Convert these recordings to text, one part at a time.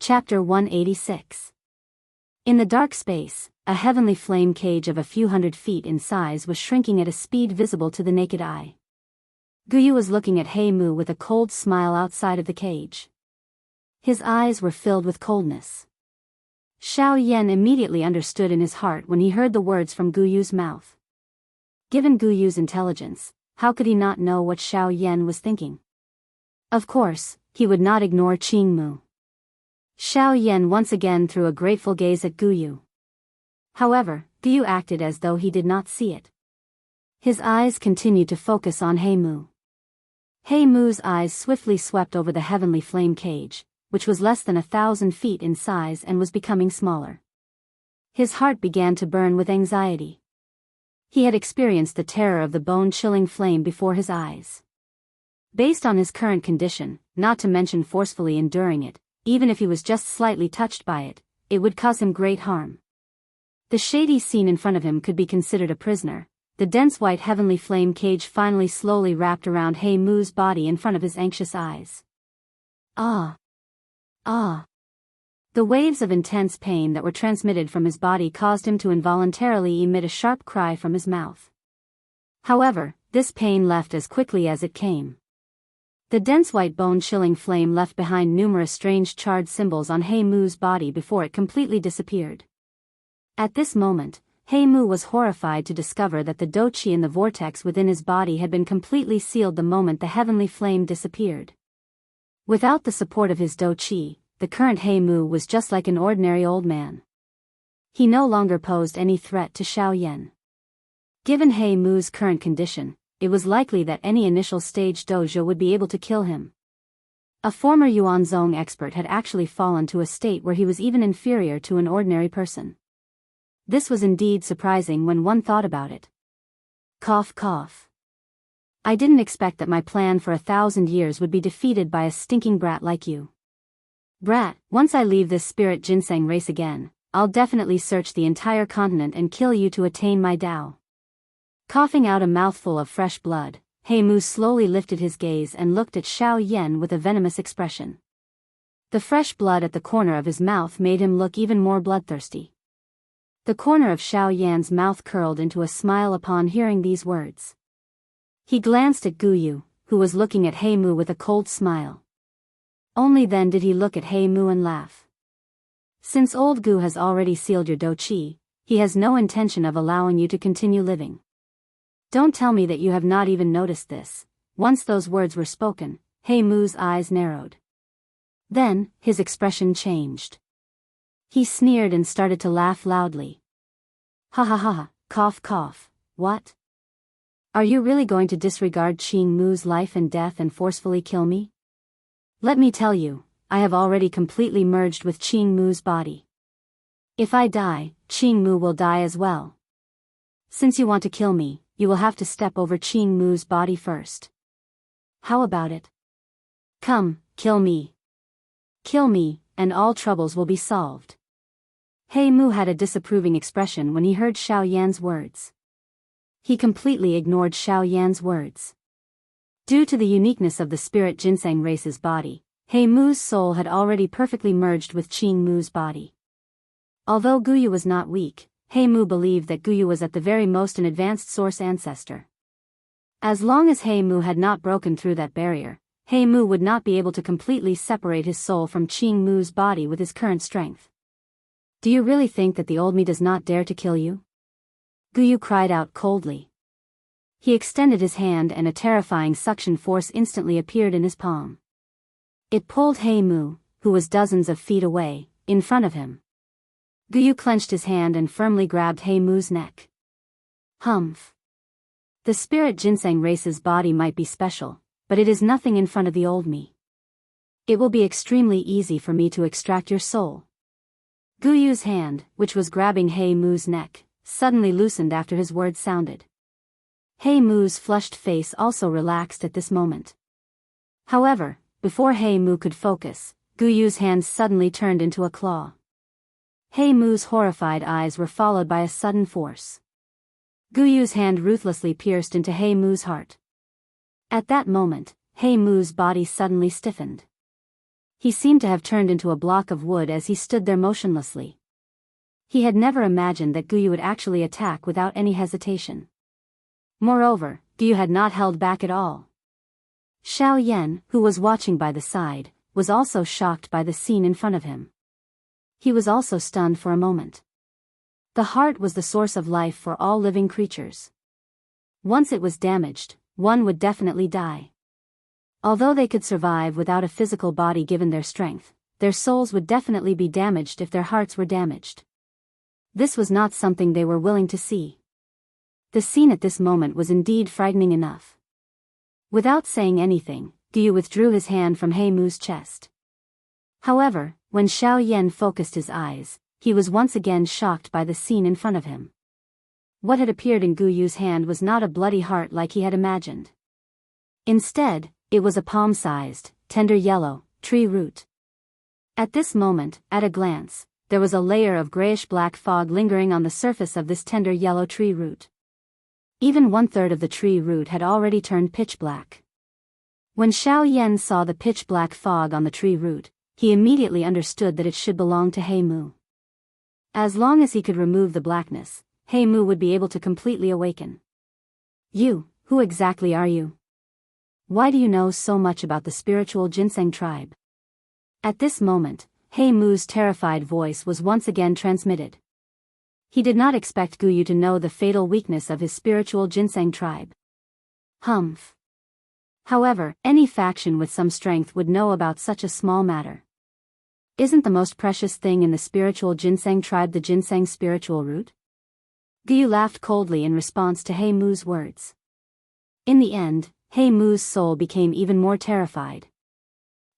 Chapter 186. In the dark space, a heavenly flame cage of a few hundred feet in size was shrinking at a speed visible to the naked eye. Guyu was looking at He Mu with a cold smile outside of the cage. His eyes were filled with coldness. Xiao Yan immediately understood in his heart when he heard the words from Guyu's mouth. Given Guyu's intelligence, how could he not know what Xiao Yan was thinking? Of course, he would not ignore Qing Mu. Xiao Yan once again threw a grateful gaze at Guyu. However, Guyu acted as though he did not see it. His eyes continued to focus on He Mu. He Mu's eyes swiftly swept over the heavenly flame cage, which was less than 1,000 feet in size and was becoming smaller. His heart began to burn with anxiety. He had experienced the terror of the bone-chilling flame before his eyes. Based on his current condition, not to mention forcefully enduring it, even if he was just slightly touched by it, it would cause him great harm. The shady scene in front of him could be considered a prisoner. The dense white heavenly flame cage finally slowly wrapped around He Mu's body in front of his anxious eyes. Ah! Ah! The waves of intense pain that were transmitted from his body caused him to involuntarily emit a sharp cry from his mouth. However, this pain left as quickly as it came. The dense white bone-chilling flame left behind numerous strange charred symbols on He Mu's body before it completely disappeared. At this moment, He Mu was horrified to discover that the douqi in the vortex within his body had been completely sealed the moment the heavenly flame disappeared. Without the support of his douqi, the current He Mu was just like an ordinary old man. He no longer posed any threat to Xiao Yan. Given He Mu's current condition, it was likely that any initial stage dojo would be able to kill him. A former Yuanzong expert had actually fallen to a state where he was even inferior to an ordinary person. This was indeed surprising when one thought about it. Cough cough. I didn't expect that my plan for 1,000 years would be defeated by a stinking brat like you. Brat, once I leave this spirit ginseng race again, I'll definitely search the entire continent and kill you to attain my Tao. Coughing out a mouthful of fresh blood, He Mu slowly lifted his gaze and looked at Xiao Yan with a venomous expression. The fresh blood at the corner of his mouth made him look even more bloodthirsty. The corner of Xiao Yan's mouth curled into a smile upon hearing these words. He glanced at Guyu, who was looking at He Mu with a cold smile. Only then did he look at He Mu and laugh. Since old Gu has already sealed your douqi, he has no intention of allowing you to continue living. Don't tell me that you have not even noticed this. Once those words were spoken, He Mu's eyes narrowed. Then, his expression changed. He sneered and started to laugh loudly. Ha ha ha, cough cough, what? Are you really going to disregard Qing Mu's life and death and forcefully kill me? Let me tell you, I have already completely merged with Qing Mu's body. If I die, Qing Mu will die as well. Since you want to kill me, you will have to step over Qing Mu's body first. How about it? Come, kill me. Kill me, and all troubles will be solved. He Mu had a disapproving expression when he heard Xiao Yan's words. He completely ignored Xiao Yan's words. Due to the uniqueness of the spirit ginseng race's body, He Mu's soul had already perfectly merged with Qing Mu's body. Although Guyu was not weak, He Mu believed that Guyu was at the very most an advanced source ancestor. As long as He Mu had not broken through that barrier, He Mu would not be able to completely separate his soul from Qing Mu's body with his current strength. Do you really think that the old me does not dare to kill you? Guyu cried out coldly. He extended his hand and a terrifying suction force instantly appeared in his palm. It pulled He Mu, who was dozens of feet away, in front of him. Guyu clenched his hand and firmly grabbed He Mu's neck. Humph. The spirit ginseng race's body might be special, but it is nothing in front of the old me. It will be extremely easy for me to extract your soul. Guyu's hand, which was grabbing He Mu's neck, suddenly loosened after his words sounded. He Mu's flushed face also relaxed at this moment. However, before He Mu could focus, Guyu's hand suddenly turned into a claw. He Mu's horrified eyes were followed by a sudden force. Guyu's hand ruthlessly pierced into He Mu's heart. At that moment, He Mu's body suddenly stiffened. He seemed to have turned into a block of wood as he stood there motionlessly. He had never imagined that Guyu would actually attack without any hesitation. Moreover, Guyu had not held back at all. Xiao Yan, who was watching by the side, was also shocked by the scene in front of him. He was also stunned for a moment. The heart was the source of life for all living creatures. Once it was damaged, one would definitely die. Although they could survive without a physical body given their strength, their souls would definitely be damaged if their hearts were damaged. This was not something they were willing to see. The scene at this moment was indeed frightening enough. Without saying anything, Guyu withdrew his hand from He Mu's chest. However, when Xiao Yan focused his eyes, he was once again shocked by the scene in front of him. What had appeared in Guyu's hand was not a bloody heart like he had imagined. Instead, it was a palm-sized, tender yellow, tree root. At this moment, at a glance, there was a layer of grayish-black fog lingering on the surface of this tender yellow tree root. Even 1/3 of the tree root had already turned pitch black. When Xiao Yan saw the pitch-black fog on the tree root, he immediately understood that it should belong to He Mu. As long as he could remove the blackness, He Mu would be able to completely awaken. You, who exactly are you? Why do you know so much about the spiritual ginseng tribe? At this moment, He Mu's terrified voice was once again transmitted. He did not expect Guyu to know the fatal weakness of his spiritual ginseng tribe. Humph. However, any faction with some strength would know about such a small matter. Isn't the most precious thing in the spiritual ginseng tribe the ginseng spiritual root? Guyu laughed coldly in response to He Mu's words. In the end, He Mu's soul became even more terrified.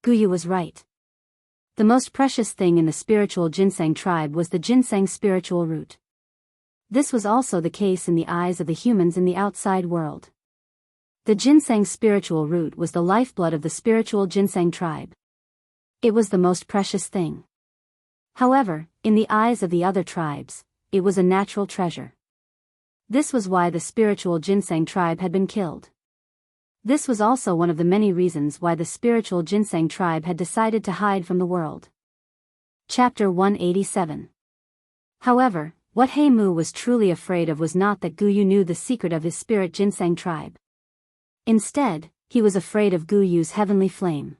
Guyu was right. The most precious thing in the spiritual ginseng tribe was the ginseng spiritual root. This was also the case in the eyes of the humans in the outside world. The ginseng spiritual root was the lifeblood of the spiritual ginseng tribe. It was the most precious thing. However, in the eyes of the other tribes, it was a natural treasure. This was why the spiritual ginseng tribe had been killed. This was also one of the many reasons why the spiritual ginseng tribe had decided to hide from the world. Chapter 187. However, what He Mu was truly afraid of was not that Guyu knew the secret of his spirit ginseng tribe. Instead, he was afraid of Guyu's heavenly flame.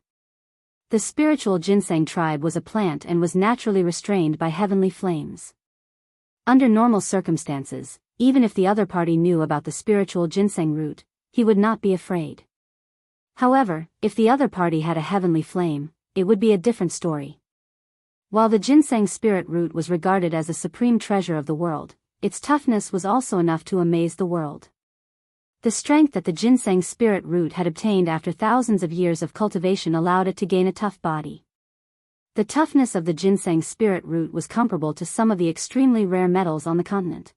The spiritual ginseng tribe was a plant and was naturally restrained by heavenly flames. Under normal circumstances, even if the other party knew about the spiritual ginseng root, he would not be afraid. However, if the other party had a heavenly flame, it would be a different story. While the ginseng spirit root was regarded as a supreme treasure of the world, its toughness was also enough to amaze the world. The strength that the ginseng spirit root had obtained after thousands of years of cultivation allowed it to gain a tough body. The toughness of the ginseng spirit root was comparable to some of the extremely rare metals on the continent.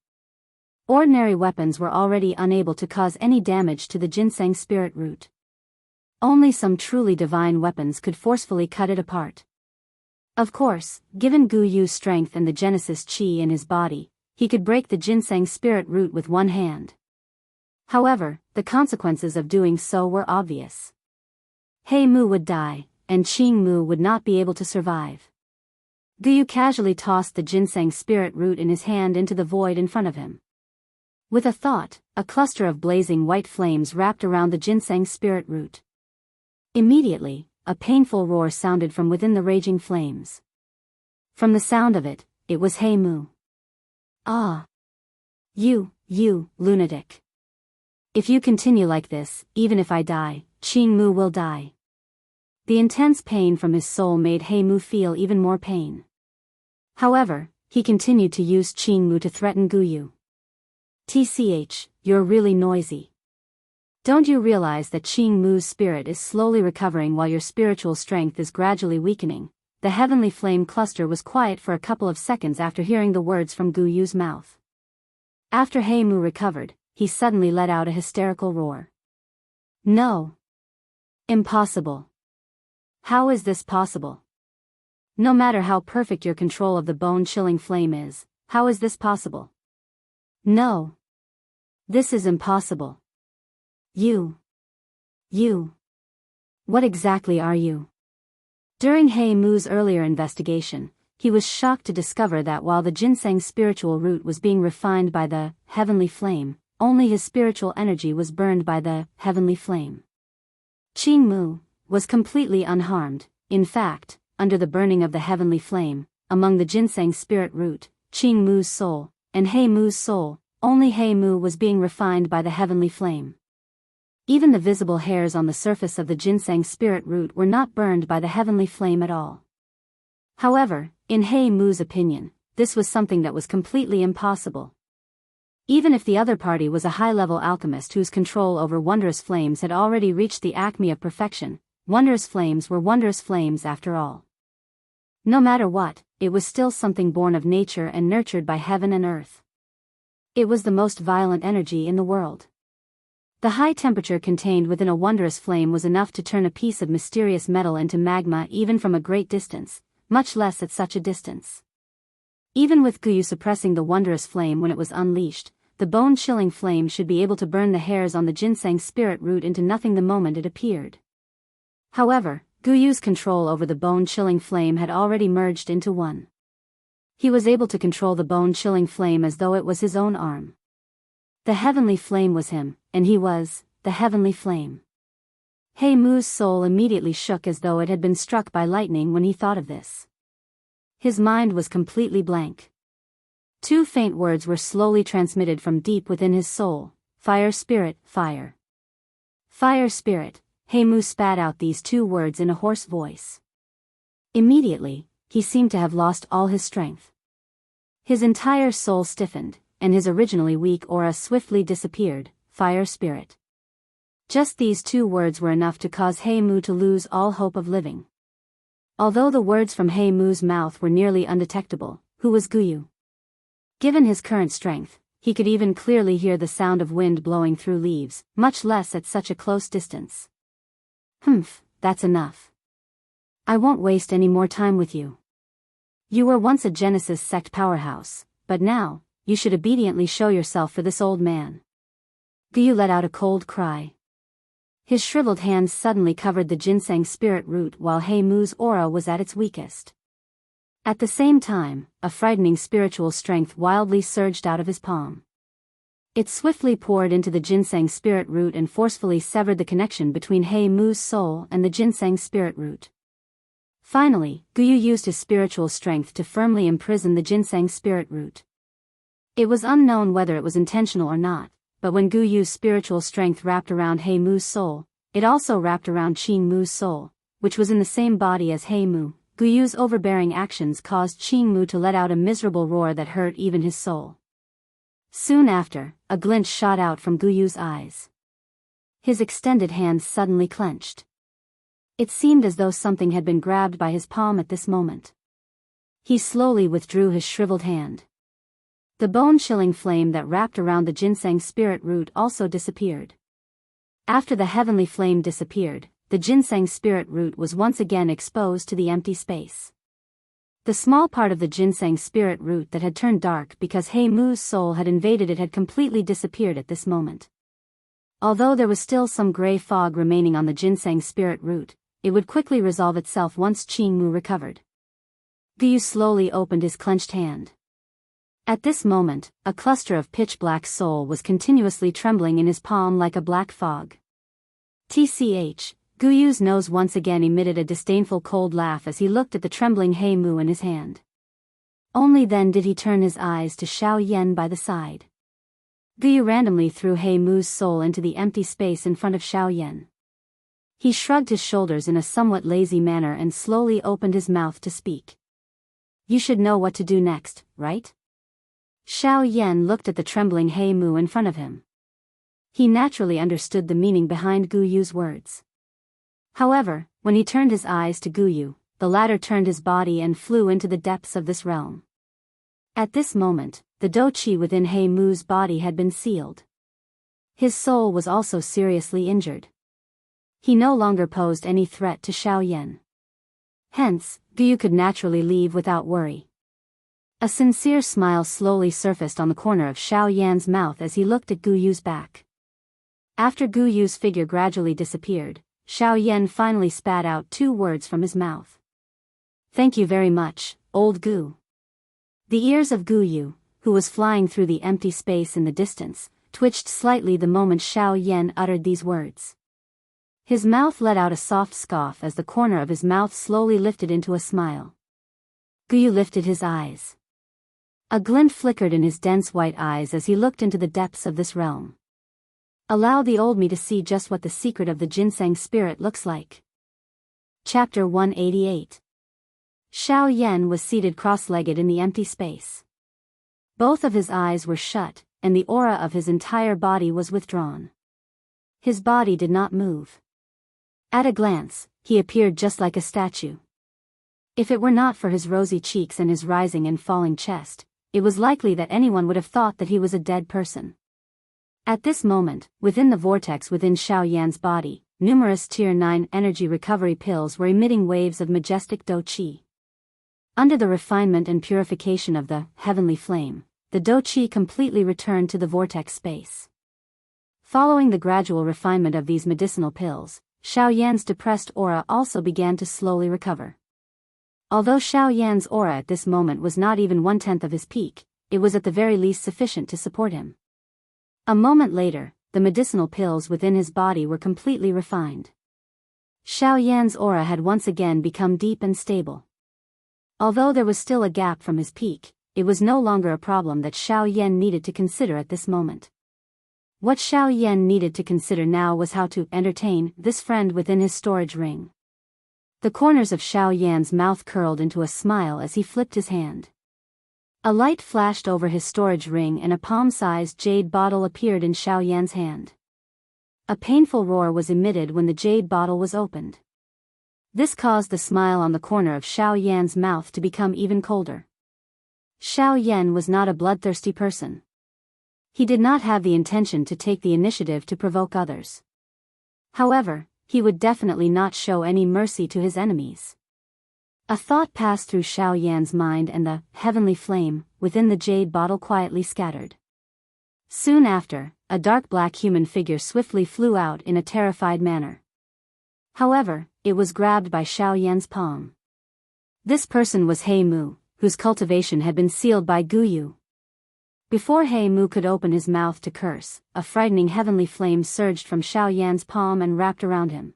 Ordinary weapons were already unable to cause any damage to the ginseng spirit root. Only some truly divine weapons could forcefully cut it apart. Of course, given Guyu's strength and the Genesis Qi in his body, he could break the ginseng spirit root with one hand. However, the consequences of doing so were obvious. He Mu would die, and Qing Mu would not be able to survive. Guyu casually tossed the ginseng spirit root in his hand into the void in front of him. With a thought, a cluster of blazing white flames wrapped around the ginseng spirit root. Immediately, a painful roar sounded from within the raging flames. From the sound of it, it was He Mu. Ah! You lunatic. If you continue like this, even if I die, Qing Mu will die. The intense pain from his soul made He Mu feel even more pain. However, he continued to use Qing Mu to threaten Guyu. TCH, you're really noisy. Don't you realize that Qing Mu's spirit is slowly recovering while your spiritual strength is gradually weakening? The heavenly flame cluster was quiet for a couple of seconds after hearing the words from Guyu's mouth. After He Mu recovered, he suddenly let out a hysterical roar. No. Impossible. How is this possible? No matter how perfect your control of the bone-chilling flame is, how is this possible? No. This is impossible. You. What exactly are you? During He Mu's earlier investigation, he was shocked to discover that while the ginseng spiritual root was being refined by the heavenly flame, only his spiritual energy was burned by the heavenly flame. Qing Mu was completely unharmed. In fact, under the burning of the heavenly flame, among the ginseng spirit root, Qing Mu's soul, and He Mu's soul, only He Mu was being refined by the heavenly flame. Even the visible hairs on the surface of the ginseng spirit root were not burned by the heavenly flame at all. However, in He Mu's opinion, this was something that was completely impossible. Even if the other party was a high-level alchemist whose control over wondrous flames had already reached the acme of perfection, wondrous flames were wondrous flames after all. No matter what, it was still something born of nature and nurtured by heaven and earth. It was the most violent energy in the world. The high temperature contained within a wondrous flame was enough to turn a piece of mysterious metal into magma even from a great distance, much less at such a distance. Even with Guyu suppressing the wondrous flame when it was unleashed, the bone-chilling flame should be able to burn the hairs on the ginseng spirit root into nothing the moment it appeared. However, Guyu's control over the bone-chilling flame had already merged into one. He was able to control the bone-chilling flame as though it was his own arm. The heavenly flame was him, and he was the heavenly flame. He Mu's soul immediately shook as though it had been struck by lightning when he thought of this. His mind was completely blank. Two faint words were slowly transmitted from deep within his soul: fire spirit, fire. Fire spirit. He Mu spat out these two words in a hoarse voice. Immediately, he seemed to have lost all his strength. His entire soul stiffened, and his originally weak aura swiftly disappeared. Fire spirit. Just these two words were enough to cause He Mu to lose all hope of living. Although the words from He Mu's mouth were nearly undetectable, who was Guyu? Given his current strength, he could even clearly hear the sound of wind blowing through leaves, much less at such a close distance. Humph, that's enough. I won't waste any more time with you. You were once a Genesis sect powerhouse, but now, you should obediently show yourself for this old man. Guyu let out a cold cry. His shriveled hands suddenly covered the ginseng spirit root while He Mu's aura was at its weakest. At the same time, a frightening spiritual strength wildly surged out of his palm. It swiftly poured into the ginseng spirit root and forcefully severed the connection between He Mu's soul and the ginseng spirit root. Finally, Guyu used his spiritual strength to firmly imprison the ginseng spirit root. It was unknown whether it was intentional or not, but when Guyu's spiritual strength wrapped around He Mu's soul, it also wrapped around Qing Mu's soul, which was in the same body as He Mu. Guyu's overbearing actions caused Qing Mu to let out a miserable roar that hurt even his soul. Soon after, a glint shot out from Guyu's eyes. His extended hands suddenly clenched. It seemed as though something had been grabbed by his palm at this moment. He slowly withdrew his shriveled hand. The bone-chilling flame that wrapped around the ginseng spirit root also disappeared. After the heavenly flame disappeared, the ginseng spirit root was once again exposed to the empty space. The small part of the ginseng spirit root that had turned dark because He Mu's soul had invaded it had completely disappeared at this moment. Although there was still some gray fog remaining on the ginseng spirit root, it would quickly resolve itself once Qing Mu recovered. Guyu slowly opened his clenched hand. At this moment, a cluster of pitch-black soul was continuously trembling in his palm like a black fog. Tch, Guyu's nose once again emitted a disdainful cold laugh as he looked at the trembling He Mu in his hand. Only then did he turn his eyes to Xiao Yan by the side. Guyu randomly threw He Mu's soul into the empty space in front of Xiao Yan. He shrugged his shoulders in a somewhat lazy manner and slowly opened his mouth to speak. You should know what to do next, right? Xiao Yan looked at the trembling He Mu in front of him. He naturally understood the meaning behind Guyu's words. However, when he turned his eyes to Guyu, the latter turned his body and flew into the depths of this realm. At this moment, the Do Qi within He Mu's body had been sealed. His soul was also seriously injured. He no longer posed any threat to Xiao Yan. Hence, Guyu could naturally leave without worry. A sincere smile slowly surfaced on the corner of Xiao Yan's mouth as he looked at Guyu's back. After Guyu's figure gradually disappeared, Xiao Yan finally spat out two words from his mouth. Thank you very much, old Gu. The ears of Gu Yu, who was flying through the empty space in the distance, twitched slightly the moment Xiao Yan uttered these words. His mouth let out a soft scoff as the corner of his mouth slowly lifted into a smile. Gu Yu lifted his eyes. A glint flickered in his dense white eyes as he looked into the depths of this realm. Allow the old me to see just what the secret of the ginseng spirit looks like. Chapter 188. Xiao Yan was seated cross-legged in the empty space. Both of his eyes were shut, and the aura of his entire body was withdrawn. His body did not move. At a glance, he appeared just like a statue. If it were not for his rosy cheeks and his rising and falling chest, it was likely that anyone would have thought that he was a dead person. At this moment, within the vortex within Xiao Yan's body, numerous Tier 9 energy recovery pills were emitting waves of majestic Do Qi. Under the refinement and purification of the heavenly flame, the Do Qi completely returned to the vortex space. Following the gradual refinement of these medicinal pills, Xiao Yan's depressed aura also began to slowly recover. Although Xiao Yan's aura at this moment was not even 1/10 of his peak, it was at the very least sufficient to support him. A moment later, the medicinal pills within his body were completely refined. Xiao Yan's aura had once again become deep and stable. Although there was still a gap from his peak, it was no longer a problem that Xiao Yan needed to consider at this moment. What Xiao Yan needed to consider now was how to entertain this friend within his storage ring. The corners of Xiao Yan's mouth curled into a smile as he flipped his hand. A light flashed over his storage ring and a palm-sized jade bottle appeared in Xiao Yan's hand. A painful roar was emitted when the jade bottle was opened. This caused the smile on the corner of Xiao Yan's mouth to become even colder. Xiao Yan was not a bloodthirsty person. He did not have the intention to take the initiative to provoke others. However, he would definitely not show any mercy to his enemies. A thought passed through Xiao Yan's mind and the heavenly flame within the jade bottle quietly scattered. Soon after, a dark black human figure swiftly flew out in a terrified manner. However, it was grabbed by Xiao Yan's palm. This person was He Mu, whose cultivation had been sealed by Gu Yu. Before He Mu could open his mouth to curse, a frightening heavenly flame surged from Xiao Yan's palm and wrapped around him.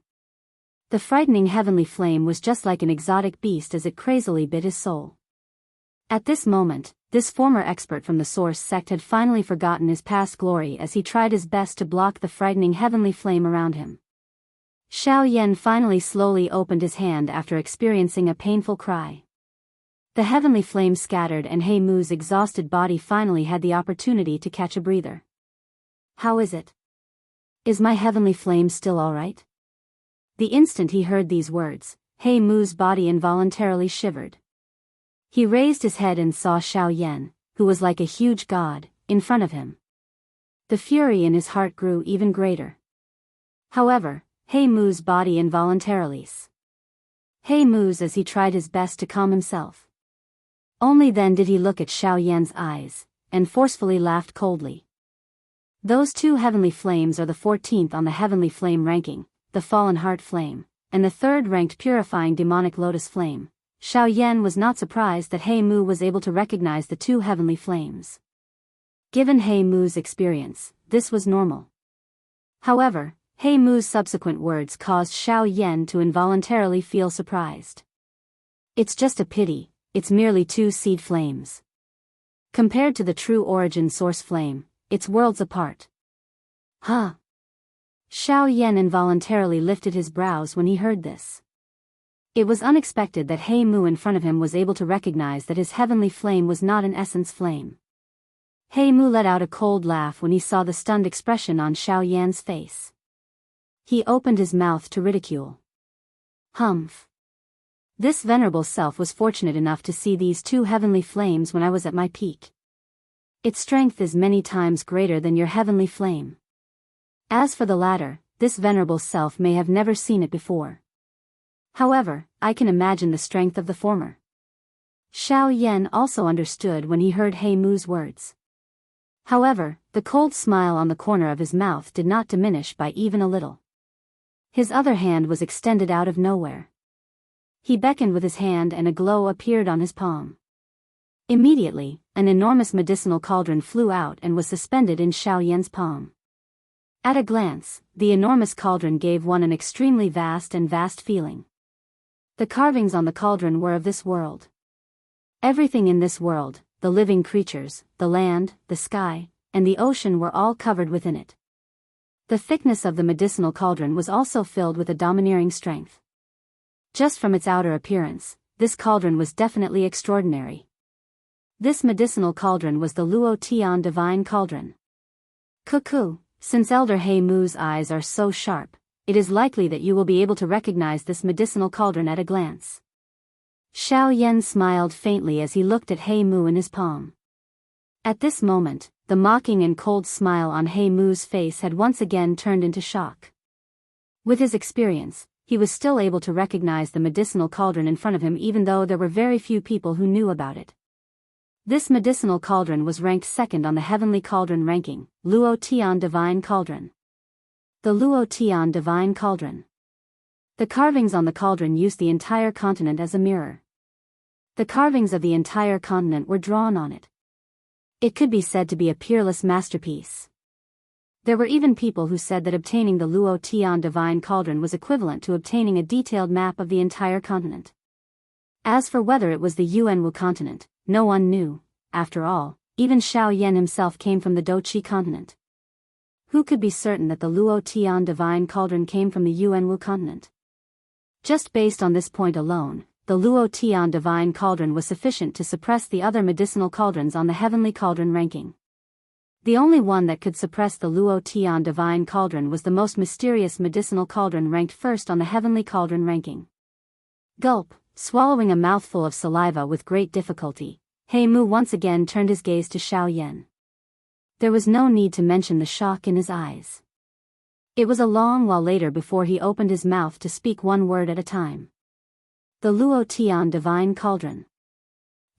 The frightening heavenly flame was just like an exotic beast as it crazily bit his soul. At this moment, this former expert from the Source sect had finally forgotten his past glory as he tried his best to block the frightening heavenly flame around him. Xiao Yan finally slowly opened his hand after experiencing a painful cry. The heavenly flame scattered and He Mu's exhausted body finally had the opportunity to catch a breather. How is it? Is my heavenly flame still alright? The instant he heard these words, He Mu's body involuntarily shivered. He raised his head and saw Xiao Yan, who was like a huge god, in front of him. The fury in his heart grew even greater. However, He Mu's body involuntarily He Mu's as he tried his best to calm himself. Only then did he look at Xiao Yan's eyes, and forcefully laughed coldly. Those two heavenly flames are the 14th on the heavenly flame ranking, the fallen heart flame, and the 3rd-ranked purifying demonic lotus flame. Xiao Yan was not surprised that He Mu was able to recognize the two heavenly flames. Given He Mu's experience, this was normal. However, He Mu's subsequent words caused Xiao Yan to involuntarily feel surprised. It's just a pity, it's merely 2 seed flames. Compared to the true origin source flame, it's worlds apart. Huh? Xiao Yan involuntarily lifted his brows when he heard this. It was unexpected that He Mu in front of him was able to recognize that his heavenly flame was not an essence flame. He Mu let out a cold laugh when he saw the stunned expression on Xiao Yan's face. He opened his mouth to ridicule. Humph. This venerable self was fortunate enough to see these 2 heavenly flames when I was at my peak. Its strength is many times greater than your heavenly flame. As for the latter, this venerable self may have never seen it before. However, I can imagine the strength of the former. Xiao Yan also understood when he heard He Mu's words. However, the cold smile on the corner of his mouth did not diminish by even a little. His other hand was extended out of nowhere. He beckoned with his hand and a glow appeared on his palm. Immediately, an enormous medicinal cauldron flew out and was suspended in Xiao Yan's palm. At a glance, the enormous cauldron gave one an extremely vast feeling. The carvings on the cauldron were of this world. Everything in this world, the living creatures, the land, the sky, and the ocean were all covered within it. The thickness of the medicinal cauldron was also filled with a domineering strength. Just from its outer appearance, this cauldron was definitely extraordinary. This medicinal cauldron was the Luo Tian Divine Cauldron. Cuckoo, since Elder He Mu's eyes are so sharp, it is likely that you will be able to recognize this medicinal cauldron at a glance. Xiao Yan smiled faintly as he looked at He Mu in his palm. At this moment, the mocking and cold smile on He Mu's face had once again turned into shock. With his experience, he was still able to recognize the medicinal cauldron in front of him even though there were very few people who knew about it. This medicinal cauldron was ranked second on the Heavenly Cauldron ranking, Luo Tian Divine Cauldron. The Luo Tian Divine Cauldron. The carvings on the cauldron used the entire continent as a mirror. The carvings of the entire continent were drawn on it. It could be said to be a peerless masterpiece. There were even people who said that obtaining the Luo Tian Divine Cauldron was equivalent to obtaining a detailed map of the entire continent. As for whether it was the Yuanwu continent, no one knew. After all, even Xiao Yan himself came from the Doqi continent. Who could be certain that the Luo Tian Divine Cauldron came from the Yuanwu continent? Just based on this point alone, the Luo Tian Divine Cauldron was sufficient to suppress the other medicinal cauldrons on the Heavenly Cauldron ranking. The only one that could suppress the Luo Tian Divine Cauldron was the most mysterious medicinal cauldron ranked first on the Heavenly Cauldron ranking. Gulp, swallowing a mouthful of saliva with great difficulty, He Mu once again turned his gaze to Xiao Yan. There was no need to mention the shock in his eyes. It was a long while later before he opened his mouth to speak one word at a time. The Luo Tian Divine Cauldron.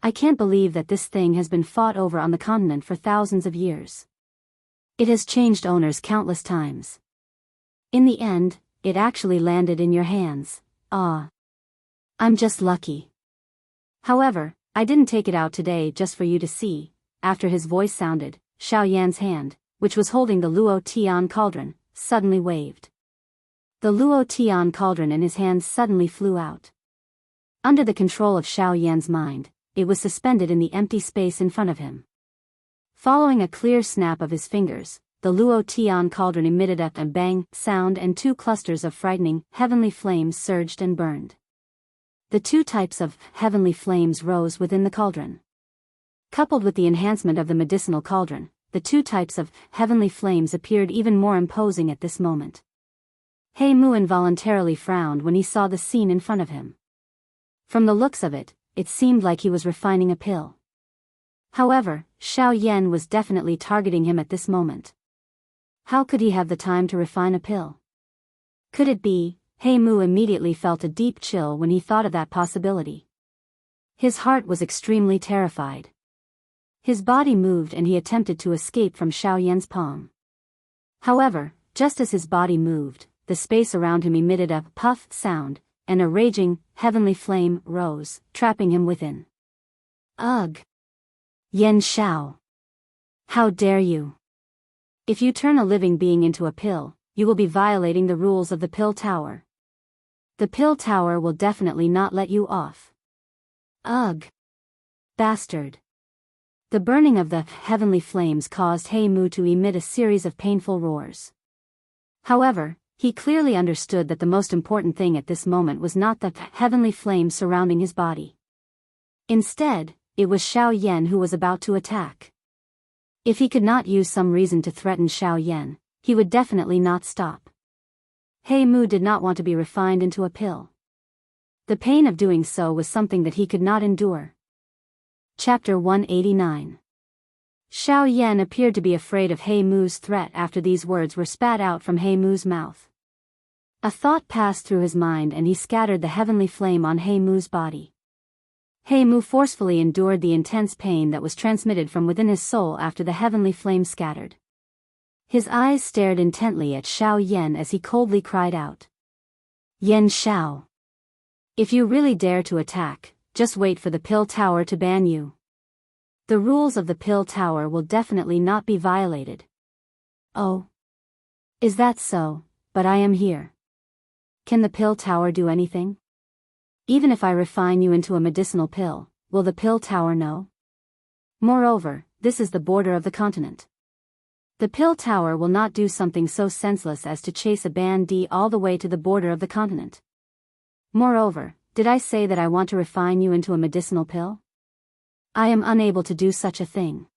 I can't believe that this thing has been fought over on the continent for thousands of years. It has changed owners countless times. In the end, it actually landed in your hands. Ah. I'm just lucky. However, I didn't take it out today just for you to see. After his voice sounded, Xiao Yan's hand, which was holding the Luo Tian Cauldron, suddenly waved. The Luo Tian Cauldron in his hands suddenly flew out. Under the control of Xiao Yan's mind, it was suspended in the empty space in front of him. Following a clear snap of his fingers, the Luo Tian Cauldron emitted a bang sound and two clusters of frightening, heavenly flames surged and burned. The two types of heavenly flames rose within the cauldron. Coupled with the enhancement of the medicinal cauldron, the two types of heavenly flames appeared even more imposing at this moment. He Mu involuntarily frowned when he saw the scene in front of him. From the looks of it, it seemed like he was refining a pill. However, Xiao Yan was definitely targeting him at this moment. How could he have the time to refine a pill? Could it be? He Mu immediately felt a deep chill when he thought of that possibility. His heart was extremely terrified. His body moved and he attempted to escape from Xiao Yan's palm. However, just as his body moved, the space around him emitted a puff sound, and a raging, heavenly flame rose, trapping him within. Ugh! Yan Xiao! How dare you! If you turn a living being into a pill, you will be violating the rules of the pill tower. The pill tower will definitely not let you off. Ugh! Bastard! The burning of the heavenly flames caused He Mu to emit a series of painful roars. However, he clearly understood that the most important thing at this moment was not the heavenly flame surrounding his body. Instead, it was Xiao Yan who was about to attack. If he could not use some reason to threaten Xiao Yan, he would definitely not stop. He Mu did not want to be refined into a pill. The pain of doing so was something that he could not endure. Chapter 189. Xiao Yan appeared to be afraid of He Mu's threat after these words were spat out from He Mu's mouth. A thought passed through his mind and he scattered the heavenly flame on He Mu's body. He Mu forcefully endured the intense pain that was transmitted from within his soul after the heavenly flame scattered. His eyes stared intently at Xiao Yan as he coldly cried out. Yan Xiao! If you really dare to attack, just wait for the Pill Tower to ban you. The rules of the Pill Tower will definitely not be violated. Oh. Is that so? But I am here. Can the Pill Tower do anything? Even if I refine you into a medicinal pill, will the Pill Tower know? Moreover, this is the border of the continent. The Pill Tower will not do something so senseless as to chase a bandit all the way to the border of the continent. Moreover, did I say that I want to refine you into a medicinal pill? I am unable to do such a thing.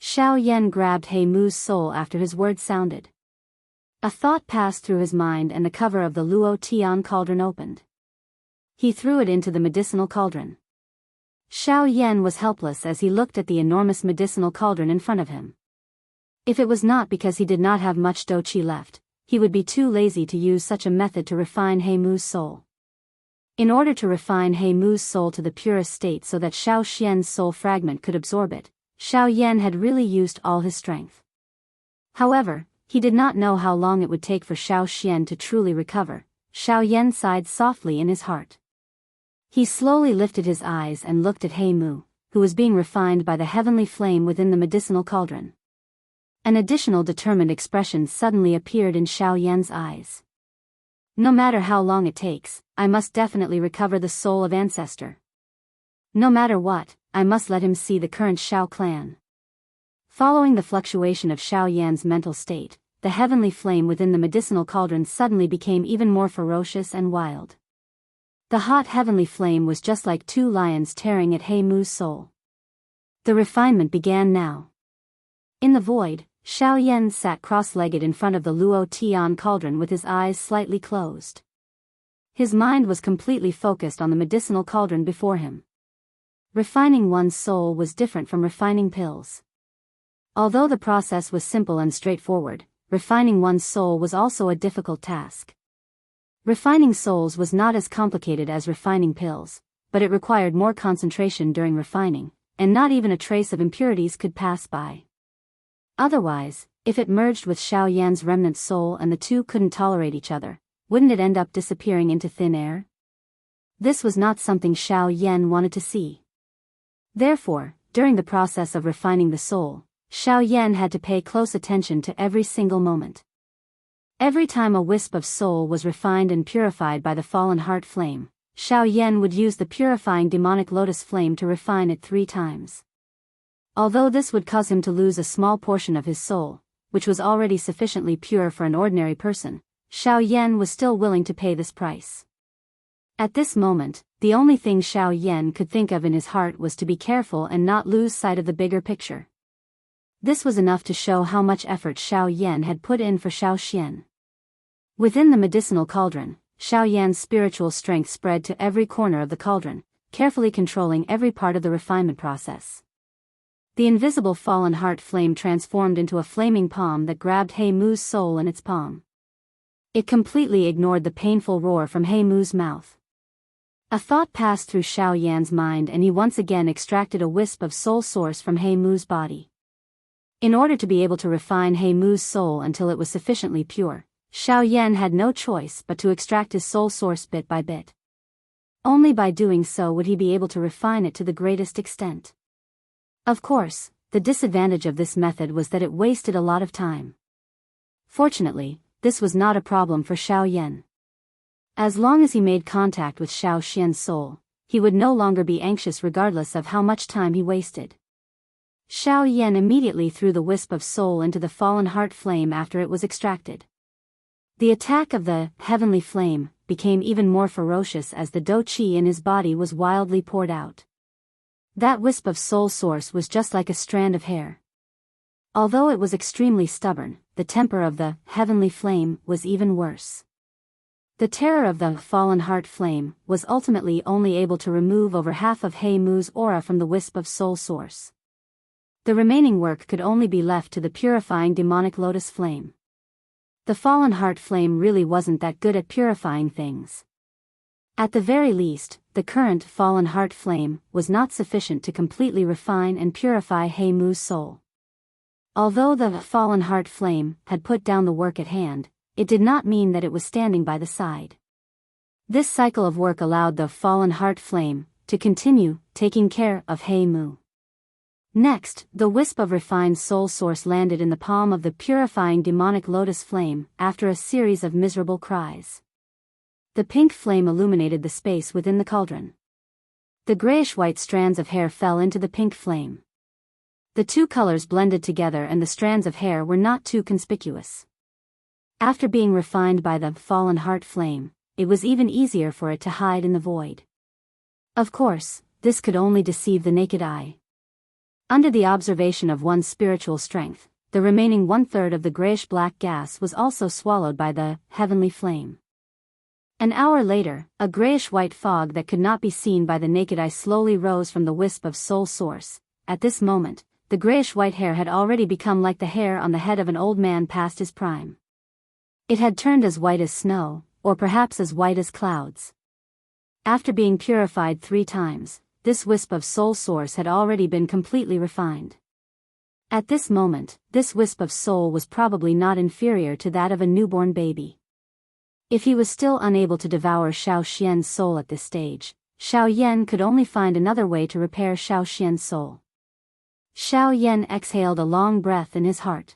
Xiao Yan grabbed He Mu's soul after his words sounded. A thought passed through his mind and the cover of the Luo Tian cauldron opened. He threw it into the medicinal cauldron. Xiao Yan was helpless as he looked at the enormous medicinal cauldron in front of him. If it was not because he did not have much dou qi left, he would be too lazy to use such a method to refine He Mu's soul. In order to refine He Mu's soul to the purest state so that Xiao Xian's soul fragment could absorb it, Xiao Yan had really used all his strength. However, he did not know how long it would take for Xiao Xian to truly recover. Xiao Yan sighed softly in his heart. He slowly lifted his eyes and looked at He Mu, who was being refined by the heavenly flame within the medicinal cauldron. An additional determined expression suddenly appeared in Xiao Yan's eyes. No matter how long it takes, I must definitely recover the soul of Ancestor. No matter what, I must let him see the current Xiao clan. Following the fluctuation of Xiao Yan's mental state, the heavenly flame within the medicinal cauldron suddenly became even more ferocious and wild. The hot heavenly flame was just like two lions tearing at He Mu's soul. The refinement began now. In the void, Xiao Yan sat cross-legged in front of the Luo Tian cauldron with his eyes slightly closed. His mind was completely focused on the medicinal cauldron before him. Refining one's soul was different from refining pills. Although the process was simple and straightforward, refining one's soul was also a difficult task. Refining souls was not as complicated as refining pills, but it required more concentration during refining, and not even a trace of impurities could pass by. Otherwise, if it merged with Xiao Yan's remnant soul and the two couldn't tolerate each other, wouldn't it end up disappearing into thin air? This was not something Xiao Yan wanted to see. Therefore, during the process of refining the soul, Xiao Yan had to pay close attention to every single moment. Every time a wisp of soul was refined and purified by the fallen heart flame, Xiao Yan would use the purifying demonic lotus flame to refine it 3 times. Although this would cause him to lose a small portion of his soul, which was already sufficiently pure for an ordinary person, Xiao Yan was still willing to pay this price. At this moment, the only thing Xiao Yan could think of in his heart was to be careful and not lose sight of the bigger picture. This was enough to show how much effort Xiao Yan had put in for Xiao Xian. Within the medicinal cauldron, Xiao Yan's spiritual strength spread to every corner of the cauldron, carefully controlling every part of the refinement process. The invisible fallen heart flame transformed into a flaming palm that grabbed He Mu's soul in its palm. It completely ignored the painful roar from He Mu's mouth. A thought passed through Xiao Yan's mind and he once again extracted a wisp of soul source from He Mu's body. In order to be able to refine He Mu's soul until it was sufficiently pure, Xiao Yan had no choice but to extract his soul source bit by bit. Only by doing so would he be able to refine it to the greatest extent. Of course, the disadvantage of this method was that it wasted a lot of time. Fortunately, this was not a problem for Xiao Yan. As long as he made contact with Xiao Xian's soul, he would no longer be anxious regardless of how much time he wasted. Xiao Yan immediately threw the wisp of soul into the fallen heart flame after it was extracted. The attack of the heavenly flame became even more ferocious as the dou qi in his body was wildly poured out. That wisp of soul source was just like a strand of hair. Although it was extremely stubborn, the temper of the heavenly flame was even worse. The terror of the fallen heart flame was ultimately only able to remove over half of He Mu's aura from the wisp of soul source. The remaining work could only be left to the purifying demonic lotus flame. The fallen heart flame really wasn't that good at purifying things. At the very least, the current fallen heart flame was not sufficient to completely refine and purify He Mu's soul. Although the fallen heart flame had put down the work at hand, it did not mean that it was standing by the side. This cycle of work allowed the fallen heart flame to continue taking care of He Mu. Next, the wisp of refined soul source landed in the palm of the purifying demonic lotus flame after a series of miserable cries. The pink flame illuminated the space within the cauldron. The grayish-white strands of hair fell into the pink flame. The two colors blended together and the strands of hair were not too conspicuous. After being refined by the fallen heart flame, it was even easier for it to hide in the void. Of course, this could only deceive the naked eye. Under the observation of one's spiritual strength, the remaining one-third of the grayish-black gas was also swallowed by the heavenly flame. An hour later, a grayish-white fog that could not be seen by the naked eye slowly rose from the wisp of soul source. At this moment, the grayish-white hair had already become like the hair on the head of an old man past his prime. It had turned as white as snow, or perhaps as white as clouds. After being purified 3 times, this wisp of soul source had already been completely refined. At this moment, this wisp of soul was probably not inferior to that of a newborn baby. If he was still unable to devour Xiao Xian's soul at this stage, Xiao Yan could only find another way to repair Xiao Xian's soul. Xiao Yan exhaled a long breath in his heart.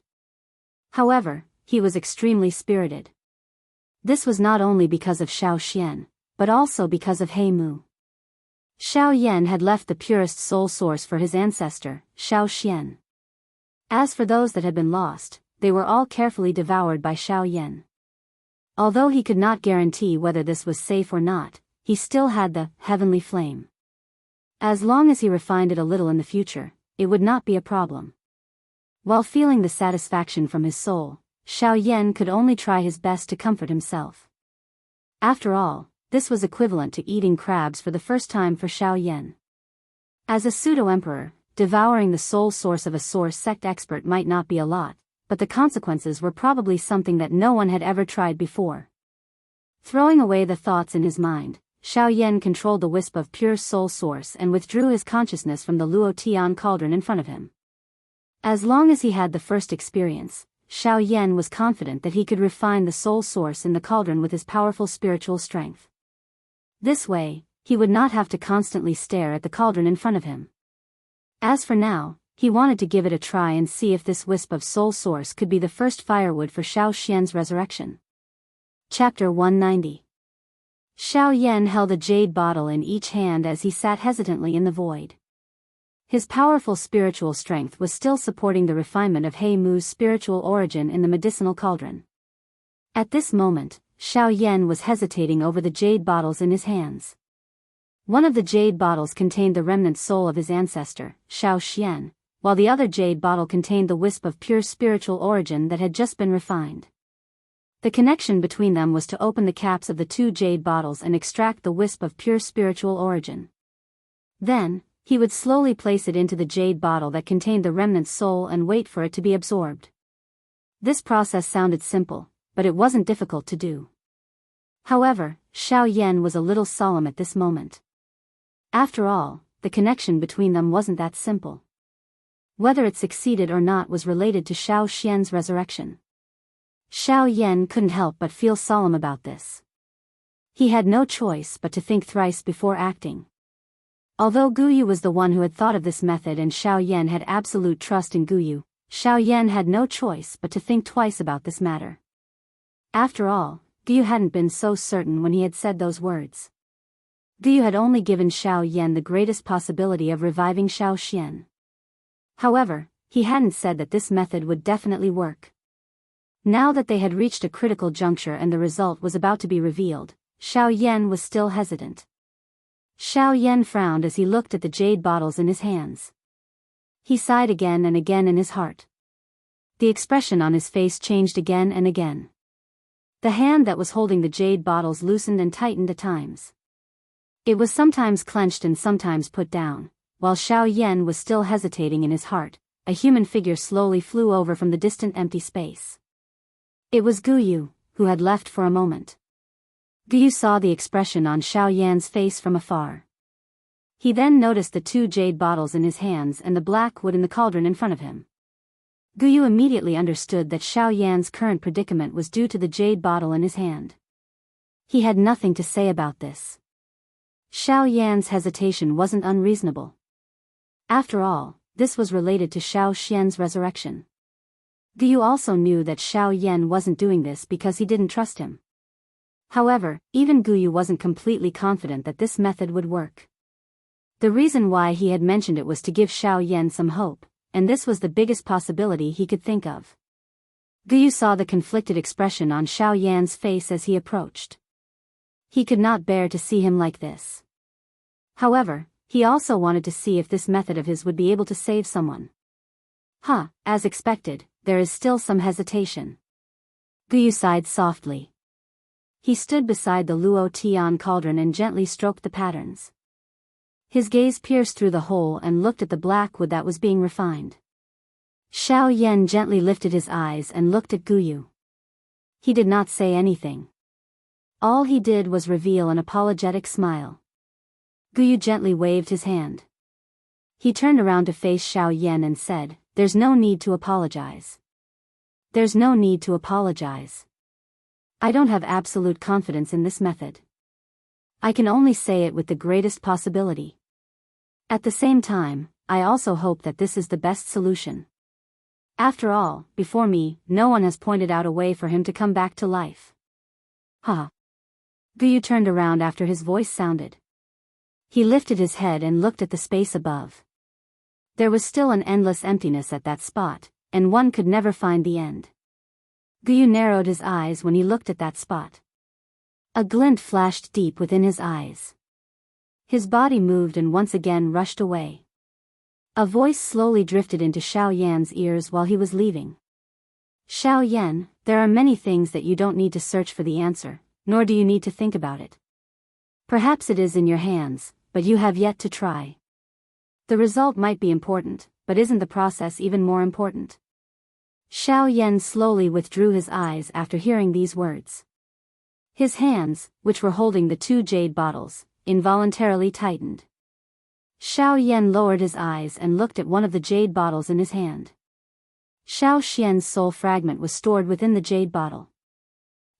However, he was extremely spirited. This was not only because of Xiao Xian, but also because of He Mu. Xiao Yan had left the purest soul source for his ancestor, Xiao Xian. As for those that had been lost, they were all carefully devoured by Xiao Yan. Although he could not guarantee whether this was safe or not, he still had the heavenly flame. As long as he refined it a little in the future, it would not be a problem. While feeling the satisfaction from his soul, Xiao Yan could only try his best to comfort himself. After all, this was equivalent to eating crabs for the first time for Xiao Yan. As a pseudo-emperor, devouring the soul source of a source sect expert might not be a lot, but the consequences were probably something that no one had ever tried before. Throwing away the thoughts in his mind, Xiao Yan controlled the wisp of pure soul source and withdrew his consciousness from the Luo Tian cauldron in front of him. As long as he had the first experience, Xiao Yan was confident that he could refine the soul source in the cauldron with his powerful spiritual strength. This way, he would not have to constantly stare at the cauldron in front of him. As for now, he wanted to give it a try and see if this wisp of soul source could be the first firewood for Xiao Xian's resurrection. Chapter 190. Xiao Yan held a jade bottle in each hand as he sat hesitantly in the void. His powerful spiritual strength was still supporting the refinement of He Mu's spiritual origin in the medicinal cauldron. At this moment, Xiao Yan was hesitating over the jade bottles in his hands. One of the jade bottles contained the remnant soul of his ancestor, Xiao Xian, while the other jade bottle contained the wisp of pure spiritual origin that had just been refined. The connection between them was to open the caps of the 2 jade bottles and extract the wisp of pure spiritual origin. Then, he would slowly place it into the jade bottle that contained the remnant soul and wait for it to be absorbed. This process sounded simple, but it wasn't difficult to do. However, Xiao Yan was a little solemn at this moment. After all, the connection between them wasn't that simple. Whether it succeeded or not was related to Xiao Xian's resurrection. Xiao Yan couldn't help but feel solemn about this. He had no choice but to think thrice before acting. Although Guyu was the one who had thought of this method and Xiao Yan had absolute trust in Guyu, Xiao Yan had no choice but to think twice about this matter. After all, Guyu hadn't been so certain when he had said those words. Guyu had only given Xiao Yan the greatest possibility of reviving Xiao Xian. However, he hadn't said that this method would definitely work. Now that they had reached a critical juncture and the result was about to be revealed, Xiao Yan was still hesitant. Xiao Yan frowned as he looked at the jade bottles in his hands. He sighed again and again in his heart. The expression on his face changed again and again. The hand that was holding the jade bottles loosened and tightened at times. It was sometimes clenched and sometimes put down. While Xiao Yan was still hesitating in his heart, a human figure slowly flew over from the distant empty space. It was Guyu, who had left for a moment. Guyu saw the expression on Xiao Yan's face from afar. He then noticed the 2 jade bottles in his hands and the black wood in the cauldron in front of him. Guyu immediately understood that Xiao Yan's current predicament was due to the jade bottle in his hand. He had nothing to say about this. Xiao Yan's hesitation wasn't unreasonable. After all, this was related to Xiao Xian's resurrection. Guyu also knew that Xiao Yan wasn't doing this because he didn't trust him. However, even Guyu wasn't completely confident that this method would work. The reason why he had mentioned it was to give Xiao Yan some hope, and this was the biggest possibility he could think of. Guyu saw the conflicted expression on Xiao Yan's face as he approached. He could not bear to see him like this. However, he also wanted to see if this method of his would be able to save someone. As expected, there is still some hesitation. Guyu sighed softly. He stood beside the Luo Tian cauldron and gently stroked the patterns. His gaze pierced through the hole and looked at the black wood that was being refined. Xiao Yan gently lifted his eyes and looked at Guyu. He did not say anything. All he did was reveal an apologetic smile. Guyu gently waved his hand. He turned around to face Xiao Yan and said, "There's no need to apologize. There's no need to apologize. I don't have absolute confidence in this method. I can only say it with the greatest possibility. At the same time, I also hope that this is the best solution. After all, before me, no one has pointed out a way for him to come back to life." Guyu turned around after his voice sounded. He lifted his head and looked at the space above. There was still an endless emptiness at that spot, and one could never find the end. Guyu narrowed his eyes when he looked at that spot. A glint flashed deep within his eyes. His body moved and once again rushed away. A voice slowly drifted into Xiao Yan's ears while he was leaving. "Xiao Yan, there are many things that you don't need to search for the answer, nor do you need to think about it. Perhaps it is in your hands, but you have yet to try. The result might be important, but isn't the process even more important?" Xiao Yan slowly withdrew his eyes after hearing these words. His hands, which were holding the two jade bottles, involuntarily tightened. Xiao Yan lowered his eyes and looked at one of the jade bottles in his hand. Xiao Xian's soul fragment was stored within the jade bottle.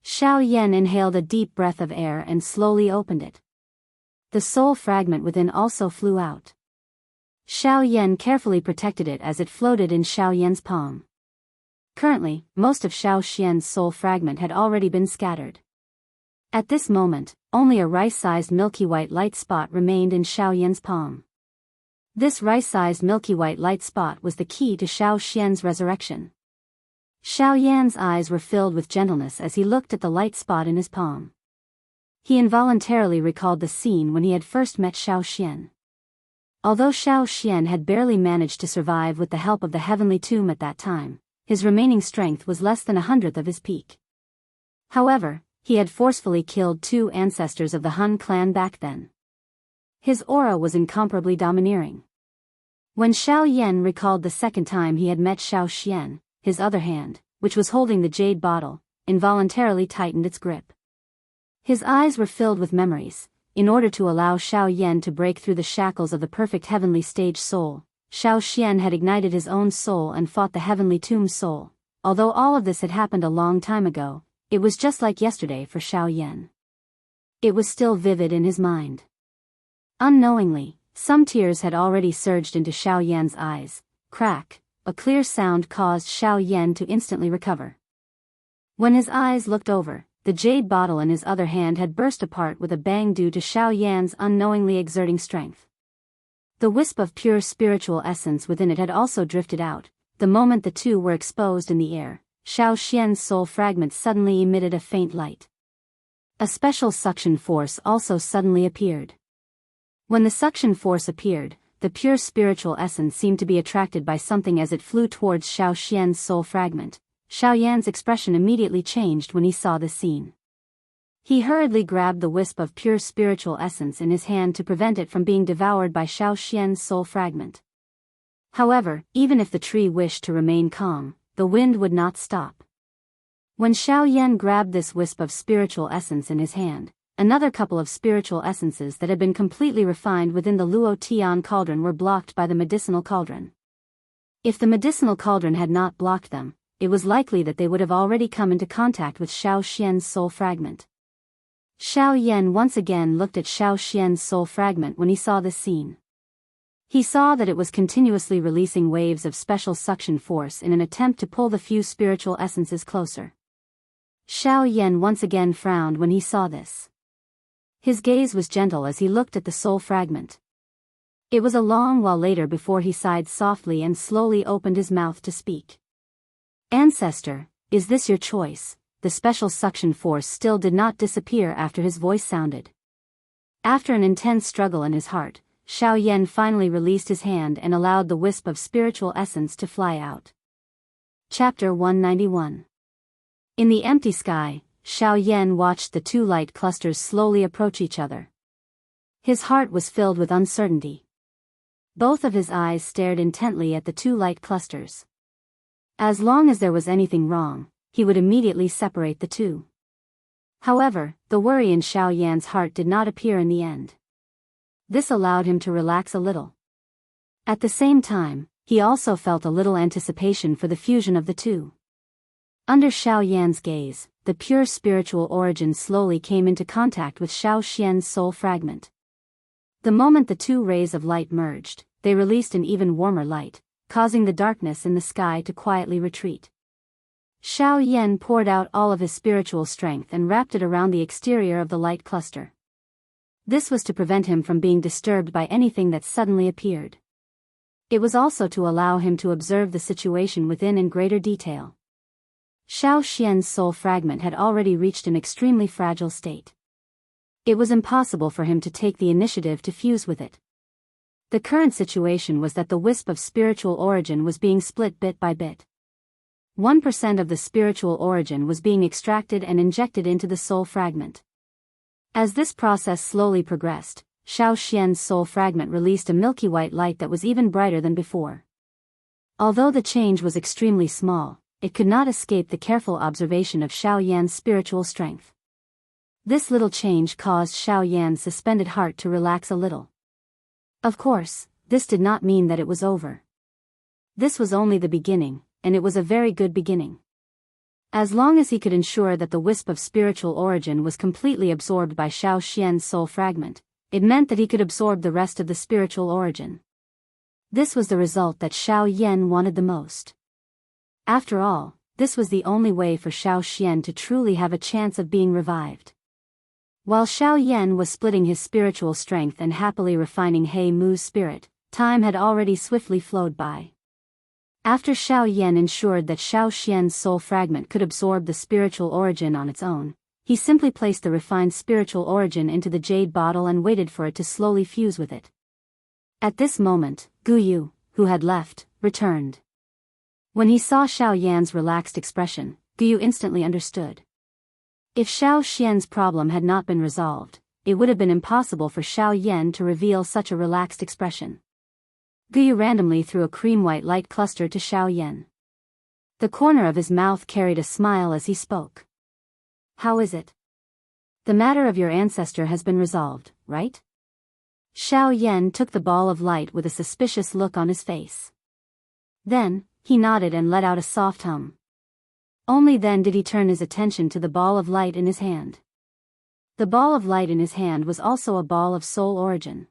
Xiao Yan inhaled a deep breath of air and slowly opened it. The soul fragment within also flew out. Xiao Yan carefully protected it as it floated in Xiao Yan's palm. Currently, most of Xiao Xian's soul fragment had already been scattered. At this moment, only a rice-sized milky white light spot remained in Xiao Yan's palm. This rice-sized milky white light spot was the key to Xiao Xian's resurrection. Xiao Yan's eyes were filled with gentleness as he looked at the light spot in his palm. He involuntarily recalled the scene when he had first met Xiao Xian. Although Xiao Xian had barely managed to survive with the help of the heavenly tomb at that time, his remaining strength was less than 1/100th of his peak. However, he had forcefully killed 2 ancestors of the Han clan back then. His aura was incomparably domineering. When Xiao Yan recalled the second time he had met Xiao Xian, his other hand, which was holding the jade bottle, involuntarily tightened its grip. His eyes were filled with memories. In order to allow Xiao Yan to break through the shackles of the perfect heavenly stage soul, Xiao Xian had ignited his own soul and fought the heavenly tomb soul. Although all of this had happened a long time ago, it was just like yesterday for Xiao Yan. It was still vivid in his mind. Unknowingly, some tears had already surged into Xiao Yan's eyes. Crack, a clear sound caused Xiao Yan to instantly recover. When his eyes looked over, the jade bottle in his other hand had burst apart with a bang due to Xiao Yan's unknowingly exerting strength. The wisp of pure spiritual essence within it had also drifted out. The moment the two were exposed in the air, Xiao Xian's soul fragment suddenly emitted a faint light. A special suction force also suddenly appeared. When the suction force appeared, the pure spiritual essence seemed to be attracted by something as it flew towards Xiao Xian's soul fragment. Xiao Yan's expression immediately changed when he saw this scene. He hurriedly grabbed the wisp of pure spiritual essence in his hand to prevent it from being devoured by Xiao Xian's soul fragment. However, even if the tree wished to remain calm, the wind would not stop. When Xiao Yan grabbed this wisp of spiritual essence in his hand, another couple of spiritual essences that had been completely refined within the Luo Tian cauldron were blocked by the medicinal cauldron. If the medicinal cauldron had not blocked them, it was likely that they would have already come into contact with Xiao Xian's soul fragment. Xiao Yan once again looked at Xiao Xian's soul fragment when he saw this scene. He saw that it was continuously releasing waves of special suction force in an attempt to pull the few spiritual essences closer. Xiao Yan once again frowned when he saw this. His gaze was gentle as he looked at the soul fragment. It was a long while later before he sighed softly and slowly opened his mouth to speak. "Ancestor, is this your choice?" The special suction force still did not disappear after his voice sounded. After an intense struggle in his heart, Xiao Yan finally released his hand and allowed the wisp of spiritual essence to fly out. Chapter 191. In the empty sky, Xiao Yan watched the two light clusters slowly approach each other. His heart was filled with uncertainty. Both of his eyes stared intently at the two light clusters. As long as there was anything wrong, he would immediately separate the two. However, the worry in Xiao Yan's heart did not appear in the end. This allowed him to relax a little. At the same time, he also felt a little anticipation for the fusion of the two. Under Xiao Yan's gaze, the pure spiritual origin slowly came into contact with Xiao Xian's soul fragment. The moment the two rays of light merged, they released an even warmer light, causing the darkness in the sky to quietly retreat. Xiao Yan poured out all of his spiritual strength and wrapped it around the exterior of the light cluster. This was to prevent him from being disturbed by anything that suddenly appeared. It was also to allow him to observe the situation within in greater detail. Xiao Xian's soul fragment had already reached an extremely fragile state. It was impossible for him to take the initiative to fuse with it. The current situation was that the wisp of spiritual origin was being split bit by bit. 1% of the spiritual origin was being extracted and injected into the soul fragment. As this process slowly progressed, Xiao Xian's soul fragment released a milky white light that was even brighter than before. Although the change was extremely small, it could not escape the careful observation of Xiao Yan's spiritual strength. This little change caused Xiao Yan's suspended heart to relax a little. Of course, this did not mean that it was over. This was only the beginning, and it was a very good beginning. As long as he could ensure that the wisp of spiritual origin was completely absorbed by Xiao Xian's soul fragment, it meant that he could absorb the rest of the spiritual origin. This was the result that Xiao Yan wanted the most. After all, this was the only way for Xiao Xian to truly have a chance of being revived. While Xiao Yan was splitting his spiritual strength and happily refining He Mu's spirit, time had already swiftly flowed by. After Xiao Yan ensured that Xiao Xian's soul fragment could absorb the spiritual origin on its own, he simply placed the refined spiritual origin into the jade bottle and waited for it to slowly fuse with it. At this moment, Guyu, who had left, returned. When he saw Xiao Yan's relaxed expression, Guyu instantly understood. If Xiao Xian's problem had not been resolved, it would have been impossible for Xiao Yan to reveal such a relaxed expression. Guyu randomly threw a cream-white light cluster to Xiao Yan. The corner of his mouth carried a smile as he spoke. "How is it? The matter of your ancestor has been resolved, right?" Xiao Yan took the ball of light with a suspicious look on his face. Then, he nodded and let out a soft hum. Only then did he turn his attention to the ball of light in his hand. The ball of light in his hand was also a ball of soul origin.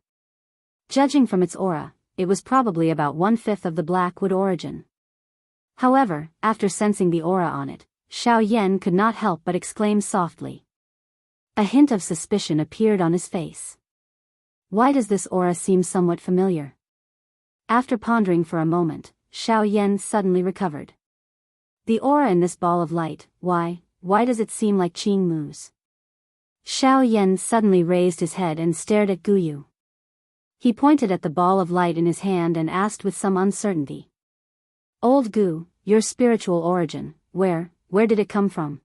Judging from its aura, it was probably about 1/5 of the black wood origin. However, after sensing the aura on it, Xiao Yan could not help but exclaim softly. A hint of suspicion appeared on his face. Why does this aura seem somewhat familiar? After pondering for a moment, Xiao Yan suddenly recovered. The aura in this ball of light, why does it seem like Qing Mu's? Xiao Yan suddenly raised his head and stared at Guyu. He pointed at the ball of light in his hand and asked with some uncertainty. "Old Gu, your spiritual origin, where did it come from?"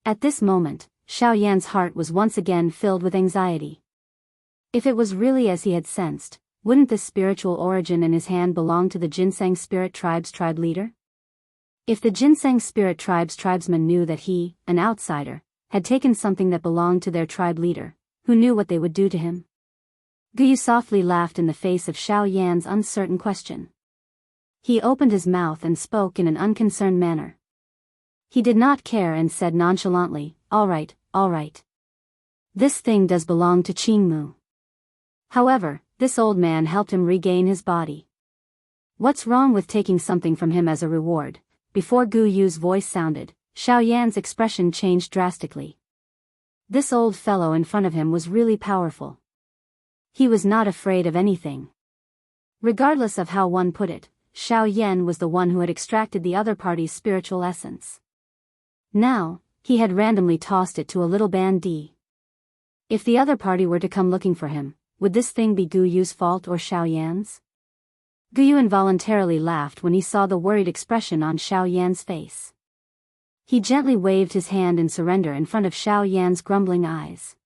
At this moment, Xiao Yan's heart was once again filled with anxiety. If it was really as he had sensed, wouldn't this spiritual origin in his hand belong to the Ginseng Spirit Tribe's tribe leader? If the Ginseng Spirit Tribe's tribesmen knew that he, an outsider, had taken something that belonged to their tribe leader, who knew what they would do to him? Guyu softly laughed in the face of Xiao Yan's uncertain question. He opened his mouth and spoke in an unconcerned manner. He did not care and said nonchalantly, all right. This thing does belong to Jianghu. However, this old man helped him regain his body. What's wrong with taking something from him as a reward? Before Gu Yu's voice sounded, Xiao Yan's expression changed drastically. This old fellow in front of him was really powerful. He was not afraid of anything. Regardless of how one put it, Xiao Yan was the one who had extracted the other party's spiritual essence. Now, he had randomly tossed it to a little bandit. If the other party were to come looking for him, would this thing be Gu Yu's fault or Xiao Yan's? Gu Yu involuntarily laughed when he saw the worried expression on Xiao Yan's face. He gently waved his hand in surrender in front of Xiao Yan's grumbling eyes.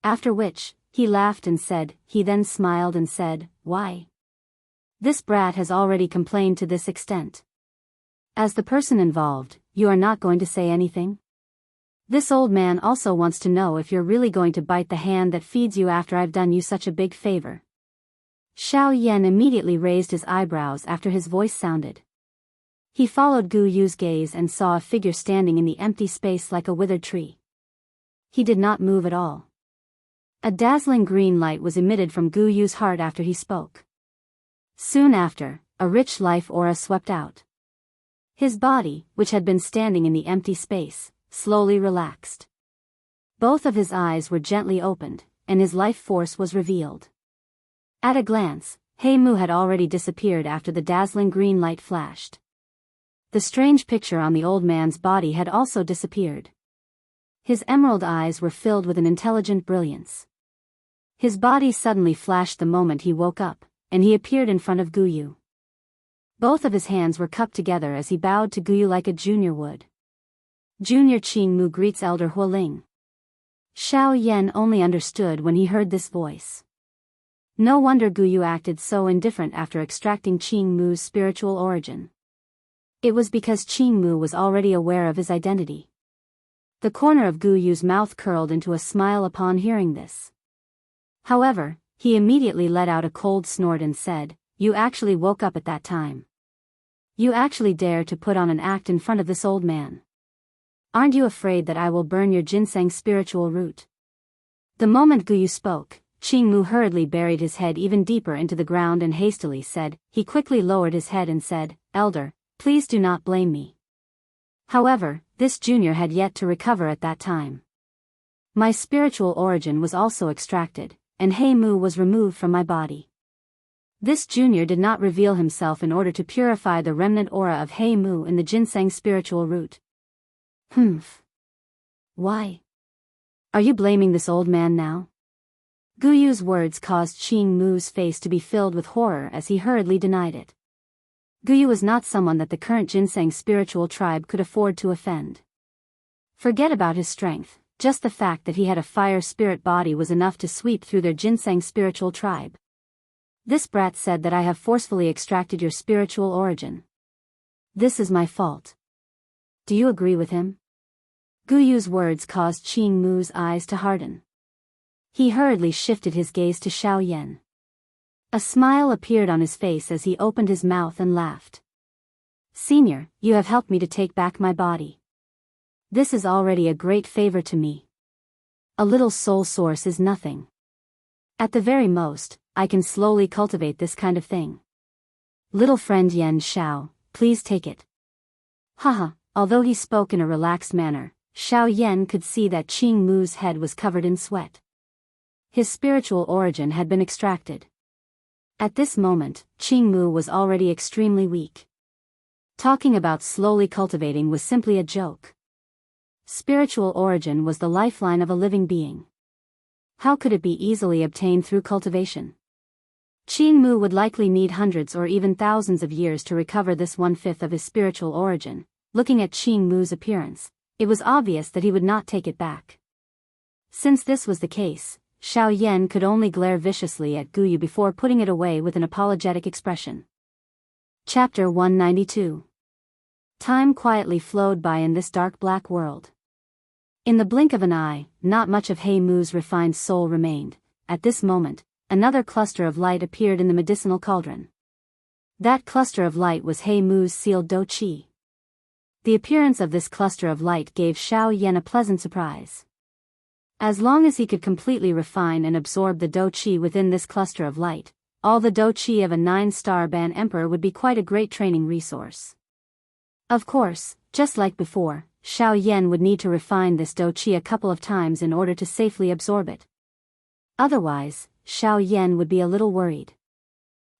After which, he laughed and said, he then smiled and said, "Why? This brat has already complained to this extent. As the person involved, you are not going to say anything? This old man also wants to know if you're really going to bite the hand that feeds you after I've done you such a big favor." Xiao Yan immediately raised his eyebrows after his voice sounded. He followed Gu Yu's gaze and saw a figure standing in the empty space like a withered tree. He did not move at all. A dazzling green light was emitted from Gu Yu's heart after he spoke. Soon after, a rich life aura swept out. His body, which had been standing in the empty space, slowly relaxed. Both of his eyes were gently opened, and his life force was revealed. At a glance, He Mu had already disappeared after the dazzling green light flashed. The strange picture on the old man's body had also disappeared. His emerald eyes were filled with an intelligent brilliance. His body suddenly flashed the moment he woke up, and he appeared in front of Gu Yu. Both of his hands were cupped together as he bowed to Gu Yu like a junior would. Junior Jianghu greets Elder Hualing. Xiao Yan only understood when he heard this voice. No wonder Gu Yu acted so indifferent after extracting Jianghu's spiritual origin. It was because Jianghu was already aware of his identity. The corner of Gu Yu's mouth curled into a smile upon hearing this. However, he immediately let out a cold snort and said, "You actually woke up at that time. You actually dare to put on an act in front of this old man. Aren't you afraid that I will burn your ginseng spiritual root?" The moment Gu Yu spoke, Jianghu hurriedly buried his head even deeper into the ground and hastily said, he quickly lowered his head and said, "Elder, please do not blame me." However, this junior had yet to recover at that time. My spiritual origin was also extracted, and He Mu was removed from my body. This junior did not reveal himself in order to purify the remnant aura of He Mu in the ginseng spiritual root. Why? Are you blaming this old man now? Gu Yu's words caused Jianghu's face to be filled with horror as he hurriedly denied it. Gu Yu was not someone that the current ginseng spiritual tribe could afford to offend. Forget about his strength, just the fact that he had a fire spirit body was enough to sweep through their ginseng spiritual tribe. This brat said that I have forcefully extracted your spiritual origin. This is my fault. Do you agree with him? Gu Yu's words caused Jianghu's eyes to harden. He hurriedly shifted his gaze to Xiao Yan. A smile appeared on his face as he opened his mouth and laughed. "Senior, you have helped me to take back my body. This is already a great favor to me. A little soul source is nothing. At the very most, I can slowly cultivate this kind of thing. Little friend Yan Xiao, please take it." Haha, although he spoke in a relaxed manner, Xiao Yan could see that Jianghu's head was covered in sweat. His spiritual origin had been extracted. At this moment, Jianghu was already extremely weak. Talking about slowly cultivating was simply a joke. Spiritual origin was the lifeline of a living being. How could it be easily obtained through cultivation? Jianghu would likely need hundreds or even thousands of years to recover this 1/5 of his spiritual origin. Looking at Jianghu's appearance, it was obvious that he would not take it back. Since this was the case, Xiao Yan could only glare viciously at Gu Yu before putting it away with an apologetic expression. Chapter 192. Time quietly flowed by in this dark black world. In the blink of an eye, not much of He Mu's refined soul remained. At this moment, another cluster of light appeared in the medicinal cauldron. That cluster of light was He Mu's sealed Do Qi. The appearance of this cluster of light gave Xiao Yan a pleasant surprise. As long as he could completely refine and absorb the dou qi within this cluster of light, all the dou qi of a 9-star ban emperor would be quite a great training resource. Of course, just like before, Xiao Yan would need to refine this dou qi a couple of times in order to safely absorb it. Otherwise, Xiao Yan would be a little worried.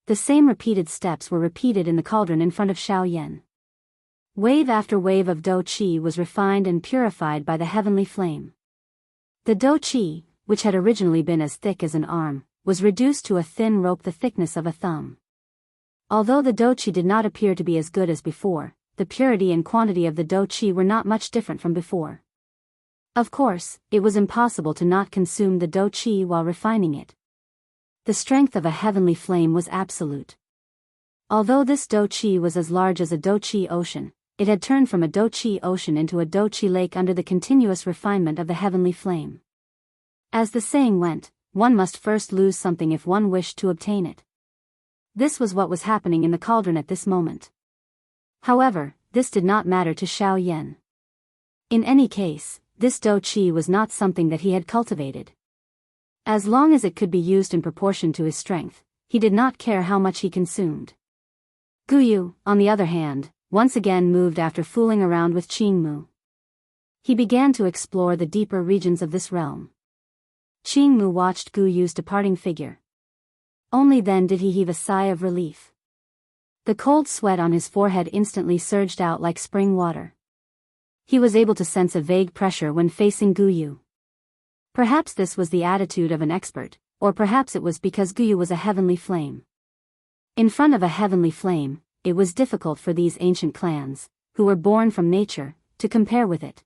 The same repeated steps were repeated in the cauldron in front of Xiao Yan. Wave after wave of dou qi was refined and purified by the heavenly flame. The dou qi, which had originally been as thick as an arm, was reduced to a thin rope the thickness of a thumb. Although the dou qi did not appear to be as good as before, the purity and quantity of the dou qi were not much different from before. Of course, it was impossible to not consume the dou qi while refining it. The strength of a heavenly flame was absolute. Although this dou qi was as large as a dou qi ocean, it had turned from a dou qi ocean into a dou qi lake under the continuous refinement of the heavenly flame. As the saying went, one must first lose something if one wished to obtain it. This was what was happening in the cauldron at this moment. However, this did not matter to Xiao Yan. In any case, this dou qi was not something that he had cultivated. As long as it could be used in proportion to his strength, he did not care how much he consumed. Guyu, on the other hand, once again moved after fooling around with Qingmu. He began to explore the deeper regions of this realm. Qingmu watched Guyu's departing figure. Only then did he heave a sigh of relief. The cold sweat on his forehead instantly surged out like spring water. He was able to sense a vague pressure when facing Guyu. Perhaps this was the attitude of an expert, or perhaps it was because Guyu was a heavenly flame. In front of a heavenly flame, it was difficult for these ancient clans, who were born from nature, to compare with it.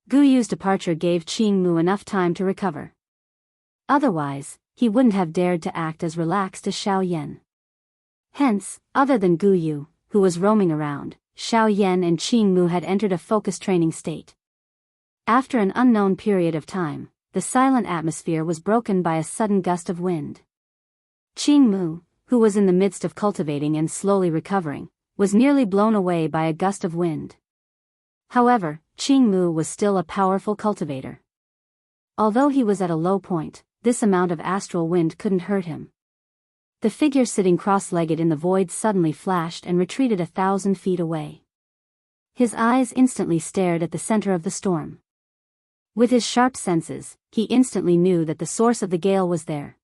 Guyu's departure gave Qingmu enough time to recover. Otherwise, he wouldn't have dared to act as relaxed as Xiao Yan. Hence, other than Guyu, who was roaming around, Xiao Yan and Qingmu had entered a focused training state. After an unknown period of time, the silent atmosphere was broken by a sudden gust of wind. Qingmu, who was in the midst of cultivating and slowly recovering, was nearly blown away by a gust of wind. However, Qingmu was still a powerful cultivator. Although he was at a low point, this amount of astral wind couldn't hurt him. The figure sitting cross-legged in the void suddenly flashed and retreated 1,000 feet away. His eyes instantly stared at the center of the storm. With his sharp senses, he instantly knew that the source of the gale was there.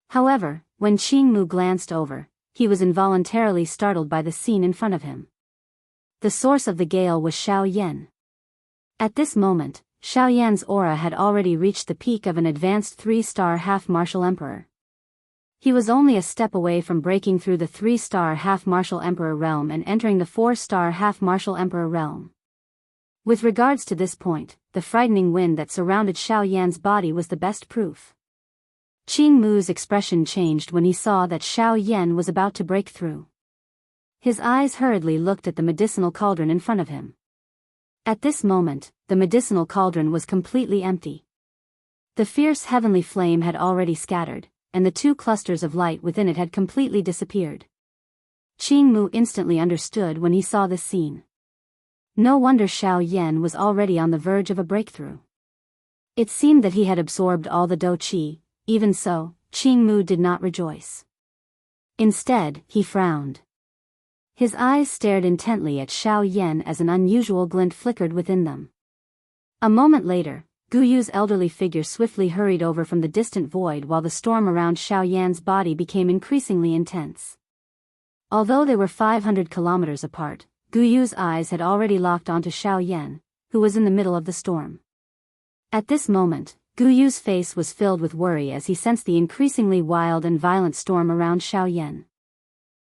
However, when Qingmu glanced over, he was involuntarily startled by the scene in front of him. The source of the gale was Xiao Yan. At this moment, Xiao Yan's aura had already reached the peak of an advanced 3-star half-martial emperor. He was only a step away from breaking through the 3-star half-martial emperor realm and entering the 4-star half-martial emperor realm. With regards to this point, the frightening wind that surrounded Xiao Yan's body was the best proof. Qingmu's expression changed when he saw that Xiao Yan was about to break through. His eyes hurriedly looked at the medicinal cauldron in front of him. At this moment, the medicinal cauldron was completely empty. The fierce heavenly flame had already scattered, and the 2 clusters of light within it had completely disappeared. Qingmu instantly understood when he saw this scene. No wonder Xiao Yan was already on the verge of a breakthrough. It seemed that he had absorbed all the dou qi. Even so, Qingmu did not rejoice. Instead, he frowned. His eyes stared intently at Xiao Yan as an unusual glint flickered within them. A moment later, Guyu's elderly figure swiftly hurried over from the distant void while the storm around Xiao Yan's body became increasingly intense. Although they were 500 kilometers apart, Guyu's eyes had already locked onto Xiao Yan, who was in the middle of the storm. At this moment, Guyu's face was filled with worry as he sensed the increasingly wild and violent storm around Xiao Yan.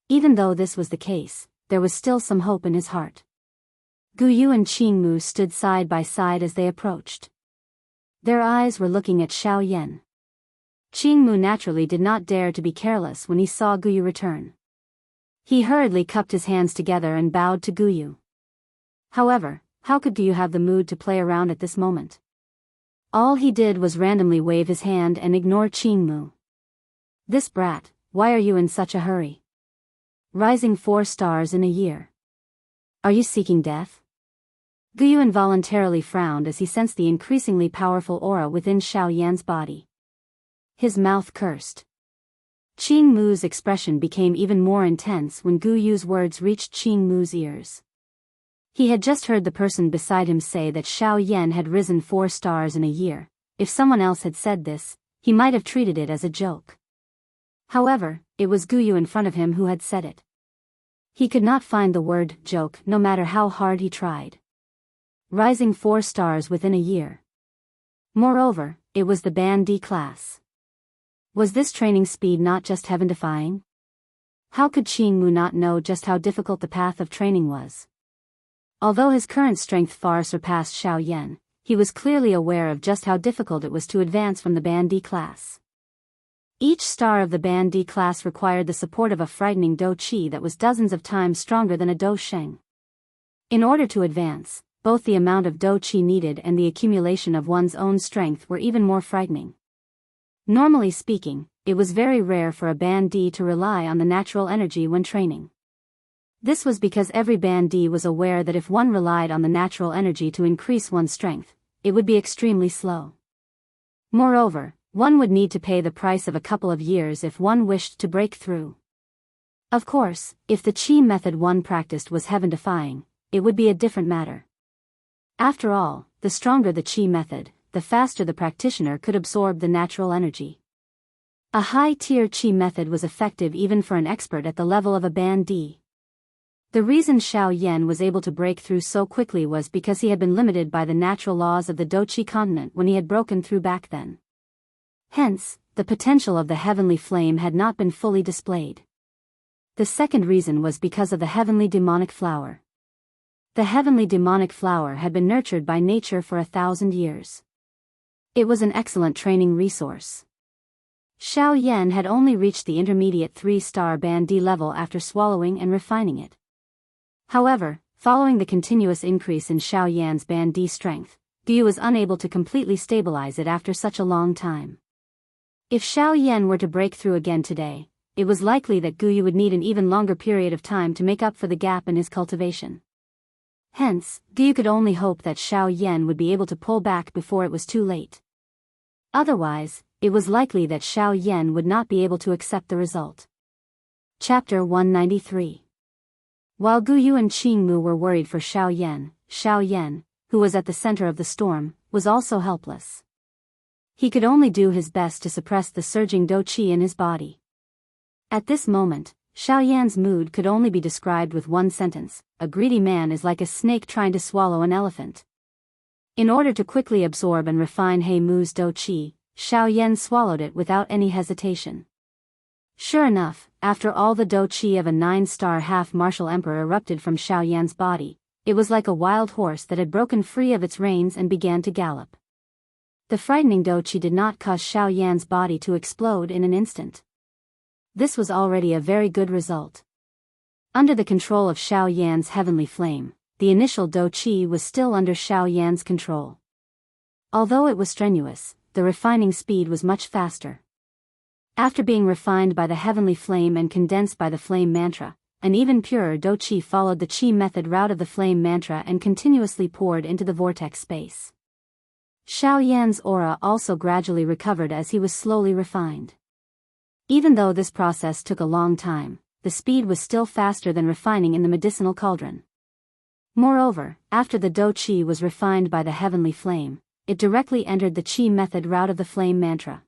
Even though this was the case, there was still some hope in his heart. Guyu and Qingmu stood side by side as they approached. Their eyes were looking at Xiao Yan. Qingmu naturally did not dare to be careless when he saw Guyu return. He hurriedly cupped his hands together and bowed to Guyu. However, how could Guyu have the mood to play around at this moment? All he did was randomly wave his hand and ignore Qingmu. This brat, why are you in such a hurry? Rising 4 stars in a year. Are you seeking death? Guyu involuntarily frowned as he sensed the increasingly powerful aura within Xiao Yan's body. His mouth cursed. Qing Mu's expression became even more intense when Guyu's words reached Qing Mu's ears. He had just heard the person beside him say that Xiao Yan had risen 4 stars in a year. If someone else had said this, he might have treated it as a joke. However, it was Guyu in front of him who had said it. He could not find the word joke no matter how hard he tried. Rising 4 stars within a year. Moreover, it was the Band D class. Was this training speed not just heaven-defying? How could Qing Mu not know just how difficult the path of training was? Although his current strength far surpassed Xiao Yan, he was clearly aware of just how difficult it was to advance from the Band D class. Each star of the Band D class required the support of a frightening Do Qi that was dozens of times stronger than a Do Sheng. In order to advance, both the amount of Do Qi needed and the accumulation of one's own strength were even more frightening. Normally speaking, it was very rare for a Band D to rely on the natural energy when training. This was because every Band D was aware that if one relied on the natural energy to increase one's strength, it would be extremely slow. Moreover, one would need to pay the price of a couple of years if one wished to break through. Of course, if the Qi method one practiced was heaven-defying, it would be a different matter. After all, the stronger the Qi method, the faster the practitioner could absorb the natural energy. A high-tier Qi method was effective even for an expert at the level of a Band D. The reason Xiao Yan was able to break through so quickly was because he had been limited by the natural laws of the Do Qi continent when he had broken through back then. Hence, the potential of the heavenly flame had not been fully displayed. The second reason was because of the heavenly demonic flower. The heavenly demonic flower had been nurtured by nature for 1,000 years. It was an excellent training resource. Xiao Yan had only reached the intermediate 3-star Band D level after swallowing and refining it. However, following the continuous increase in Xiao Yan's Band D strength, Guyu was unable to completely stabilize it after such a long time. If Xiao Yan were to break through again today, it was likely that Guyu would need an even longer period of time to make up for the gap in his cultivation. Hence, Guyu could only hope that Xiao Yan would be able to pull back before it was too late. Otherwise, it was likely that Xiao Yan would not be able to accept the result. Chapter 193. While Guyu and Qing Mu were worried for Xiao Yan, who was at the center of the storm, was also helpless. He could only do his best to suppress the surging Do Qi in his body. At this moment, Xiao Yan's mood could only be described with one sentence: a greedy man is like a snake trying to swallow an elephant. In order to quickly absorb and refine He Mu's Do Qi, Xiao Yan swallowed it without any hesitation. Sure enough, after all the Do Qi of a 9-star half-martial emperor erupted from Xiao Yan's body, it was like a wild horse that had broken free of its reins and began to gallop. The frightening Do Qi did not cause Xiao Yan's body to explode in an instant. This was already a very good result. Under the control of Xiao Yan's heavenly flame, the initial Do Qi was still under Xiao Yan's control. Although it was strenuous, the refining speed was much faster. After being refined by the heavenly flame and condensed by the flame mantra, an even purer Do Qi followed the Qi method route of the flame mantra and continuously poured into the vortex space. Xiao Yan's aura also gradually recovered as he was slowly refined. Even though this process took a long time, the speed was still faster than refining in the medicinal cauldron. Moreover, after the Do Qi was refined by the heavenly flame, it directly entered the Qi method route of the flame mantra.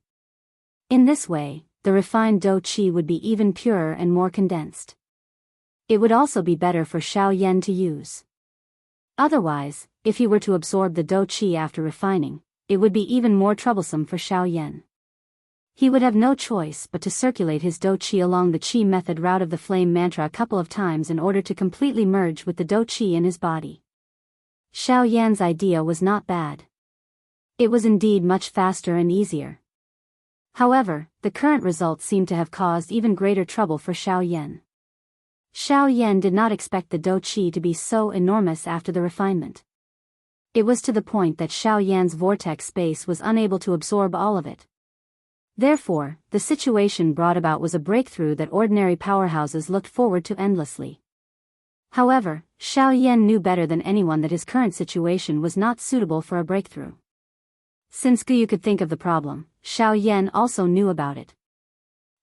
In this way, the refined Do Qi would be even purer and more condensed. It would also be better for Xiao Yan to use. Otherwise, if he were to absorb the Do Qi after refining, it would be even more troublesome for Xiao Yan. He would have no choice but to circulate his Do Qi along the Qi method route of the flame mantra a couple of times in order to completely merge with the Do Qi in his body. Xiao Yan's idea was not bad. It was indeed much faster and easier. However, the current results seemed to have caused even greater trouble for Xiao Yan. Xiao Yan did not expect the Do Qi to be so enormous after the refinement. It was to the point that Xiao Yan's vortex space was unable to absorb all of it. Therefore, the situation brought about was a breakthrough that ordinary powerhouses looked forward to endlessly. However, Xiao Yan knew better than anyone that his current situation was not suitable for a breakthrough. Since Guyu could think of the problem, Xiao Yan also knew about it.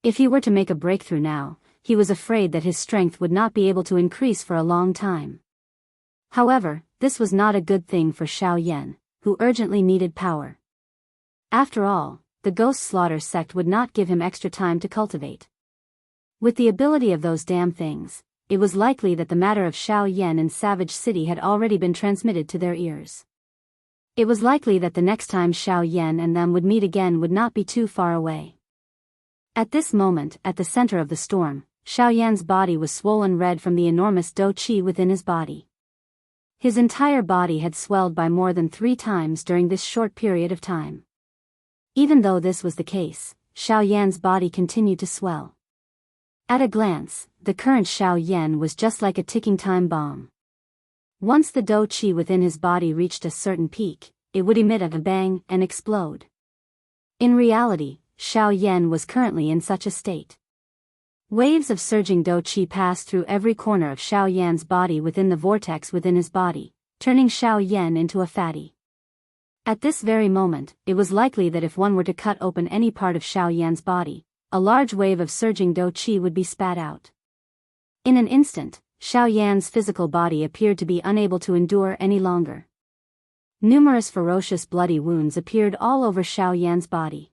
If he were to make a breakthrough now, he was afraid that his strength would not be able to increase for a long time. However, this was not a good thing for Xiao Yan, who urgently needed power. After all, the Ghost Slaughter sect would not give him extra time to cultivate. With the ability of those damn things, it was likely that the matter of Xiao Yan and Savage City had already been transmitted to their ears. It was likely that the next time Xiao Yan and them would meet again would not be too far away. At this moment, at the center of the storm, Xiao Yan's body was swollen red from the enormous dou qi within his body. His entire body had swelled by more than 3 times during this short period of time. Even though this was the case, Xiao Yan's body continued to swell. At a glance, the current Xiao Yan was just like a ticking time bomb. Once the dou qi within his body reached a certain peak, it would emit a bang and explode. In reality, Xiao Yan was currently in such a state. Waves of surging dou qi passed through every corner of Xiao Yan's body within the vortex within his body, turning Xiao Yan into a fatty. At this very moment, it was likely that if one were to cut open any part of Xiao Yan's body, a large wave of surging dou qi would be spat out. In an instant, Xiao Yan's physical body appeared to be unable to endure any longer. Numerous ferocious bloody wounds appeared all over Xiao Yan's body.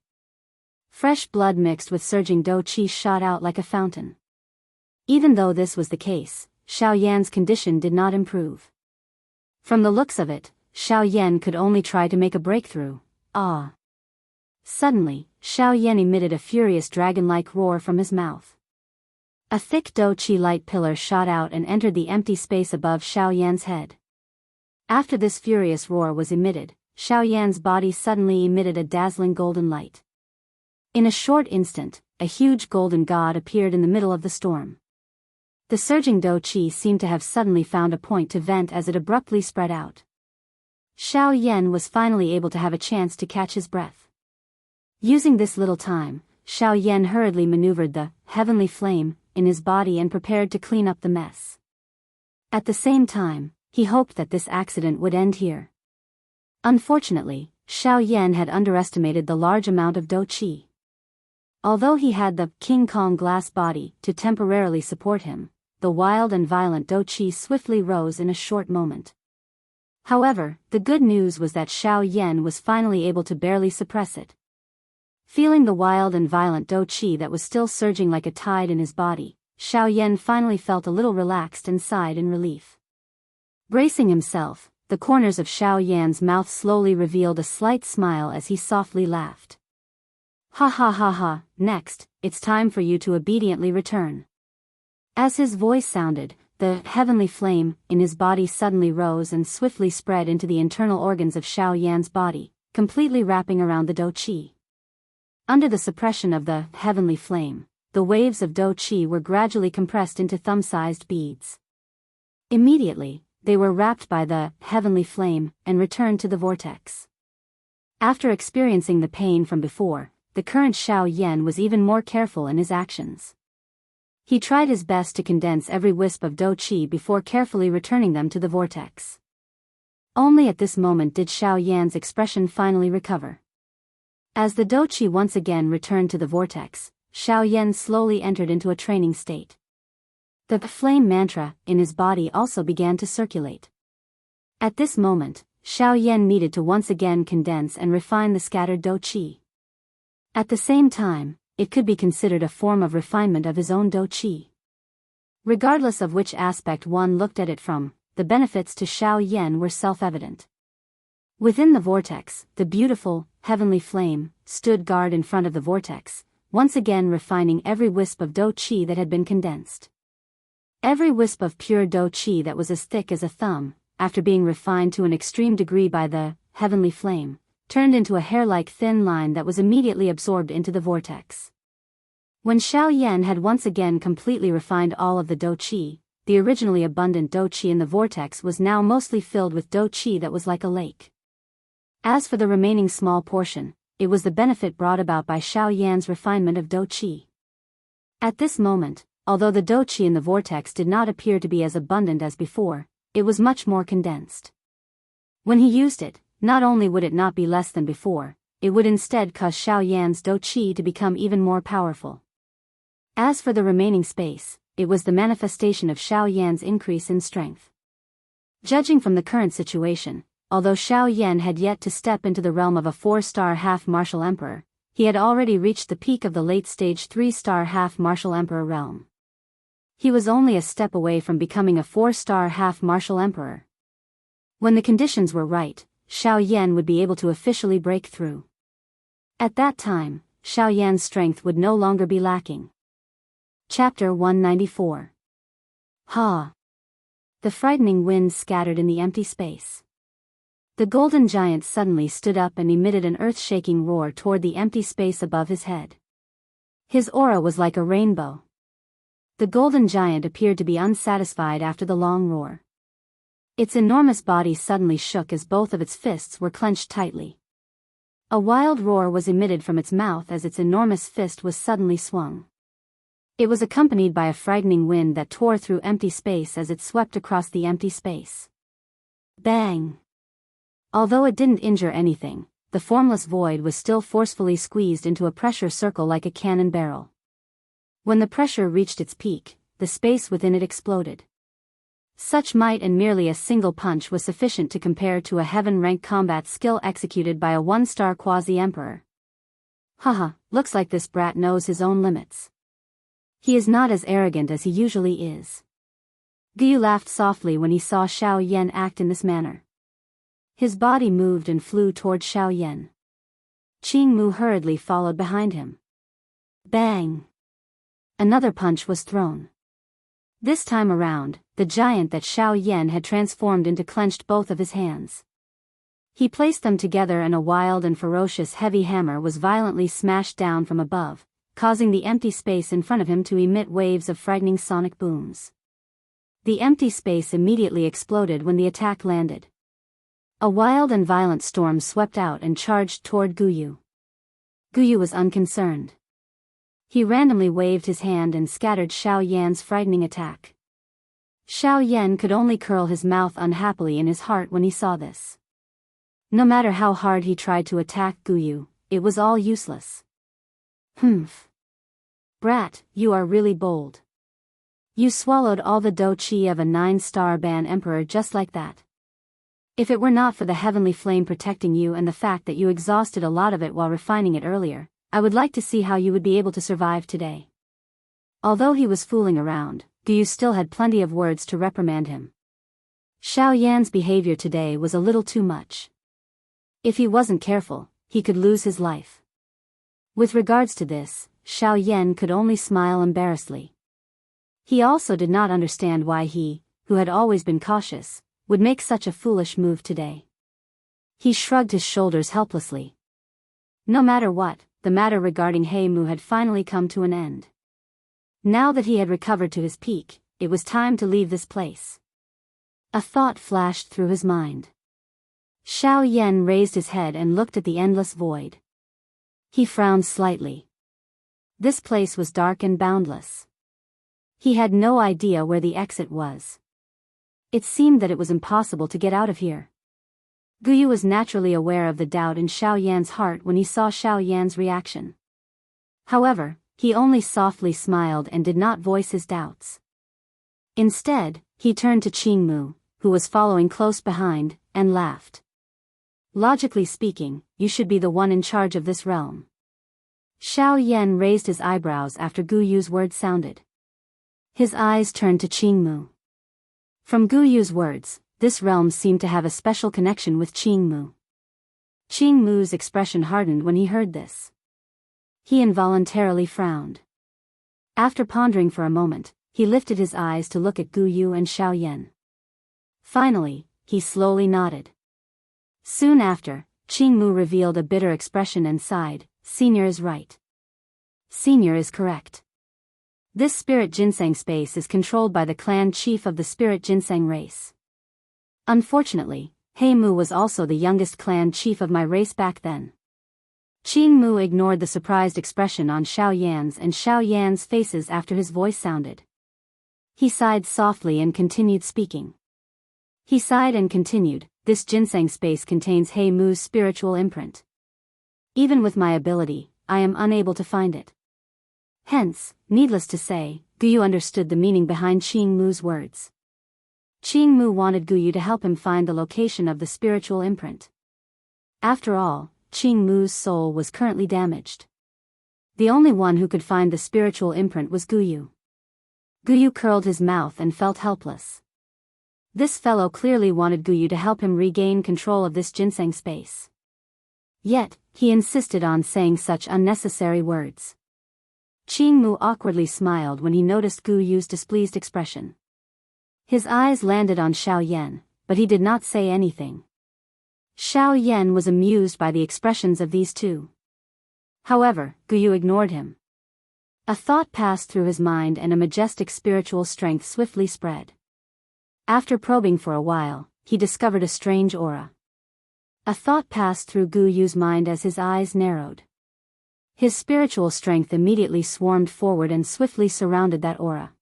Fresh blood mixed with surging dou qi shot out like a fountain. Even though this was the case, Xiao Yan's condition did not improve. From the looks of it, Xiao Yan could only try to make a breakthrough. Ah! Suddenly, Xiao Yan emitted a furious dragon-like roar from his mouth. A thick dou qi light pillar shot out and entered the empty space above Xiao Yan's head. After this furious roar was emitted, Xiao Yan's body suddenly emitted a dazzling golden light. In a short instant, a huge golden god appeared in the middle of the storm. The surging dou qi seemed to have suddenly found a point to vent as it abruptly spread out. Xiao Yan was finally able to have a chance to catch his breath. Using this little time, Xiao Yan hurriedly maneuvered the heavenly flame in his body and prepared to clean up the mess. At the same time, he hoped that this accident would end here. Unfortunately, Xiao Yan had underestimated the large amount of dou qi. Although he had the King Kong glass body to temporarily support him, the wild and violent dou qi swiftly rose in a short moment. However, the good news was that Xiao Yan was finally able to barely suppress it. Feeling the wild and violent dou qi that was still surging like a tide in his body, Xiao Yan finally felt a little relaxed and sighed in relief. Bracing himself, the corners of Xiao Yan's mouth slowly revealed a slight smile as he softly laughed. Ha ha ha ha, next, it's time for you to obediently return. As his voice sounded, the heavenly flame in his body suddenly rose and swiftly spread into the internal organs of Xiao Yan's body, completely wrapping around the dou qi. Under the suppression of the heavenly flame, the waves of dou qi were gradually compressed into thumb-sized beads. Immediately, they were wrapped by the heavenly flame and returned to the vortex. After experiencing the pain from before, the current Xiao Yan was even more careful in his actions. He tried his best to condense every wisp of dou qi before carefully returning them to the vortex. Only at this moment did Xiao Yan's expression finally recover. As the dou qi once again returned to the vortex, Xiao Yan slowly entered into a training state. The flame mantra in his body also began to circulate. At this moment, Xiao Yan needed to once again condense and refine the scattered dou qi. At the same time, it could be considered a form of refinement of his own dou qi. Regardless of which aspect one looked at it from, the benefits to Xiao Yan were self-evident. Within the vortex, the beautiful, heavenly flame stood guard in front of the vortex, once again refining every wisp of dou qi that had been condensed. Every wisp of pure dou qi that was as thick as a thumb, after being refined to an extreme degree by the heavenly flame, turned into a hair-like thin line that was immediately absorbed into the vortex. When Xiao Yan had once again completely refined all of the dou qi, the originally abundant dou qi in the vortex was now mostly filled with dou qi that was like a lake. As for the remaining small portion, it was the benefit brought about by Xiao Yan's refinement of dou qi. At this moment, although the dou qi in the vortex did not appear to be as abundant as before, it was much more condensed. When he used it, not only would it not be less than before, it would instead cause Xiao Yan's dou qi to become even more powerful. As for the remaining space, it was the manifestation of Xiao Yan's increase in strength. Judging from the current situation, although Xiao Yan had yet to step into the realm of a 4-star half-martial emperor, he had already reached the peak of the late-stage 3-star half-martial emperor realm. He was only a step away from becoming a 4-star half-martial emperor. When the conditions were right, Xiao Yan would be able to officially break through. At that time, Xiao Yan's strength would no longer be lacking. Chapter 194. Ha! The frightening wind scattered in the empty space. The golden giant suddenly stood up and emitted an earth-shaking roar toward the empty space above his head. His aura was like a rainbow. The golden giant appeared to be unsatisfied after the long roar. Its enormous body suddenly shook as both of its fists were clenched tightly. A wild roar was emitted from its mouth as its enormous fist was suddenly swung. It was accompanied by a frightening wind that tore through empty space as it swept across the empty space. Bang! Although it didn't injure anything, the formless void was still forcefully squeezed into a pressure circle like a cannon barrel. When the pressure reached its peak, the space within it exploded. Such might and merely a single punch was sufficient to compare to a heaven-rank combat skill executed by a 1-star quasi-emperor. Haha, looks like this brat knows his own limits. He is not as arrogant as he usually is. Guyu laughed softly when he saw Xiao Yan act in this manner. His body moved and flew toward Xiao Yan. Qingmu hurriedly followed behind him. Bang! Another punch was thrown. This time around, the giant that Xiao Yan had transformed into clenched both of his hands. He placed them together and a wild and ferocious heavy hammer was violently smashed down from above, causing the empty space in front of him to emit waves of frightening sonic booms. The empty space immediately exploded when the attack landed. A wild and violent storm swept out and charged toward Guyu. Guyu was unconcerned. He randomly waved his hand and scattered Xiao Yan's frightening attack. Xiao Yan could only curl his mouth unhappily in his heart when he saw this. No matter how hard he tried to attack Guyu, it was all useless. Humph. Brat, you are really bold. You swallowed all the dou qi of a 9-star ban emperor just like that. If it were not for the heavenly flame protecting you and the fact that you exhausted a lot of it while refining it earlier, I would like to see how you would be able to survive today. Although he was fooling around, Guyu still had plenty of words to reprimand him. Xiao Yan's behavior today was a little too much. If he wasn't careful, he could lose his life. With regards to this, Xiao Yan could only smile embarrassedly. He also did not understand why he, who had always been cautious, would make such a foolish move today. He shrugged his shoulders helplessly. No matter what, the matter regarding Mu had finally come to an end. Now that he had recovered to his peak, it was time to leave this place. A thought flashed through his mind. Xiao Yan raised his head and looked at the endless void. He frowned slightly. This place was dark and boundless. He had no idea where the exit was. It seemed that it was impossible to get out of here. Guyu was naturally aware of the doubt in Xiao Yan's heart when he saw Xiao Yan's reaction. However, he only softly smiled and did not voice his doubts. Instead, he turned to Qingmu, who was following close behind, and laughed. Logically speaking, you should be the one in charge of this realm. Xiao Yan raised his eyebrows after Guyu's words sounded. His eyes turned to Qingmu. From Guyu's words, this realm seemed to have a special connection with Qingmu. Qingmu's expression hardened when he heard this. He involuntarily frowned. After pondering for a moment, he lifted his eyes to look at Guyu and Xiao Yan. Finally, he slowly nodded. Soon after, Qingmu revealed a bitter expression and sighed. Senior is right. Senior is correct. This spirit ginseng space is controlled by the clan chief of the spirit ginseng race. Unfortunately, Mu was also the youngest clan chief of my race back then. Qing Mu ignored the surprised expression on Xiao Yan's and Xiao Yan's faces after his voice sounded. He sighed softly and continued speaking. He sighed and continued, this ginseng space contains He Mu's spiritual imprint. Even with my ability, I am unable to find it. Hence, needless to say, Guyu understood the meaning behind Qing Mu's words. Qing Mu wanted Guyu to help him find the location of the spiritual imprint. After all, Qing Mu's soul was currently damaged. The only one who could find the spiritual imprint was Guyu. Guyu curled his mouth and felt helpless. This fellow clearly wanted Guyu to help him regain control of this ginseng space. Yet, he insisted on saying such unnecessary words. Qing Mu awkwardly smiled when he noticed Guyu's displeased expression. His eyes landed on Xiao Yan, but he did not say anything. Xiao Yan was amused by the expressions of these two. However, Guyu ignored him. A thought passed through his mind and a majestic spiritual strength swiftly spread. After probing for a while, he discovered a strange aura. A thought passed through Guyu's mind as his eyes narrowed. His spiritual strength immediately swarmed forward and swiftly surrounded that aura.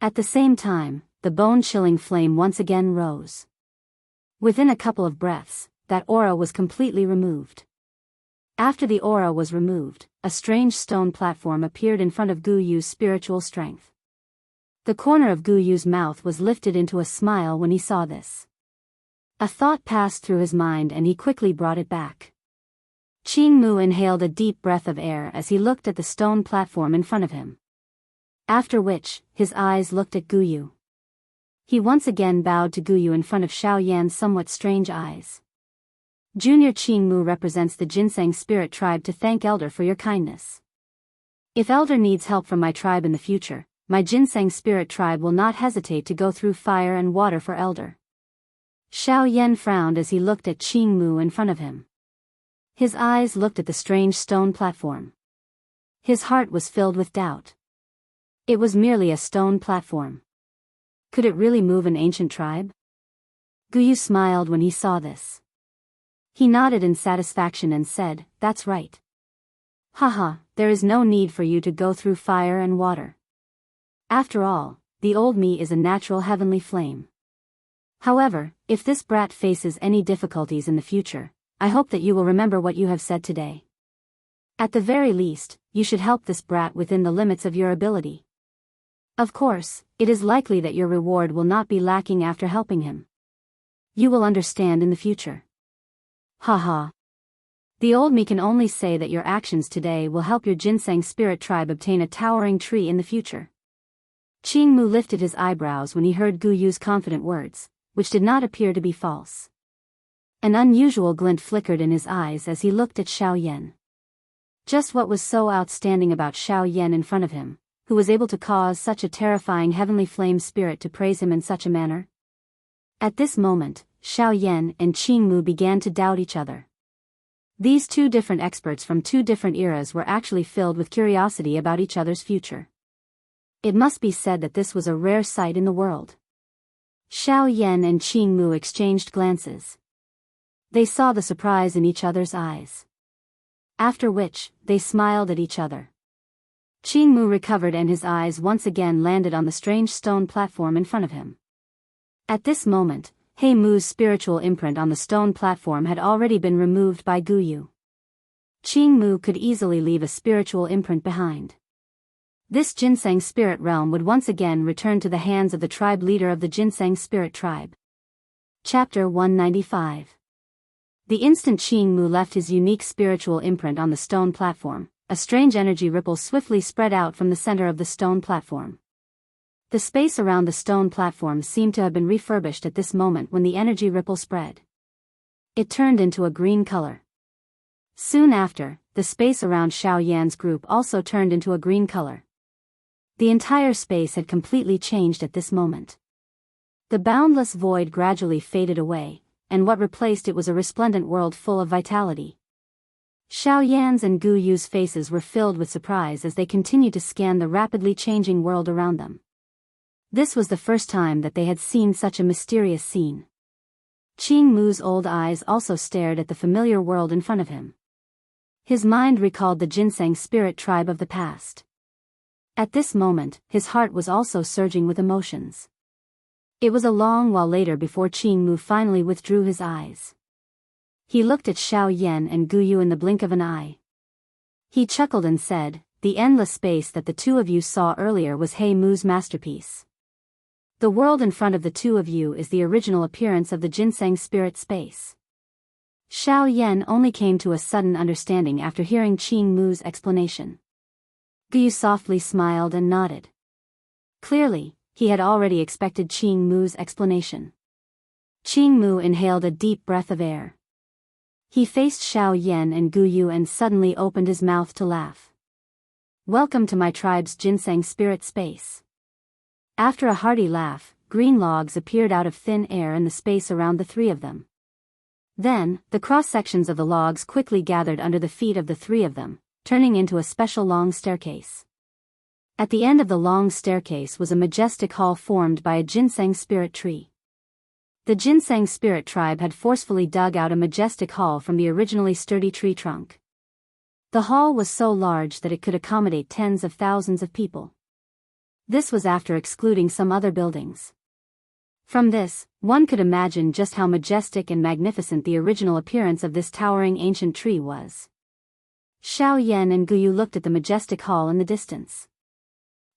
At the same time, the bone-chilling flame once again rose. Within a couple of breaths, that aura was completely removed. After the aura was removed, a strange stone platform appeared in front of Guyu's spiritual strength. The corner of Guyu's mouth was lifted into a smile when he saw this. A thought passed through his mind and he quickly brought it back. Qing Mu inhaled a deep breath of air as he looked at the stone platform in front of him. After which, his eyes looked at Guyu. He once again bowed to Guyu in front of Xiao Yan's somewhat strange eyes. Junior Qing Mu represents the Ginseng spirit tribe to thank Elder for your kindness. If Elder needs help from my tribe in the future, my Ginseng spirit tribe will not hesitate to go through fire and water for Elder. Xiao Yan frowned as he looked at Qing Mu in front of him. His eyes looked at the strange stone platform. His heart was filled with doubt. It was merely a stone platform. Could it really move an ancient tribe? Guyu smiled when he saw this. He nodded in satisfaction and said, "That's right. Haha, there is no need for you to go through fire and water. After all, the old me is a natural heavenly flame. However, if this brat faces any difficulties in the future, I hope that you will remember what you have said today. At the very least, you should help this brat within the limits of your ability. Of course, it is likely that your reward will not be lacking after helping him. You will understand in the future. Haha. The old me can only say that your actions today will help your Ginseng spirit tribe obtain a towering tree in the future." Qing Mu lifted his eyebrows when he heard Guyu's confident words, which did not appear to be false. An unusual glint flickered in his eyes as he looked at Xiao Yan. Just what was so outstanding about Xiao Yan in front of him, who was able to cause such a terrifying heavenly flame spirit to praise him in such a manner? At this moment, Xiao Yan and Qing Mu began to doubt each other. These two different experts from two different eras were actually filled with curiosity about each other's future. It must be said that this was a rare sight in the world. Xiao Yan and Qing Mu exchanged glances. They saw the surprise in each other's eyes. After which, they smiled at each other. Qing Mu recovered and his eyes once again landed on the strange stone platform in front of him. At this moment, He Mu's spiritual imprint on the stone platform had already been removed by Guyu. Qing Mu could easily leave a spiritual imprint behind. This Ginseng spirit realm would once again return to the hands of the tribe leader of the Ginseng spirit tribe. Chapter 195. The instant Qing Mu left his unique spiritual imprint on the stone platform, a strange energy ripple swiftly spread out from the center of the stone platform. The space around the stone platform seemed to have been refurbished at this moment when the energy ripple spread. It turned into a green color. Soon after, the space around Xiao Yan's group also turned into a green color. The entire space had completely changed at this moment. The boundless void gradually faded away, and what replaced it was a resplendent world full of vitality. Xiao Yan's and Guyu's faces were filled with surprise as they continued to scan the rapidly changing world around them. This was the first time that they had seen such a mysterious scene. Qing Mu's old eyes also stared at the familiar world in front of him. His mind recalled the ginseng spirit tribe of the past. At this moment, his heart was also surging with emotions. It was a long while later before Qingmu finally withdrew his eyes. He looked at Xiao Yan and Guyu in the blink of an eye. He chuckled and said, "The endless space that the two of you saw earlier was He Mu's masterpiece. The world in front of the two of you is the original appearance of the ginseng spirit space." Xiao Yan only came to a sudden understanding after hearing Qingmu's explanation. Guyu softly smiled and nodded. Clearly, he had already expected Qingmu's explanation. Qingmu inhaled a deep breath of air. He faced Xiao Yan and Guyu and suddenly opened his mouth to laugh. "Welcome to my tribe's ginseng spirit space." After a hearty laugh, green logs appeared out of thin air in the space around the three of them. Then, the cross-sections of the logs quickly gathered under the feet of the three of them, turning into a special long staircase. At the end of the long staircase was a majestic hall formed by a ginseng spirit tree. The ginseng spirit tribe had forcefully dug out a majestic hall from the originally sturdy tree trunk. The hall was so large that it could accommodate tens of thousands of people. This was after excluding some other buildings. From this, one could imagine just how majestic and magnificent the original appearance of this towering ancient tree was. Xiao Yan and Guyu looked at the majestic hall in the distance.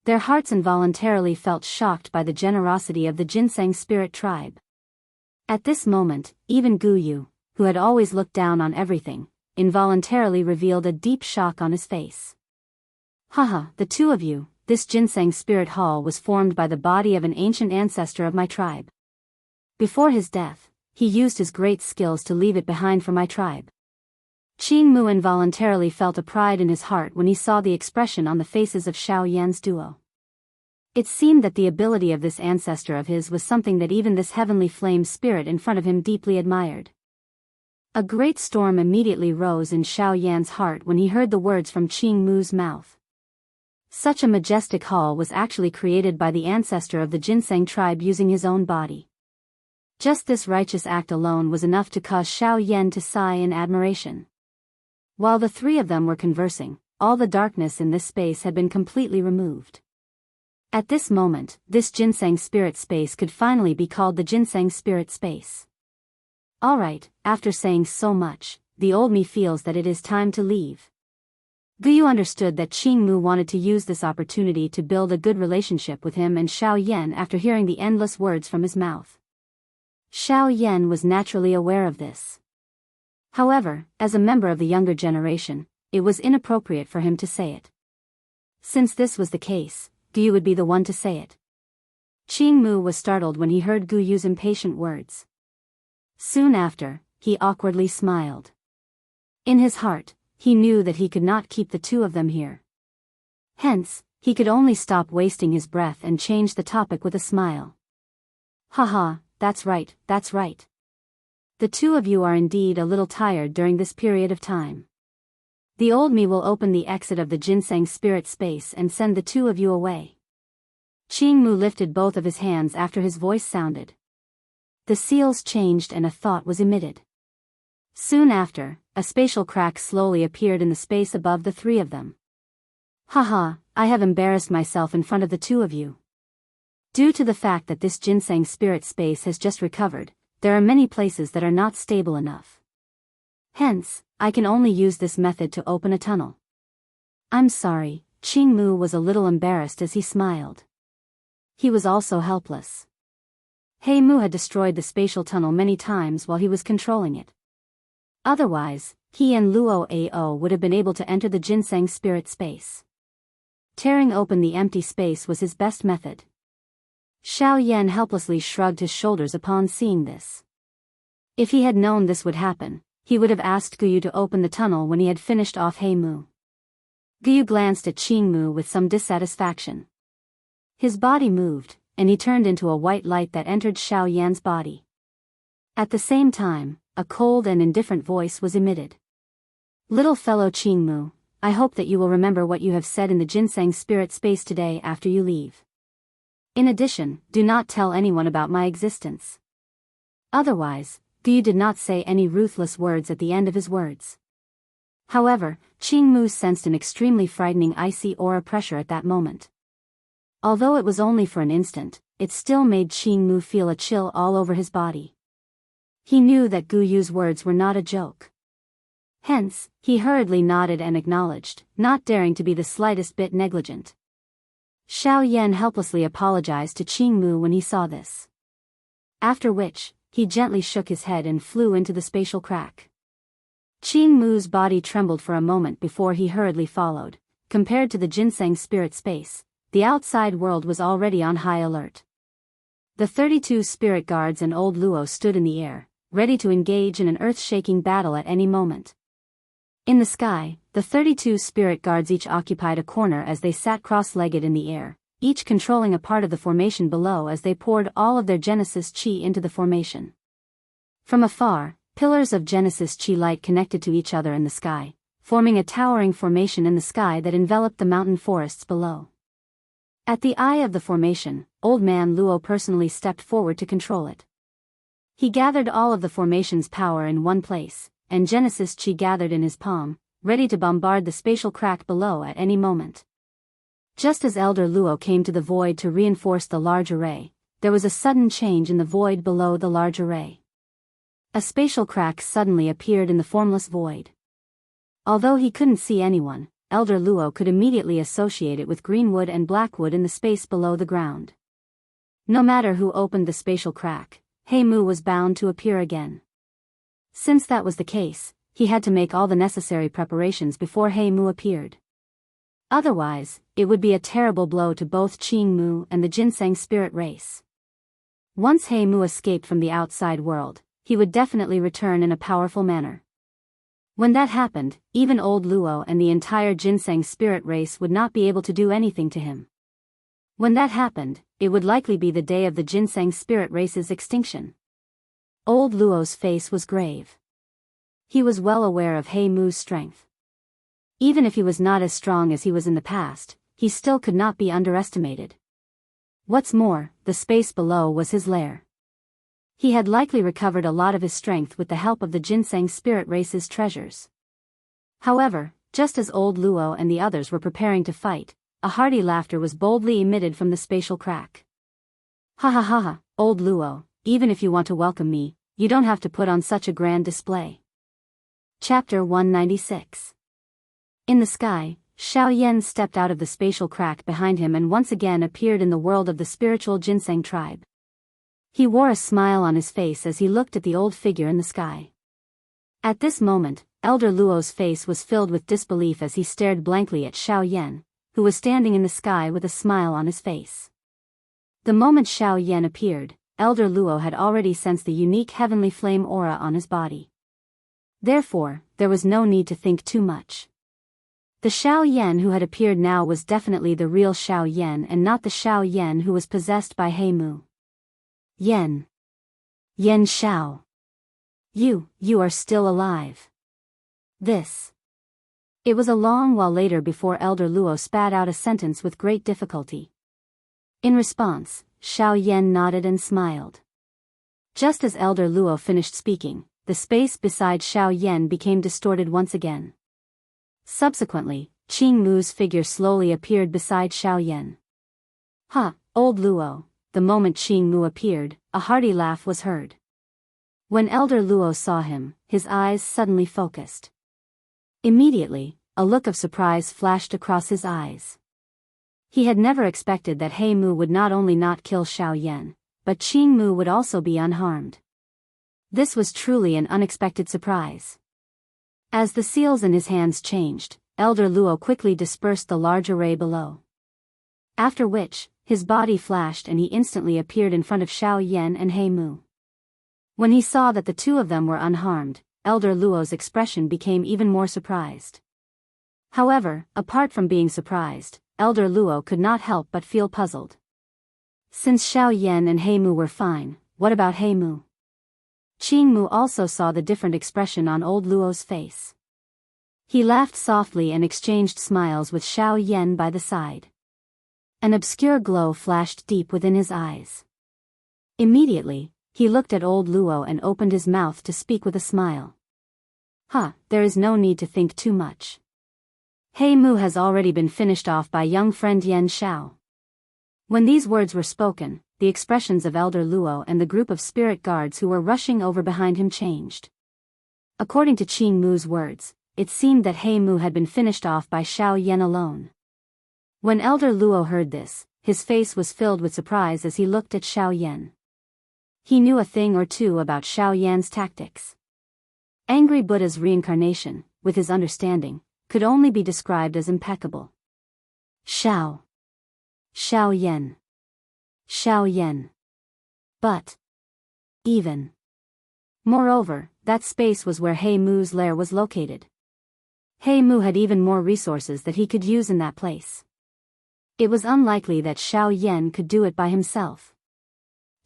Their hearts involuntarily felt shocked by the generosity of the ginseng spirit tribe. At this moment, even Guyu, who had always looked down on everything, involuntarily revealed a deep shock on his face. "Haha, the two of you, this ginseng spirit hall was formed by the body of an ancient ancestor of my tribe. Before his death, he used his great skills to leave it behind for my tribe." Qingmu involuntarily felt a pride in his heart when he saw the expression on the faces of Xiao Yan's duo. It seemed that the ability of this ancestor of his was something that even this heavenly flame spirit in front of him deeply admired. A great storm immediately rose in Xiao Yan's heart when he heard the words from Qingmu's mouth. Such a majestic hall was actually created by the ancestor of the ginseng tribe using his own body. Just this righteous act alone was enough to cause Xiao Yan to sigh in admiration. While the three of them were conversing, all the darkness in this space had been completely removed. At this moment, this ginseng spirit space could finally be called the ginseng spirit space. Alright, after saying so much, the old me feels that it is time to leave. Guyu understood that Qingmu wanted to use this opportunity to build a good relationship with him and Xiao Yan after hearing the endless words from his mouth. Xiao Yan was naturally aware of this. However, as a member of the younger generation, it was inappropriate for him to say it. Since this was the case, Guyu would be the one to say it. Qingmu was startled when he heard Guyu's impatient words. Soon after, he awkwardly smiled. In his heart, he knew that he could not keep the two of them here. Hence, he could only stop wasting his breath and change the topic with a smile. "Haha, that's right, that's right. The two of you are indeed a little tired during this period of time. The old me will open the exit of the ginseng spirit space and send the two of you away." Qingmu lifted both of his hands after his voice sounded. The seals changed and a thought was emitted. Soon after, a spatial crack slowly appeared in the space above the three of them. "Haha, I have embarrassed myself in front of the two of you. Due to the fact that this ginseng spirit space has just recovered, there are many places that are not stable enough. Hence, I can only use this method to open a tunnel." "I'm sorry," Qingmu was a little embarrassed as he smiled. He was also helpless. He Mu had destroyed the spatial tunnel many times while he was controlling it. Otherwise, he and Luo Ao would have been able to enter the ginseng spirit space. Tearing open the empty space was his best method. Xiao Yan helplessly shrugged his shoulders upon seeing this. If he had known this would happen, he would have asked Guyu to open the tunnel when he had finished off He Mu. Guyu glanced at Qingmu with some dissatisfaction. His body moved, and he turned into a white light that entered Xiao Yan's body. At the same time, a cold and indifferent voice was emitted. "Little fellow Qingmu, I hope that you will remember what you have said in the ginseng spirit space today after you leave. In addition, do not tell anyone about my existence." Otherwise, Guyu did not say any ruthless words at the end of his words. However, Qingmu sensed an extremely frightening icy aura pressure at that moment. Although it was only for an instant, it still made Qingmu feel a chill all over his body. He knew that Gu Yu's words were not a joke. Hence, he hurriedly nodded and acknowledged, not daring to be the slightest bit negligent. Xiao Yan helplessly apologized to Qingmu when he saw this. After which, he gently shook his head and flew into the spatial crack. Qingmu's body trembled for a moment before he hurriedly followed. Compared to the ginseng spirit space, the outside world was already on high alert. The 32 spirit guards and old Luo stood in the air, ready to engage in an earth-shaking battle at any moment. In the sky, the 32 spirit guards each occupied a corner as they sat cross-legged in the air, each controlling a part of the formation below as they poured all of their Genesis Qi into the formation. From afar, pillars of Genesis Qi light connected to each other in the sky, forming a towering formation in the sky that enveloped the mountain forests below. At the eye of the formation, Old Man Luo personally stepped forward to control it. He gathered all of the formation's power in one place, and Genesis Qi gathered in his palm, ready to bombard the spatial crack below at any moment. Just as Elder Luo came to the void to reinforce the large array, there was a sudden change in the void below the large array. A spatial crack suddenly appeared in the formless void. Although he couldn't see anyone, Elder Luo could immediately associate it with greenwood and blackwood in the space below the ground. No matter who opened the spatial crack, He Mu was bound to appear again. Since that was the case, he had to make all the necessary preparations before He Mu appeared. Otherwise, it would be a terrible blow to both Qingmu and the ginseng spirit race. Once He Mu escaped from the outside world, he would definitely return in a powerful manner. When that happened, even old Luo and the entire ginseng spirit race would not be able to do anything to him. When that happened, it would likely be the day of the ginseng spirit race's extinction. Old Luo's face was grave. He was well aware of He Mu's strength. Even if he was not as strong as he was in the past, he still could not be underestimated. What's more, the space below was his lair. He had likely recovered a lot of his strength with the help of the ginseng spirit race's treasures. However, just as old Luo and the others were preparing to fight, a hearty laughter was boldly emitted from the spatial crack. Ha ha ha ha, old Luo, even if you want to welcome me, you don't have to put on such a grand display. Chapter 196. In the sky, Xiao Yan stepped out of the spatial crack behind him and once again appeared in the world of the spiritual ginseng tribe. He wore a smile on his face as he looked at the old figure in the sky. At this moment, Elder Luo's face was filled with disbelief as he stared blankly at Xiao Yan, who was standing in the sky with a smile on his face. The moment Xiao Yan appeared, Elder Luo had already sensed the unique heavenly flame aura on his body. Therefore, there was no need to think too much. The Xiao Yan who had appeared now was definitely the real Xiao Yan and not the Xiao Yan who was possessed by He Mu. Yan. Yan Xiao. You are still alive. This. It was a long while later before Elder Luo spat out a sentence with great difficulty. In response, Xiao Yan nodded and smiled. Just as Elder Luo finished speaking, the space beside Xiao Yan became distorted once again. Subsequently, Qingmu's figure slowly appeared beside Xiao Yan. Ha, old Luo, the moment Qingmu appeared, a hearty laugh was heard. When Elder Luo saw him, his eyes suddenly focused. Immediately, a look of surprise flashed across his eyes. He had never expected that He Mu would not only not kill Xiao Yan, but Qingmu would also be unharmed. This was truly an unexpected surprise. As the seals in his hands changed, Elder Luo quickly dispersed the large array below. After which, his body flashed and he instantly appeared in front of Xiao Yan and He Mu. When he saw that the two of them were unharmed, Elder Luo's expression became even more surprised. However, apart from being surprised, Elder Luo could not help but feel puzzled. Since Xiao Yan and He Mu were fine, what about He Mu? Qingmu also saw the different expression on old Luo's face. He laughed softly and exchanged smiles with Xiao Yan by the side. An obscure glow flashed deep within his eyes. Immediately, he looked at old Luo and opened his mouth to speak with a smile. There is no need to think too much. He Mu has already been finished off by young friend Yan Xiao. When these words were spoken, the expressions of Elder Luo and the group of spirit guards who were rushing over behind him changed. According to Qing Mu's words, it seemed that He Mu had been finished off by Xiao Yan alone. When Elder Luo heard this, his face was filled with surprise as he looked at Xiao Yan. He knew a thing or two about Xiao Yan's tactics. Angry Buddha's reincarnation, with his understanding, could only be described as impeccable. Xiao Yan. But even. Moreover, that space was where He Mu's lair was located. He Mu had even more resources that he could use in that place. It was unlikely that Xiao Yan could do it by himself.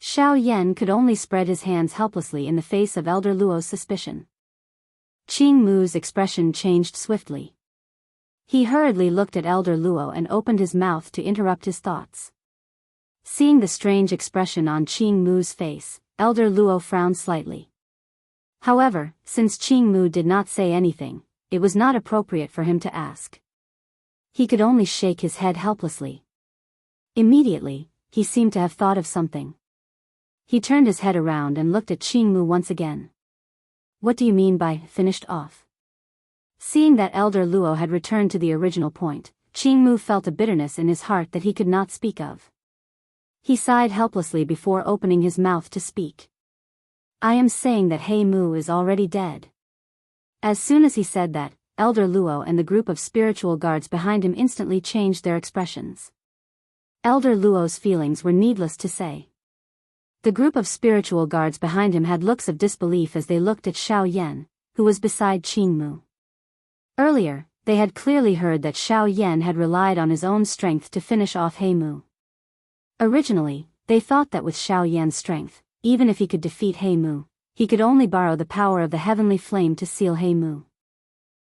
Xiao Yan could only spread his hands helplessly in the face of Elder Luo's suspicion. Qing Mu's expression changed swiftly. He hurriedly looked at Elder Luo and opened his mouth to interrupt his thoughts. Seeing the strange expression on Qing Mu's face, Elder Luo frowned slightly. However, since Qing Mu did not say anything, it was not appropriate for him to ask. He could only shake his head helplessly. Immediately, he seemed to have thought of something. He turned his head around and looked at Qing Mu once again. What do you mean by finished off? Seeing that Elder Luo had returned to the original point, Qing Mu felt a bitterness in his heart that he could not speak of. He sighed helplessly before opening his mouth to speak. I am saying that He Mu is already dead. As soon as he said that, Elder Luo and the group of spiritual guards behind him instantly changed their expressions. Elder Luo's feelings were needless to say. The group of spiritual guards behind him had looks of disbelief as they looked at Xiao Yan, who was beside Qing Mu. Earlier, they had clearly heard that Xiao Yan had relied on his own strength to finish off He Mu. Originally, they thought that with Xiao Yan's strength, even if he could defeat He Mu, he could only borrow the power of the heavenly flame to seal He Mu.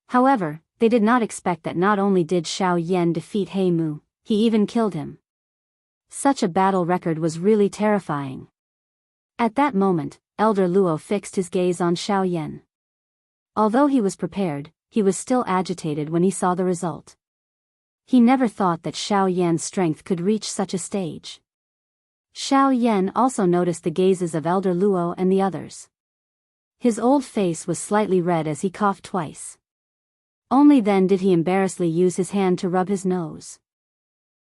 However, they did not expect that not only did Xiao Yan defeat He Mu, he even killed him. Such a battle record was really terrifying. At that moment, Elder Luo fixed his gaze on Xiao Yan. Although he was prepared, he was still agitated when he saw the result. He never thought that Xiao Yan's strength could reach such a stage. Xiao Yan also noticed the gazes of Elder Luo and the others. His old face was slightly red as he coughed twice. Only then did he embarrassedly use his hand to rub his nose.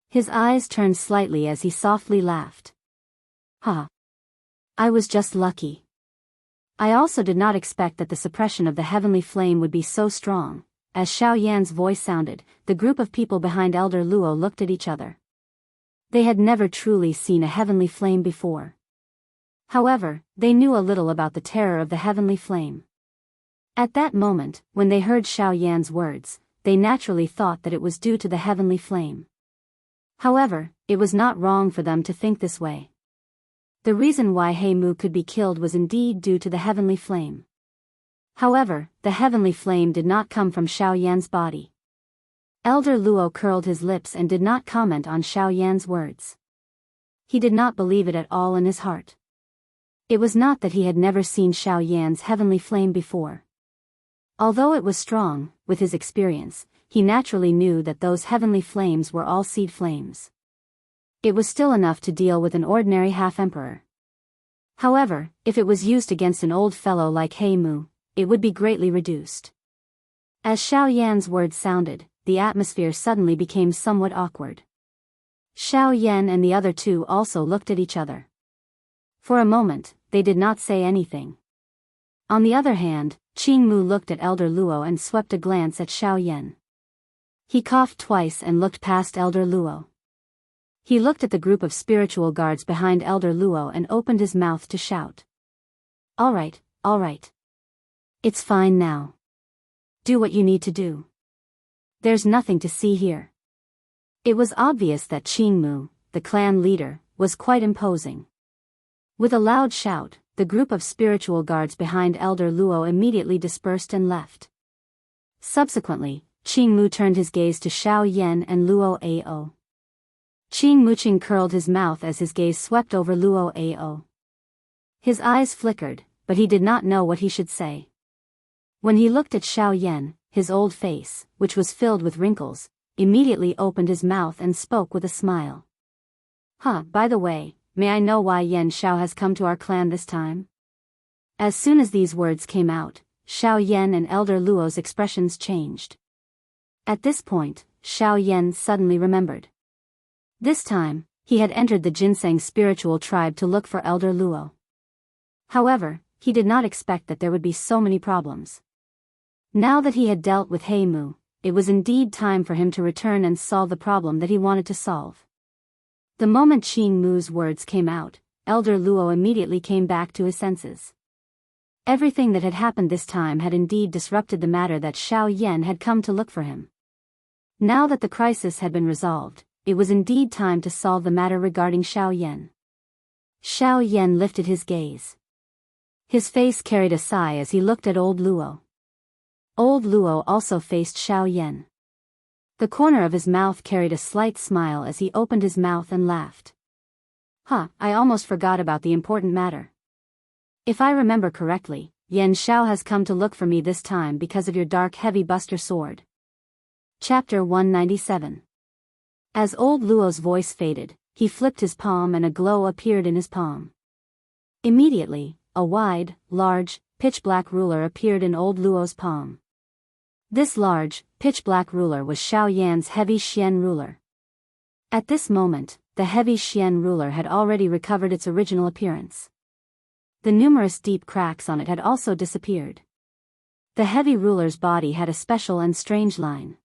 His eyes turned slightly as he softly laughed. I was just lucky. I also did not expect that the suppression of the heavenly flame would be so strong. As Xiao Yan's voice sounded, the group of people behind Elder Luo looked at each other. They had never truly seen a heavenly flame before. However, they knew a little about the terror of the heavenly flame. At that moment, when they heard Xiao Yan's words, they naturally thought that it was due to the heavenly flame. However, it was not wrong for them to think this way. The reason why He Mu could be killed was indeed due to the heavenly flame. However, the heavenly flame did not come from Xiao Yan's body. Elder Luo curled his lips and did not comment on Xiao Yan's words. He did not believe it at all in his heart. It was not that he had never seen Xiao Yan's heavenly flame before. Although it was strong, with his experience, he naturally knew that those heavenly flames were all seed flames. It was still enough to deal with an ordinary half-emperor. However, if it was used against an old fellow like He Mu, it would be greatly reduced. As Xiao Yan's words sounded, the atmosphere suddenly became somewhat awkward. Xiao Yan and the other two also looked at each other. For a moment, they did not say anything. On the other hand, Qing Mu looked at Elder Luo and swept a glance at Xiao Yan. He coughed twice and looked past Elder Luo. He looked at the group of spiritual guards behind Elder Luo and opened his mouth to shout. All right. It's fine now. Do what you need to do. There's nothing to see here. It was obvious that Qing Mu, the clan leader, was quite imposing. With a loud shout, the group of spiritual guards behind Elder Luo immediately dispersed and left. Subsequently, Qing Mu turned his gaze to Xiao Yan and Luo Ao. Qing Muqing curled his mouth as his gaze swept over Luo Ao. His eyes flickered, but he did not know what he should say. When he looked at Xiao Yan, his old face, which was filled with wrinkles, immediately opened his mouth and spoke with a smile. By the way, may I know why Yan Xiao has come to our clan this time? As soon as these words came out, Xiao Yan and Elder Luo's expressions changed. At this point, Xiao Yan suddenly remembered. This time, he had entered the Ginseng spiritual tribe to look for Elder Luo. However, he did not expect that there would be so many problems. Now that he had dealt with He Mu, it was indeed time for him to return and solve the problem that he wanted to solve. The moment Qing Mu's words came out, Elder Luo immediately came back to his senses. Everything that had happened this time had indeed disrupted the matter that Xiao Yan had come to look for him. Now that the crisis had been resolved, it was indeed time to solve the matter regarding Xiao Yan. Xiao Yan lifted his gaze. His face carried a sigh as he looked at old Luo. Old Luo also faced Xiao Yan. The corner of his mouth carried a slight smile as he opened his mouth and laughed. I almost forgot about the important matter. If I remember correctly, Yan Xiao has come to look for me this time because of your dark heavy buster sword. Chapter 197. As old Luo's voice faded, he flipped his palm and a glow appeared in his palm. Immediately, a wide, large, pitch-black ruler appeared in old Luo's palm. This large, pitch-black ruler was Xiao Yan's heavy Xian ruler. At this moment, the heavy Xian ruler had already recovered its original appearance. The numerous deep cracks on it had also disappeared. The heavy ruler's body had a special and strange line.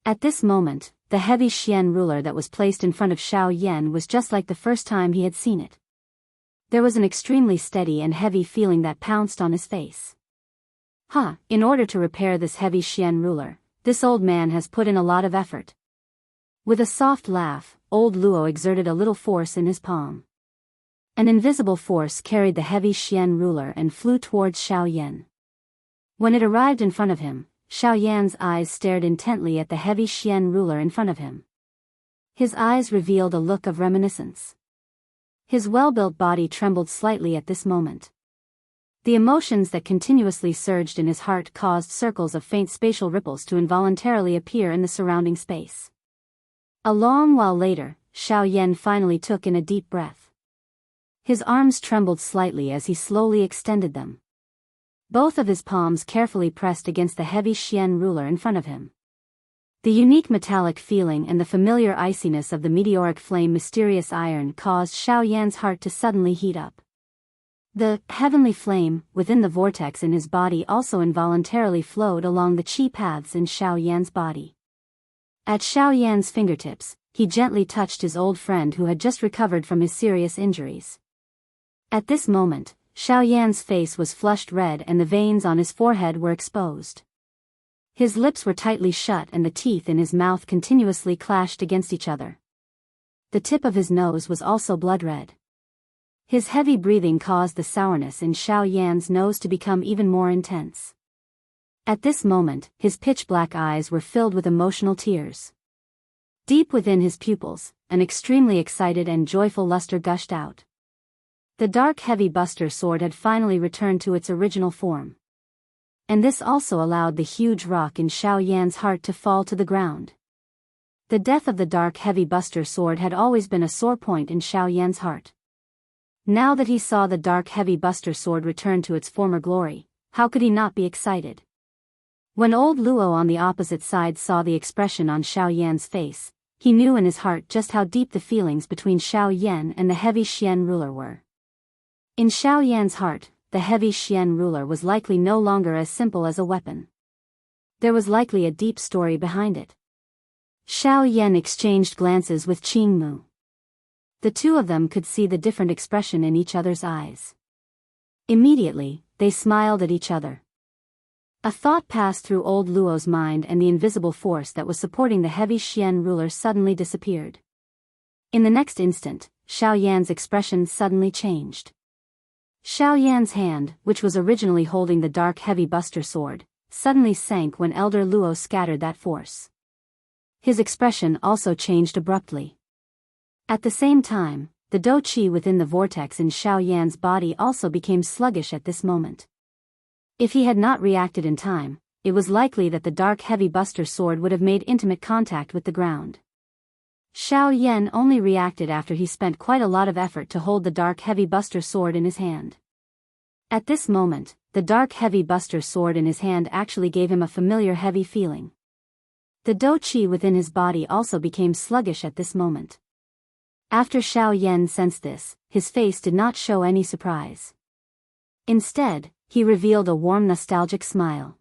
At this moment, the heavy Xian ruler that was placed in front of Xiao Yan was just like the first time he had seen it. There was an extremely steady and heavy feeling that pounced on his face. In order to repair this heavy Xian ruler, this old man has put in a lot of effort. With a soft laugh, old Luo exerted a little force in his palm. An invisible force carried the heavy Xian ruler and flew towards Xiao Yan. When it arrived in front of him, Xiao Yan's eyes stared intently at the heavy Xian ruler in front of him. His eyes revealed a look of reminiscence. His well-built body trembled slightly at this moment. The emotions that continuously surged in his heart caused circles of faint spatial ripples to involuntarily appear in the surrounding space. A long while later, Xiao Yan finally took in a deep breath. His arms trembled slightly as he slowly extended them. Both of his palms carefully pressed against the heavy Xian ruler in front of him. The unique metallic feeling and the familiar iciness of the meteoric flame mysterious iron caused Xiao Yan's heart to suddenly heat up. The heavenly flame within the vortex in his body also involuntarily flowed along the chi paths in Xiao Yan's body. At Xiao Yan's fingertips, he gently touched his old friend who had just recovered from his serious injuries. At this moment, Xiao Yan's face was flushed red and the veins on his forehead were exposed. His lips were tightly shut and the teeth in his mouth continuously clashed against each other. The tip of his nose was also blood red. His heavy breathing caused the sourness in Xiao Yan's nose to become even more intense. At this moment, his pitch-black eyes were filled with emotional tears. Deep within his pupils, an extremely excited and joyful luster gushed out. The dark heavy buster sword had finally returned to its original form. And this also allowed the huge rock in Xiao Yan's heart to fall to the ground. The death of the dark heavy buster sword had always been a sore point in Xiao Yan's heart. Now that he saw the dark heavy buster sword return to its former glory, how could he not be excited? When old Luo on the opposite side saw the expression on Xiao Yan's face, he knew in his heart just how deep the feelings between Xiao Yan and the heavy Xian ruler were. In Xiao Yan's heart, the heavy Xian ruler was likely no longer as simple as a weapon. There was likely a deep story behind it. Xiao Yan exchanged glances with Qing Mu. The two of them could see the different expression in each other's eyes. Immediately, they smiled at each other. A thought passed through old Luo's mind and the invisible force that was supporting the heavy Xian ruler suddenly disappeared. In the next instant, Xiao Yan's expression suddenly changed. Xiao Yan's hand, which was originally holding the dark heavy buster sword, suddenly sank when Elder Luo scattered that force. His expression also changed abruptly. At the same time, the dou qi within the vortex in Xiao Yan's body also became sluggish at this moment. If he had not reacted in time, it was likely that the dark heavy buster sword would have made intimate contact with the ground. Xiao Yan only reacted after he spent quite a lot of effort to hold the dark heavy buster sword in his hand. At this moment, the dark heavy buster sword in his hand actually gave him a familiar heavy feeling. The dou qi within his body also became sluggish at this moment. After Xiao Yan sensed this, his face did not show any surprise. Instead, he revealed a warm nostalgic smile.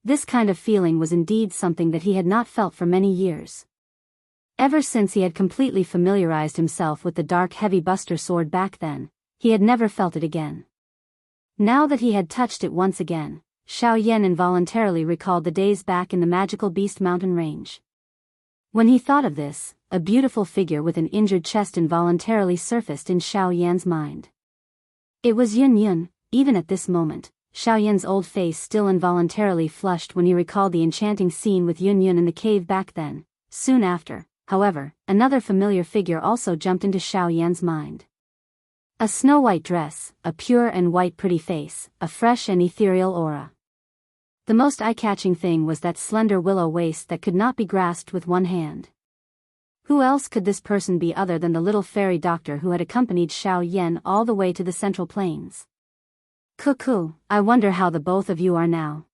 This kind of feeling was indeed something that he had not felt for many years. Ever since he had completely familiarized himself with the dark heavy buster sword back then, he had never felt it again. Now that he had touched it once again, Xiao Yan involuntarily recalled the days back in the magical Beast Mountain range. When he thought of this, a beautiful figure with an injured chest involuntarily surfaced in Xiao Yan's mind. It was Yun Yun. Even at this moment, Xiao Yan's old face still involuntarily flushed when he recalled the enchanting scene with Yun Yun in the cave back then. Soon after, however, another familiar figure also jumped into Xiao Yan's mind. A snow-white dress, a pure and white pretty face, a fresh and ethereal aura. The most eye-catching thing was that slender willow waist that could not be grasped with one hand. Who else could this person be other than the little fairy doctor who had accompanied Xiao Yan all the way to the Central Plains? Cuckoo, I wonder how the both of you are now.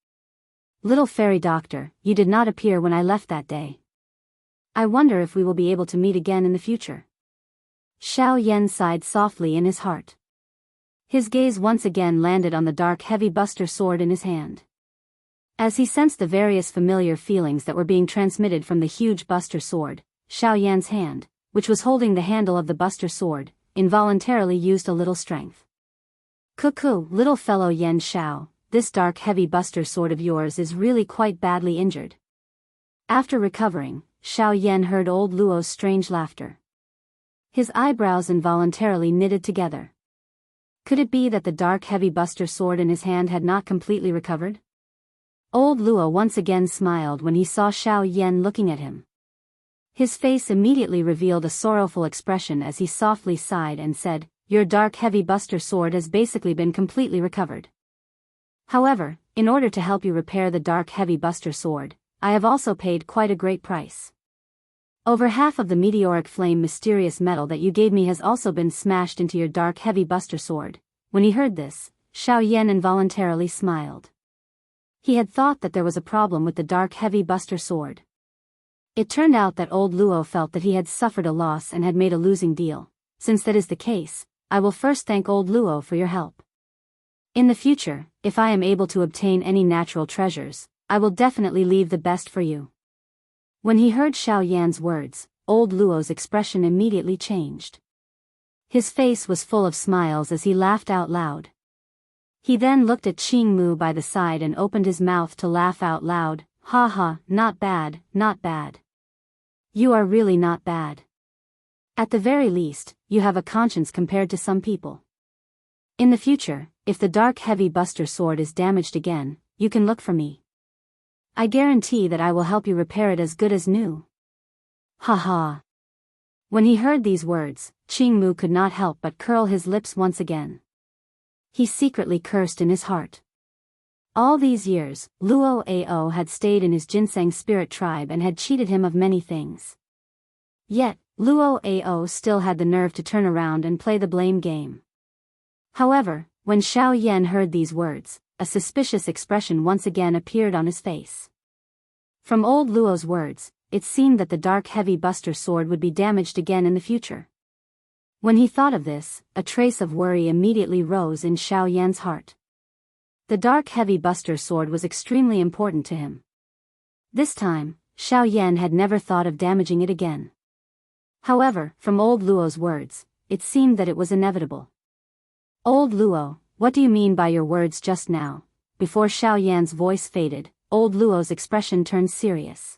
Little fairy doctor, you did not appear when I left that day. I wonder if we will be able to meet again in the future. Xiao Yan sighed softly in his heart. His gaze once again landed on the dark heavy buster sword in his hand. As he sensed the various familiar feelings that were being transmitted from the huge buster sword, Xiao Yan's hand, which was holding the handle of the buster sword, involuntarily used a little strength. Cuckoo, little fellow Yan Xiao, this dark heavy buster sword of yours is really quite badly injured. After recovering, Xiao Yan heard old Luo's strange laughter. His eyebrows involuntarily knitted together. Could it be that the dark heavy buster sword in his hand had not completely recovered? Old Luo once again smiled when he saw Xiao Yan looking at him. His face immediately revealed a sorrowful expression as he softly sighed and said, "Your dark heavy buster sword has basically been completely recovered. However, in order to help you repair the dark heavy buster sword, I have also paid quite a great price. Over half of the meteoric flame mysterious metal that you gave me has also been smashed into your dark heavy buster sword." When he heard this, Xiao Yan involuntarily smiled. He had thought that there was a problem with the dark heavy buster sword. It turned out that old Luo felt that he had suffered a loss and had made a losing deal. Since that is the case, I will first thank old Luo for your help. In the future, if I am able to obtain any natural treasures, I will definitely leave the best for you. When he heard Xiao Yan's words, old Luo's expression immediately changed. His face was full of smiles as he laughed out loud. He then looked at Qing Mu by the side and opened his mouth to laugh out loud. "Ha ha, not bad, not bad. You are really not bad. At the very least, you have a conscience compared to some people. In the future, if the dark heavy buster sword is damaged again, you can look for me. I guarantee that I will help you repair it as good as new." Ha ha. When he heard these words, Qing Mu could not help but curl his lips once again. He secretly cursed in his heart. All these years, Luo Ao had stayed in his ginseng spirit tribe and had cheated him of many things. Yet, Luo Ao still had the nerve to turn around and play the blame game. However, when Xiao Yan heard these words, a suspicious expression once again appeared on his face. From old Luo's words, it seemed that the dark heavy buster sword would be damaged again in the future. When he thought of this, a trace of worry immediately rose in Xiao Yan's heart. The dark heavy buster sword was extremely important to him. This time, Xiao Yan had never thought of damaging it again. However, from old Luo's words, it seemed that it was inevitable. "Old Luo, what do you mean by your words just now?" Before Xiao Yan's voice faded, old Luo's expression turned serious.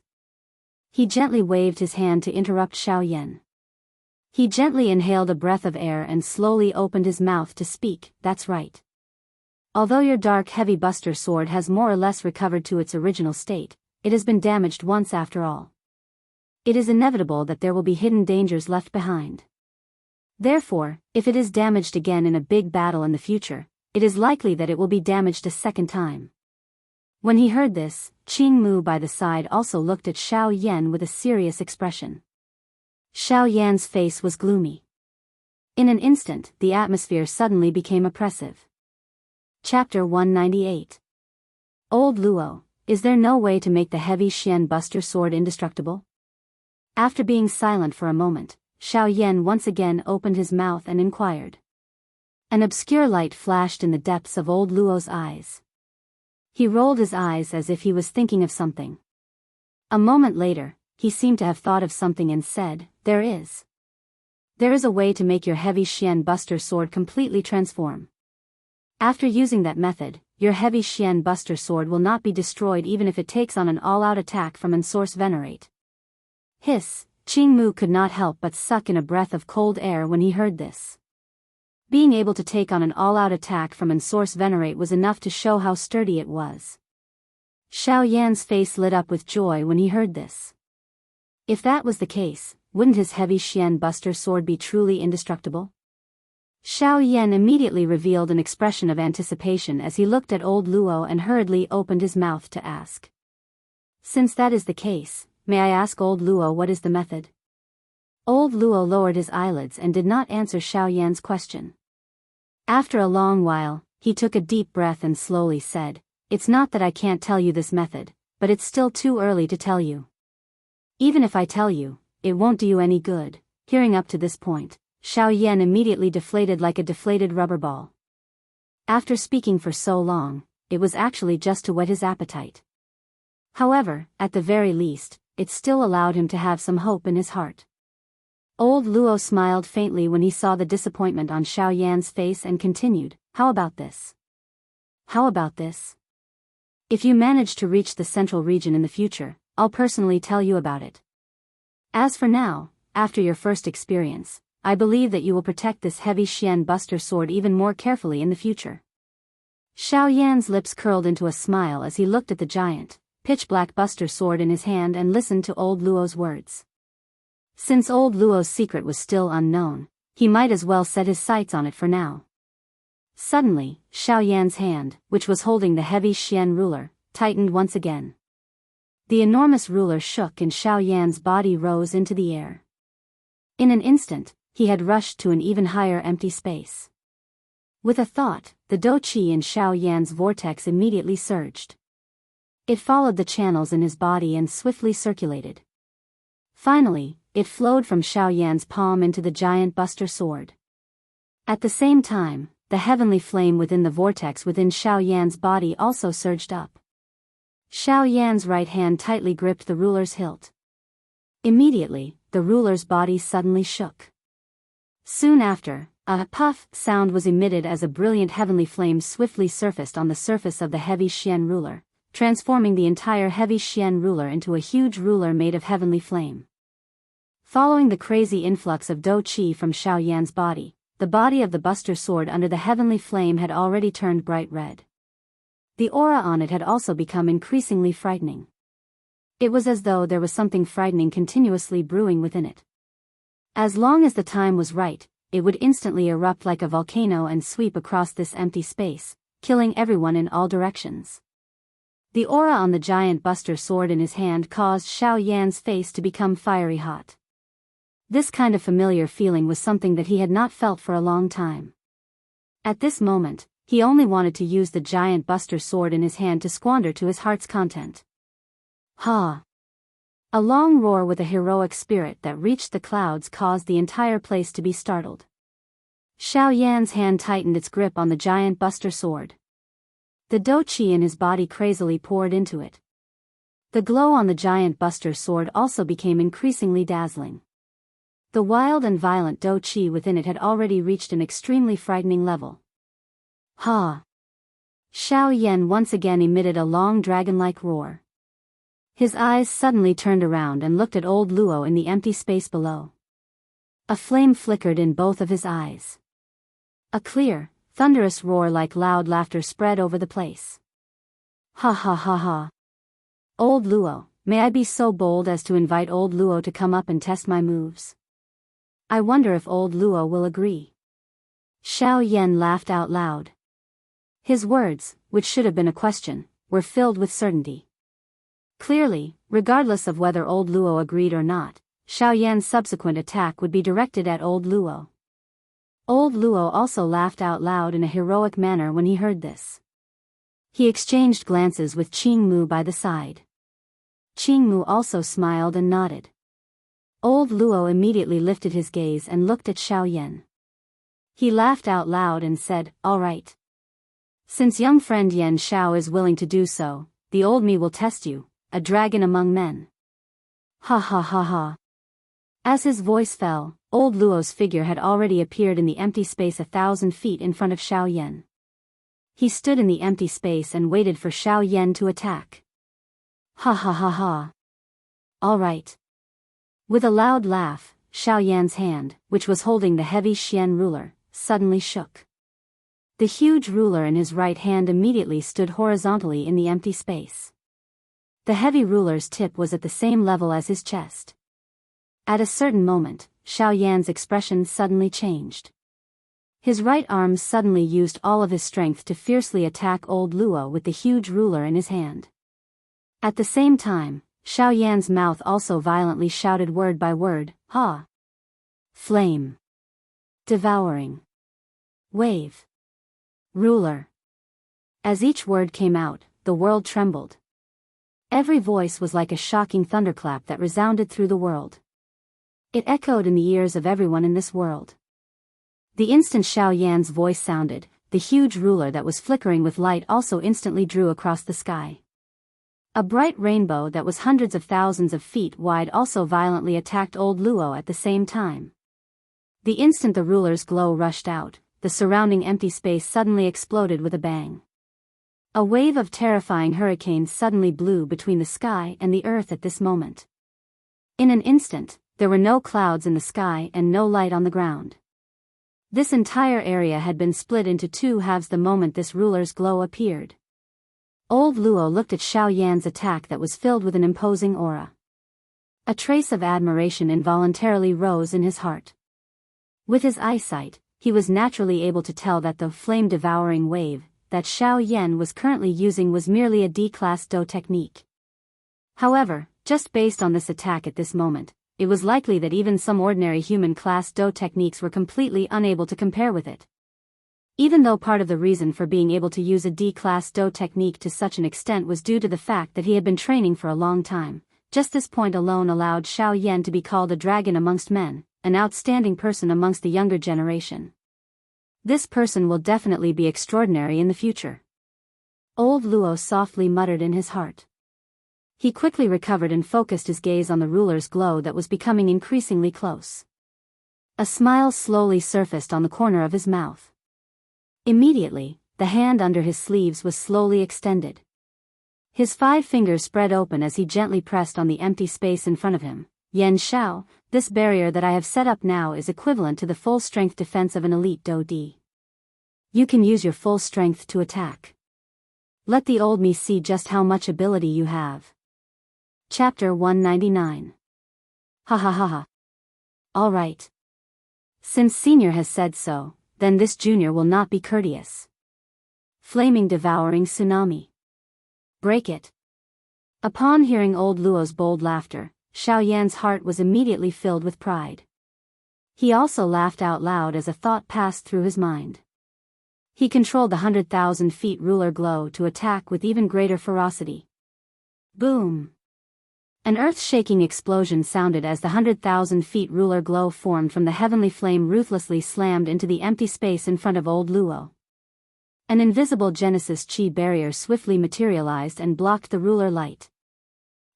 He gently waved his hand to interrupt Xiao Yan. He gently inhaled a breath of air and slowly opened his mouth to speak. "That's right. Although your dark heavy buster sword has more or less recovered to its original state, it has been damaged once after all. It is inevitable that there will be hidden dangers left behind. Therefore, if it is damaged again in a big battle in the future, it is likely that it will be damaged a second time. When he heard this, Qing Mu by the side also looked at Xiao Yan with a serious expression. Xiao Yan's face was gloomy. In an instant, the atmosphere suddenly became oppressive. Chapter 198. Old Luo, is there no way to make the heavy Xian Buster Sword indestructible? After being silent for a moment, Xiao Yan once again opened his mouth and inquired. An obscure light flashed in the depths of old Luo's eyes. He rolled his eyes as if he was thinking of something. A moment later, he seemed to have thought of something and said, There is a way to make your heavy Xian Buster Sword completely transform. After using that method, your heavy Xian Buster Sword will not be destroyed even if it takes on an all-out attack from Ensource Venerate. Hiss, Qing Mu could not help but suck in a breath of cold air when he heard this. Being able to take on an all-out attack from Ensource Venerate was enough to show how sturdy it was. Xiao Yan's face lit up with joy when he heard this. If that was the case, wouldn't his heavy Xian Buster Sword be truly indestructible? Xiao Yan immediately revealed an expression of anticipation as he looked at old Luo and hurriedly opened his mouth to ask. Since that is the case, may I ask old Luo what is the method? Old Luo lowered his eyelids and did not answer Xiao Yan's question. After a long while, he took a deep breath and slowly said, It's not that I can't tell you this method, but it's still too early to tell you. Even if I tell you, it won't do you any good. Hearing up to this point, Xiao Yan immediately deflated like a deflated rubber ball. After speaking for so long, it was actually just to whet his appetite. However, at the very least, it still allowed him to have some hope in his heart. Old Luo smiled faintly when he saw the disappointment on Xiao Yan's face and continued, How about this? How about this? If you manage to reach the central region in the future, I'll personally tell you about it. As for now, after your first experience, I believe that you will protect this heavy Xian Buster Sword even more carefully in the future. Xiao Yan's lips curled into a smile as he looked at the giant, pitch-black Buster Sword in his hand and listened to old Luo's words. Since old Luo's secret was still unknown, he might as well set his sights on it for now. Suddenly, Xiao Yan's hand, which was holding the heavy Xian ruler, tightened once again. The enormous ruler shook and Xiao Yan's body rose into the air. In an instant, he had rushed to an even higher empty space. With a thought, the dou qi in Xiao Yan's vortex immediately surged. It followed the channels in his body and swiftly circulated. Finally, it flowed from Xiao Yan's palm into the giant Buster Sword. At the same time, the heavenly flame within the vortex within Xiao Yan's body also surged up. Xiao Yan's right hand tightly gripped the ruler's hilt. Immediately, the ruler's body suddenly shook. Soon after, a puff sound was emitted as a brilliant heavenly flame swiftly surfaced on the surface of the heavy Xian ruler, transforming the entire heavy Xian ruler into a huge ruler made of heavenly flame. Following the crazy influx of dou qi from Xiao Yan's body, the body of the Buster Sword under the heavenly flame had already turned bright red. The aura on it had also become increasingly frightening. It was as though there was something frightening continuously brewing within it. As long as the time was right, it would instantly erupt like a volcano and sweep across this empty space, killing everyone in all directions. The aura on the giant Buster Sword in his hand caused Xiao Yan's face to become fiery hot. This kind of familiar feeling was something that he had not felt for a long time. At this moment, he only wanted to use the giant Buster Sword in his hand to squander to his heart's content. Ha! A long roar with a heroic spirit that reached the clouds caused the entire place to be startled. Xiao Yan's hand tightened its grip on the giant Buster Sword. The dou qi in his body crazily poured into it. The glow on the giant Buster Sword also became increasingly dazzling. The wild and violent dou qi within it had already reached an extremely frightening level. Ha! Xiao Yan once again emitted a long dragon-like roar. His eyes suddenly turned around and looked at old Luo in the empty space below. A flame flickered in both of his eyes. A clear, thunderous roar like loud laughter spread over the place. Ha ha ha ha! Old Luo, may I be so bold as to invite old Luo to come up and test my moves? I wonder if old Luo will agree. Xiao Yan laughed out loud. His words, which should have been a question, were filled with certainty. Clearly, regardless of whether old Luo agreed or not, Xiao Yan's subsequent attack would be directed at old Luo. Old Luo also laughed out loud in a heroic manner when he heard this. He exchanged glances with Qingmu by the side. Qingmu also smiled and nodded. Old Luo immediately lifted his gaze and looked at Xiao Yan. He laughed out loud and said, "All right. Since young friend Yan Xiao is willing to do so, the old me will test you, a dragon among men." Ha ha ha ha. As his voice fell, old Luo's figure had already appeared in the empty space 1,000 feet in front of Xiao Yan. He stood in the empty space and waited for Xiao Yan to attack. Ha ha ha ha. All right. With a loud laugh, Xiao Yan's hand, which was holding the heavy Xian ruler, suddenly shook. The huge ruler in his right hand immediately stood horizontally in the empty space. The heavy ruler's tip was at the same level as his chest. At a certain moment, Xiao Yan's expression suddenly changed. His right arm suddenly used all of his strength to fiercely attack old Luo with the huge ruler in his hand. At the same time, Xiao Yan's mouth also violently shouted word by word, "Ha! Flame! Devouring! Wave! Ruler!" As each word came out, the world trembled. Every voice was like a shocking thunderclap that resounded through the world. It echoed in the ears of everyone in this world. The instant Xiao Yan's voice sounded, the huge ruler that was flickering with light also instantly drew across the sky. A bright rainbow that was hundreds of thousands of feet wide also violently attacked old Luo at the same time. The instant the ruler's glow rushed out, the surrounding empty space suddenly exploded with a bang. A wave of terrifying hurricanes suddenly blew between the sky and the earth at this moment. In an instant, there were no clouds in the sky and no light on the ground. This entire area had been split into two halves the moment this ruler's glow appeared. Old Luo looked at Xiao Yan's attack that was filled with an imposing aura. A trace of admiration involuntarily rose in his heart. With his eyesight, he was naturally able to tell that the flame-devouring wave that Xiao Yan was currently using was merely a D-class Do technique. However, just based on this attack at this moment, it was likely that even some ordinary human-class Do techniques were completely unable to compare with it. Even though part of the reason for being able to use a D-class Do technique to such an extent was due to the fact that he had been training for a long time, just this point alone allowed Xiao Yan to be called a dragon amongst men, an outstanding person amongst the younger generation. This person will definitely be extraordinary in the future. Old Luo softly muttered in his heart. He quickly recovered and focused his gaze on the ruler's glow that was becoming increasingly close. A smile slowly surfaced on the corner of his mouth. Immediately, the hand under his sleeves was slowly extended. His 5 fingers spread open as he gently pressed on the empty space in front of him. "Yan Xiao, this barrier that I have set up now is equivalent to the full-strength defense of an elite Do D. You can use your full strength to attack. Let the old me see just how much ability you have." Chapter 199. Ha ha ha ha. All right. Since Senior has said so, then this junior will not be courteous. Flaming devouring tsunami. Break it. Upon hearing old Luo's bold laughter, Xiao Yan's heart was immediately filled with pride. He also laughed out loud as a thought passed through his mind. He controlled the 100,000 feet ruler glow to attack with even greater ferocity. Boom! An earth-shaking explosion sounded as the 100,000 feet ruler glow formed from the heavenly flame ruthlessly slammed into the empty space in front of old Luo. An invisible Genesis Chi barrier swiftly materialized and blocked the ruler light.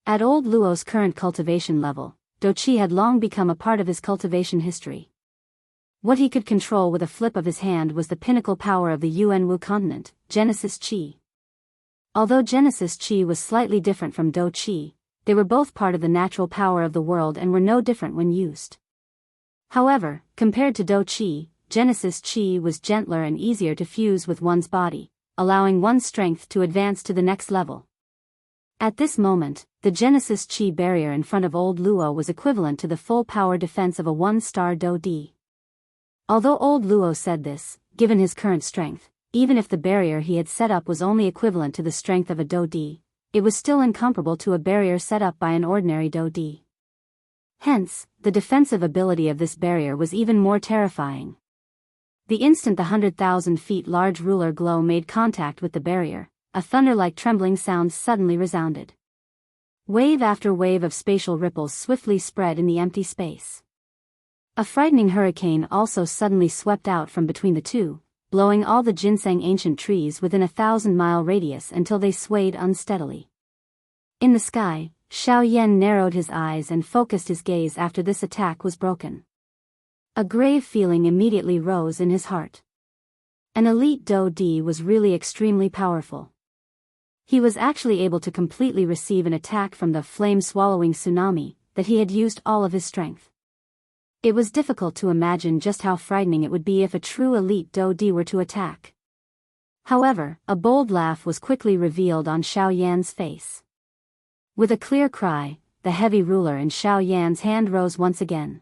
At old Luo's current cultivation level, Do Chi had long become a part of his cultivation history. What he could control with a flip of his hand was the pinnacle power of the Yuanwu continent, Genesis Chi. Although Genesis Chi was slightly different from Do Chi, they were both part of the natural power of the world and were no different when used. However, compared to Do Chi, Genesis Chi was gentler and easier to fuse with one's body, allowing one's strength to advance to the next level. At this moment, the Genesis Chi barrier in front of old Luo was equivalent to the full power defense of a 1-star Do D. Although old Luo said this, given his current strength, even if the barrier he had set up was only equivalent to the strength of a Dou-di, it was still incomparable to a barrier set up by an ordinary Dou-di. Hence, the defensive ability of this barrier was even more terrifying. The instant the 100,000 feet large ruler glow made contact with the barrier, a thunder-like trembling sound suddenly resounded. Wave after wave of spatial ripples swiftly spread in the empty space. A frightening hurricane also suddenly swept out from between the two, blowing all the ginseng ancient trees within a 1,000-mile radius until they swayed unsteadily. In the sky, Xiaoyan narrowed his eyes and focused his gaze after this attack was broken. A grave feeling immediately rose in his heart. An elite Dou-di was really extremely powerful. He was actually able to completely receive an attack from the flame-swallowing tsunami that he had used all of his strength. It was difficult to imagine just how frightening it would be if a true elite Dou-di were to attack. However, a bold laugh was quickly revealed on Xiaoyan's face. With a clear cry, the heavy ruler in Xiaoyan's hand rose once again.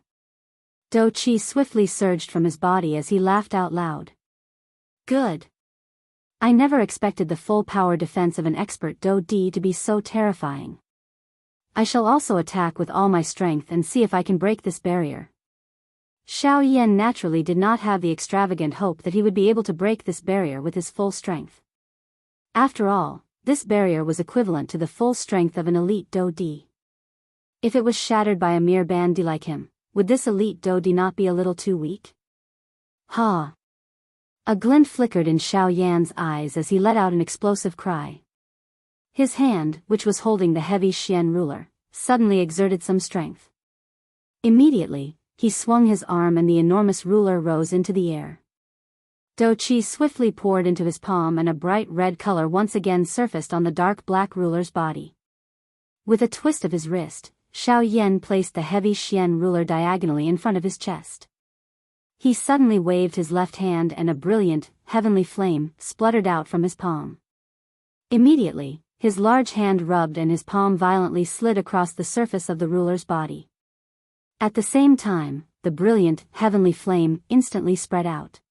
Dou-qi swiftly surged from his body as he laughed out loud. Good. I never expected the full power defense of an expert Dou-di to be so terrifying. I shall also attack with all my strength and see if I can break this barrier. Xiaoyan naturally did not have the extravagant hope that he would be able to break this barrier with his full strength. After all, this barrier was equivalent to the full strength of an elite Dou-di. If it was shattered by a mere bandi like him, would this elite Dou-di not be a little too weak? Ha! A glint flickered in Xiaoyan's eyes as he let out an explosive cry. His hand, which was holding the heavy Xian ruler, suddenly exerted some strength. Immediately, he swung his arm and the enormous ruler rose into the air. Dou-qi swiftly poured into his palm and a bright red color once again surfaced on the dark black ruler's body. With a twist of his wrist, Xiaoyan placed the heavy Xian ruler diagonally in front of his chest. He suddenly waved his left hand and a brilliant, heavenly flame spluttered out from his palm. Immediately, his large hand rubbed and his palm violently slid across the surface of the ruler's body. At the same time, the brilliant, heavenly flame instantly spread out.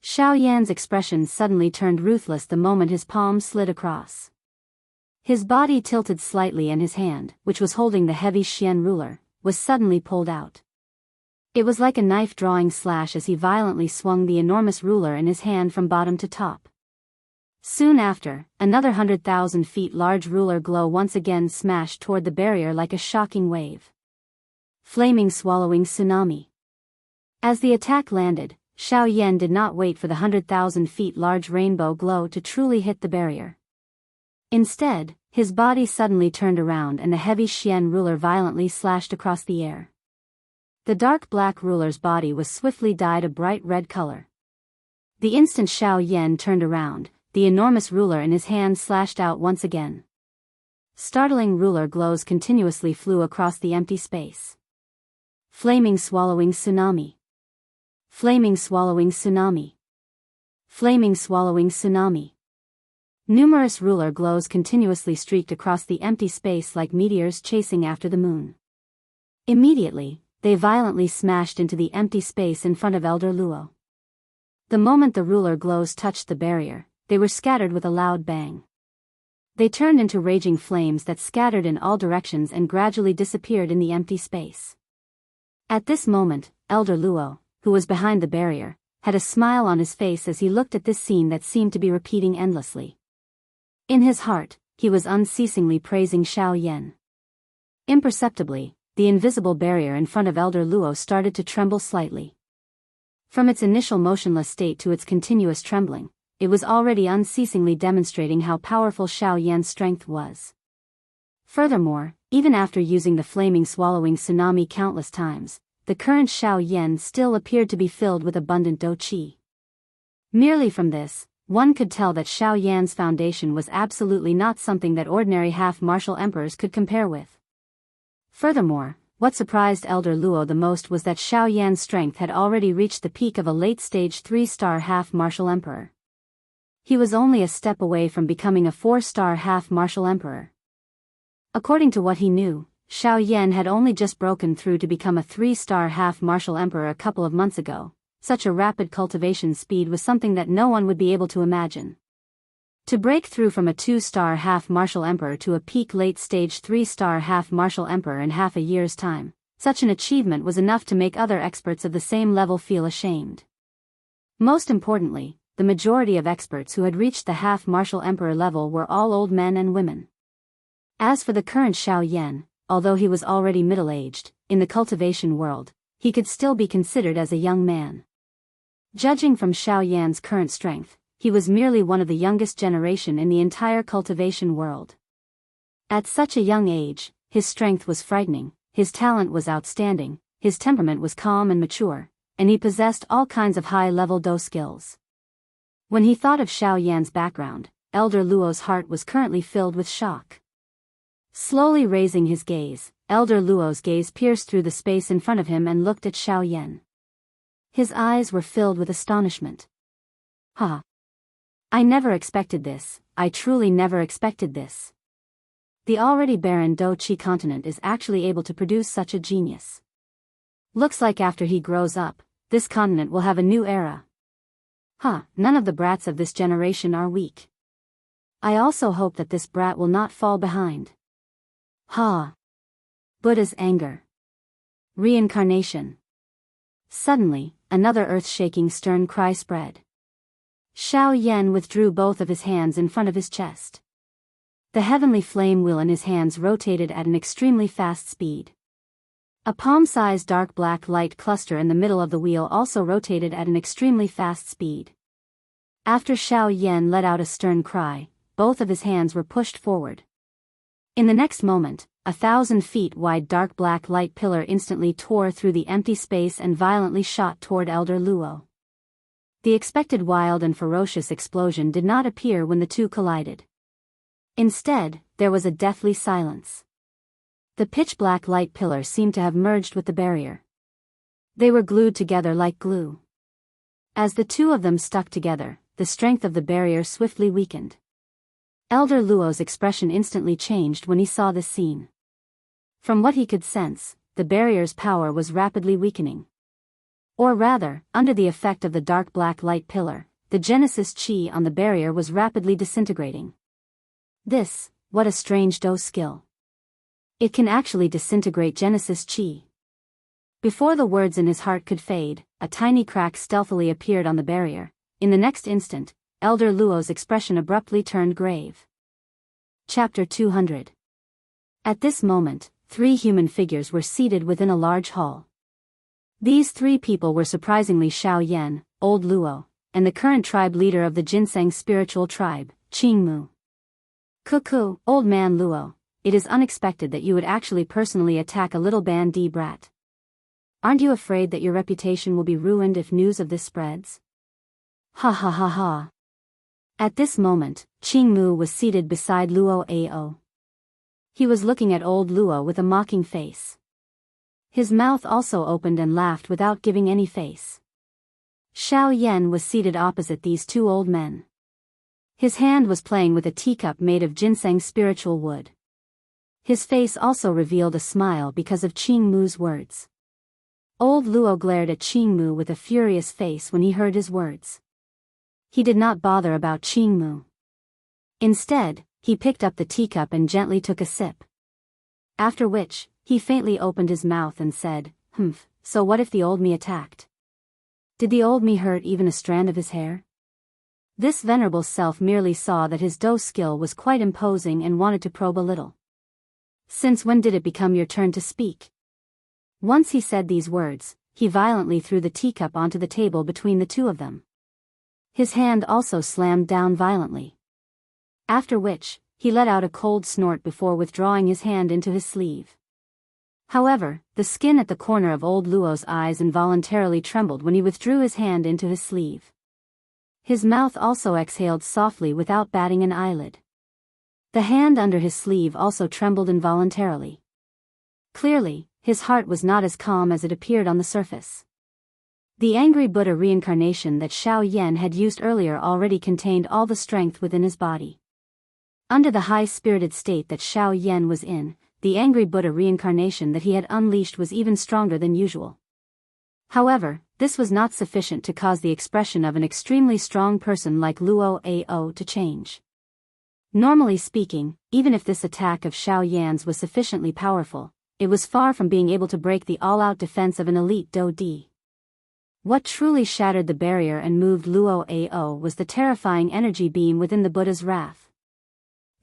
Xiaoyan's expression suddenly turned ruthless the moment his palm slid across. His body tilted slightly and his hand, which was holding the heavy Xian ruler, was suddenly pulled out. It was like a knife-drawing slash as he violently swung the enormous ruler in his hand from bottom to top. Soon after, another 100,000 feet large ruler glow once again smashed toward the barrier like a shocking wave. Flaming swallowing tsunami. As the attack landed, Xiaoyan did not wait for the 100,000 feet large rainbow glow to truly hit the barrier. Instead, his body suddenly turned around and the heavy Xian ruler violently slashed across the air. The dark black ruler's body was swiftly dyed a bright red color. The instant Xiaoyan turned around, the enormous ruler in his hand slashed out once again. Startling ruler glows continuously flew across the empty space. Flaming swallowing tsunami. Flaming swallowing tsunami. Flaming swallowing tsunami. Numerous ruler glows continuously streaked across the empty space like meteors chasing after the moon. Immediately, they violently smashed into the empty space in front of Elder Luo. The moment the ruler glows touched the barrier, they were scattered with a loud bang. They turned into raging flames that scattered in all directions and gradually disappeared in the empty space. At this moment, Elder Luo, who was behind the barrier, had a smile on his face as he looked at this scene that seemed to be repeating endlessly. In his heart, he was unceasingly praising Xiaoyan. Imperceptibly, the invisible barrier in front of Elder Luo started to tremble slightly. From its initial motionless state to its continuous trembling, it was already unceasingly demonstrating how powerful Xiaoyan's strength was. Furthermore, even after using the flaming swallowing tsunami countless times, the current Xiaoyan still appeared to be filled with abundant Dou-qi. Merely from this, one could tell that Xiaoyan's foundation was absolutely not something that ordinary half-martial emperors could compare with. Furthermore, what surprised Elder Luo the most was that Xiaoyan's strength had already reached the peak of a late-stage 3-star half-martial emperor. He was only a step away from becoming a 4-star half-martial emperor. According to what he knew, Xiaoyan had only just broken through to become a 3-star half-martial emperor a couple of months ago, such a rapid cultivation speed was something that no one would be able to imagine. To break through from a 2-star half-martial emperor to a peak late-stage 3-star half-martial emperor in half a year's time, such an achievement was enough to make other experts of the same level feel ashamed. Most importantly, the majority of experts who had reached the half-martial emperor level were all old men and women. As for the current Xiao Yan, although he was already middle-aged, in the cultivation world, he could still be considered as a young man. Judging from Xiao Yan's current strength, he was merely one of the youngest generation in the entire cultivation world. At such a young age, his strength was frightening, his talent was outstanding, his temperament was calm and mature, and he possessed all kinds of high-level Do skills. When he thought of Xiao Yan's background, Elder Luo's heart was currently filled with shock. Slowly raising his gaze, Elder Luo's gaze pierced through the space in front of him and looked at Xiao Yan. His eyes were filled with astonishment. Ha! I never expected this, I truly never expected this. The already barren Do Qi continent is actually able to produce such a genius. Looks like after he grows up, this continent will have a new era. None of the brats of this generation are weak. I also hope that this brat will not fall behind. Buddha's anger. Reincarnation. Suddenly, another earth-shaking stern cry spread. Xiao Yan withdrew both of his hands in front of his chest. The heavenly flame wheel in his hands rotated at an extremely fast speed. A palm-sized dark black light cluster in the middle of the wheel also rotated at an extremely fast speed. After Xiao Yan let out a stern cry, both of his hands were pushed forward. In the next moment, 1,000 feet wide dark black light pillar instantly tore through the empty space and violently shot toward Elder Luo. The expected wild and ferocious explosion did not appear when the two collided. Instead, there was a deathly silence. The pitch-black light pillar seemed to have merged with the barrier. They were glued together like glue. As the two of them stuck together, the strength of the barrier swiftly weakened. Elder Luo's expression instantly changed when he saw this scene. From what he could sense, the barrier's power was rapidly weakening. Or rather, under the effect of the dark black light pillar, the Genesis Qi on the barrier was rapidly disintegrating. What a strange Do skill. It can actually disintegrate Genesis Qi. Before the words in his heart could fade, a tiny crack stealthily appeared on the barrier. In the next instant, Elder Luo's expression abruptly turned grave. Chapter 200. At this moment, 3 human figures were seated within a large hall. These 3 people were surprisingly Xiao Yan, Old Luo, and the current tribe leader of the Ginseng spiritual tribe, Qingmu. Cuckoo, Old Man Luo, it is unexpected that you would actually personally attack a little bandit brat. Aren't you afraid that your reputation will be ruined if news of this spreads? Ha. At this moment, Qingmu was seated beside Luo Ao. He was looking at Old Luo with a mocking face. His mouth also opened and laughed without giving any face. Xiao Yan was seated opposite these 2 old men. His hand was playing with a teacup made of ginseng spiritual wood. His face also revealed a smile because of Qingmu's words. Old Luo glared at Qingmu with a furious face when he heard his words. He did not bother about Qingmu. Instead, he picked up the teacup and gently took a sip. After which, he faintly opened his mouth and said, so what if the old me attacked? Did the old me hurt even a strand of his hair? This venerable self merely saw that his Do skill was quite imposing and wanted to probe a little. Since when did it become your turn to speak? Once he said these words, he violently threw the teacup onto the table between the 2 of them. His hand also slammed down violently. After which, he let out a cold snort before withdrawing his hand into his sleeve. However, the skin at the corner of Old Luo's eyes involuntarily trembled when he withdrew his hand into his sleeve. His mouth also exhaled softly without batting an eyelid. The hand under his sleeve also trembled involuntarily. Clearly, his heart was not as calm as it appeared on the surface. The angry Buddha reincarnation that Xiao Yan had used earlier already contained all the strength within his body. Under the high-spirited state that Xiao Yan was in, the angry Buddha reincarnation that he had unleashed was even stronger than usual. However, this was not sufficient to cause the expression of an extremely strong person like Luo Ao to change. Normally speaking, even if this attack of Xiao Yan's was sufficiently powerful, it was far from being able to break the all-out defense of an elite Do Di. What truly shattered the barrier and moved Luo Ao was the terrifying energy beam within the Buddha's wrath.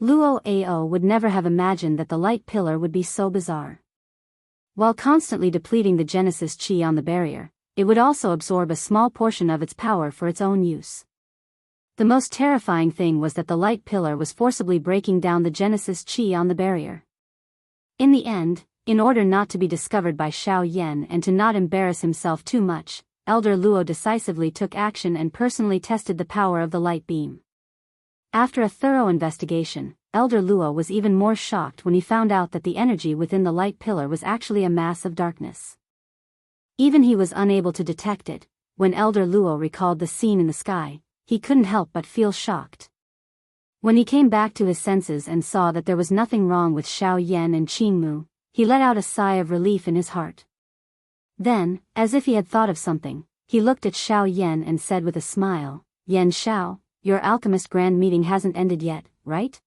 Luo Ao would never have imagined that the light pillar would be so bizarre. While constantly depleting the Genesis Qi on the barrier, it would also absorb a small portion of its power for its own use. The most terrifying thing was that the light pillar was forcibly breaking down the Genesis Qi on the barrier. In the end, in order not to be discovered by Xiao Yan and to not embarrass himself too much, Elder Luo decisively took action and personally tested the power of the light beam. After a thorough investigation, Elder Luo was even more shocked when he found out that the energy within the light pillar was actually a mass of darkness. Even he was unable to detect it. When Elder Luo recalled the scene in the sky, he couldn't help but feel shocked. When he came back to his senses and saw that there was nothing wrong with Xiao Yan and Qingmu, he let out a sigh of relief in his heart. Then, as if he had thought of something, he looked at Xiao Yan and said with a smile, "Yan Xiao, your alchemist grand meeting hasn't ended yet, right?"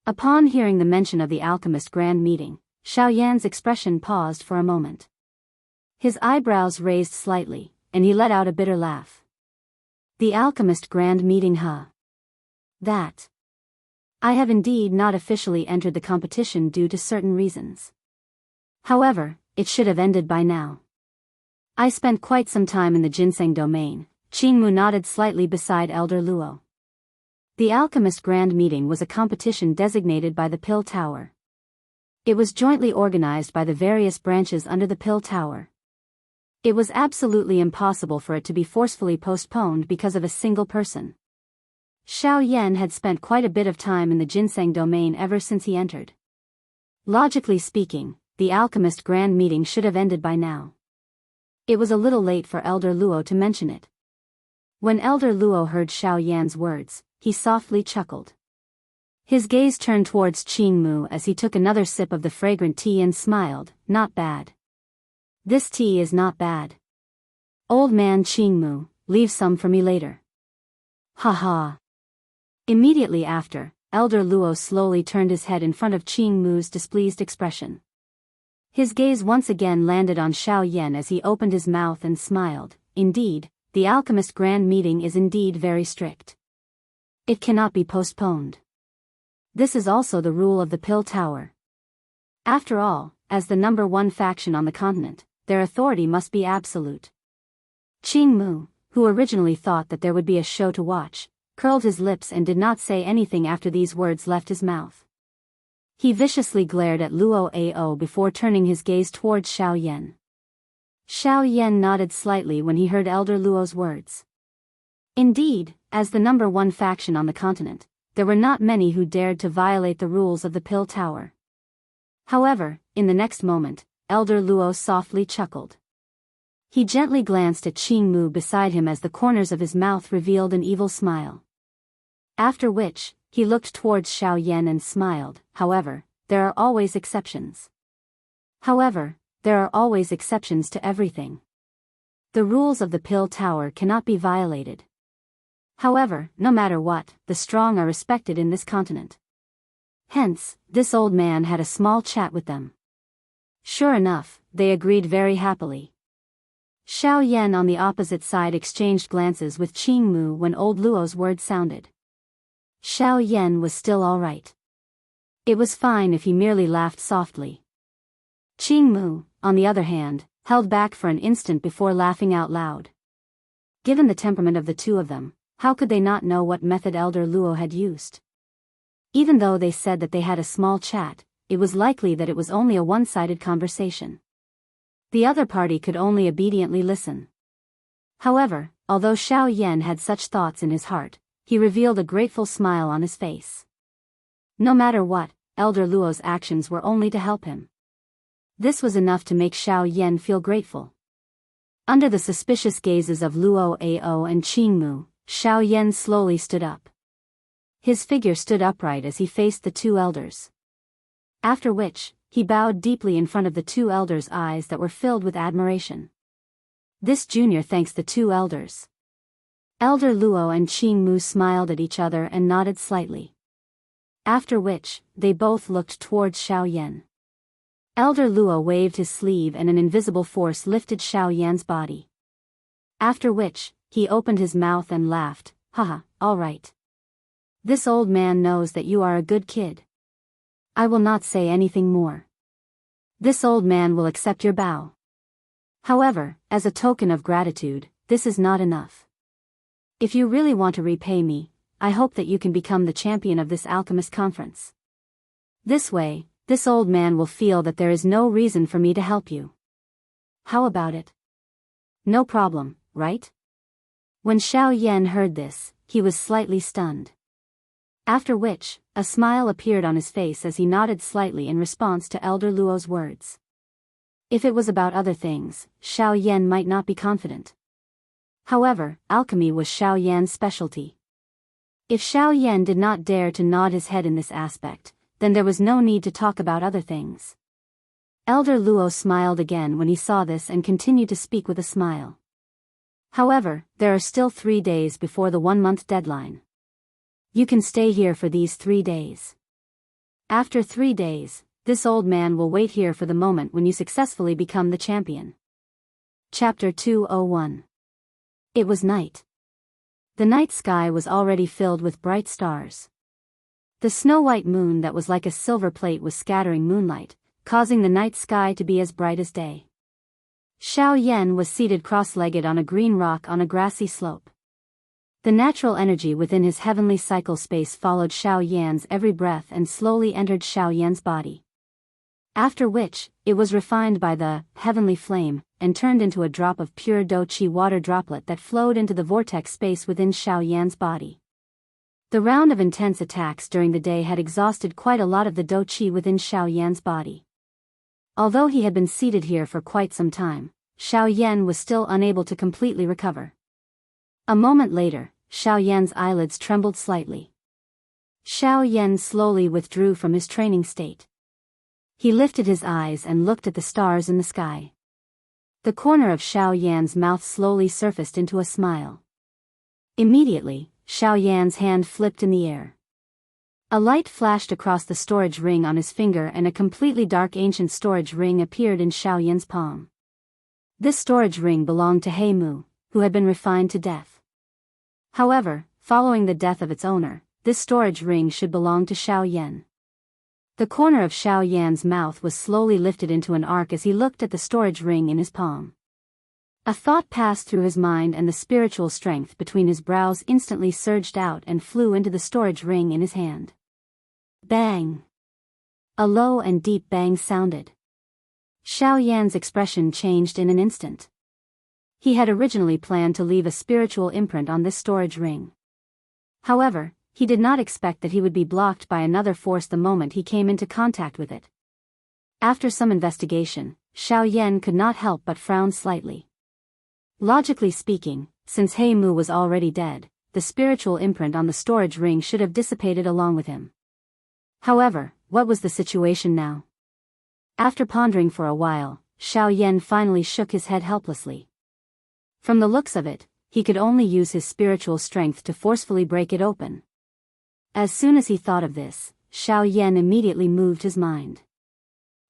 Upon hearing the mention of the alchemist grand meeting, Xiao Yan's expression paused for a moment. His eyebrows raised slightly, and he let out a bitter laugh. The alchemist grand meeting, huh? That. I have indeed not officially entered the competition due to certain reasons. However, it should have ended by now. I spent quite some time in the ginseng domain. Qingmu nodded slightly beside Elder Luo. The alchemist grand meeting was a competition designated by the Pill Tower. It was jointly organized by the various branches under the Pill Tower. It was absolutely impossible for it to be forcefully postponed because of a single person. Xiao Yan had spent quite a bit of time in the ginseng domain ever since he entered. Logically speaking, the alchemist grand meeting should have ended by now. It was a little late for Elder Luo to mention it. When Elder Luo heard Xiao Yan's words, he softly chuckled. His gaze turned towards Qingmu as he took another sip of the fragrant tea and smiled. "Not bad. This tea is not bad. Old man Qingmu, leave some for me later." Ha ha. Immediately after, Elder Luo slowly turned his head in front of Qingmu's displeased expression. His gaze once again landed on Xiao Yan as he opened his mouth and smiled. Indeed, the alchemist grand meeting is indeed very strict. It cannot be postponed. This is also the rule of the Pill Tower. After all, as the number one faction on the continent, their authority must be absolute. Qingmu, who originally thought that there would be a show to watch, curled his lips and did not say anything after these words left his mouth. He viciously glared at Luo Ao before turning his gaze towards Xiao Yan. Xiao Yan nodded slightly when he heard Elder Luo's words. Indeed, as the number one faction on the continent, there were not many who dared to violate the rules of the Pill Tower. However, in the next moment, Elder Luo softly chuckled. He gently glanced at Qingmu beside him as the corners of his mouth revealed an evil smile. After which, he looked towards Xiao Yan and smiled. However, there are always exceptions. However, there are always exceptions to everything. The rules of the Pill Tower cannot be violated. However, no matter what, the strong are respected in this continent. Hence, this old man had a small chat with them. Sure enough, they agreed very happily. Xiao Yan on the opposite side exchanged glances with Qingmu when old Luo's words sounded. Xiao Yan was still all right. It was fine if he merely laughed softly. Qingmu, on the other hand, held back for an instant before laughing out loud. Given the temperament of the two of them, how could they not know what method Elder Luo had used? Even though they said that they had a small chat, it was likely that it was only a one-sided conversation. The other party could only obediently listen. However, although Xiao Yan had such thoughts in his heart, he revealed a grateful smile on his face. No matter what, Elder Luo's actions were only to help him. This was enough to make Xiao Yan feel grateful. Under the suspicious gazes of Luo Ao and Qingmu, Xiao Yan slowly stood up. His figure stood upright as he faced the two elders. After which, he bowed deeply in front of the two elders' eyes that were filled with admiration. This junior thanks the two elders. Elder Luo and Qing Mu smiled at each other and nodded slightly. After which, they both looked towards Xiao Yan. Elder Luo waved his sleeve and an invisible force lifted Xiao Yan's body. After which, he opened his mouth and laughed, haha, all right. This old man knows that you are a good kid. I will not say anything more. This old man will accept your bow. However, as a token of gratitude, this is not enough. If you really want to repay me, I hope that you can become the champion of this alchemist conference. This way, this old man will feel that there is no reason for me to help you. How about it? No problem, right? When Xiao Yan heard this, he was slightly stunned. After which, a smile appeared on his face as he nodded slightly in response to Elder Luo's words. If it was about other things, Xiao Yan might not be confident. However, alchemy was Xiao Yan's specialty. If Xiao Yan did not dare to nod his head in this aspect, then there was no need to talk about other things. Elder Luo smiled again when he saw this and continued to speak with a smile. However, there are still 3 days before the 1-month deadline. You can stay here for these 3 days. After 3 days, this old man will wait here for the moment when you successfully become the champion. Chapter 201. It was night. The night sky was already filled with bright stars. The snow-white moon that was like a silver plate was scattering moonlight, causing the night sky to be as bright as day. Xiao Yan was seated cross-legged on a green rock on a grassy slope. The natural energy within his heavenly cycle space followed Xiao Yan's every breath and slowly entered Xiao Yan's body. After which, it was refined by the heavenly flame, and turned into a drop of pure Do-Chi water droplet that flowed into the vortex space within Xiao Yan's body. The round of intense attacks during the day had exhausted quite a lot of the Do-Chi within Xiao Yan's body. Although he had been seated here for quite some time, Xiao Yan was still unable to completely recover. A moment later, Xiao Yan's eyelids trembled slightly. Xiao Yan slowly withdrew from his training state. He lifted his eyes and looked at the stars in the sky. The corner of Xiao Yan's mouth slowly surfaced into a smile. Immediately, Xiao Yan's hand flipped in the air. A light flashed across the storage ring on his finger and a completely dark ancient storage ring appeared in Xiao Yan's palm. This storage ring belonged to He Mu, who had been refined to death. However, following the death of its owner, this storage ring should belong to Xiao Yan. The corner of Xiao Yan's mouth was slowly lifted into an arc as he looked at the storage ring in his palm. A thought passed through his mind and the spiritual strength between his brows instantly surged out and flew into the storage ring in his hand. Bang! A low and deep bang sounded. Xiao Yan's expression changed in an instant. He had originally planned to leave a spiritual imprint on this storage ring. However, he did not expect that he would be blocked by another force the moment he came into contact with it. After some investigation, Xiao Yan could not help but frown slightly. Logically speaking, since He Mu was already dead, the spiritual imprint on the storage ring should have dissipated along with him. However, what was the situation now? After pondering for a while, Xiao Yan finally shook his head helplessly. From the looks of it, he could only use his spiritual strength to forcefully break it open. As soon as he thought of this, Xiao Yan immediately moved his mind.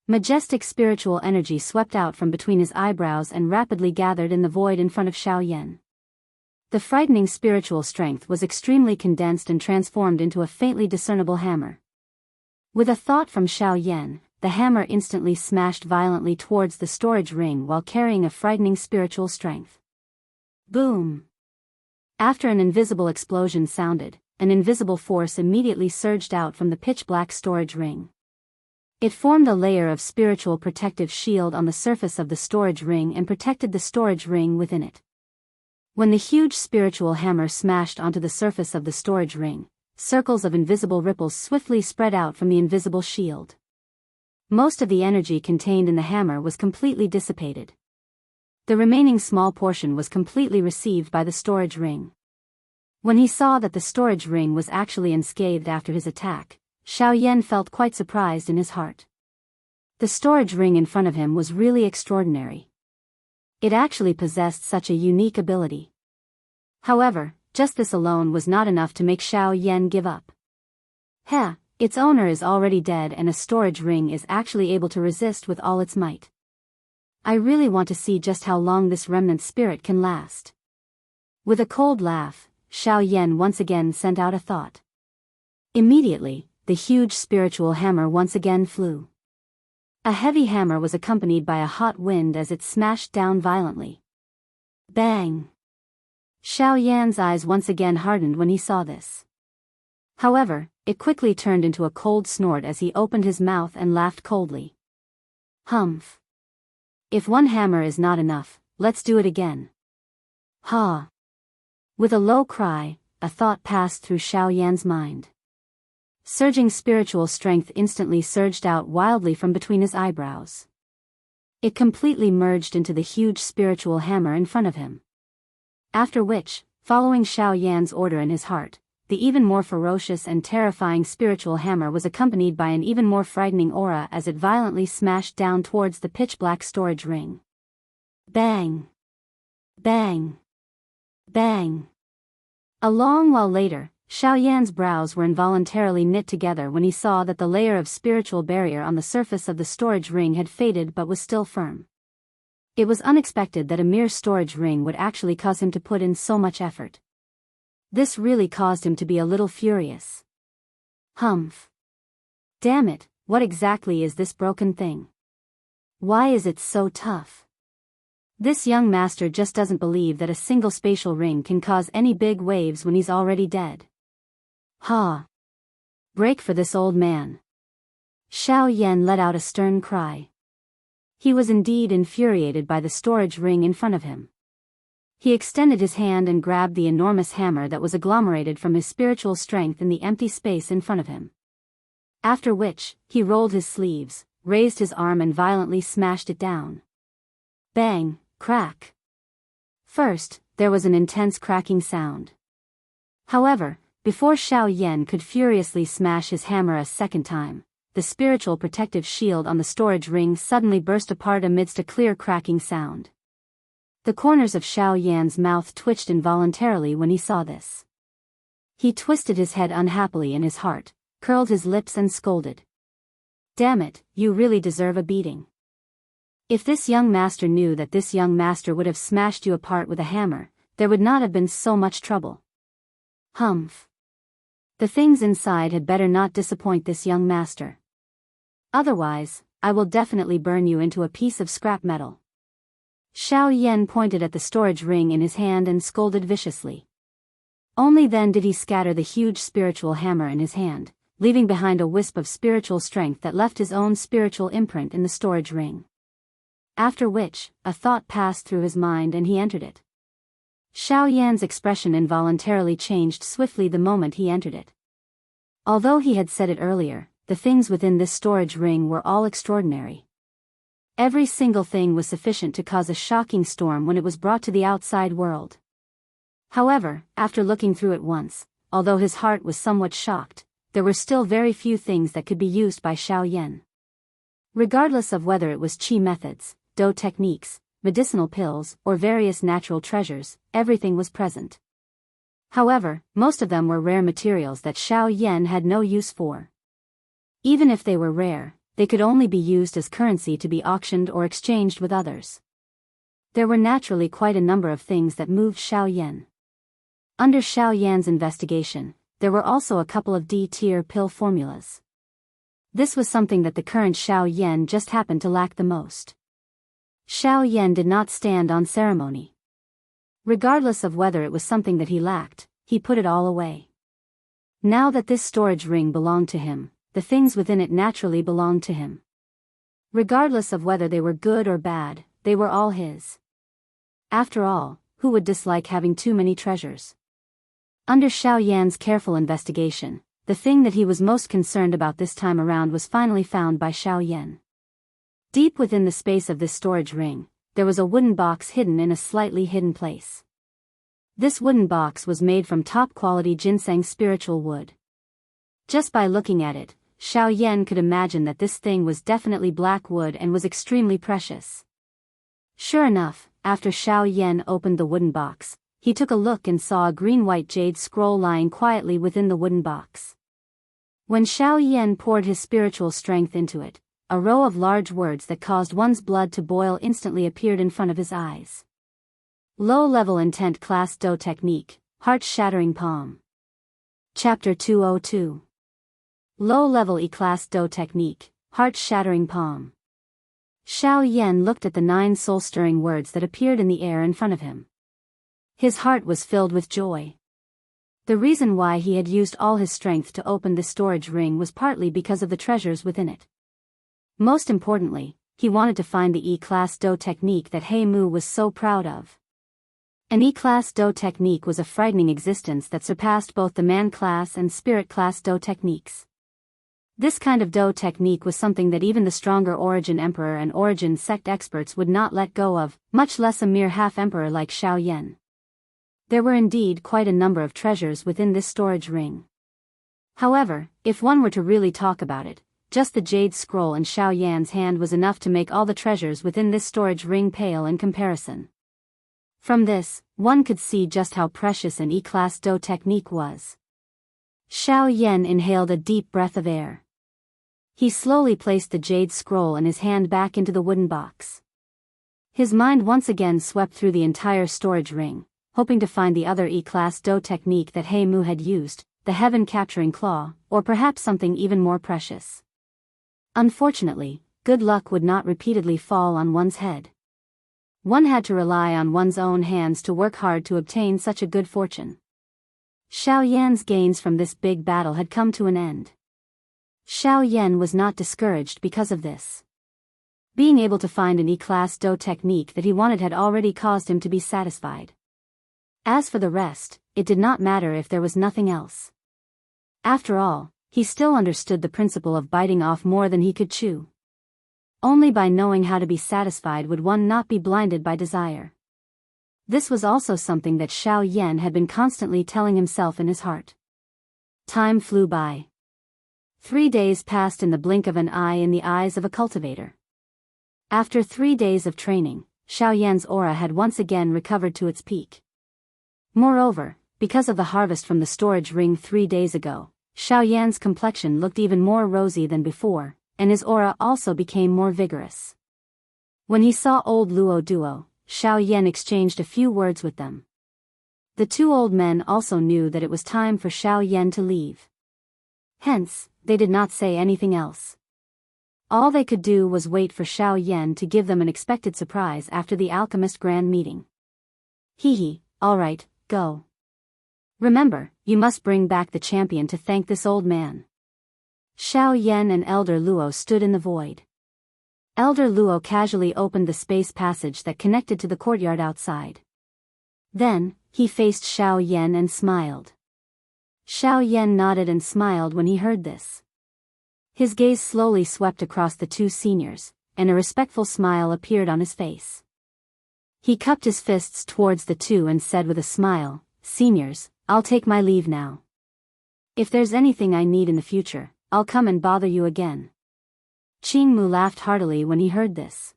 Majestic spiritual energy swept out from between his eyebrows and rapidly gathered in the void in front of Xiao Yan. The frightening spiritual strength was extremely condensed and transformed into a faintly discernible hammer. With a thought from Xiao Yan, the hammer instantly smashed violently towards the storage ring while carrying a frightening spiritual strength. Boom! After an invisible explosion sounded, an invisible force immediately surged out from the pitch-black storage ring. It formed a layer of spiritual protective shield on the surface of the storage ring and protected the storage ring within it. When the huge spiritual hammer smashed onto the surface of the storage ring, circles of invisible ripples swiftly spread out from the invisible shield. Most of the energy contained in the hammer was completely dissipated. The remaining small portion was completely received by the storage ring. When he saw that the storage ring was actually unscathed after his attack, Xiao Yan felt quite surprised in his heart. The storage ring in front of him was really extraordinary. It actually possessed such a unique ability. However, just this alone was not enough to make Xiao Yan give up. Heh, its owner is already dead and a storage ring is actually able to resist with all its might. I really want to see just how long this remnant spirit can last. With a cold laugh, Xiao Yan once again sent out a thought. Immediately, the huge spiritual hammer once again flew. A heavy hammer was accompanied by a hot wind as it smashed down violently. Bang! Xiao Yan's eyes once again hardened when he saw this. However, it quickly turned into a cold snort as he opened his mouth and laughed coldly. Humph! If one hammer is not enough, let's do it again. Ha! With a low cry, a thought passed through Xiao Yan's mind. Surging spiritual strength instantly surged out wildly from between his eyebrows. It completely merged into the huge spiritual hammer in front of him. After which, following Xiao Yan's order in his heart, the even more ferocious and terrifying spiritual hammer was accompanied by an even more frightening aura as it violently smashed down towards the pitch-black storage ring. Bang! Bang! Bang! A long while later, Xiao Yan's brows were involuntarily knit together when he saw that the layer of spiritual barrier on the surface of the storage ring had faded but was still firm. It was unexpected that a mere storage ring would actually cause him to put in so much effort. This really caused him to be a little furious. Humph! Damn it, what exactly is this broken thing? Why is it so tough? This young master just doesn't believe that a single spatial ring can cause any big waves when he's already dead. Ha! Break for this old man. Xiao Yan let out a stern cry. He was indeed infuriated by the storage ring in front of him. He extended his hand and grabbed the enormous hammer that was agglomerated from his spiritual strength in the empty space in front of him. After which, he rolled his sleeves, raised his arm and violently smashed it down. Bang, crack. First, there was an intense cracking sound. However, before Xiao Yan could furiously smash his hammer a second time, the spiritual protective shield on the storage ring suddenly burst apart amidst a clear cracking sound. The corners of Xiao Yan's mouth twitched involuntarily when he saw this. He twisted his head unhappily in his heart, curled his lips and scolded. Damn it, you really deserve a beating. If this young master knew that this young master would have smashed you apart with a hammer, there would not have been so much trouble. Humph. The things inside had better not disappoint this young master. Otherwise, I will definitely burn you into a piece of scrap metal. Xiao Yan pointed at the storage ring in his hand and scolded viciously. Only then did he scatter the huge spiritual hammer in his hand, leaving behind a wisp of spiritual strength that left his own spiritual imprint in the storage ring. After which, a thought passed through his mind and he entered it. Xiao Yan's expression involuntarily changed swiftly the moment he entered it. Although he had said it earlier, the things within this storage ring were all extraordinary. Every single thing was sufficient to cause a shocking storm when it was brought to the outside world. However, after looking through it once, although his heart was somewhat shocked, there were still very few things that could be used by Xiao Yan. Regardless of whether it was qi methods, dou techniques, medicinal pills, or various natural treasures, everything was present. However, most of them were rare materials that Xiao Yan had no use for. Even if they were rare, they could only be used as currency to be auctioned or exchanged with others. There were naturally quite a number of things that moved Xiao Yan. Under Xiao Yan's investigation, there were also a couple of D-tier pill formulas. This was something that the current Xiao Yan just happened to lack the most. Xiao Yan did not stand on ceremony. Regardless of whether it was something that he lacked, he put it all away. Now that this storage ring belonged to him, the things within it naturally belonged to him. Regardless of whether they were good or bad, they were all his. After all, who would dislike having too many treasures? Under Xiao Yan's careful investigation, the thing that he was most concerned about this time around was finally found by Xiao Yan. Deep within the space of this storage ring, there was a wooden box hidden in a slightly hidden place. This wooden box was made from top-quality ginseng spiritual wood. Just by looking at it, Xiao Yan could imagine that this thing was definitely black wood and was extremely precious. Sure enough, after Xiao Yan opened the wooden box, he took a look and saw a green-white jade scroll lying quietly within the wooden box. When Xiao Yan poured his spiritual strength into it, a row of large words that caused one's blood to boil instantly appeared in front of his eyes. Low-level intent class Do technique, heart-shattering palm. Chapter 202. Low-level E-class Do technique, heart-shattering palm. Xiao Yan looked at the 9 soul-stirring words that appeared in the air in front of him. His heart was filled with joy. The reason why he had used all his strength to open this storage ring was partly because of the treasures within it. Most importantly, he wanted to find the E-class Do technique that He Mu was so proud of. An E-class Do technique was a frightening existence that surpassed both the man class and spirit class Do techniques. This kind of Do technique was something that even the stronger Origin Emperor and Origin sect experts would not let go of, much less a mere half-emperor like Xiao Yan. There were indeed quite a number of treasures within this storage ring. However, if one were to really talk about it, just the jade scroll in Xiao Yan's hand was enough to make all the treasures within this storage ring pale in comparison. From this, one could see just how precious an E-class Do technique was. Xiao Yan inhaled a deep breath of air. He slowly placed the jade scroll in his hand back into the wooden box. His mind once again swept through the entire storage ring, hoping to find the other E-class Do technique that He Mu had used, the heaven-capturing claw, or perhaps something even more precious. Unfortunately, good luck would not repeatedly fall on one's head. One had to rely on one's own hands to work hard to obtain such a good fortune. Xiao Yan's gains from this big battle had come to an end. Xiao Yan was not discouraged because of this. Being able to find an E-class Do technique that he wanted had already caused him to be satisfied. As for the rest, it did not matter if there was nothing else. After all, he still understood the principle of biting off more than he could chew. Only by knowing how to be satisfied would one not be blinded by desire. This was also something that Xiao Yan had been constantly telling himself in his heart. Time flew by. 3 days passed in the blink of an eye in the eyes of a cultivator. After 3 days of training, Xiao Yan's aura had once again recovered to its peak. Moreover, because of the harvest from the storage ring 3 days ago, Xiao Yan's complexion looked even more rosy than before, and his aura also became more vigorous. When he saw old Luo Duo, Xiao Yan exchanged a few words with them. The 2 old men also knew that it was time for Xiao Yan to leave. Hence, they did not say anything else. All they could do was wait for Xiao Yan to give them an expected surprise after the alchemist grand meeting. Hee, all right, go. Remember, you must bring back the champion to thank this old man. Xiao Yan and Elder Luo stood in the void. Elder Luo casually opened the space passage that connected to the courtyard outside. Then, he faced Xiao Yan and smiled. Xiao Yan nodded and smiled when he heard this. His gaze slowly swept across the 2 seniors, and a respectful smile appeared on his face. He cupped his fists towards the 2 and said with a smile, "Seniors, I'll take my leave now. If there's anything I need in the future, I'll come and bother you again." Qingmu laughed heartily when he heard this.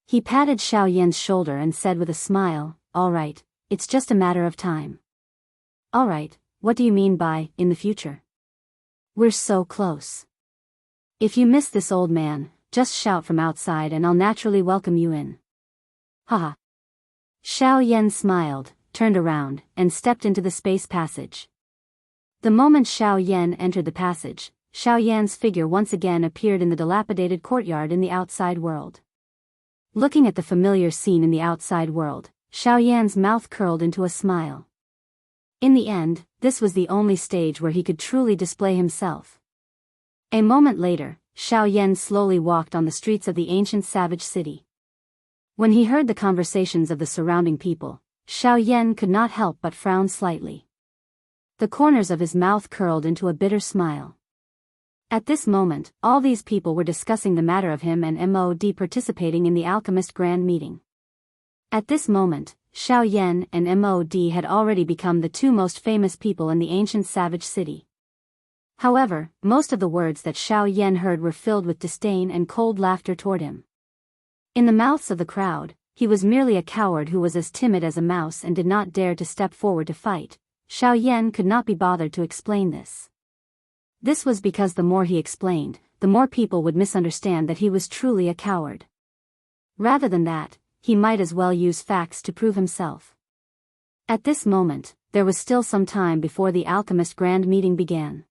He patted Xiao Yan's shoulder and said with a smile, "All right, it's just a matter of time." "All right, what do you mean by, in the future?" "We're so close. If you miss this old man, just shout from outside and I'll naturally welcome you in." Haha. Xiao Yan smiled, turned around, and stepped into the space passage. The moment Xiao Yan entered the passage, Xiao Yan's figure once again appeared in the dilapidated courtyard in the outside world. Looking at the familiar scene in the outside world, Xiao Yan's mouth curled into a smile. In the end, this was the only stage where he could truly display himself. A moment later, Xiao Yan slowly walked on the streets of the ancient savage city. When he heard the conversations of the surrounding people, Xiao Yan could not help but frown slightly. The corners of his mouth curled into a bitter smile. At this moment, all these people were discussing the matter of him and Mod participating in the alchemist grand meeting. At this moment, Xiao Yan and Mod had already become the 2 most famous people in the ancient savage city. However, most of the words that Xiao Yan heard were filled with disdain and cold laughter toward him. In the mouths of the crowd, he was merely a coward who was as timid as a mouse and did not dare to step forward to fight. Xiao Yan could not be bothered to explain this. This was because the more he explained, the more people would misunderstand that he was truly a coward. Rather than that, he might as well use facts to prove himself. At this moment, there was still some time before the alchemist grand meeting began.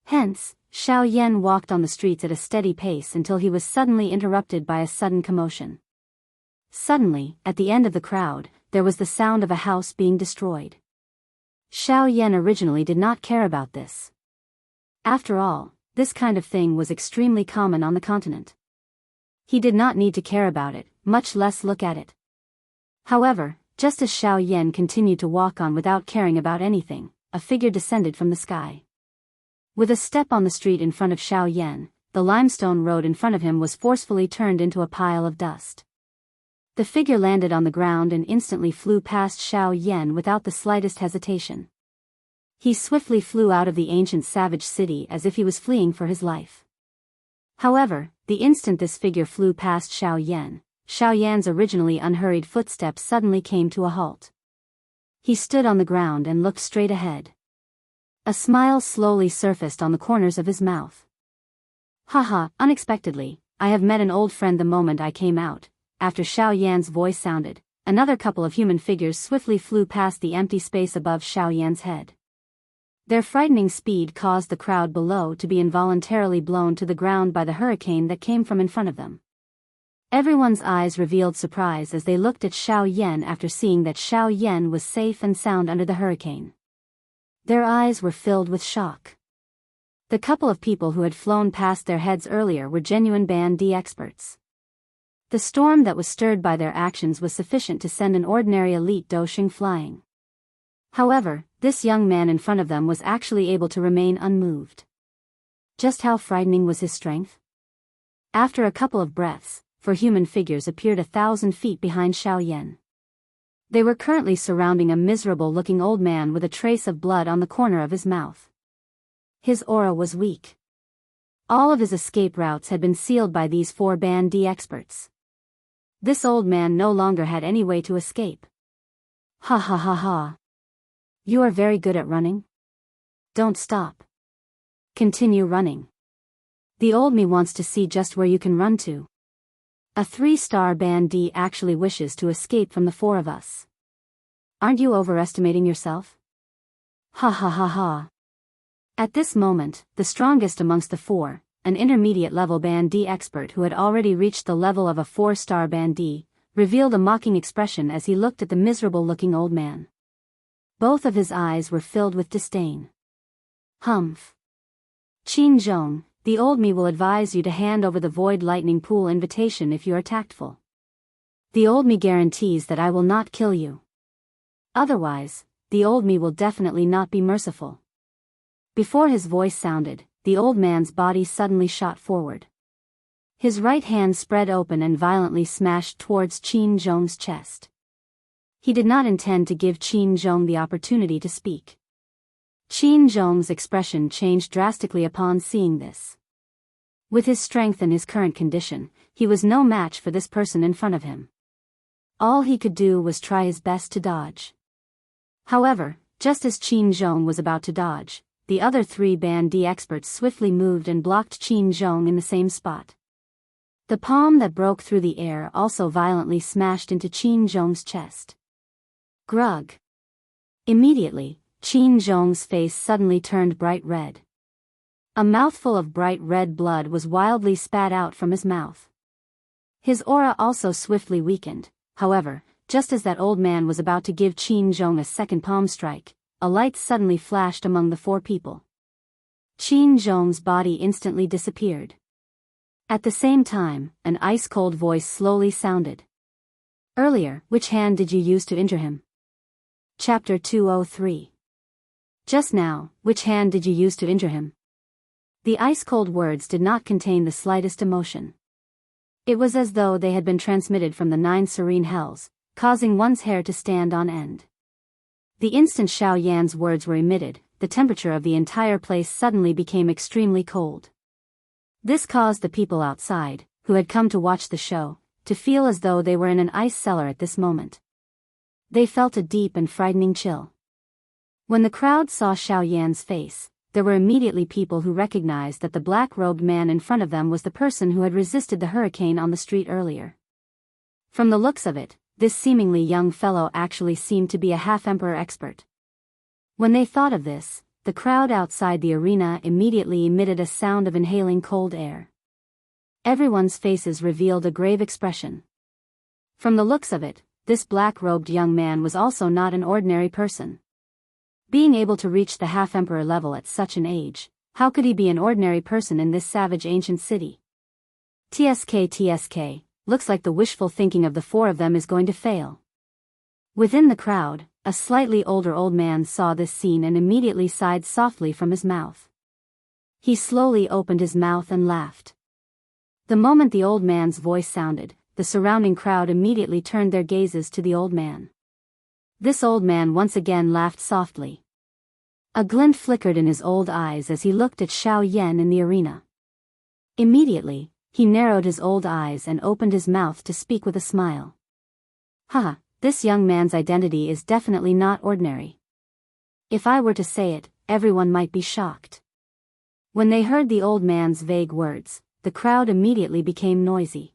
Hence, Xiao Yan walked on the streets at a steady pace until he was suddenly interrupted by a sudden commotion. Suddenly, at the end of the crowd, there was the sound of a house being destroyed. Xiao Yan originally did not care about this. After all, this kind of thing was extremely common on the continent. He did not need to care about it, much less look at it. However, just as Xiao Yan continued to walk on without caring about anything, a figure descended from the sky. With a step on the street in front of Xiao Yan, the limestone road in front of him was forcefully turned into a pile of dust. The figure landed on the ground and instantly flew past Xiao Yan without the slightest hesitation. He swiftly flew out of the ancient savage city as if he was fleeing for his life. However, the instant this figure flew past Xiao Yan's originally unhurried footsteps suddenly came to a halt. He stood on the ground and looked straight ahead. A smile slowly surfaced on the corners of his mouth. Haha, unexpectedly, I have met an old friend the moment I came out. After Xiao Yan's voice sounded, another couple of human figures swiftly flew past the empty space above Xiao Yan's head. Their frightening speed caused the crowd below to be involuntarily blown to the ground by the hurricane that came from in front of them. Everyone's eyes revealed surprise as they looked at Xiao Yan after seeing that Xiao Yan was safe and sound under the hurricane. Their eyes were filled with shock. The couple of people who had flown past their heads earlier were genuine Band D experts. The storm that was stirred by their actions was sufficient to send an ordinary elite Daoist flying. However, this young man in front of them was actually able to remain unmoved. Just how frightening was his strength? After a couple of breaths, four human figures appeared 1,000 feet behind Xiao Yan. They were currently surrounding a miserable-looking old man with a trace of blood on the corner of his mouth. His aura was weak. All of his escape routes had been sealed by these 4 Band D experts. This old man no longer had any way to escape. Ha ha ha ha. You are very good at running. Don't stop. Continue running. The old me wants to see just where you can run to. A 3-star Band D actually wishes to escape from the 4 of us. Aren't you overestimating yourself? Ha ha ha ha. At this moment, the strongest amongst the 4, an intermediate-level Band D expert who had already reached the level of a 4-star Band D, revealed a mocking expression as he looked at the miserable-looking old man. Both of his eyes were filled with disdain. Humph. Qin Zhong, the old me will advise you to hand over the Void Lightning Pool invitation if you are tactful. The old me guarantees that I will not kill you. Otherwise, the old me will definitely not be merciful. Before his voice sounded, the old man's body suddenly shot forward. His right hand spread open and violently smashed towards Qin Zhong's chest. He did not intend to give Qin Zhong the opportunity to speak. Qin Zhong's expression changed drastically upon seeing this. With his strength and his current condition, he was no match for this person in front of him. All he could do was try his best to dodge. However, just as Qin Zhong was about to dodge, the other 3 Band D experts swiftly moved and blocked Qin Zhong in the same spot. The palm that broke through the air also violently smashed into Qin Zhong's chest. Grug. Immediately, Qin Zhong's face suddenly turned bright red. A mouthful of bright red blood was wildly spat out from his mouth. His aura also swiftly weakened. However, just as that old man was about to give Qin Zhong a second palm strike, a light suddenly flashed among the 4 people. Qin Zhong's body instantly disappeared. At the same time, an ice-cold voice slowly sounded. Earlier, which hand did you use to injure him? Chapter 203. Just now, which hand did you use to injure him? The ice-cold words did not contain the slightest emotion. It was as though they had been transmitted from the 9 serene hells, causing one's hair to stand on end. The instant Xiao Yan's words were emitted, the temperature of the entire place suddenly became extremely cold. This caused the people outside, who had come to watch the show, to feel as though they were in an ice cellar at this moment. They felt a deep and frightening chill. When the crowd saw Xiao Yan's face, there were immediately people who recognized that the black-robed man in front of them was the person who had resisted the hurricane on the street earlier. From the looks of it, this seemingly young fellow actually seemed to be a half-emperor expert. When they thought of this, the crowd outside the arena immediately emitted a sound of inhaling cold air. Everyone's faces revealed a grave expression. From the looks of it, this black-robed young man was also not an ordinary person. Being able to reach the half-emperor level at such an age, how could he be an ordinary person in this savage ancient city? TSK, looks like the wishful thinking of the four of them is going to fail. Within the crowd, a slightly older old man saw this scene and immediately sighed softly from his mouth. He slowly opened his mouth and laughed. The moment the old man's voice sounded, the surrounding crowd immediately turned their gazes to the old man. This old man once again laughed softly. A glint flickered in his old eyes as he looked at Xiao Yan in the arena. Immediately, he narrowed his old eyes and opened his mouth to speak with a smile. Haha, this young man's identity is definitely not ordinary. If I were to say it, everyone might be shocked. When they heard the old man's vague words, the crowd immediately became noisy.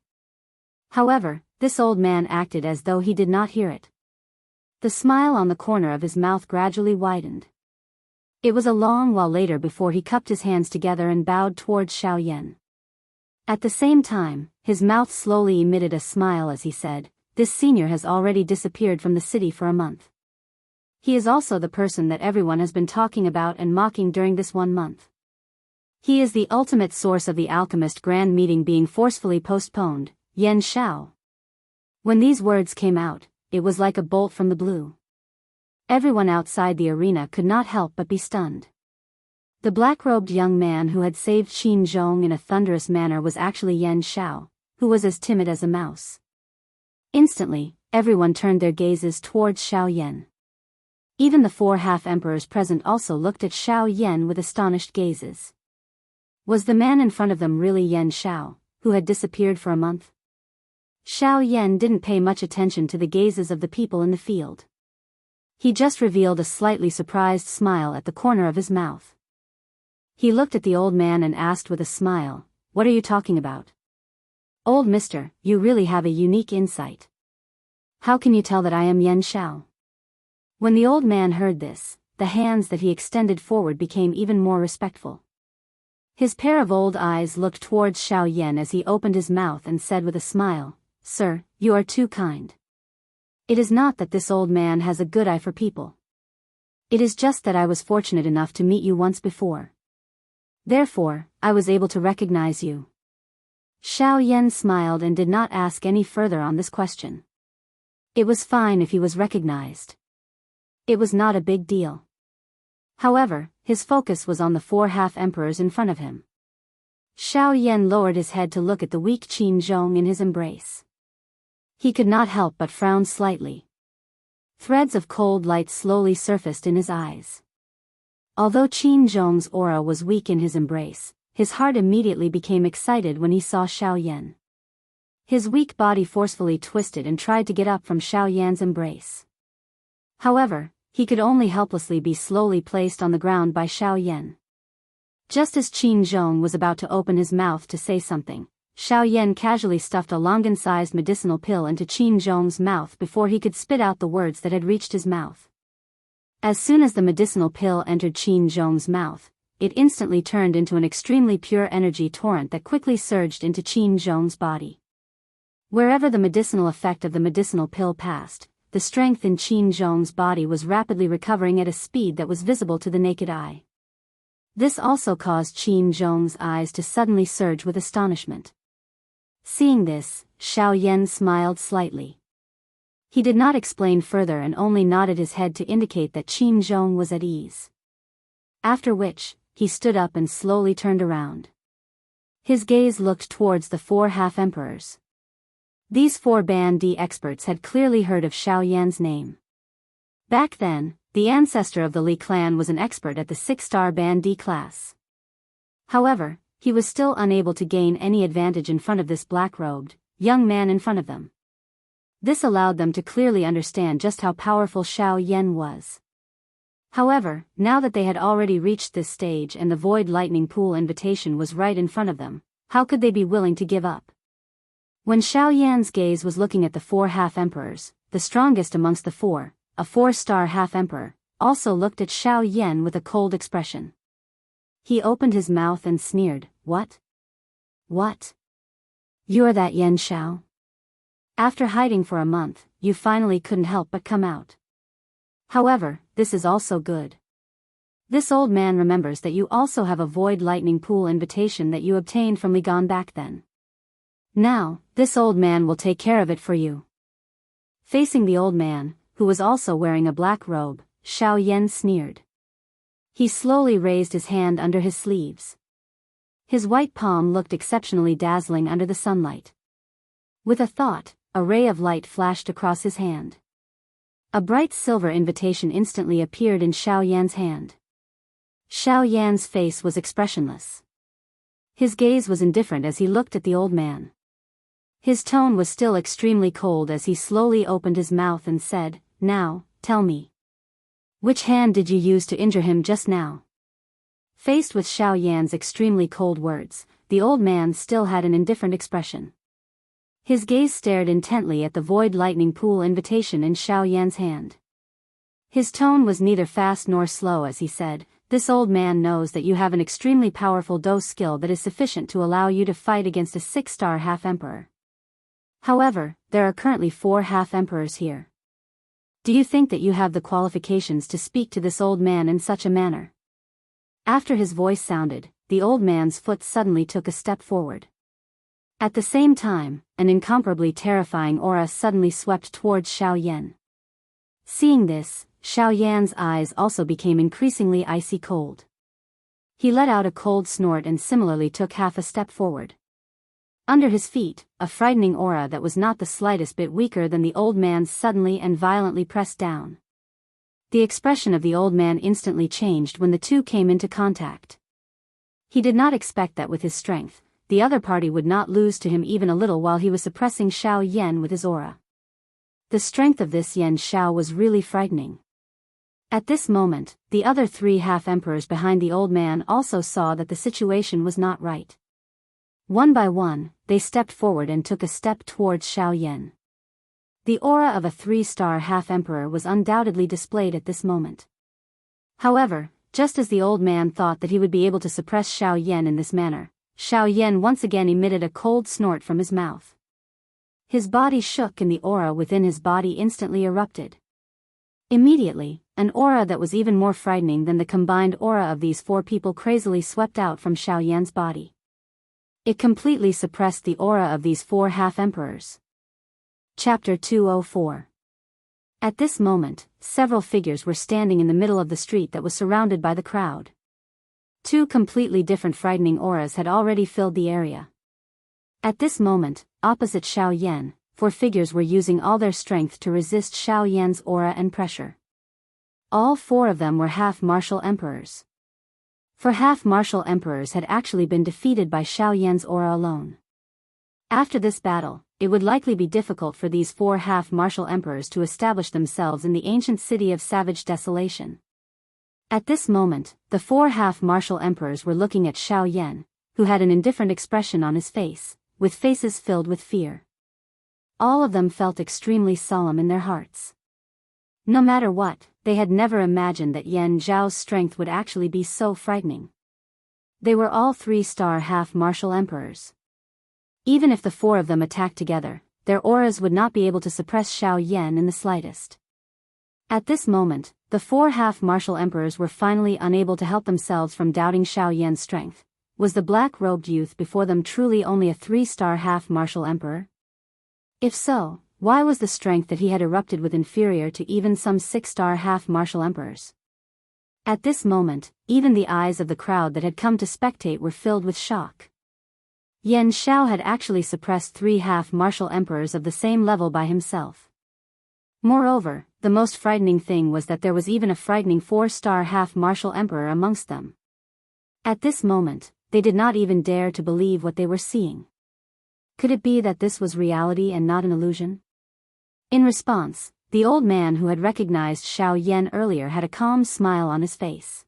However, this old man acted as though he did not hear it. The smile on the corner of his mouth gradually widened. It was a long while later before he cupped his hands together and bowed towards Xiao Yan. At the same time, his mouth slowly emitted a smile as he said, "This senior has already disappeared from the city for a month. He is also the person that everyone has been talking about and mocking during this 1 month. He is the ultimate source of the alchemist grand meeting being forcefully postponed, Yan Xiao." When these words came out, it was like a bolt from the blue. Everyone outside the arena could not help but be stunned. The black-robed young man who had saved Qin Zhong in a thunderous manner was actually Yan Xiao, who was as timid as a mouse. Instantly, everyone turned their gazes towards Xiao Yan. Even the 4 half-emperors present also looked at Xiao Yan with astonished gazes. Was the man in front of them really Yan Xiao, who had disappeared for a month? Xiao Yan didn't pay much attention to the gazes of the people in the field. He just revealed a slightly surprised smile at the corner of his mouth. He looked at the old man and asked with a smile, "What are you talking about? Old mister, you really have a unique insight. How can you tell that I am Yan Xiao?" When the old man heard this, the hands that he extended forward became even more respectful. His pair of old eyes looked towards Xiao Yan as he opened his mouth and said with a smile, "Sir, you are too kind. It is not that this old man has a good eye for people. It is just that I was fortunate enough to meet you once before. Therefore, I was able to recognize you." Xiao Yan smiled and did not ask any further on this question. It was fine if he was recognized. It was not a big deal. However, his focus was on the 4 half-emperors in front of him. Xiao Yan lowered his head to look at the weak Qin Zhong in his embrace. He could not help but frown slightly. Threads of cold light slowly surfaced in his eyes. Although Qin Zhong's aura was weak in his embrace, his heart immediately became excited when he saw Xiao Yan. His weak body forcefully twisted and tried to get up from Xiao Yan's embrace. However, he could only helplessly be slowly placed on the ground by Xiao Yan. Just as Qin Zhong was about to open his mouth to say something, Xiao Yan casually stuffed a longan-sized medicinal pill into Qin Zhong's mouth before he could spit out the words that had reached his mouth. As soon as the medicinal pill entered Qin Zhong's mouth, it instantly turned into an extremely pure energy torrent that quickly surged into Qin Zhong's body. Wherever the medicinal effect of the medicinal pill passed, the strength in Qin Zhong's body was rapidly recovering at a speed that was visible to the naked eye. This also caused Qin Zhong's eyes to suddenly surge with astonishment. Seeing this, Xiao Yan smiled slightly. He did not explain further and only nodded his head to indicate that Qin Zhong was at ease. After which, he stood up and slowly turned around. His gaze looked towards the 4 half-emperors. These 4 Ban Di experts had clearly heard of Xiao Yan's name. Back then, the ancestor of the Li clan was an expert at the 6-star Ban Di class. However, he was still unable to gain any advantage in front of this black-robed, young man in front of them. This allowed them to clearly understand just how powerful Xiao Yan was. However, now that they had already reached this stage and the Void Lightning Pool invitation was right in front of them, how could they be willing to give up? When Xiao Yan's gaze was looking at the 4 half-emperors, the strongest amongst the 4, a 4-star half-emperor, also looked at Xiao Yan with a cold expression. He opened his mouth and sneered, "What? What? You're that Yan Xiao? After hiding for a month, you finally couldn't help but come out. However, this is also good. This old man remembers that you also have a Void Lightning Pool invitation that you obtained from Li Gan back then. Now, this old man will take care of it for you." Facing the old man, who was also wearing a black robe, Xiao Yan sneered. He slowly raised his hand under his sleeves. His white palm looked exceptionally dazzling under the sunlight. With a thought, a ray of light flashed across his hand. A bright silver invitation instantly appeared in Xiao Yan's hand. Xiao Yan's face was expressionless. His gaze was indifferent as he looked at the old man. His tone was still extremely cold as he slowly opened his mouth and said, "Now, tell me. Which hand did you use to injure him just now?" Faced with Xiao Yan's extremely cold words, the old man still had an indifferent expression. His gaze stared intently at the Void Lightning Pool invitation in Xiao Yan's hand. His tone was neither fast nor slow as he said, "This old man knows that you have an extremely powerful Daoist skill that is sufficient to allow you to fight against a 6-star half-emperor. However, there are currently 4 half-emperors here. Do you think that you have the qualifications to speak to this old man in such a manner?" After his voice sounded, the old man's foot suddenly took a step forward. At the same time, an incomparably terrifying aura suddenly swept towards Xiao Yan. Seeing this, Xiao Yan's eyes also became increasingly icy cold. He let out a cold snort and similarly took half a step forward. Under his feet, a frightening aura that was not the slightest bit weaker than the old man's suddenly and violently pressed down. The expression of the old man instantly changed when the two came into contact. He did not expect that with his strength, the other party would not lose to him even a little while he was suppressing Xiao Yan with his aura. The strength of this Yan Xiao was really frightening. At this moment, the other 3 half-emperors behind the old man also saw that the situation was not right. One by one, they stepped forward and took a step towards Xiao Yan. The aura of a 3-star half-emperor was undoubtedly displayed at this moment. However, just as the old man thought that he would be able to suppress Xiao Yan in this manner, Xiao Yan once again emitted a cold snort from his mouth. His body shook and the aura within his body instantly erupted. Immediately, an aura that was even more frightening than the combined aura of these 4 people crazily swept out from Xiao Yan's body. It completely suppressed the aura of these 4 half-emperors. Chapter 204. At this moment, several figures were standing in the middle of the street that was surrounded by the crowd. 2 completely different frightening auras had already filled the area. At this moment, opposite Xiao Yan, 4 figures were using all their strength to resist Xiao Yan's aura and pressure. All 4 of them were half-martial emperors. For half-martial emperors had actually been defeated by Xiao Yan's aura alone. After this battle, it would likely be difficult for these 4 half-martial emperors to establish themselves in the ancient city of savage desolation. At this moment, the 4 half-martial emperors were looking at Xiao Yan, who had an indifferent expression on his face, with faces filled with fear. All of them felt extremely solemn in their hearts. No matter what, they had never imagined that Yan Zhao's strength would actually be so frightening. They were all 3-star half-martial emperors. Even if the 4 of them attacked together, their auras would not be able to suppress Xiao Yan in the slightest. At this moment, the 4 half-martial emperors were finally unable to help themselves from doubting Xiao Yan's strength. Was the black-robed youth before them truly only a 3-star half-martial emperor? If so, why was the strength that he had erupted with inferior to even some 6-star half-martial emperors? At this moment, even the eyes of the crowd that had come to spectate were filled with shock. Yan Xiao had actually suppressed 3 half-martial emperors of the same level by himself. Moreover, the most frightening thing was that there was even a frightening 4-star half-martial emperor amongst them. At this moment, they did not even dare to believe what they were seeing. Could it be that this was reality and not an illusion? In response, the old man who had recognized Xiao Yan earlier had a calm smile on his face.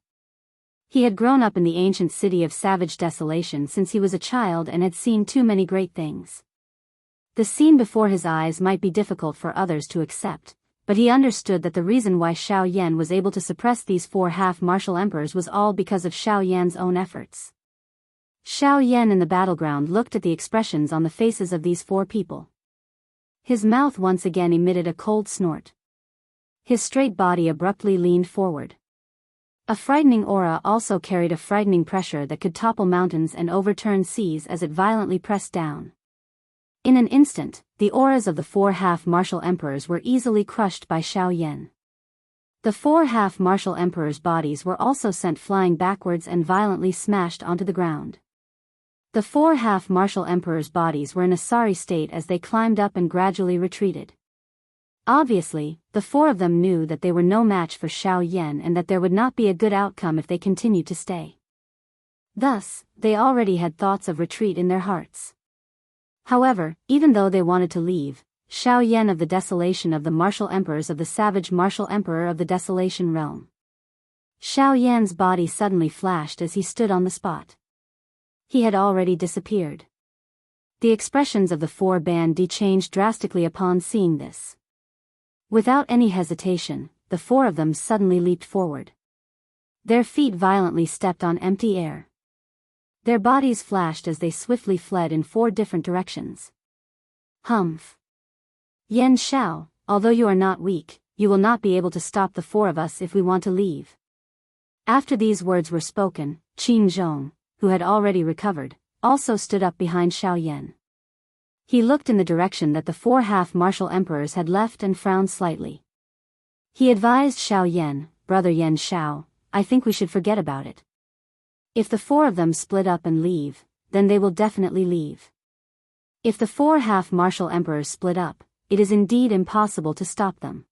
He had grown up in the ancient city of savage desolation since he was a child and had seen too many great things. The scene before his eyes might be difficult for others to accept, but he understood that the reason why Xiao Yan was able to suppress these 4 half-martial emperors was all because of Xiao Yan's own efforts. Xiao Yan in the battleground looked at the expressions on the faces of these 4 people. His mouth once again emitted a cold snort. His straight body abruptly leaned forward. A frightening aura also carried a frightening pressure that could topple mountains and overturn seas as it violently pressed down. In an instant, the auras of the 4 half-martial emperors were easily crushed by Xiao Yan. The 4 half-martial emperors' bodies were also sent flying backwards and violently smashed onto the ground. The 4 half-martial emperors' bodies were in a sorry state as they climbed up and gradually retreated. Obviously, the 4 of them knew that they were no match for Xiao Yan and that there would not be a good outcome if they continued to stay. Thus, they already had thoughts of retreat in their hearts. However, even though they wanted to leave, Xiao Yan of the Desolation of the Martial Emperors of the Savage Martial Emperor of the Desolation Realm. Xiao Yan's body suddenly flashed as he stood on the spot. He had already disappeared. The expressions of the 4 bandits changed drastically upon seeing this. Without any hesitation, the 4 of them suddenly leaped forward. Their feet violently stepped on empty air. Their bodies flashed as they swiftly fled in 4 different directions. Humph. Yan Xiao, although you are not weak, you will not be able to stop the 4 of us if we want to leave. After these words were spoken, Qin Zhong, who had already recovered, also stood up behind Xiao Yan. He looked in the direction that the 4 half-martial emperors had left and frowned slightly. He advised Xiao Yan, "Brother Yan Xiao, I think we should forget about it. If the 4 of them split up and leave, then they will definitely leave. If the 4 half-martial emperors split up, it is indeed impossible to stop them."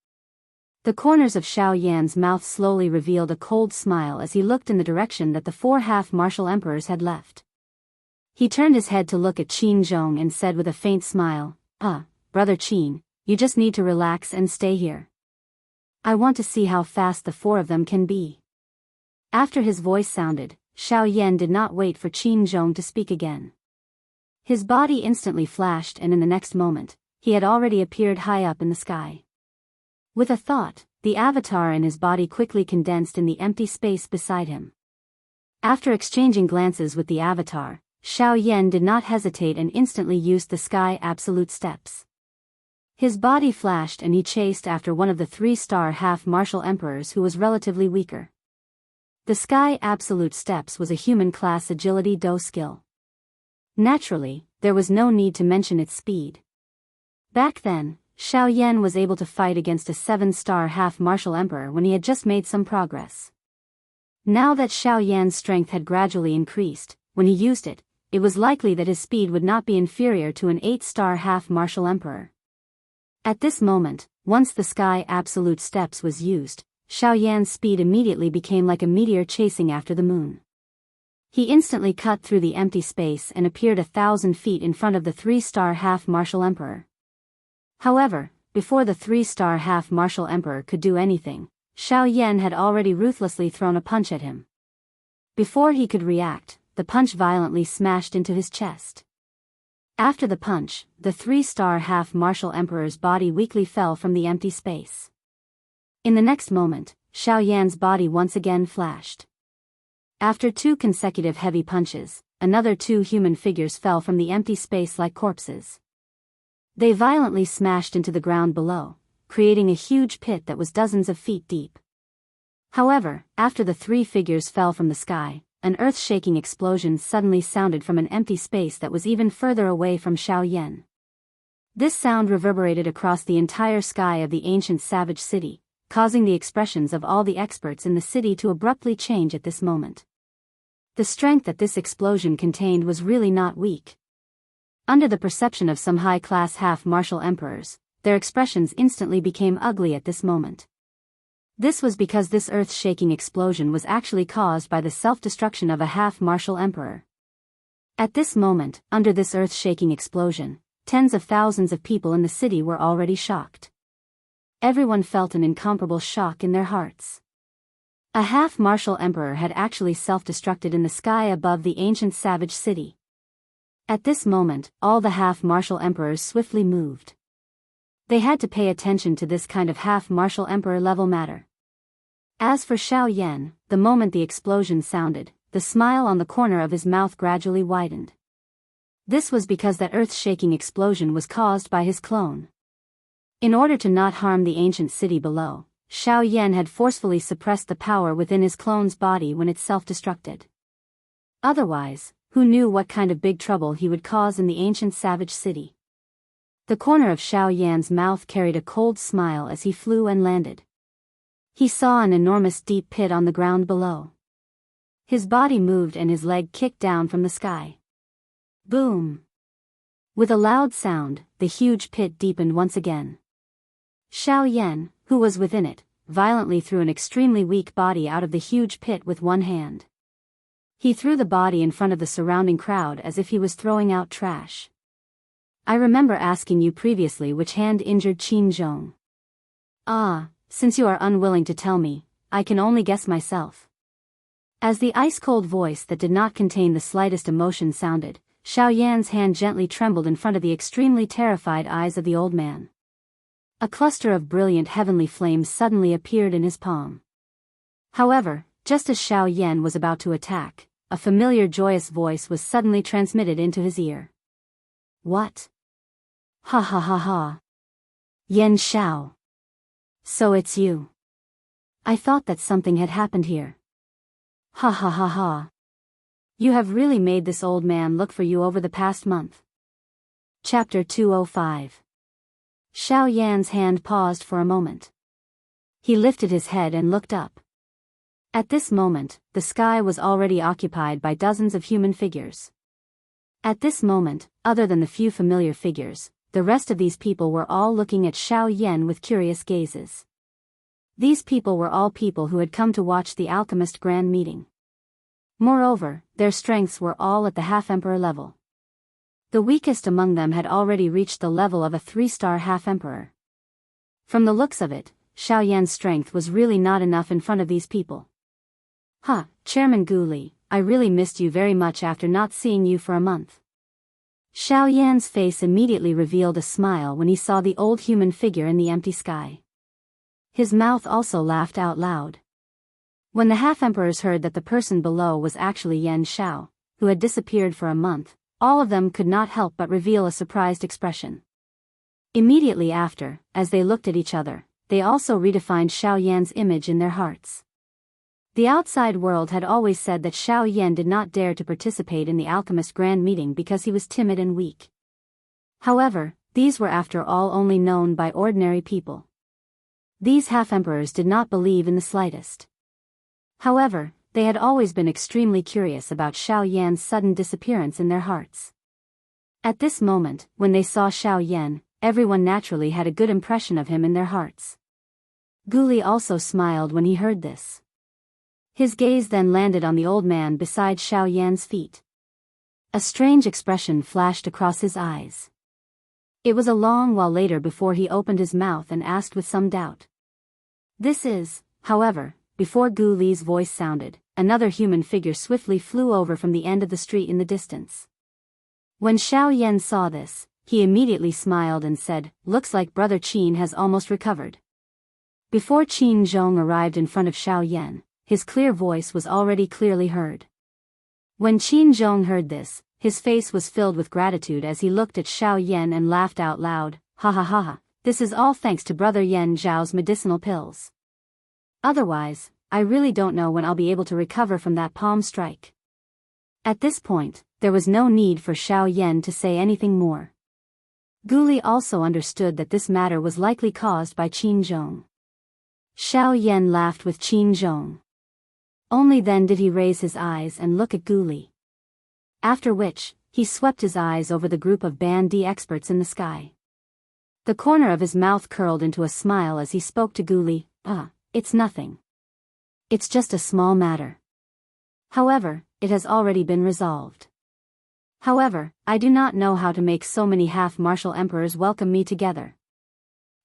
The corners of Xiao Yan's mouth slowly revealed a cold smile as he looked in the direction that the 4 half-martial emperors had left. He turned his head to look at Qin Zhong and said with a faint smile, Brother Qin, you just need to relax and stay here. I want to see how fast the 4 of them can be." After his voice sounded, Xiao Yan did not wait for Qin Zhong to speak again. His body instantly flashed and in the next moment, he had already appeared high up in the sky. With a thought, the avatar in his body quickly condensed in the empty space beside him. After exchanging glances with the avatar, Xiao Yan did not hesitate and instantly used the Sky Absolute Steps. His body flashed and he chased after one of the 3-star half-martial emperors who was relatively weaker. The Sky Absolute Steps was a human-class agility Do skill. Naturally, there was no need to mention its speed. Back then, Xiao Yan was able to fight against a 7-star half-martial emperor when he had just made some progress. Now that Xiao Yan's strength had gradually increased, when he used it, it was likely that his speed would not be inferior to an 8-star half-martial emperor. At this moment, once the Sky Absolute Steps was used, Xiao Yan's speed immediately became like a meteor chasing after the moon. He instantly cut through the empty space and appeared 1,000 feet in front of the 3-star half-martial emperor. However, before the 3-star half-martial emperor could do anything, Xiao Yan had already ruthlessly thrown a punch at him. Before he could react, the punch violently smashed into his chest. After the punch, the 3-star half-martial emperor's body weakly fell from the empty space. In the next moment, Xiao Yan's body once again flashed. After 2 consecutive heavy punches, another 2 human figures fell from the empty space like corpses. They violently smashed into the ground below, creating a huge pit that was dozens of feet deep. However, after the 3 figures fell from the sky, an earth-shaking explosion suddenly sounded from an empty space that was even further away from Xiao Yan. This sound reverberated across the entire sky of the ancient savage city, causing the expressions of all the experts in the city to abruptly change at this moment. The strength that this explosion contained was really not weak. Under the perception of some high-class half-martial emperors, their expressions instantly became ugly at this moment. This was because this earth-shaking explosion was actually caused by the self-destruction of a half-martial emperor. At this moment, under this earth-shaking explosion, tens of thousands of people in the city were already shocked. Everyone felt an incomparable shock in their hearts. A half-martial emperor had actually self-destructed in the sky above the ancient savage city. At this moment, all the half-martial emperors swiftly moved. They had to pay attention to this kind of half-martial emperor-level matter. As for Xiao Yan, the moment the explosion sounded, the smile on the corner of his mouth gradually widened. This was because that earth-shaking explosion was caused by his clone. In order to not harm the ancient city below, Xiao Yan had forcefully suppressed the power within his clone's body when it self-destructed. Otherwise, who knew what kind of big trouble he would cause in the ancient savage city? The corner of Xiao Yan's mouth carried a cold smile as he flew and landed. He saw an enormous deep pit on the ground below. His body moved and his leg kicked down from the sky. Boom! With a loud sound, the huge pit deepened once again. Xiao Yan, who was within it, violently threw an extremely weak body out of the huge pit with one hand. He threw the body in front of the surrounding crowd as if he was throwing out trash. I remember asking you previously which hand injured Qin Zhong. Since you are unwilling to tell me, I can only guess myself. As the ice-cold voice that did not contain the slightest emotion sounded, Xiao Yan's hand gently trembled in front of the extremely terrified eyes of the old man. A cluster of brilliant heavenly flames suddenly appeared in his palm. However, just as Xiao Yan was about to attack, a familiar joyous voice was suddenly transmitted into his ear. What? Ha ha ha ha. Yan Xiao. So it's you. I thought that something had happened here. Ha ha ha ha. You have really made this old man look for you over the past month. Chapter 205. Xiao Yan's hand paused for a moment. He lifted his head and looked up. At this moment, the sky was already occupied by dozens of human figures. At this moment, other than the few familiar figures, the rest of these people were all looking at Xiao Yan with curious gazes. These people were all people who had come to watch the alchemist grand meeting. Moreover, their strengths were all at the half-emperor level. The weakest among them had already reached the level of a 3-star half-emperor. From the looks of it, Xiao Yan's strength was really not enough in front of these people. Chairman Gu Li, I really missed you very much after not seeing you for a month. Xiao Yan's face immediately revealed a smile when he saw the old human figure in the empty sky. His mouth also laughed out loud. When the half-emperors heard that the person below was actually Yan Xiao, who had disappeared for a month, all of them could not help but reveal a surprised expression. Immediately after, as they looked at each other, they also redefined Xiao Yan's image in their hearts. The outside world had always said that Xiao Yan did not dare to participate in the alchemist grand meeting because he was timid and weak. However, these were after all only known by ordinary people. These half-emperors did not believe in the slightest. However, they had always been extremely curious about Xiao Yan's sudden disappearance in their hearts. At this moment, when they saw Xiao Yan, everyone naturally had a good impression of him in their hearts. Gu Li also smiled when he heard this. His gaze then landed on the old man beside Xiao Yan's feet. A strange expression flashed across his eyes. It was a long while later before he opened his mouth and asked with some doubt. This is, however, before Gu Li's voice sounded, another human figure swiftly flew over from the end of the street in the distance. When Xiao Yan saw this, he immediately smiled and said, "Looks like Brother Qin has almost recovered." Before Qin Zhong arrived in front of Xiao Yan, his clear voice was already clearly heard. When Qin Zhong heard this, his face was filled with gratitude as he looked at Xiao Yan and laughed out loud, "Ha ha ha ha, this is all thanks to Brother Yan Zhao's medicinal pills. Otherwise, I really don't know when I'll be able to recover from that palm strike." At this point, there was no need for Xiao Yan to say anything more. Gu Li also understood that this matter was likely caused by Qin Zhong. Xiao Yan laughed with Qin Zhong. Only then did he raise his eyes and look at Gu Li. After which, he swept his eyes over the group of Band D experts in the sky. The corner of his mouth curled into a smile as he spoke to Gu Li. It's nothing. It's just a small matter. However, it has already been resolved. However, I do not know how to make so many half-martial emperors welcome me together."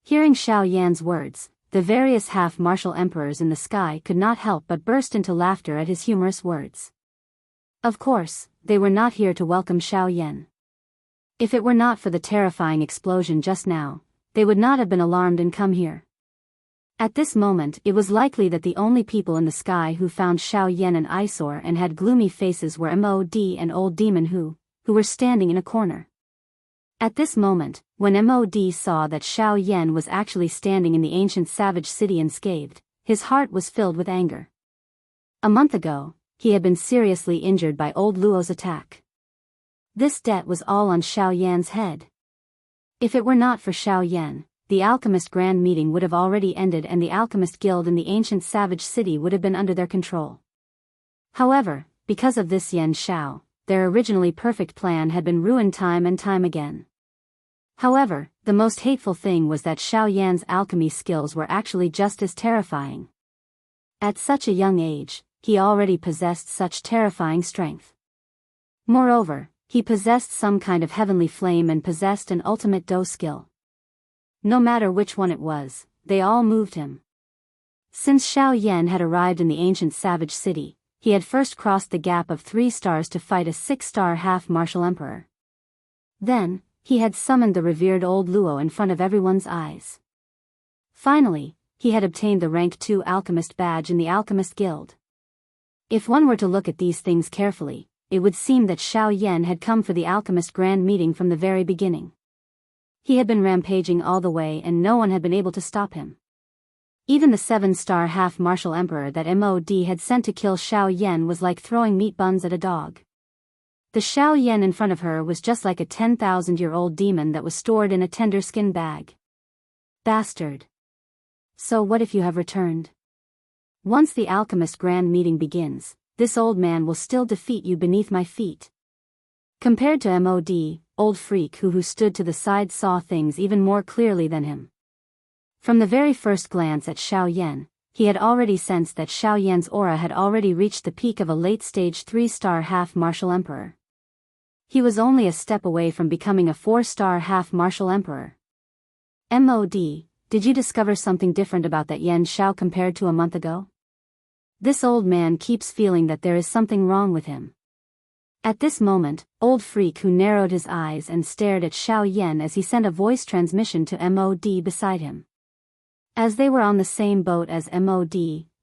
Hearing Xiao Yan's words, the various half-martial emperors in the sky could not help but burst into laughter at his humorous words. Of course, they were not here to welcome Xiao Yan. If it were not for the terrifying explosion just now, they would not have been alarmed and come here. At this moment it was likely that the only people in the sky who found Xiao Yan an eyesore and had gloomy faces were Mod and Old Demon who were standing in a corner. At this moment, when Mod saw that Xiao Yan was actually standing in the ancient savage city unscathed, his heart was filled with anger. A month ago, he had been seriously injured by Old Luo's attack. This debt was all on Xiao Yan's head. If it were not for Xiao Yan, the Alchemist Grand Meeting would have already ended and the Alchemist Guild in the ancient savage city would have been under their control. However, because of this Yan Xiao, their originally perfect plan had been ruined time and time again. However, the most hateful thing was that Xiao Yan's alchemy skills were actually just as terrifying. At such a young age, he already possessed such terrifying strength. Moreover, he possessed some kind of heavenly flame and possessed an ultimate Dou skill. No matter which one it was, they all moved him. Since Xiao Yan had arrived in the ancient savage city, he had first crossed the gap of 3 stars to fight a 6-star half-martial emperor. Then, he had summoned the revered Old Luo in front of everyone's eyes. Finally, he had obtained the rank 2 alchemist badge in the Alchemist Guild. If one were to look at these things carefully, it would seem that Xiao Yan had come for the Alchemist Grand Meeting from the very beginning. He had been rampaging all the way and no one had been able to stop him. Even the 7-star half-martial emperor that Mod had sent to kill Xiao Yan was like throwing meat buns at a dog. The Xiao Yan in front of her was just like a 10,000-year-old demon that was stored in a tender skin bag. Bastard. So what if you have returned? Once the Alchemist Grand Meeting begins, this old man will still defeat you beneath my feet. Compared to Mod, Old Freak who stood to the side saw things even more clearly than him. From the very first glance at Xiao Yan, he had already sensed that Xiao Yan's aura had already reached the peak of a late-stage 3-star half-martial emperor. He was only a step away from becoming a 4-star half-martial emperor. Mod, did you discover something different about that Yan Xiao compared to a month ago? This old man keeps feeling that there is something wrong with him. At this moment, Old Freak who narrowed his eyes and stared at Xiao Yan as he sent a voice transmission to Mod beside him. As they were on the same boat as Mod,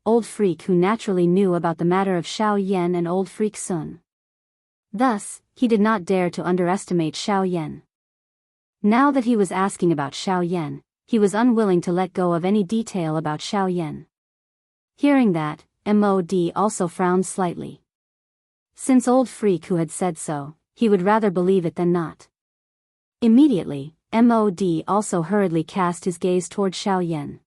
Old Freak who naturally knew about the matter of Xiao Yan and Old Freak Sun. Thus, he did not dare to underestimate Xiao Yan. Now that he was asking about Xiao Yan, he was unwilling to let go of any detail about Xiao Yan. Hearing that, Mod also frowned slightly. Since Old Freak who had said so, he would rather believe it than not. Immediately, Mod also hurriedly cast his gaze toward Xiao Yan.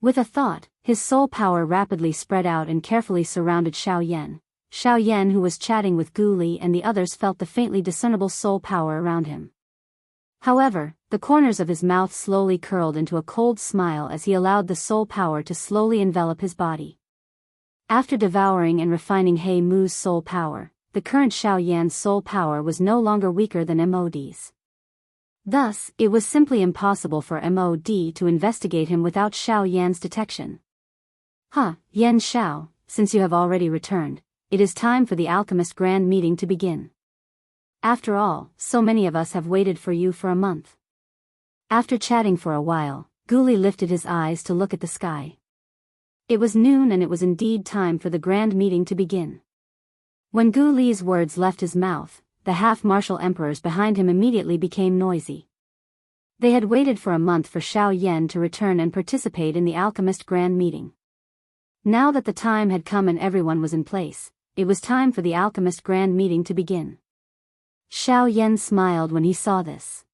With a thought, his soul power rapidly spread out and carefully surrounded Xiao Yan. Xiao Yan who was chatting with Gu Li and the others felt the faintly discernible soul power around him. However, the corners of his mouth slowly curled into a cold smile as he allowed the soul power to slowly envelop his body. After devouring and refining He Mu's soul power, the current Xiao Yan's soul power was no longer weaker than Mod's. Thus, it was simply impossible for Mod to investigate him without Xiao Yan's detection. Yan Xiao, since you have already returned, it is time for the Alchemist Grand Meeting to begin. After all, so many of us have waited for you for a month. After chatting for a while, Gu Li lifted his eyes to look at the sky. It was noon and it was indeed time for the Grand Meeting to begin. When Gu Li's words left his mouth, the half-martial emperors behind him immediately became noisy. They had waited for a month for Xiao Yan to return and participate in the Alchemist Grand Meeting. Now that the time had come and everyone was in place, it was time for the Alchemist Grand Meeting to begin. Xiao Yan smiled when he saw this.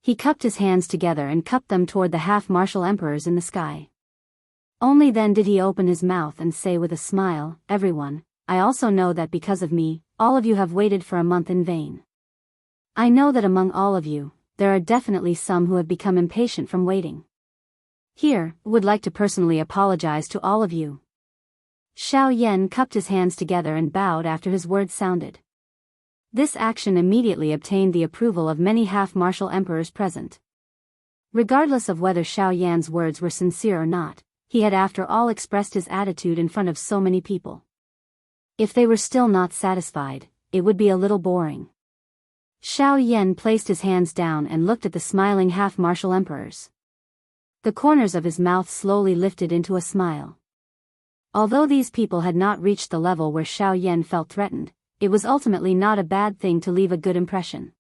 He cupped his hands together and cupped them toward the half-martial emperors in the sky. Only then did he open his mouth and say with a smile, "Everyone, I also know that because of me, all of you have waited for a month in vain. I know that among all of you, there are definitely some who have become impatient from waiting. Here, would like to personally apologize to all of you." Xiao Yan cupped his hands together and bowed after his words sounded. This action immediately obtained the approval of many half-martial emperors present. Regardless of whether Xiao Yan's words were sincere or not, he had after all expressed his attitude in front of so many people. If they were still not satisfied, it would be a little boring. Xiao Yan placed his hands down and looked at the smiling half-martial emperors. The corners of his mouth slowly lifted into a smile. Although these people had not reached the level where Xiao Yan felt threatened, it was ultimately not a bad thing to leave a good impression.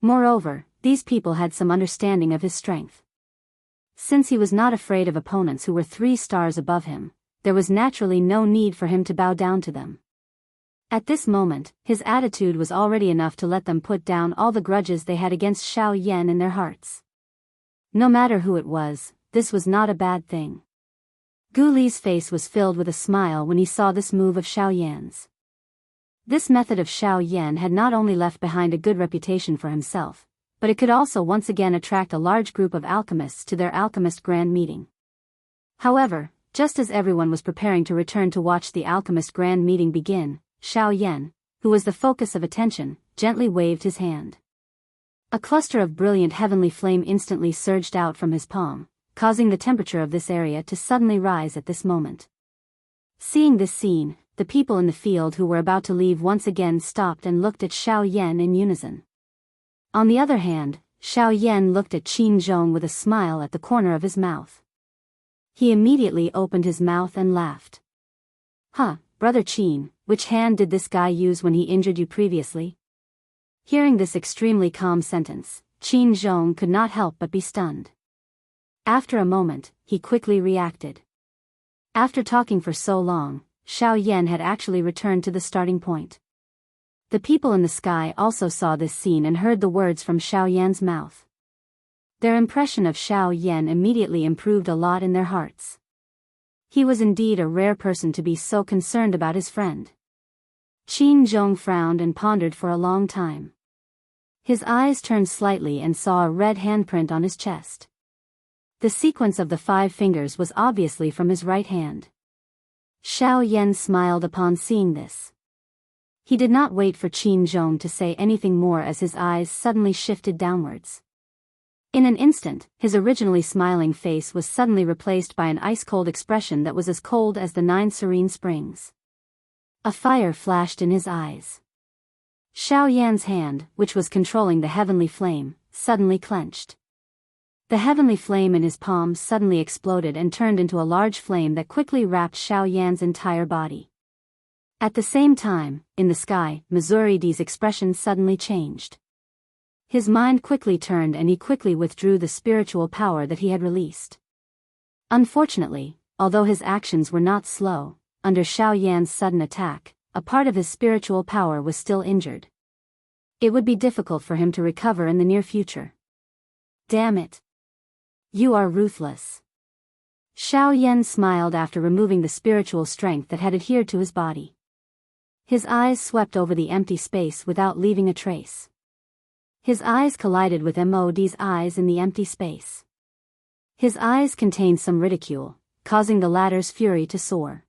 Moreover, these people had some understanding of his strength. Since he was not afraid of opponents who were 3 stars above him, there was naturally no need for him to bow down to them. At this moment, his attitude was already enough to let them put down all the grudges they had against Xiao Yan in their hearts. No matter who it was, this was not a bad thing. Gu Li's face was filled with a smile when he saw this move of Xiao Yan's. This method of Xiao Yan had not only left behind a good reputation for himself, but it could also once again attract a large group of alchemists to their alchemist grand meeting. However, just as everyone was preparing to return to watch the alchemist grand meeting begin, Xiao Yan, who was the focus of attention, gently waved his hand. A cluster of brilliant heavenly flame instantly surged out from his palm, causing the temperature of this area to suddenly rise at this moment. Seeing this scene, the people in the field who were about to leave once again stopped and looked at Xiao Yan in unison. On the other hand, Xiao Yan looked at Qin Zhong with a smile at the corner of his mouth. He immediately opened his mouth and laughed. "Huh, brother Qin, which hand did this guy use when he injured you previously?" Hearing this extremely calm sentence, Qin Zhong could not help but be stunned. After a moment, he quickly reacted. After talking for so long, Xiao Yan had actually returned to the starting point. The people in the sky also saw this scene and heard the words from Xiao Yan's mouth. Their impression of Xiao Yan immediately improved a lot in their hearts. He was indeed a rare person to be so concerned about his friend. Qin Zhong frowned and pondered for a long time. His eyes turned slightly and saw a red handprint on his chest. The sequence of the 5 fingers was obviously from his right hand. Xiao Yan smiled upon seeing this. He did not wait for Qin Zhong to say anything more as his eyes suddenly shifted downwards. In an instant, his originally smiling face was suddenly replaced by an ice-cold expression that was as cold as the 9 serene springs. A fire flashed in his eyes. Xiao Yan's hand, which was controlling the heavenly flame, suddenly clenched. The heavenly flame in his palm suddenly exploded and turned into a large flame that quickly wrapped Xiao Yan's entire body. At the same time, in the sky, Missouri's expression suddenly changed. His mind quickly turned and he quickly withdrew the spiritual power that he had released. Unfortunately, although his actions were not slow, under Xiao Yan's sudden attack, a part of his spiritual power was still injured. It would be difficult for him to recover in the near future. "Damn it. You are ruthless." Xiao Yan smiled after removing the spiritual strength that had adhered to his body. His eyes swept over the empty space without leaving a trace. His eyes collided with Mod's eyes in the empty space. His eyes contained some ridicule, causing the latter's fury to soar.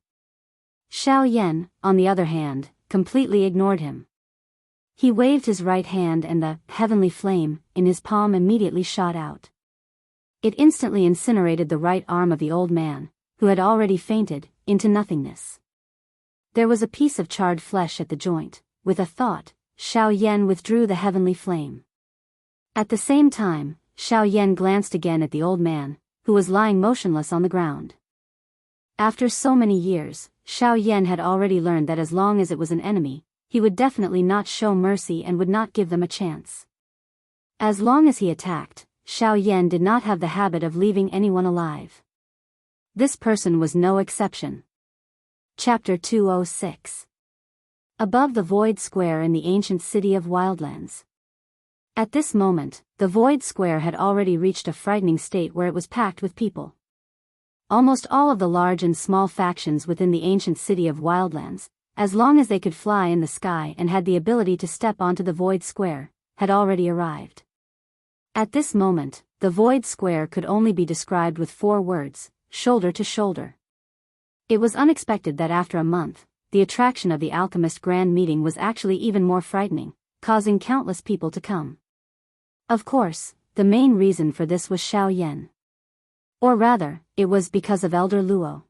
Xiao Yan, on the other hand, completely ignored him. He waved his right hand and the heavenly flame in his palm immediately shot out. It instantly incinerated the right arm of the old man, who had already fainted, into nothingness. There was a piece of charred flesh at the joint. With a thought, Xiao Yan withdrew the heavenly flame. At the same time, Xiao Yan glanced again at the old man, who was lying motionless on the ground. After so many years, Xiao Yan had already learned that as long as it was an enemy, he would definitely not show mercy and would not give them a chance. As long as he attacked, Xiao Yan did not have the habit of leaving anyone alive. This person was no exception. Chapter 206. Above the Void Square in the ancient city of Wildlands. At this moment, the Void Square had already reached a frightening state where it was packed with people. Almost all of the large and small factions within the ancient city of Wildlands, as long as they could fly in the sky and had the ability to step onto the Void Square, had already arrived. At this moment, the Void Square could only be described with 4 words: shoulder to shoulder. It was unexpected that after a month, the attraction of the alchemist grand meeting was actually even more frightening, causing countless people to come. Of course, the main reason for this was Xiao Yan. Or rather, it was because of Elder Luo.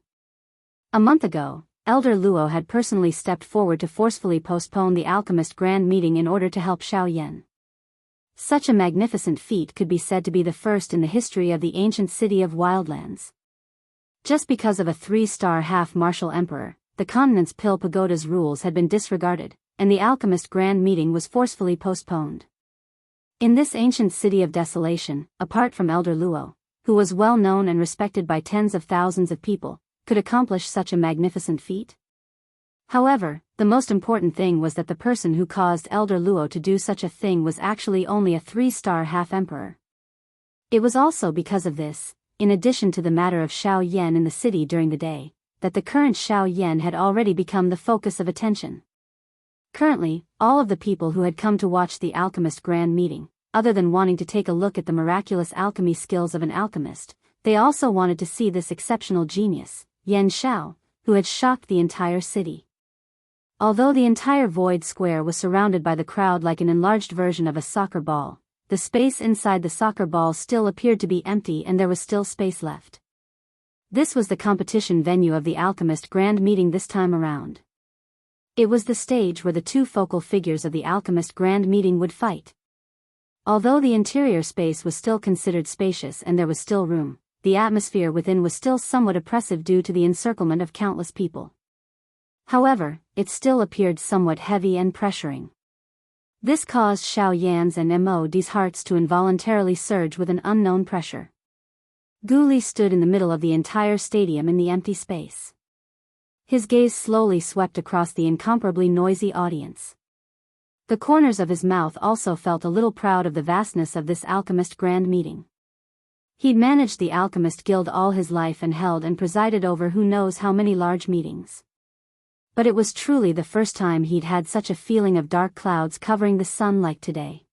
A month ago, Elder Luo had personally stepped forward to forcefully postpone the alchemist grand meeting in order to help Xiao Yan. Such a magnificent feat could be said to be the first in the history of the ancient city of Wildlands. Just because of a 3-star half-martial emperor, the continent's Pill Pagoda's rules had been disregarded, and the alchemist grand meeting was forcefully postponed. In this ancient city of desolation, apart from Elder Luo, who was well known and respected by tens of thousands of people, could accomplish such a magnificent feat? However, the most important thing was that the person who caused Elder Luo to do such a thing was actually only a 3-star half-emperor. It was also because of this, in addition to the matter of Xiao Yan in the city during the day, that the current Xiao Yan had already become the focus of attention. Currently, all of the people who had come to watch the alchemist grand meeting, other than wanting to take a look at the miraculous alchemy skills of an alchemist, they also wanted to see this exceptional genius, Yan Xiao, who had shocked the entire city. Although the entire void square was surrounded by the crowd like an enlarged version of a soccer ball, the space inside the soccer ball still appeared to be empty and there was still space left. This was the competition venue of the alchemist grand meeting this time around. It was the stage where the two focal figures of the alchemist grand meeting would fight. Although the interior space was still considered spacious and there was still room, the atmosphere within was still somewhat oppressive due to the encirclement of countless people. However, it still appeared somewhat heavy and pressuring. This caused Xiao Yan's and Mod's hearts to involuntarily surge with an unknown pressure. Gu Li stood in the middle of the entire stadium in the empty space. His gaze slowly swept across the incomparably noisy audience. The corners of his mouth also felt a little proud of the vastness of this alchemist grand meeting. He'd managed the Alchemist Guild all his life and held and presided over who knows how many large meetings. But it was truly the first time he'd had such a feeling of dark clouds covering the sun like today.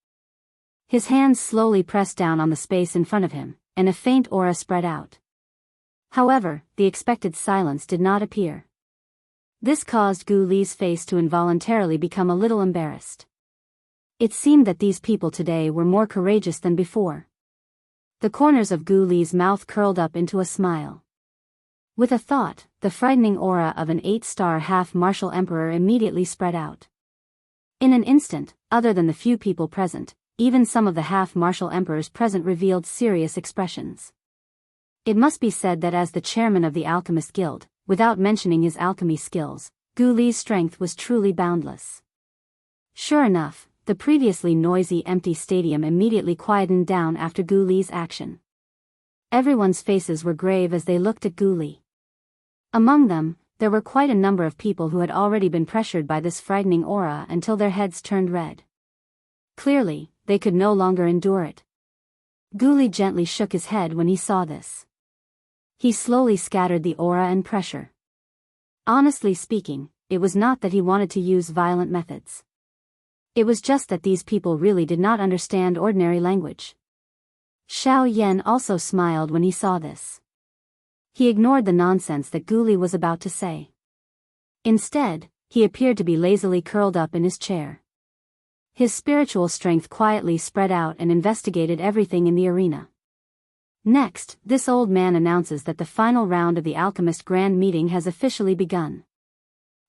His hands slowly pressed down on the space in front of him, and a faint aura spread out. However, the expected silence did not appear. This caused Gu Li's face to involuntarily become a little embarrassed. It seemed that these people today were more courageous than before. The corners of Gu Li's mouth curled up into a smile. With a thought, the frightening aura of an 8-star half-martial emperor immediately spread out. In an instant, other than the few people present, even some of the half-martial emperors present revealed serious expressions. It must be said that as the chairman of the Alchemist Guild, without mentioning his alchemy skills, Gu Li's strength was truly boundless. Sure enough, the previously noisy empty stadium immediately quietened down after Gu Li's action. Everyone's faces were grave as they looked at Gu Li. Among them, there were quite a number of people who had already been pressured by this frightening aura until their heads turned red. Clearly, they could no longer endure it. Gu Li gently shook his head when he saw this. He slowly scattered the aura and pressure. Honestly speaking, it was not that he wanted to use violent methods. It was just that these people really did not understand ordinary language. Xiao Yan also smiled when he saw this. He ignored the nonsense that Gu Li was about to say. Instead, he appeared to be lazily curled up in his chair. His spiritual strength quietly spread out and investigated everything in the arena. Next, this old man announces that the final round of the Alchemist Grand Meeting has officially begun.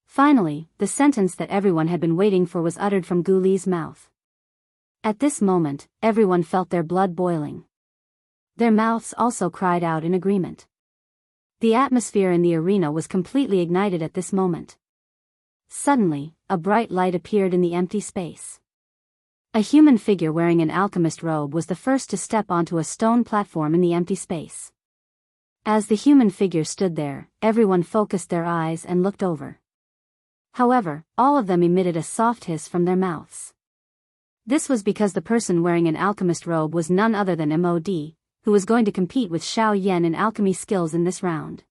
Finally, the sentence that everyone had been waiting for was uttered from Gu Li's mouth. At this moment, everyone felt their blood boiling. Their mouths also cried out in agreement. The atmosphere in the arena was completely ignited at this moment. Suddenly, a bright light appeared in the empty space. A human figure wearing an alchemist robe was the first to step onto a stone platform in the empty space. As the human figure stood there, everyone focused their eyes and looked over. However, all of them emitted a soft hiss from their mouths. This was because the person wearing an alchemist robe was none other than Mod, who was going to compete with Xiao Yan in alchemy skills in this round.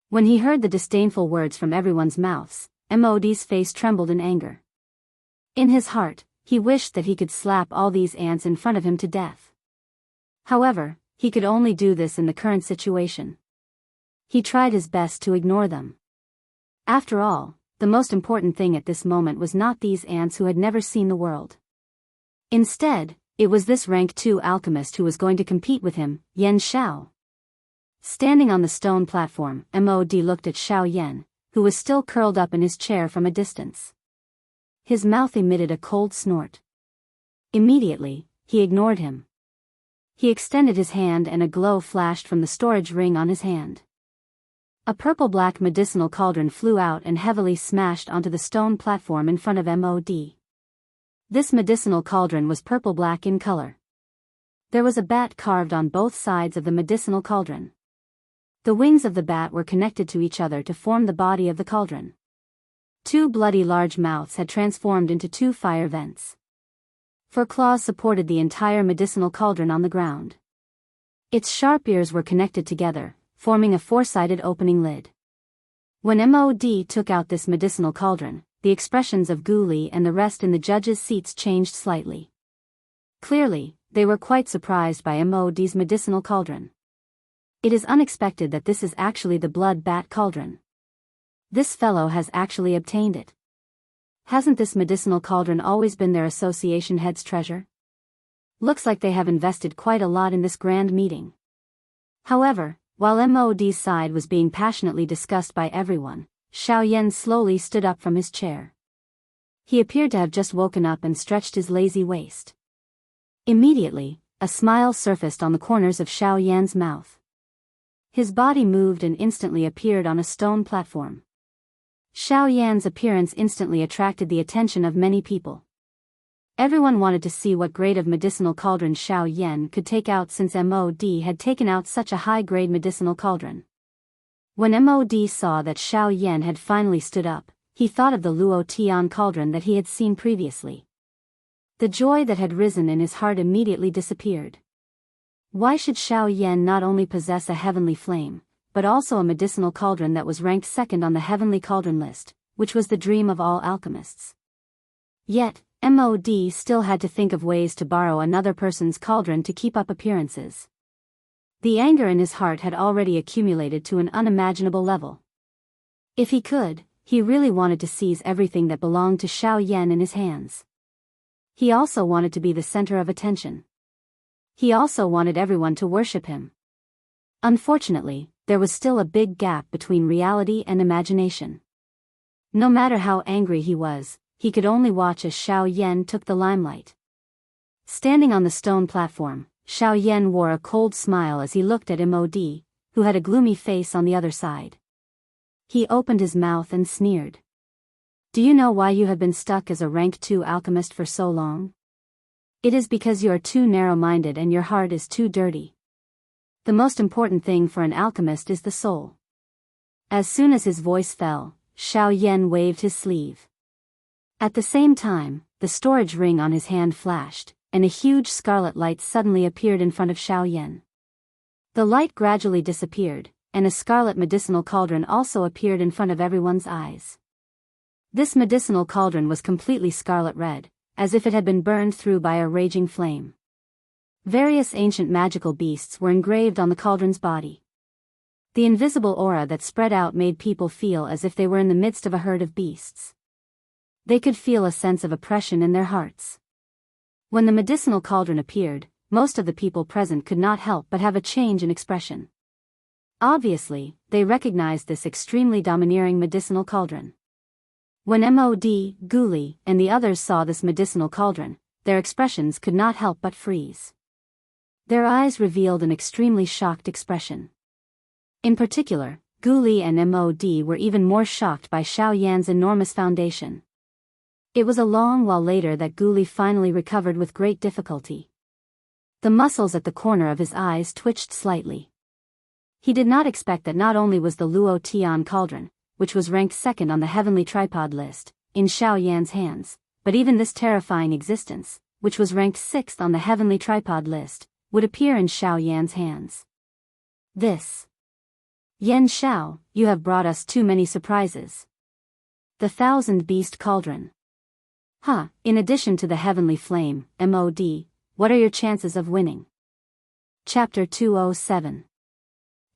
When he heard the disdainful words from everyone's mouths, Mod's face trembled in anger. In his heart, he wished that he could slap all these ants in front of him to death. However, he could only do this in the current situation. He tried his best to ignore them. After all, the most important thing at this moment was not these ants who had never seen the world. Instead, it was this rank 2 alchemist who was going to compete with him, Yan Xiao. Standing on the stone platform, Mod looked at Xiao Yan, who was still curled up in his chair from a distance. His mouth emitted a cold snort. Immediately, he ignored him. He extended his hand and a glow flashed from the storage ring on his hand. A purple-black medicinal cauldron flew out and heavily smashed onto the stone platform in front of Mod. This medicinal cauldron was purple-black in color. There was a bat carved on both sides of the medicinal cauldron. The wings of the bat were connected to each other to form the body of the cauldron. 2 bloody large mouths had transformed into 2 fire vents. 4 claws supported the entire medicinal cauldron on the ground. Its sharp ears were connected together, forming a 4-sided opening lid. When Mod took out this medicinal cauldron, the expressions of Gu Li and the rest in the judges' seats changed slightly. Clearly, they were quite surprised by Mod's medicinal cauldron. It is unexpected that this is actually the blood bat cauldron. This fellow has actually obtained it. Hasn't this medicinal cauldron always been their association head's treasure? Looks like they have invested quite a lot in this grand meeting. However, while Mod's side was being passionately discussed by everyone, Xiao Yan slowly stood up from his chair. He appeared to have just woken up and stretched his lazy waist. Immediately, a smile surfaced on the corners of Xiao Yan's mouth. His body moved and instantly appeared on a stone platform. Xiao Yan's appearance instantly attracted the attention of many people. Everyone wanted to see what grade of medicinal cauldron Xiao Yan could take out since Mod had taken out such a high-grade medicinal cauldron. When Mod saw that Xiao Yan had finally stood up, he thought of the Luo Tian cauldron that he had seen previously. The joy that had risen in his heart immediately disappeared. Why should Xiao Yan not only possess a heavenly flame, but also a medicinal cauldron that was ranked second on the heavenly cauldron list, which was the dream of all alchemists? Yet, Mod still had to think of ways to borrow another person's cauldron to keep up appearances. The anger in his heart had already accumulated to an unimaginable level. If he could, he really wanted to seize everything that belonged to Xiao Yan in his hands. He also wanted to be the center of attention. He also wanted everyone to worship him. Unfortunately, there was still a big gap between reality and imagination. No matter how angry he was, he could only watch as Xiao Yan took the limelight. Standing on the stone platform, Xiao Yan wore a cold smile as he looked at Mod, who had a gloomy face on the other side. He opened his mouth and sneered. Do you know why you have been stuck as a rank 2 alchemist for so long? It is because you are too narrow-minded and your heart is too dirty. The most important thing for an alchemist is the soul. As soon as his voice fell, Xiao Yan waved his sleeve. At the same time, the storage ring on his hand flashed, and a huge scarlet light suddenly appeared in front of Xiao Yan. The light gradually disappeared, and a scarlet medicinal cauldron also appeared in front of everyone's eyes. This medicinal cauldron was completely scarlet red, as if it had been burned through by a raging flame. Various ancient magical beasts were engraved on the cauldron's body. The invisible aura that spread out made people feel as if they were in the midst of a herd of beasts. They could feel a sense of oppression in their hearts. When the medicinal cauldron appeared, most of the people present could not help but have a change in expression. Obviously, they recognized this extremely domineering medicinal cauldron. When Mod, Gu Li, and the others saw this medicinal cauldron, their expressions could not help but freeze. Their eyes revealed an extremely shocked expression. In particular, Gu Li and Mod were even more shocked by Xiao Yan's enormous foundation. It was a long while later that Gu Li finally recovered with great difficulty. The muscles at the corner of his eyes twitched slightly. He did not expect that not only was the Luo Tian cauldron, which was ranked second on the heavenly tripod list, in Xiao Yan's hands, but even this terrifying existence, which was ranked 6th on the heavenly tripod list, would appear in Xiao Yan's hands. This. Yan Xiao, you have brought us too many surprises. The 1,000-beast cauldron. In addition to the heavenly flame, Mod, what are your chances of winning? Chapter 207.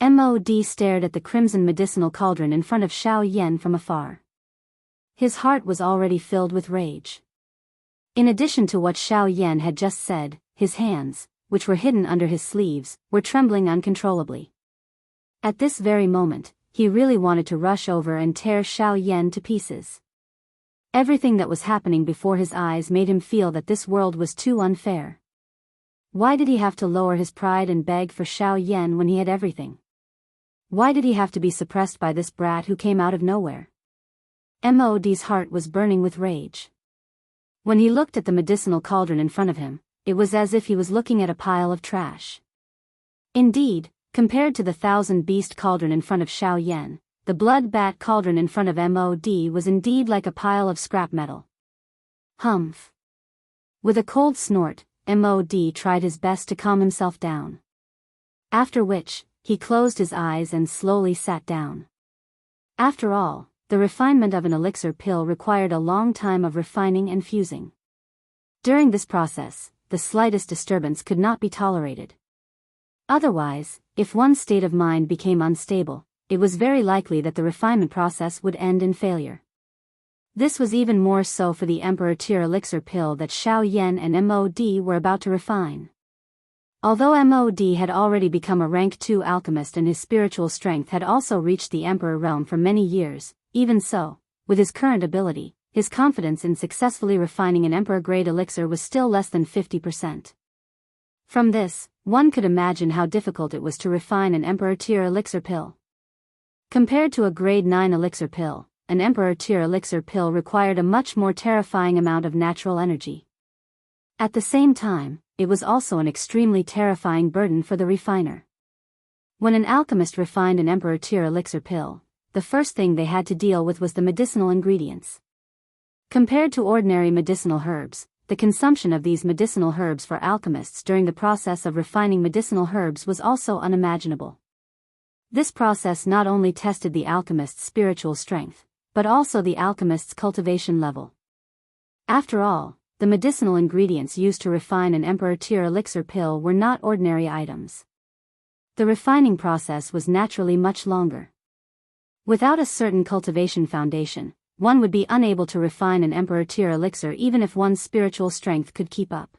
Mod stared at the crimson medicinal cauldron in front of Xiao Yan from afar. His heart was already filled with rage. In addition to what Xiao Yan had just said, his hands, which were hidden under his sleeves, were trembling uncontrollably. At this very moment, he really wanted to rush over and tear Xiao Yan to pieces. Everything that was happening before his eyes made him feel that this world was too unfair. Why did he have to lower his pride and beg for Xiao Yan when he had everything? Why did he have to be suppressed by this brat who came out of nowhere? Mod's heart was burning with rage. When he looked at the medicinal cauldron in front of him, it was as if he was looking at a pile of trash. Indeed, compared to the 1,000-beast cauldron in front of Xiao Yan, the blood bat cauldron in front of Mod was indeed like a pile of scrap metal. Humph. With a cold snort, Mod tried his best to calm himself down. After which, he closed his eyes and slowly sat down. After all, the refinement of an elixir pill required a long time of refining and fusing. During this process, the slightest disturbance could not be tolerated. Otherwise, if one's state of mind became unstable, it was very likely that the refinement process would end in failure. This was even more so for the Emperor Tier elixir pill that Xiao Yan and Mod were about to refine. Although Mod had already become a rank 2 alchemist and his spiritual strength had also reached the Emperor realm for many years, even so, with his current ability, his confidence in successfully refining an Emperor-grade elixir was still less than 50%. From this, one could imagine how difficult it was to refine an Emperor-tier elixir pill. Compared to a grade 9 elixir pill, an Emperor-tier elixir pill required a much more terrifying amount of natural energy. At the same time, it was also an extremely terrifying burden for the refiner. When an alchemist refined an Emperor-tier elixir pill, the first thing they had to deal with was the medicinal ingredients. Compared to ordinary medicinal herbs, the consumption of these medicinal herbs for alchemists during the process of refining medicinal herbs was also unimaginable. This process not only tested the alchemist's spiritual strength, but also the alchemist's cultivation level. After all, the medicinal ingredients used to refine an Emperor-tier elixir pill were not ordinary items. The refining process was naturally much longer. Without a certain cultivation foundation, one would be unable to refine an Emperor-tier elixir even if one's spiritual strength could keep up.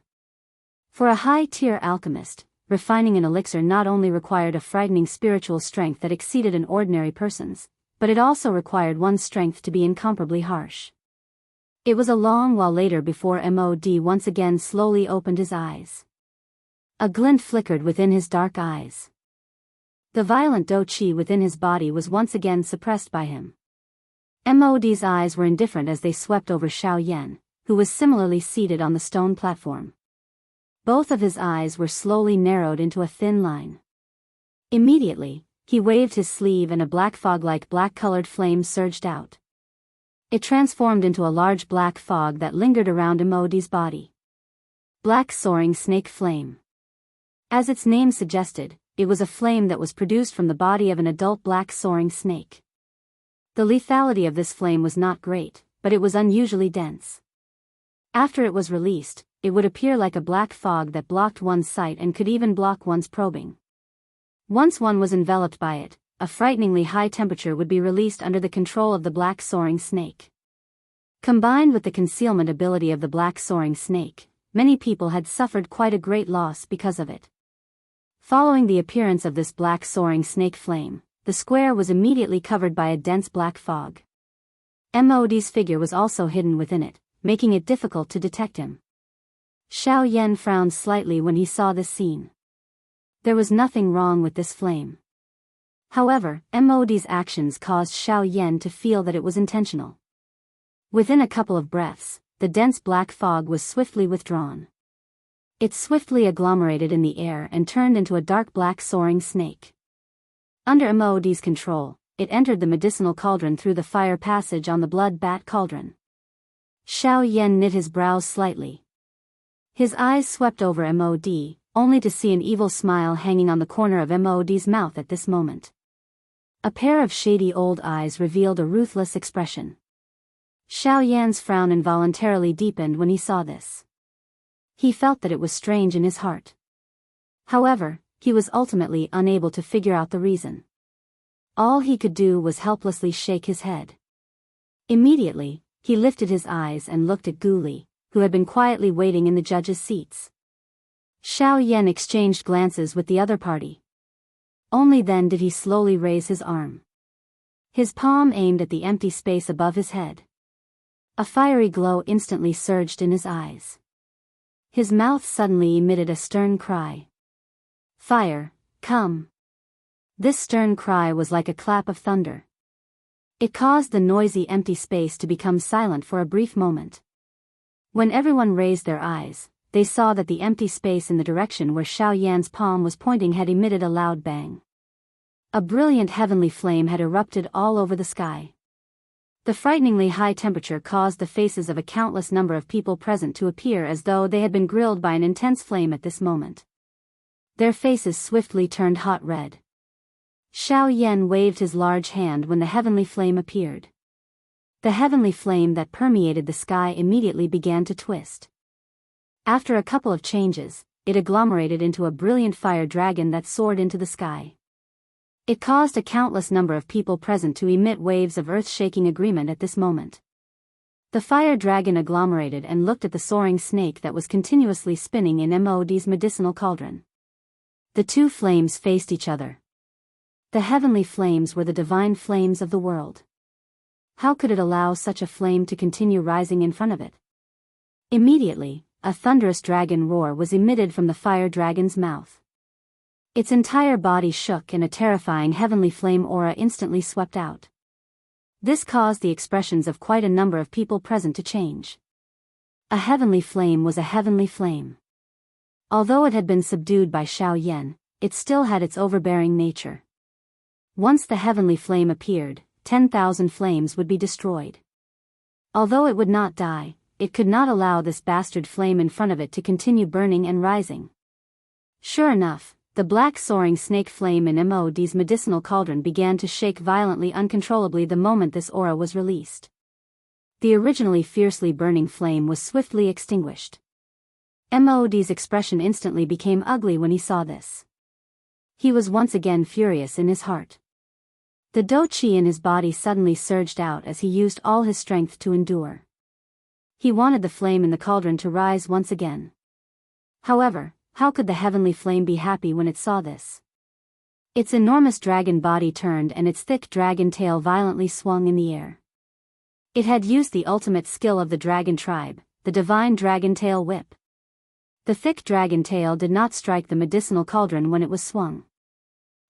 For a high-tier alchemist, refining an elixir not only required a frightening spiritual strength that exceeded an ordinary person's, but it also required one's strength to be incomparably harsh. It was a long while later before Mod once again slowly opened his eyes. A glint flickered within his dark eyes. The violent do qi within his body was once again suppressed by him. Mod's eyes were indifferent as they swept over Xiao Yan, who was similarly seated on the stone platform. Both of his eyes were slowly narrowed into a thin line. Immediately, he waved his sleeve and a black fog-like black-colored flame surged out. It transformed into a large black fog that lingered around Mod's body. Black soaring snake flame. As its name suggested, it was a flame that was produced from the body of an adult black soaring snake. The lethality of this flame was not great, but it was unusually dense. After it was released, it would appear like a black fog that blocked one's sight and could even block one's probing. Once one was enveloped by it, a frighteningly high temperature would be released under the control of the black soaring snake. Combined with the concealment ability of the black soaring snake, many people had suffered quite a great loss because of it. Following the appearance of this black soaring snake flame, the square was immediately covered by a dense black fog. Mod's figure was also hidden within it, making it difficult to detect him. Xiao Yan frowned slightly when he saw this scene. There was nothing wrong with this flame. However, Mod's actions caused Xiao Yan to feel that it was intentional. Within a couple of breaths, the dense black fog was swiftly withdrawn. It swiftly agglomerated in the air and turned into a dark black soaring snake. Under Mod's control, it entered the medicinal cauldron through the fire passage on the blood bat cauldron. Xiao Yan knit his brows slightly. His eyes swept over Mod, only to see an evil smile hanging on the corner of Mod's mouth at this moment. A pair of shady old eyes revealed a ruthless expression. Xiao Yan's frown involuntarily deepened when he saw this. He felt that it was strange in his heart. However, he was ultimately unable to figure out the reason. All he could do was helplessly shake his head. Immediately, he lifted his eyes and looked at Gu Li, who had been quietly waiting in the judges' seats. Xiao Yan exchanged glances with the other party. Only then did he slowly raise his arm. His palm aimed at the empty space above his head. A fiery glow instantly surged in his eyes. His mouth suddenly emitted a stern cry. "Fire, come!" This stern cry was like a clap of thunder. It caused the noisy empty space to become silent for a brief moment. When everyone raised their eyes, they saw that the empty space in the direction where Xiao Yan's palm was pointing had emitted a loud bang. A brilliant heavenly flame had erupted all over the sky. The frighteningly high temperature caused the faces of a countless number of people present to appear as though they had been grilled by an intense flame at this moment. Their faces swiftly turned hot red. Xiao Yan waved his large hand when the heavenly flame appeared. The heavenly flame that permeated the sky immediately began to twist. After a couple of changes, it agglomerated into a brilliant fire dragon that soared into the sky. It caused a countless number of people present to emit waves of earth-shaking agreement at this moment. The fire dragon agglomerated and looked at the soaring snake that was continuously spinning in Mod's medicinal cauldron. The two flames faced each other. The heavenly flames were the divine flames of the world. How could it allow such a flame to continue rising in front of it? Immediately, a thunderous dragon roar was emitted from the fire dragon's mouth. Its entire body shook and a terrifying heavenly flame aura instantly swept out. This caused the expressions of quite a number of people present to change. A heavenly flame was a heavenly flame. Although it had been subdued by Xiao Yan, it still had its overbearing nature. Once the heavenly flame appeared, 10,000 flames would be destroyed. Although it would not die, it could not allow this bastard flame in front of it to continue burning and rising. Sure enough, the black soaring snake flame in Mod's medicinal cauldron began to shake violently uncontrollably the moment this aura was released. The originally fiercely burning flame was swiftly extinguished. Mod's expression instantly became ugly when he saw this. He was once again furious in his heart. The dou qi in his body suddenly surged out as he used all his strength to endure. He wanted the flame in the cauldron to rise once again. However, how could the heavenly flame be happy when it saw this? Its enormous dragon body turned and its thick dragon tail violently swung in the air. It had used the ultimate skill of the dragon tribe, the divine dragon tail whip. The thick dragon tail did not strike the medicinal cauldron when it was swung.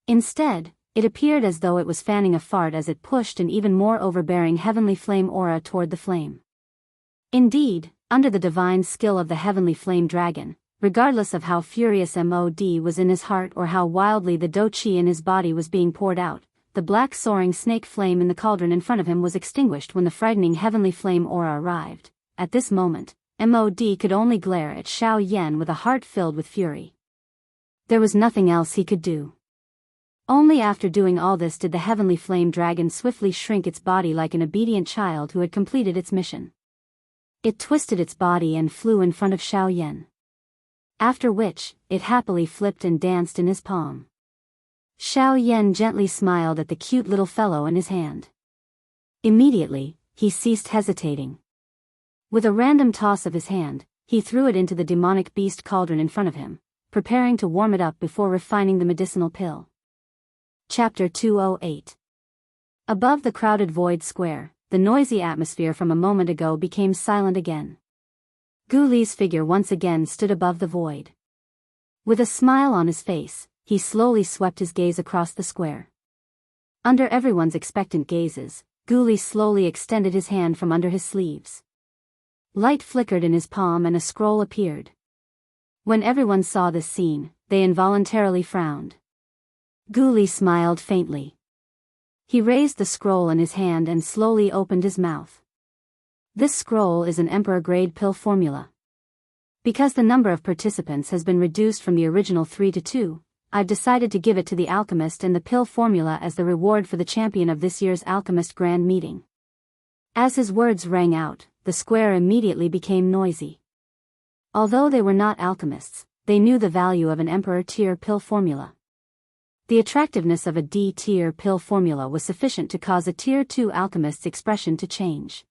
Instead, it appeared as though it was fanning a fart as it pushed an even more overbearing heavenly flame aura toward the flame. Indeed, under the divine skill of the heavenly flame dragon, regardless of how furious Mod was in his heart or how wildly the dou qi in his body was being poured out, the black soaring snake flame in the cauldron in front of him was extinguished when the frightening heavenly flame aura arrived. At this moment, Mod could only glare at Xiao Yan with a heart filled with fury. There was nothing else he could do. Only after doing all this did the heavenly flame dragon swiftly shrink its body like an obedient child who had completed its mission. It twisted its body and flew in front of Xiao Yan. After which, it happily flipped and danced in his palm. Xiao Yan gently smiled at the cute little fellow in his hand. Immediately, he ceased hesitating. With a random toss of his hand, he threw it into the demonic beast cauldron in front of him, preparing to warm it up before refining the medicinal pill. Chapter 208. Above the crowded void square, the noisy atmosphere from a moment ago became silent again. Gu Li's figure once again stood above the void. With a smile on his face, he slowly swept his gaze across the square. Under everyone's expectant gazes, Gu Li slowly extended his hand from under his sleeves. Light flickered in his palm and a scroll appeared. When everyone saw this scene, they involuntarily frowned. Gu Li smiled faintly. He raised the scroll in his hand and slowly opened his mouth. This scroll is an emperor-grade pill formula. Because the number of participants has been reduced from the original 3 to 2, I've decided to give it to the alchemist and the pill formula as the reward for the champion of this year's alchemist grand meeting. As his words rang out, the square immediately became noisy. Although they were not alchemists, they knew the value of an emperor-tier pill formula. The attractiveness of a D-tier pill formula was sufficient to cause a Tier 2 alchemist's expression to change.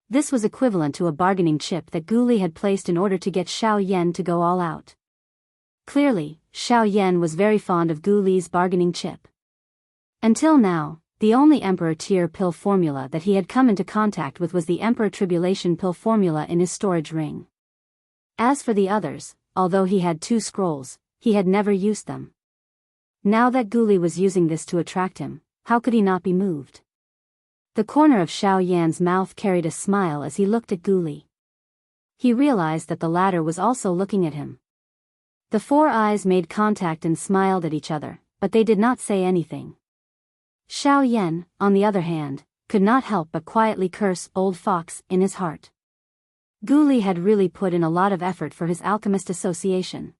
This was equivalent to a bargaining chip that Gu Li had placed in order to get Xiao Yan to go all out. Clearly, Xiao Yan was very fond of Gu Li's bargaining chip. Until now, the only Emperor Tier pill formula that he had come into contact with was the Emperor Tribulation pill formula in his storage ring. As for the others, although he had 2 scrolls, he had never used them. Now that Gu Li was using this to attract him, how could he not be moved? The corner of Xiao Yan's mouth carried a smile as he looked at Gu Li. He realized that the latter was also looking at him. The 4 eyes made contact and smiled at each other, but they did not say anything. Xiao Yan, on the other hand, could not help but quietly curse old fox in his heart. Gu Li had really put in a lot of effort for his alchemist association.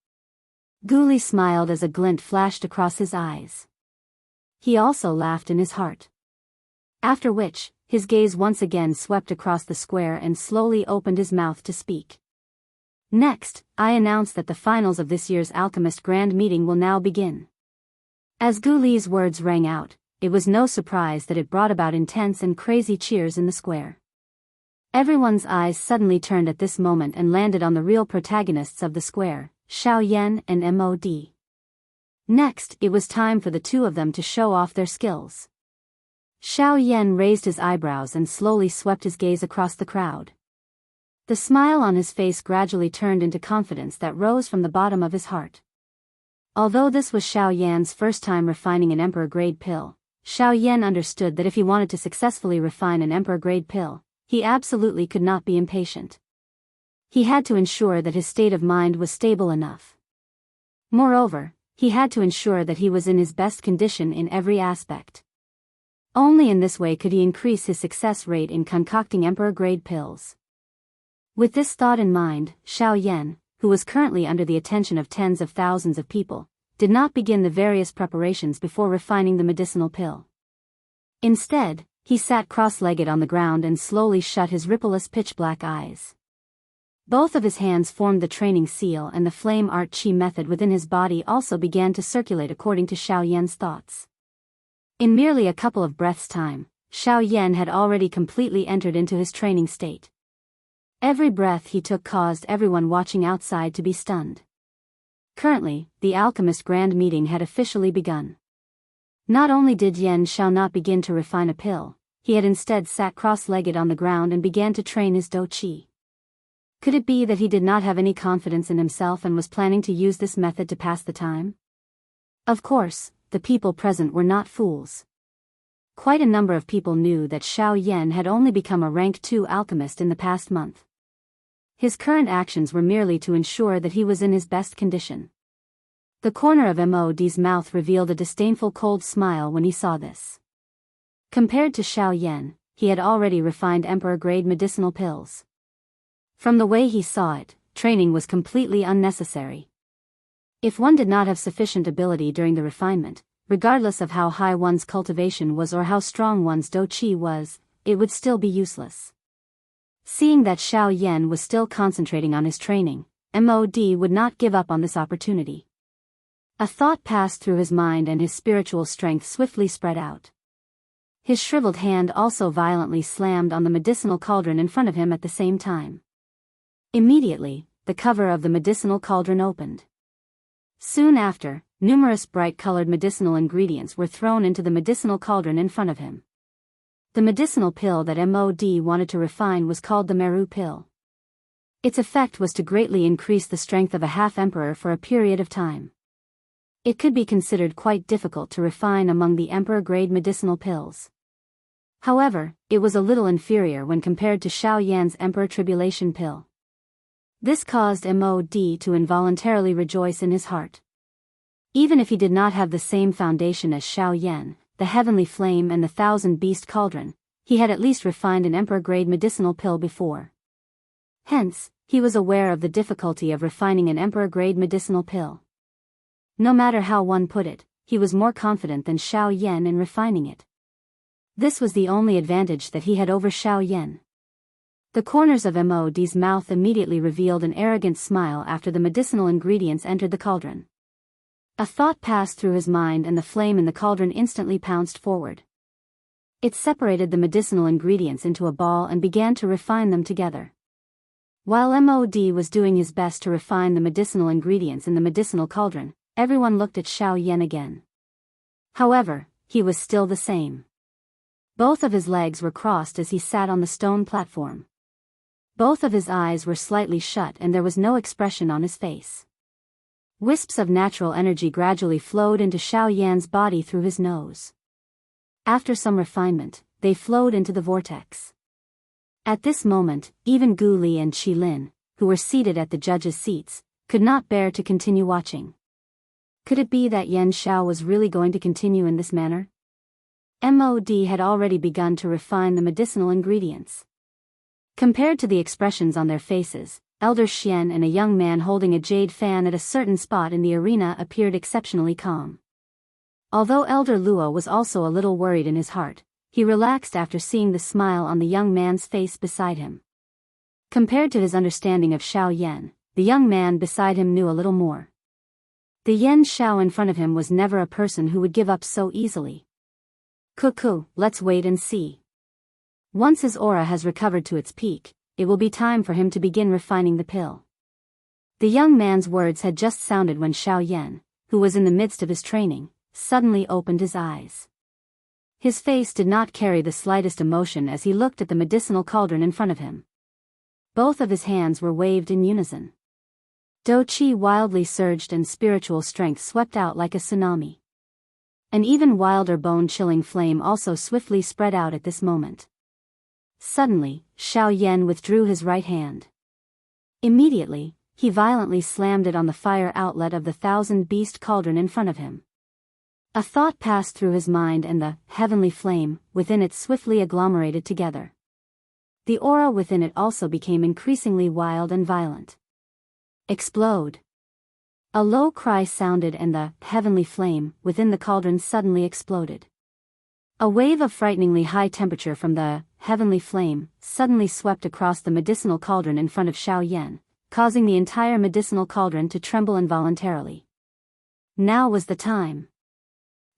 Gu Li smiled as a glint flashed across his eyes. He also laughed in his heart. After which, his gaze once again swept across the square and slowly opened his mouth to speak. Next, I announce that the finals of this year's Alchemist Grand Meeting will now begin. As Gu Li's words rang out, it was no surprise that it brought about intense and crazy cheers in the square. Everyone's eyes suddenly turned at this moment and landed on the real protagonists of the square, Xiao Yan and Mod. Next, it was time for the 2 of them to show off their skills. Xiao Yan raised his eyebrows and slowly swept his gaze across the crowd. The smile on his face gradually turned into confidence that rose from the bottom of his heart. Although this was Xiao Yan's first time refining an Emperor-grade pill, Xiao Yan understood that if he wanted to successfully refine an Emperor-grade pill, he absolutely could not be impatient. He had to ensure that his state of mind was stable enough. Moreover, he had to ensure that he was in his best condition in every aspect. Only in this way could he increase his success rate in concocting Emperor-grade pills. With this thought in mind, Xiao Yan, who was currently under the attention of tens of thousands of people, did not begin the various preparations before refining the medicinal pill. Instead, he sat cross-legged on the ground and slowly shut his rippleless pitch-black eyes. Both of his hands formed the training seal and the flame art chi method within his body also began to circulate according to Xiao Yan's thoughts. In merely a couple of breaths' time, Xiao Yan had already completely entered into his training state. Every breath he took caused everyone watching outside to be stunned. Currently, the Alchemist Grand Meeting had officially begun. Not only did Yan Xiao not begin to refine a pill, he had instead sat cross-legged on the ground and began to train his dou qi. Could it be that he did not have any confidence in himself and was planning to use this method to pass the time? Of course, the people present were not fools. Quite a number of people knew that Xiao Yan had only become a rank 2 alchemist in the past month. His current actions were merely to ensure that he was in his best condition. The corner of Mod's mouth revealed a disdainful cold smile when he saw this. Compared to Xiao Yan, he had already refined Emperor-grade medicinal pills. From the way he saw it, training was completely unnecessary. If one did not have sufficient ability during the refinement, regardless of how high one's cultivation was or how strong one's dou qi was, it would still be useless. Seeing that Xiao Yan was still concentrating on his training, Mod would not give up on this opportunity. A thought passed through his mind and his spiritual strength swiftly spread out. His shriveled hand also violently slammed on the medicinal cauldron in front of him at the same time. Immediately, the cover of the medicinal cauldron opened. Soon after, numerous bright-colored medicinal ingredients were thrown into the medicinal cauldron in front of him. The medicinal pill that Mod wanted to refine was called the Meru pill. Its effect was to greatly increase the strength of a half-emperor for a period of time. It could be considered quite difficult to refine among the emperor-grade medicinal pills. However, it was a little inferior when compared to Xiao Yan's Emperor Tribulation pill. This caused Mod to involuntarily rejoice in his heart. Even if he did not have the same foundation as Xiao Yan, the Heavenly Flame and the Thousand Beast Cauldron, he had at least refined an Emperor-grade medicinal pill before. Hence, he was aware of the difficulty of refining an Emperor-grade medicinal pill. No matter how one put it, he was more confident than Xiao Yan in refining it. This was the only advantage that he had over Xiao Yan. The corners of Mod's mouth immediately revealed an arrogant smile after the medicinal ingredients entered the cauldron. A thought passed through his mind and the flame in the cauldron instantly pounced forward. It separated the medicinal ingredients into a ball and began to refine them together. While MOD was doing his best to refine the medicinal ingredients in the medicinal cauldron, everyone looked at Xiao again. However, he was still the same. Both of his legs were crossed as he sat on the stone platform. Both of his eyes were slightly shut and there was no expression on his face. Wisps of natural energy gradually flowed into Xiao body through his nose. After some refinement, they flowed into the vortex. At this moment, even Gu Li and Qi Lin, who were seated at the judges' seats, could not bear to continue watching. Could it be that Yan Xiao was really going to continue in this manner? MOD had already begun to refine the medicinal ingredients. Compared to the expressions on their faces, Elder Xian and a young man holding a jade fan at a certain spot in the arena appeared exceptionally calm. Although Elder Luo was also a little worried in his heart, he relaxed after seeing the smile on the young man's face beside him. Compared to his understanding of Xiao Yan, the young man beside him knew a little more. The Yan Xiao in front of him was never a person who would give up so easily. Cuckoo, let's wait and see. Once his aura has recovered to its peak, it will be time for him to begin refining the pill. The young man's words had just sounded when Xiao Yan, who was in the midst of his training, suddenly opened his eyes. His face did not carry the slightest emotion as he looked at the medicinal cauldron in front of him. Both of his hands were waved in unison. Do Qi wildly surged and spiritual strength swept out like a tsunami. An even wilder bone-chilling flame also swiftly spread out at this moment. Suddenly, Xiao Yan withdrew his right hand. Immediately, he violently slammed it on the fire outlet of the thousand-beast cauldron in front of him. A thought passed through his mind and the heavenly flame within it swiftly agglomerated together. The aura within it also became increasingly wild and violent. Explode! A low cry sounded and the heavenly flame within the cauldron suddenly exploded. A wave of frighteningly high temperature from the heavenly flame suddenly swept across the medicinal cauldron in front of Xiao Yan, causing the entire medicinal cauldron to tremble involuntarily. Now was the time.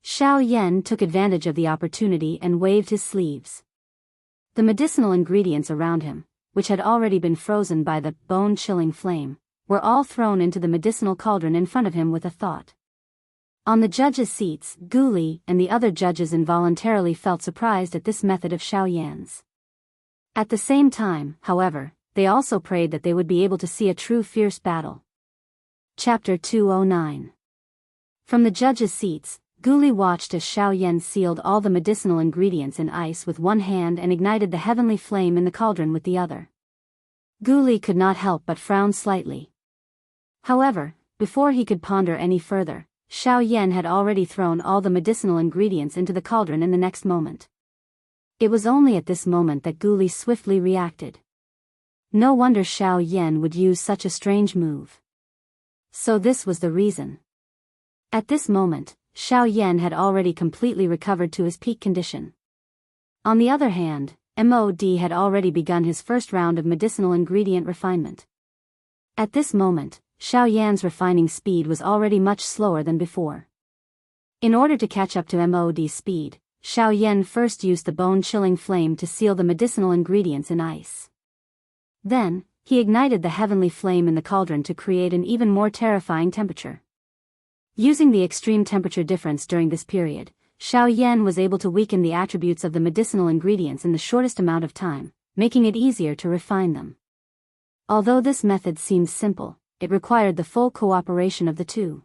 Xiao Yan took advantage of the opportunity and waved his sleeves. The medicinal ingredients around him, which had already been frozen by the bone-chilling flame, were all thrown into the medicinal cauldron in front of him with a thought. On the judges' seats, Gu Li and the other judges involuntarily felt surprised at this method of Xiao Yan's. At the same time, however, they also prayed that they would be able to see a true fierce battle. Chapter 209. From the judges' seats, Gu Li watched as Xiao Yan sealed all the medicinal ingredients in ice with one hand and ignited the heavenly flame in the cauldron with the other. Gu Li could not help but frown slightly. However, before he could ponder any further, Xiao Yan had already thrown all the medicinal ingredients into the cauldron in the next moment. It was only at this moment that Gu Li swiftly reacted. No wonder Xiao Yan would use such a strange move. So this was the reason. At this moment, Xiao Yan had already completely recovered to his peak condition. On the other hand, MOD had already begun his first round of medicinal ingredient refinement. At this moment, Xiao Yan's refining speed was already much slower than before. In order to catch up to MOD's speed, Xiao Yan first used the bone-chilling flame to seal the medicinal ingredients in ice. Then, he ignited the heavenly flame in the cauldron to create an even more terrifying temperature. Using the extreme temperature difference during this period, Xiao Yan was able to weaken the attributes of the medicinal ingredients in the shortest amount of time, making it easier to refine them. Although this method seemed simple, it required the full cooperation of the two.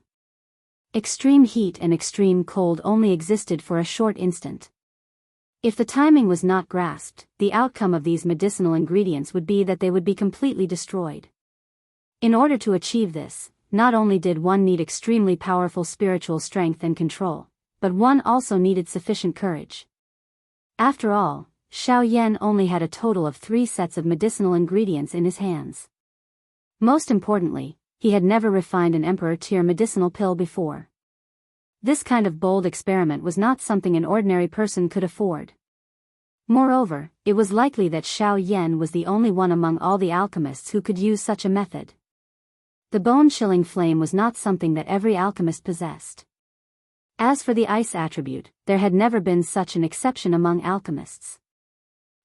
Extreme heat and extreme cold only existed for a short instant. If the timing was not grasped, the outcome of these medicinal ingredients would be that they would be completely destroyed. In order to achieve this, not only did one need extremely powerful spiritual strength and control, but one also needed sufficient courage. After all, Xiao Yan only had a total of 3 sets of medicinal ingredients in his hands. Most importantly, he had never refined an emperor-tier medicinal pill before. This kind of bold experiment was not something an ordinary person could afford. Moreover, it was likely that Xiao Yan was the only one among all the alchemists who could use such a method. The bone-chilling flame was not something that every alchemist possessed. As for the ice attribute, there had never been such an exception among alchemists.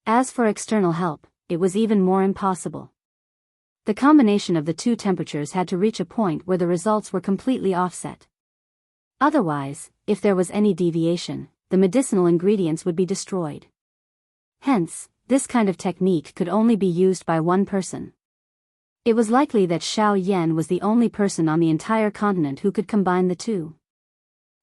As for external help, it was even more impossible. The combination of the two temperatures had to reach a point where the results were completely offset. Otherwise, if there was any deviation, the medicinal ingredients would be destroyed. Hence, this kind of technique could only be used by one person. It was likely that Xiao Yan was the only person on the entire continent who could combine the two.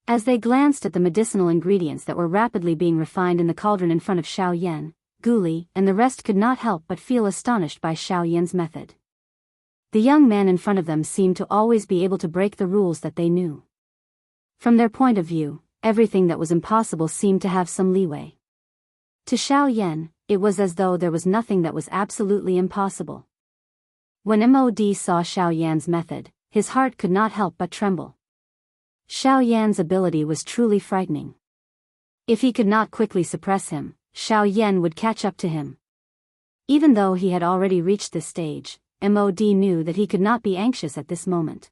As they glanced at the medicinal ingredients that were rapidly being refined in the cauldron in front of Xiao Yan, Guli and the rest could not help but feel astonished by Xiao Yan's method. The young man in front of them seemed to always be able to break the rules that they knew. From their point of view, everything that was impossible seemed to have some leeway. To Xiao Yan, it was as though there was nothing that was absolutely impossible. When Mod saw Xiao Yan's method, his heart could not help but tremble. Xiao Yan's ability was truly frightening. If he could not quickly suppress him, Xiao Yan would catch up to him. Even though he had already reached this stage, Mod knew that he could not be anxious at this moment.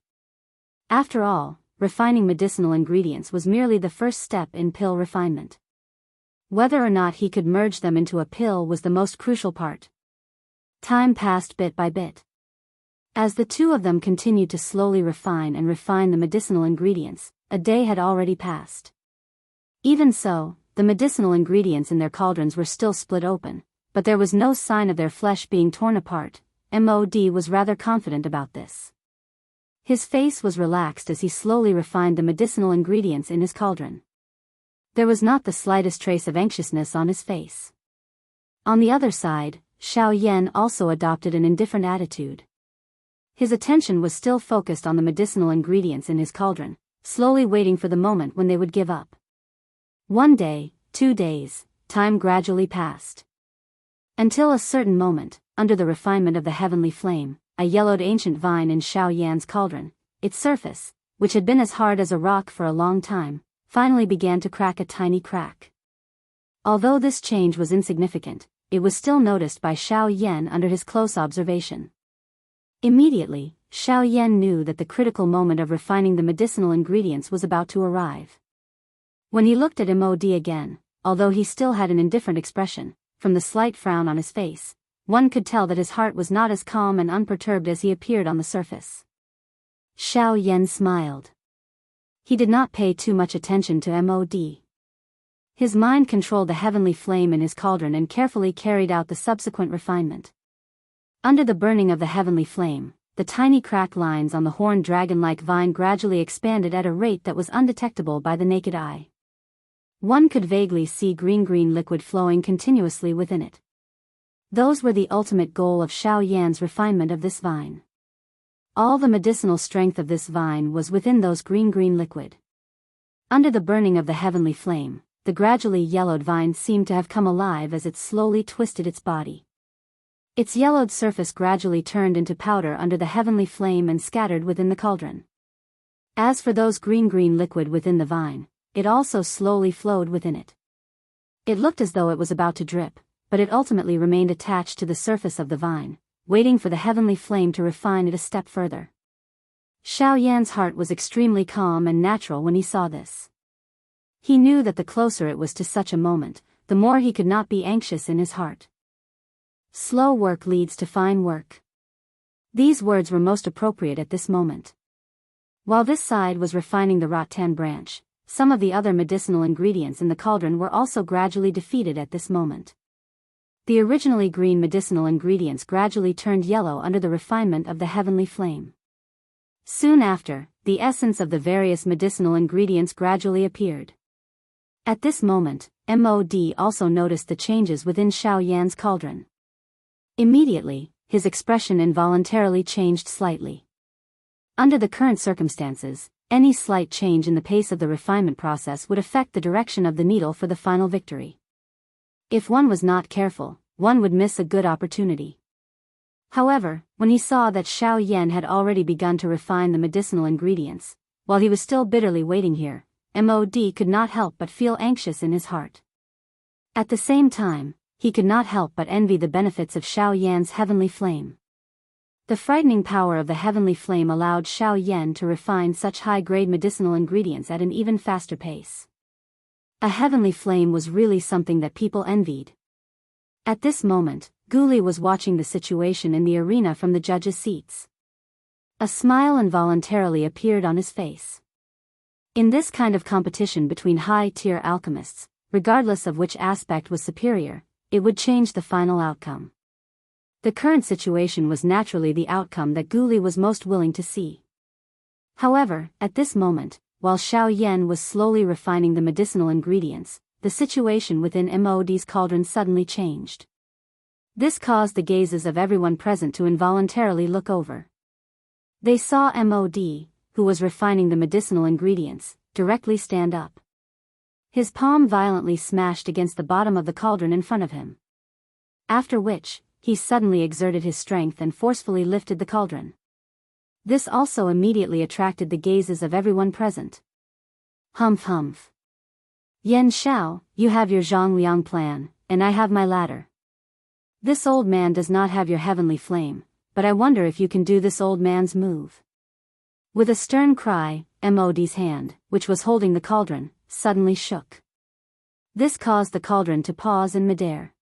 After all, refining medicinal ingredients was merely the first step in pill refinement. Whether or not he could merge them into a pill was the most crucial part. Time passed bit by bit. As the two of them continued to slowly refine the medicinal ingredients, a day had already passed. Even so, the medicinal ingredients in their cauldrons were still split open, but there was no sign of their flesh being torn apart. Mod was rather confident about this. His face was relaxed as he slowly refined the medicinal ingredients in his cauldron. There was not the slightest trace of anxiousness on his face. On the other side, Xiao Yan also adopted an indifferent attitude. His attention was still focused on the medicinal ingredients in his cauldron, slowly waiting for the moment when they would give up. 1 day, 2 days, time gradually passed. Until a certain moment, under the refinement of the heavenly flame, a yellowed ancient vine in Xiao Yan's cauldron, its surface, which had been as hard as a rock for a long time, finally began to crack a tiny crack. Although this change was insignificant, it was still noticed by Xiao Yan under his close observation. Immediately, Xiao Yan knew that the critical moment of refining the medicinal ingredients was about to arrive. When he looked at Mod again, although he still had an indifferent expression, from the slight frown on his face, one could tell that his heart was not as calm and unperturbed as he appeared on the surface. Xiao Yan smiled. He did not pay too much attention to Mod. His mind controlled the heavenly flame in his cauldron and carefully carried out the subsequent refinement. Under the burning of the heavenly flame, the tiny crack lines on the horned dragon-like vine gradually expanded at a rate that was undetectable by the naked eye. One could vaguely see green-green liquid flowing continuously within it. Those were the ultimate goal of Xiao Yan's refinement of this vine. All the medicinal strength of this vine was within those green-green liquid. Under the burning of the heavenly flame, the gradually yellowed vine seemed to have come alive as it slowly twisted its body. Its yellowed surface gradually turned into powder under the heavenly flame and scattered within the cauldron. As for those green-green liquid within the vine, it also slowly flowed within it. It looked as though it was about to drip, but it ultimately remained attached to the surface of the vine, waiting for the heavenly flame to refine it a step further. Xiao Yan's heart was extremely calm and natural when he saw this. He knew that the closer it was to such a moment, the more he could not be anxious in his heart. Slow work leads to fine work. These words were most appropriate at this moment. While this side was refining the rattan branch, some of the other medicinal ingredients in the cauldron were also gradually defeated at this moment. The originally green medicinal ingredients gradually turned yellow under the refinement of the heavenly flame. Soon after, the essence of the various medicinal ingredients gradually appeared. At this moment, Mod also noticed the changes within Xiao Yan's cauldron. Immediately, his expression involuntarily changed slightly. Under the current circumstances, any slight change in the pace of the refinement process would affect the direction of the needle for the final victory. If one was not careful, one would miss a good opportunity. However, when he saw that Xiao Yan had already begun to refine the medicinal ingredients, while he was still bitterly waiting here, Mod could not help but feel anxious in his heart. At the same time, he could not help but envy the benefits of Xiao Yan's heavenly flame. The frightening power of the heavenly flame allowed Xiao Yan to refine such high-grade medicinal ingredients at an even faster pace. A heavenly flame was really something that people envied. At this moment, Guli was watching the situation in the arena from the judges' seats. A smile involuntarily appeared on his face. In this kind of competition between high-tier alchemists, regardless of which aspect was superior, it would change the final outcome. The current situation was naturally the outcome that Guli was most willing to see. However, at this moment, while Xiao Yan was slowly refining the medicinal ingredients, the situation within MOD's cauldron suddenly changed. This caused the gazes of everyone present to involuntarily look over. They saw MOD, who was refining the medicinal ingredients, directly stand up. His palm violently smashed against the bottom of the cauldron in front of him. After which, he suddenly exerted his strength and forcefully lifted the cauldron. This also immediately attracted the gazes of everyone present. Humph humph. Yan Xiao, you have your Zhongliang plan, and I have my ladder. This old man does not have your heavenly flame, but I wonder if you can do this old man's move. With a stern cry, MOD's hand, which was holding the cauldron, suddenly shook. This caused the cauldron to pause in midair.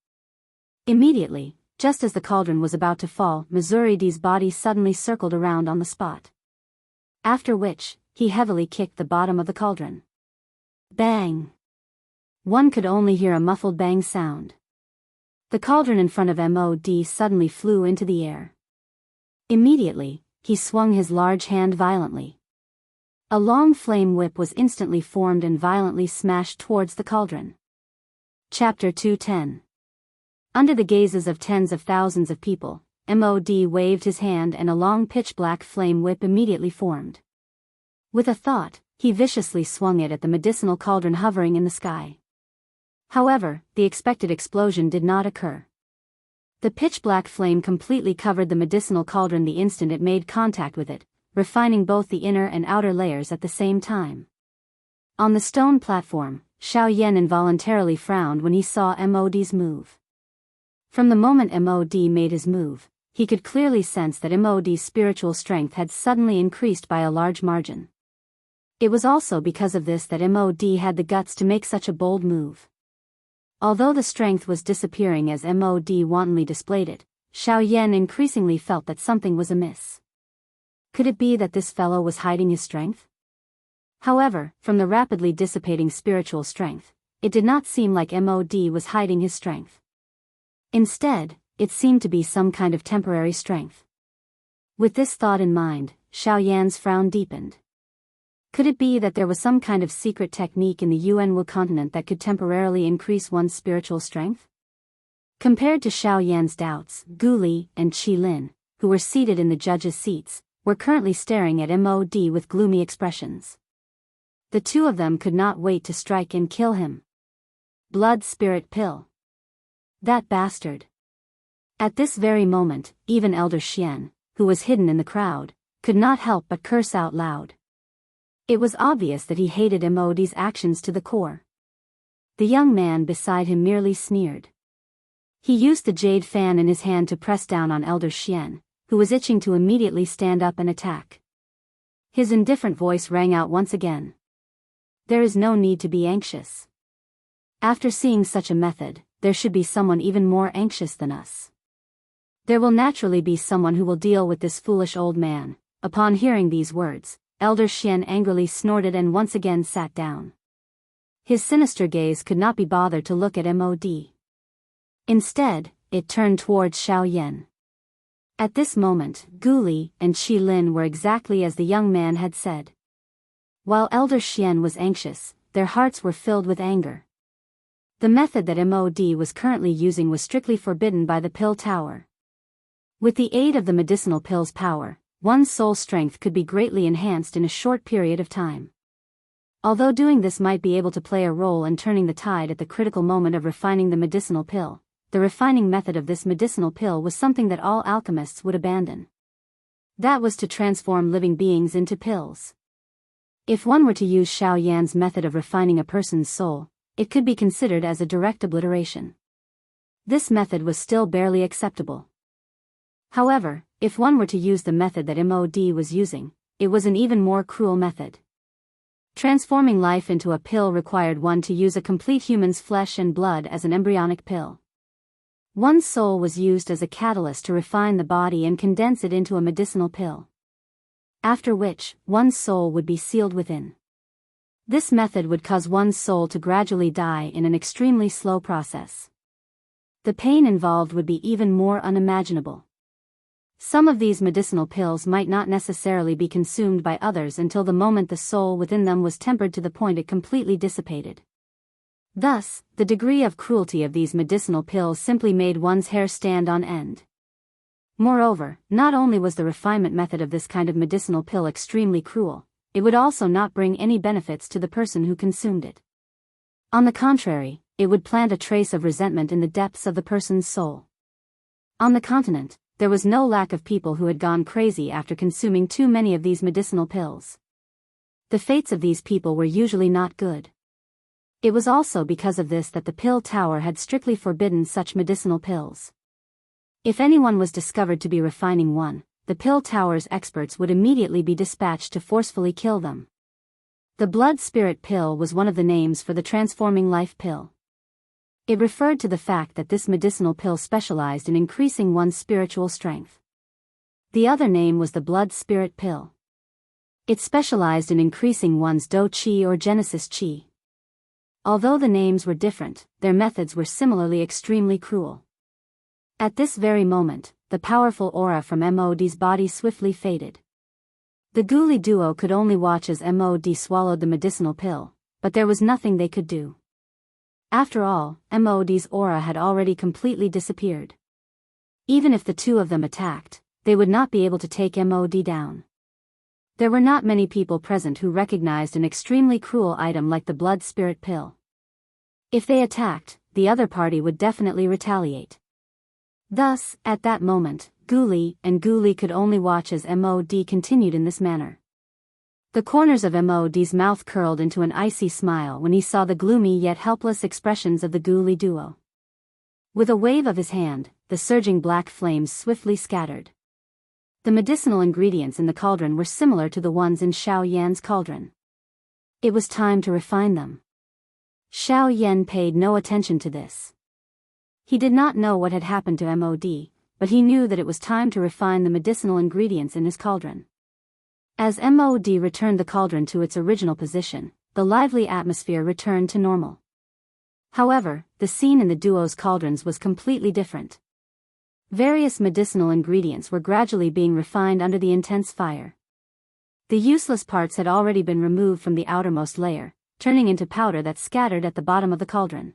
Immediately, just as the cauldron was about to fall, Missouri's body suddenly circled around on the spot. After which, he heavily kicked the bottom of the cauldron. Bang! One could only hear a muffled bang sound. The cauldron in front of MOD suddenly flew into the air. Immediately, he swung his large hand violently. A long flame whip was instantly formed and violently smashed towards the cauldron. Chapter 210. Under the gazes of tens of thousands of people, MOD waved his hand and a long pitch-black flame whip immediately formed. With a thought, he viciously swung it at the medicinal cauldron hovering in the sky. However, the expected explosion did not occur. The pitch-black flame completely covered the medicinal cauldron the instant it made contact with it, refining both the inner and outer layers at the same time. On the stone platform, Xiao Yan involuntarily frowned when he saw MOD's move. From the moment MOD made his move, he could clearly sense that MOD's spiritual strength had suddenly increased by a large margin. It was also because of this that MOD had the guts to make such a bold move. Although the strength was disappearing as MOD wantonly displayed it, Xiao Yan increasingly felt that something was amiss. Could it be that this fellow was hiding his strength? However, from the rapidly dissipating spiritual strength, it did not seem like MOD was hiding his strength. Instead, it seemed to be some kind of temporary strength. With this thought in mind, Xiao Yan's frown deepened. Could it be that there was some kind of secret technique in the Yuanwu continent that could temporarily increase one's spiritual strength? Compared to Xiao Yan's doubts, Guli and Qilin, who were seated in the judges' seats, were currently staring at MOD with gloomy expressions. The two of them could not wait to strike and kill him. Blood spirit pill. That bastard. At this very moment, even Elder Xian, who was hidden in the crowd, could not help but curse out loud. It was obvious that he hated MOD's actions to the core. The young man beside him merely sneered. He used the jade fan in his hand to press down on Elder Xian, who was itching to immediately stand up and attack. His indifferent voice rang out once again. There is no need to be anxious. After seeing such a method, there should be someone even more anxious than us. There will naturally be someone who will deal with this foolish old man. Upon hearing these words, Elder Xian angrily snorted and once again sat down. His sinister gaze could not be bothered to look at MOD. Instead, it turned towards Xiao Yan. At this moment, Guli and Qilin were exactly as the young man had said. While Elder Xian was anxious, their hearts were filled with anger. The method that MOD was currently using was strictly forbidden by the Pill Tower. With the aid of the medicinal pill's power, one's soul strength could be greatly enhanced in a short period of time. Although doing this might be able to play a role in turning the tide at the critical moment of refining the medicinal pill, the refining method of this medicinal pill was something that all alchemists would abandon. That was to transform living beings into pills. If one were to use Xiao Yan's method of refining a person's soul, it could be considered as a direct obliteration. This method was still barely acceptable. However, if one were to use the method that MOD was using, it was an even more cruel method. Transforming life into a pill required one to use a complete human's flesh and blood as an embryonic pill. One's soul was used as a catalyst to refine the body and condense it into a medicinal pill. After which, one's soul would be sealed within. This method would cause one's soul to gradually die in an extremely slow process. The pain involved would be even more unimaginable. Some of these medicinal pills might not necessarily be consumed by others until the moment the soul within them was tempered to the point it completely dissipated. Thus, the degree of cruelty of these medicinal pills simply made one's hair stand on end. Moreover, not only was the refinement method of this kind of medicinal pill extremely cruel, it would also not bring any benefits to the person who consumed it. On the contrary, it would plant a trace of resentment in the depths of the person's soul. On the continent, there was no lack of people who had gone crazy after consuming too many of these medicinal pills. The fates of these people were usually not good. It was also because of this that the pill tower had strictly forbidden such medicinal pills. If anyone was discovered to be refining one, the pill tower's experts would immediately be dispatched to forcefully kill them. The blood spirit pill was one of the names for the transforming life pill. It referred to the fact that this medicinal pill specialized in increasing one's spiritual strength. The other name was the blood spirit pill. It specialized in increasing one's Do Qi or Genesis Qi. Although the names were different, their methods were similarly extremely cruel. At this very moment, the powerful aura from MOD's body swiftly faded. The ghoulie duo could only watch as MOD swallowed the medicinal pill, but there was nothing they could do. After all, MOD's aura had already completely disappeared. Even if the two of them attacked, they would not be able to take MOD down. There were not many people present who recognized an extremely cruel item like the blood spirit pill. If they attacked, the other party would definitely retaliate. Thus, at that moment, Ghoulie and Ghoulie could only watch as MOD continued in this manner. The corners of MOD's mouth curled into an icy smile when he saw the gloomy yet helpless expressions of the ghoulie duo. With a wave of his hand, the surging black flames swiftly scattered. The medicinal ingredients in the cauldron were similar to the ones in Xiao Yan's cauldron. It was time to refine them. Xiao Yan paid no attention to this. He did not know what had happened to MOD, but he knew that it was time to refine the medicinal ingredients in his cauldron. As MOD returned the cauldron to its original position, the lively atmosphere returned to normal. However, the scene in the duo's cauldrons was completely different. Various medicinal ingredients were gradually being refined under the intense fire. The useless parts had already been removed from the outermost layer, turning into powder that scattered at the bottom of the cauldron.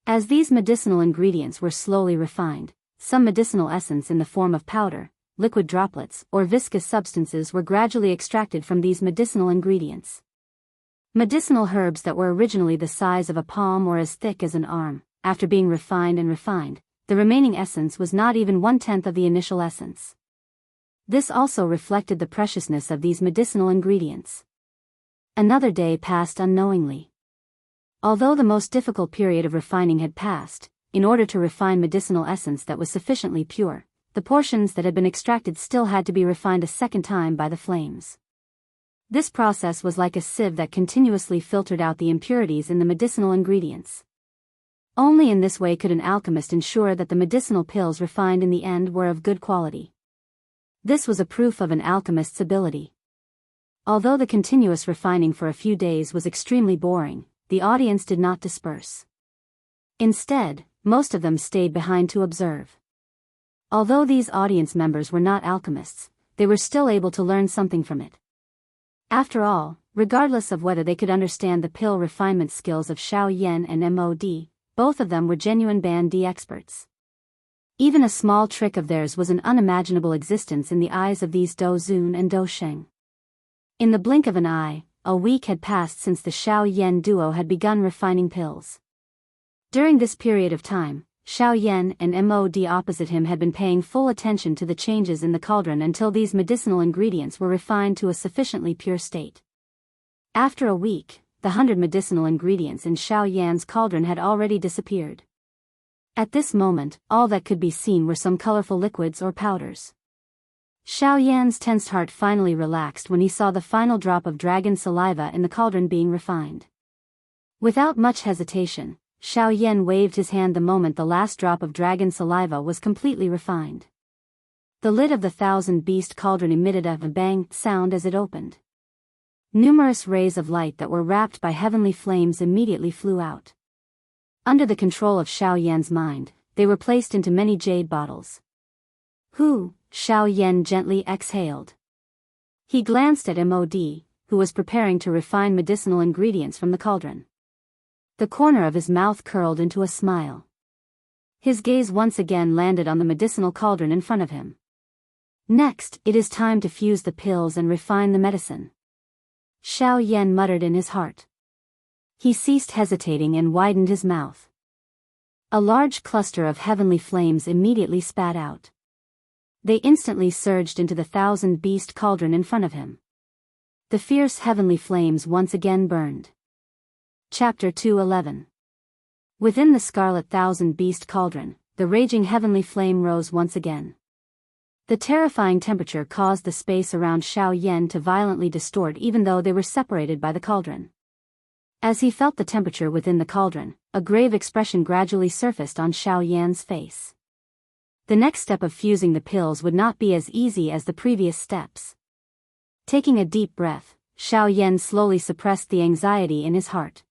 As these medicinal ingredients were slowly refined, some medicinal essence in the form of powder, liquid droplets, or viscous substances were gradually extracted from these medicinal ingredients. Medicinal herbs that were originally the size of a palm or as thick as an arm, after being refined and refined, the remaining essence was not even 1/10 of the initial essence. This also reflected the preciousness of these medicinal ingredients. Another day passed unknowingly. Although the most difficult period of refining had passed, in order to refine medicinal essence that was sufficiently pure, the portions that had been extracted still had to be refined a second time by the flames. This process was like a sieve that continuously filtered out the impurities in the medicinal ingredients. Only in this way could an alchemist ensure that the medicinal pills refined in the end were of good quality. This was a proof of an alchemist's ability. Although the continuous refining for a few days was extremely boring, the audience did not disperse. Instead, most of them stayed behind to observe. Although these audience members were not alchemists, they were still able to learn something from it. After all, regardless of whether they could understand the pill refinement skills of Xiao Yan and MOD, both of them were genuine Band D experts. Even a small trick of theirs was an unimaginable existence in the eyes of these Do Zun and Do Sheng. In the blink of an eye, a week had passed since the Xiao Yan duo had begun refining pills. During this period of time, Xiao Yan and MOD opposite him had been paying full attention to the changes in the cauldron until these medicinal ingredients were refined to a sufficiently pure state. After a week, the 100 medicinal ingredients in Xiao Yan's cauldron had already disappeared. At this moment, all that could be seen were some colorful liquids or powders. Xiao Yan's tensed heart finally relaxed when he saw the final drop of dragon saliva in the cauldron being refined. Without much hesitation, Xiao Yan waved his hand the moment the last drop of dragon saliva was completely refined. The lid of the thousand-beast cauldron emitted a bang sound as it opened. Numerous rays of light that were wrapped by heavenly flames immediately flew out. Under the control of Xiao Yan's mind, they were placed into many jade bottles. "Who?" Xiao Yan gently exhaled. He glanced at Mod, who was preparing to refine medicinal ingredients from the cauldron. The corner of his mouth curled into a smile. His gaze once again landed on the medicinal cauldron in front of him. "Next, it is time to fuse the pills and refine the medicine," Xiao Yan muttered in his heart. He ceased hesitating and widened his mouth. A large cluster of heavenly flames immediately spat out. They instantly surged into the thousand-beast cauldron in front of him. The fierce heavenly flames once again burned. Chapter 2:11. Within the scarlet thousand-beast cauldron, the raging heavenly flame rose once again. The terrifying temperature caused the space around Xiao Yan to violently distort even though they were separated by the cauldron. As he felt the temperature within the cauldron, a grave expression gradually surfaced on Xiao Yan's face. The next step of fusing the pills would not be as easy as the previous steps. Taking a deep breath, Xiao Yan slowly suppressed the anxiety in his heart.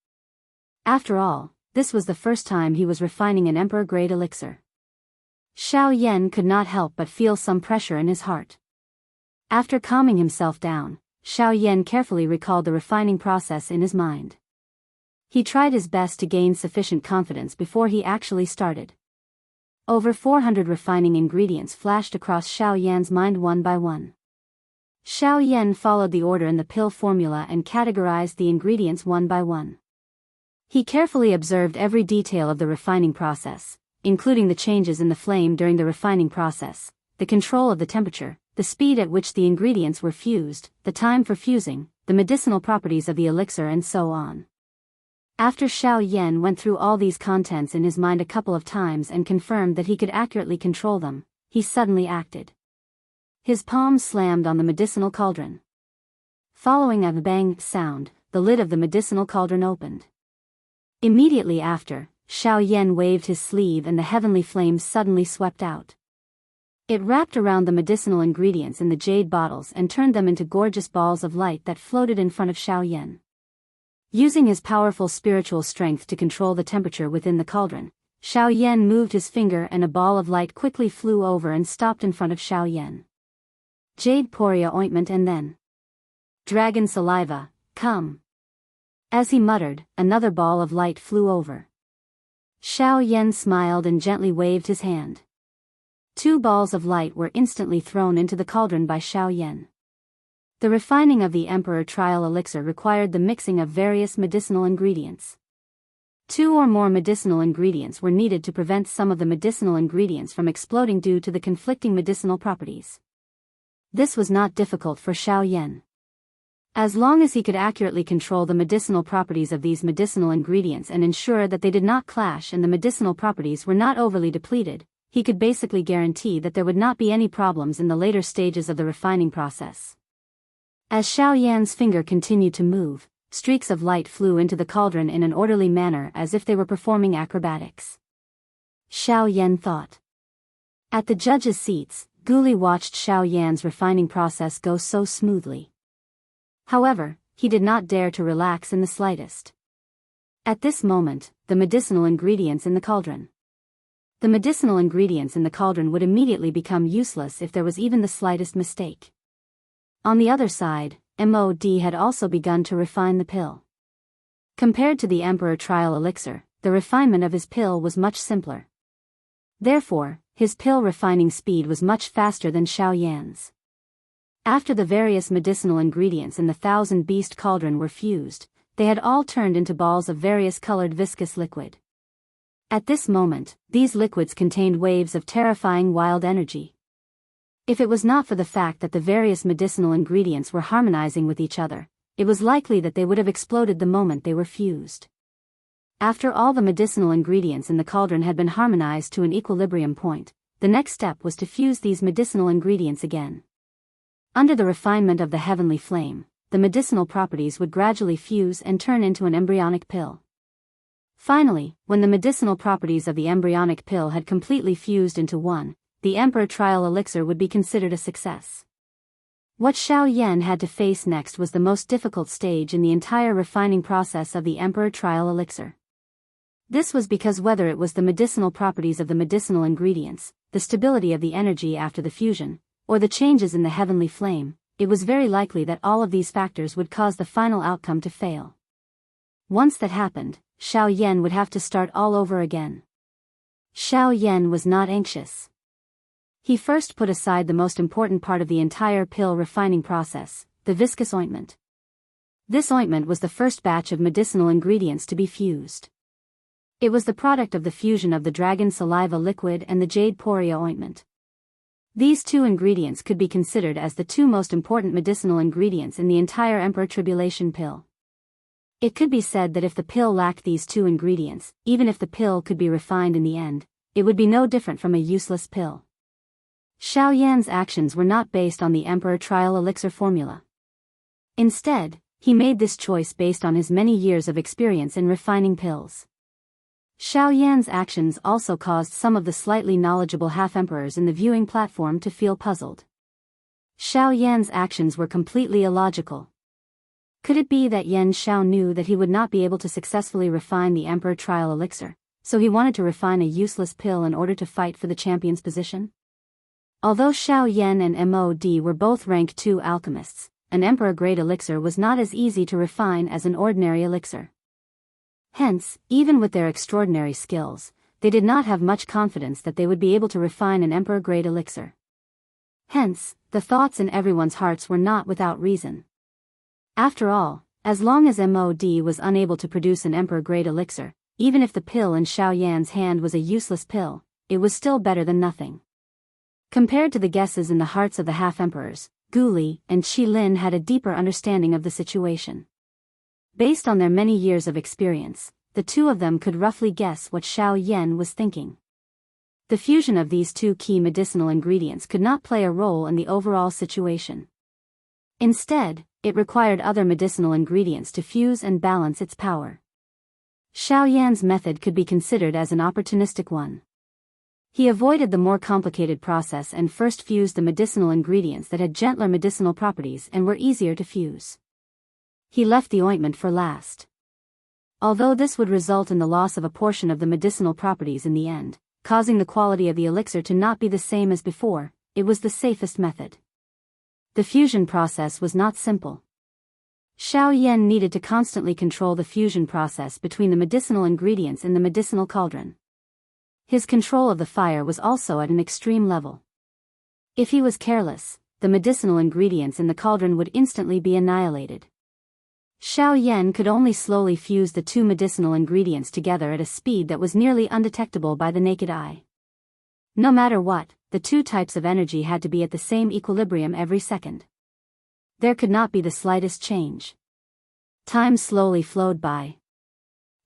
After all, this was the first time he was refining an emperor-grade elixir. Xiao Yan could not help but feel some pressure in his heart. After calming himself down, Xiao Yan carefully recalled the refining process in his mind. He tried his best to gain sufficient confidence before he actually started. Over 400 refining ingredients flashed across Xiao Yan's mind one by one. Xiao Yan followed the order in the pill formula and categorized the ingredients one by one. He carefully observed every detail of the refining process, including the changes in the flame during the refining process, the control of the temperature, the speed at which the ingredients were fused, the time for fusing, the medicinal properties of the elixir and so on. After Xiao Yan went through all these contents in his mind a couple of times and confirmed that he could accurately control them, he suddenly acted. His palm slammed on the medicinal cauldron. Following a bang sound, the lid of the medicinal cauldron opened. Immediately after, Xiao Yan waved his sleeve and the heavenly flames suddenly swept out. It wrapped around the medicinal ingredients in the jade bottles and turned them into gorgeous balls of light that floated in front of Xiao Yan. Using his powerful spiritual strength to control the temperature within the cauldron, Xiao Yan moved his finger and a ball of light quickly flew over and stopped in front of Xiao Yan. "Jade Poria ointment and then dragon saliva, come." As he muttered, another ball of light flew over. Xiao Yan smiled and gently waved his hand. 2 balls of light were instantly thrown into the cauldron by Xiao Yan. The refining of the Emperor Trial Elixir required the mixing of various medicinal ingredients. 2 or more medicinal ingredients were needed to prevent some of the medicinal ingredients from exploding due to the conflicting medicinal properties. This was not difficult for Xiao Yan. As long as he could accurately control the medicinal properties of these medicinal ingredients and ensure that they did not clash and the medicinal properties were not overly depleted, he could basically guarantee that there would not be any problems in the later stages of the refining process. As Xiao Yan's finger continued to move, streaks of light flew into the cauldron in an orderly manner as if they were performing acrobatics. Xiao Yan thought. At the judges' seats, Guli watched Xiao Yan's refining process go so smoothly. However, he did not dare to relax in the slightest. At this moment, the medicinal ingredients in the cauldron. The medicinal ingredients in the cauldron would immediately become useless if there was even the slightest mistake. On the other side, Mod had also begun to refine the pill. Compared to the Emperor Trial Elixir, the refinement of his pill was much simpler. Therefore, his pill refining speed was much faster than Xiao Yan's. After the various medicinal ingredients in the thousand-beast cauldron were fused, they had all turned into balls of various colored viscous liquid. At this moment, these liquids contained waves of terrifying wild energy. If it was not for the fact that the various medicinal ingredients were harmonizing with each other, it was likely that they would have exploded the moment they were fused. After all the medicinal ingredients in the cauldron had been harmonized to an equilibrium point, the next step was to fuse these medicinal ingredients again. Under the refinement of the heavenly flame, the medicinal properties would gradually fuse and turn into an embryonic pill. Finally, when the medicinal properties of the embryonic pill had completely fused into one, the Emperor Trial Elixir would be considered a success. What Xiao Yan had to face next was the most difficult stage in the entire refining process of the Emperor Trial Elixir. This was because whether it was the medicinal properties of the medicinal ingredients, the stability of the energy after the fusion, or the changes in the heavenly flame, it was very likely that all of these factors would cause the final outcome to fail. Once that happened, Xiao Yan would have to start all over again. Xiao Yan was not anxious. He first put aside the most important part of the entire pill refining process, the viscous ointment. This ointment was the first batch of medicinal ingredients to be fused. It was the product of the fusion of the dragon saliva liquid and the jade poria ointment. These two ingredients could be considered as the two most important medicinal ingredients in the entire Emperor Tribulation pill. It could be said that if the pill lacked these two ingredients, even if the pill could be refined in the end, it would be no different from a useless pill. Xiao Yan's actions were not based on the Emperor Trial Elixir formula. Instead, he made this choice based on his many years of experience in refining pills. Xiao Yan's actions also caused some of the slightly knowledgeable half-emperors in the viewing platform to feel puzzled. Xiao Yan's actions were completely illogical. Could it be that Yan Xiao knew that he would not be able to successfully refine the Emperor Trial Elixir, so he wanted to refine a useless pill in order to fight for the champion's position? Although Xiao Yan and MOD were both rank 2 alchemists, an Emperor-grade elixir was not as easy to refine as an ordinary elixir. Hence, even with their extraordinary skills, they did not have much confidence that they would be able to refine an Emperor-grade elixir. Hence, the thoughts in everyone's hearts were not without reason. After all, as long as MOD was unable to produce an Emperor-grade elixir, even if the pill in Xiao Yan's hand was a useless pill, it was still better than nothing. Compared to the guesses in the hearts of the half-emperors, Gu Li and Qi Lin had a deeper understanding of the situation. Based on their many years of experience, the two of them could roughly guess what Xiao Yan was thinking. The fusion of these two key medicinal ingredients could not play a role in the overall situation. Instead, it required other medicinal ingredients to fuse and balance its power. Xiao Yan's method could be considered as an opportunistic one. He avoided the more complicated process and first fused the medicinal ingredients that had gentler medicinal properties and were easier to fuse. He left the ointment for last. Although this would result in the loss of a portion of the medicinal properties in the end, causing the quality of the elixir to not be the same as before, it was the safest method. The fusion process was not simple. Xiao Yan needed to constantly control the fusion process between the medicinal ingredients in the medicinal cauldron. His control of the fire was also at an extreme level. If he was careless, the medicinal ingredients in the cauldron would instantly be annihilated. Xiao Yan could only slowly fuse the two medicinal ingredients together at a speed that was nearly undetectable by the naked eye. No matter what, the two types of energy had to be at the same equilibrium every second. There could not be the slightest change. Time slowly flowed by.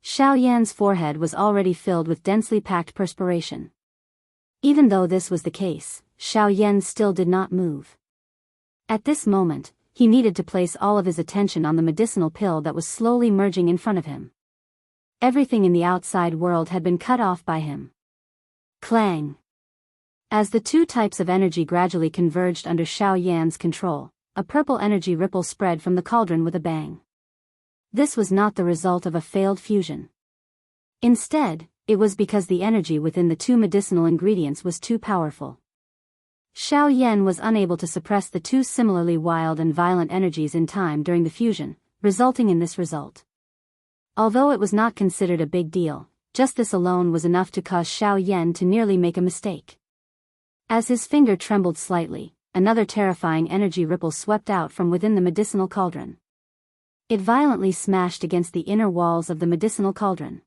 Xiao Yan's forehead was already filled with densely packed perspiration. Even though this was the case, Xiao Yan still did not move. At this moment, he needed to place all of his attention on the medicinal pill that was slowly merging in front of him. Everything in the outside world had been cut off by him. Clang! As the two types of energy gradually converged under Xiao Yan's control, a purple energy ripple spread from the cauldron with a bang. This was not the result of a failed fusion. Instead, it was because the energy within the two medicinal ingredients was too powerful. Xiao Yan was unable to suppress the two similarly wild and violent energies in time during the fusion, resulting in this result. Although it was not considered a big deal, just this alone was enough to cause Xiao Yan to nearly make a mistake. As his finger trembled slightly, another terrifying energy ripple swept out from within the medicinal cauldron. It violently smashed against the inner walls of the medicinal cauldron.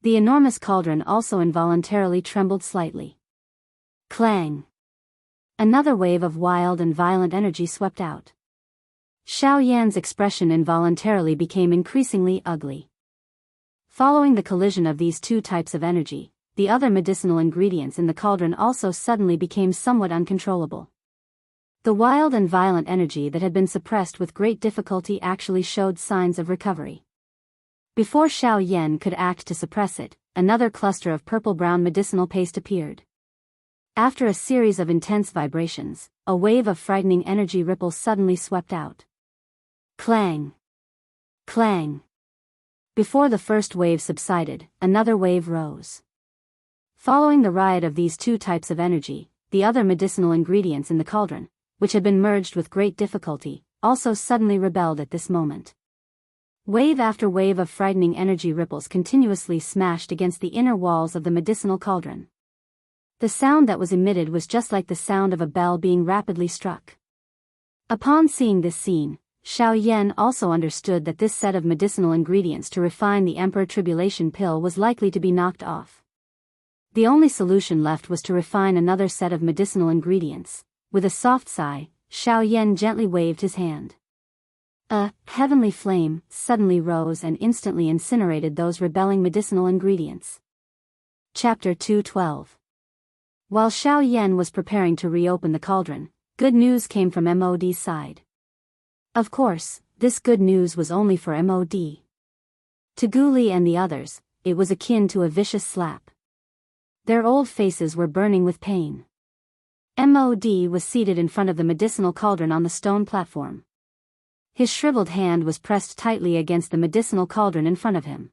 The enormous cauldron also involuntarily trembled slightly. Clang! Another wave of wild and violent energy swept out. Xiao Yan's expression involuntarily became increasingly ugly. Following the collision of these two types of energy, the other medicinal ingredients in the cauldron also suddenly became somewhat uncontrollable. The wild and violent energy that had been suppressed with great difficulty actually showed signs of recovery. Before Xiao Yan could act to suppress it, another cluster of purple-brown medicinal paste appeared. After a series of intense vibrations, a wave of frightening energy ripples suddenly swept out. Clang! Clang! Before the first wave subsided, another wave rose. Following the riot of these two types of energy, the other medicinal ingredients in the cauldron, which had been merged with great difficulty, also suddenly rebelled at this moment. Wave after wave of frightening energy ripples continuously smashed against the inner walls of the medicinal cauldron. The sound that was emitted was just like the sound of a bell being rapidly struck. Upon seeing this scene, Xiao Yan also understood that this set of medicinal ingredients to refine the Emperor Tribulation Pill was likely to be knocked off. The only solution left was to refine another set of medicinal ingredients. With a soft sigh, Xiao Yan gently waved his hand. A heavenly flame suddenly rose and instantly incinerated those rebelling medicinal ingredients. Chapter 212. While Xiao Yan was preparing to reopen the cauldron, good news came from MOD's side. Of course, this good news was only for MOD. To Guli and the others, it was akin to a vicious slap. Their old faces were burning with pain. MOD was seated in front of the medicinal cauldron on the stone platform. His shriveled hand was pressed tightly against the medicinal cauldron in front of him.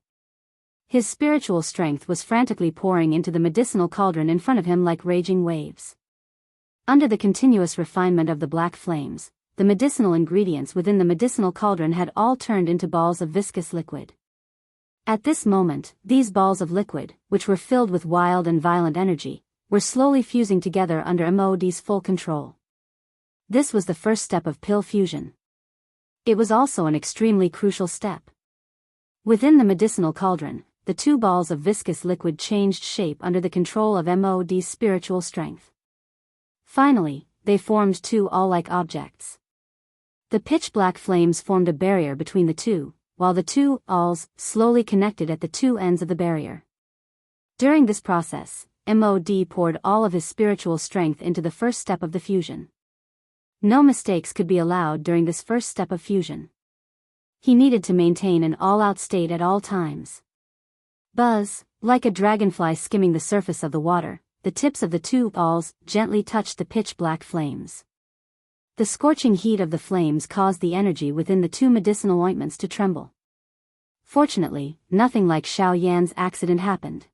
His spiritual strength was frantically pouring into the medicinal cauldron in front of him like raging waves. Under the continuous refinement of the black flames, the medicinal ingredients within the medicinal cauldron had all turned into balls of viscous liquid. At this moment, these balls of liquid, which were filled with wild and violent energy, were slowly fusing together under MOD's full control. This was the first step of pill fusion. It was also an extremely crucial step. Within the medicinal cauldron, the two balls of viscous liquid changed shape under the control of MOD's spiritual strength. Finally, they formed two all-like objects. The pitch-black flames formed a barrier between the two, while the two alls slowly connected at the two ends of the barrier. During this process, MOD poured all of his spiritual strength into the first step of the fusion. No mistakes could be allowed during this first step of fusion. He needed to maintain an all-out state at all times. Buzz, like a dragonfly skimming the surface of the water, the tips of the two alls gently touched the pitch-black flames. The scorching heat of the flames caused the energy within the two medicinal ointments to tremble. Fortunately, nothing like Xiao Yan's accident happened.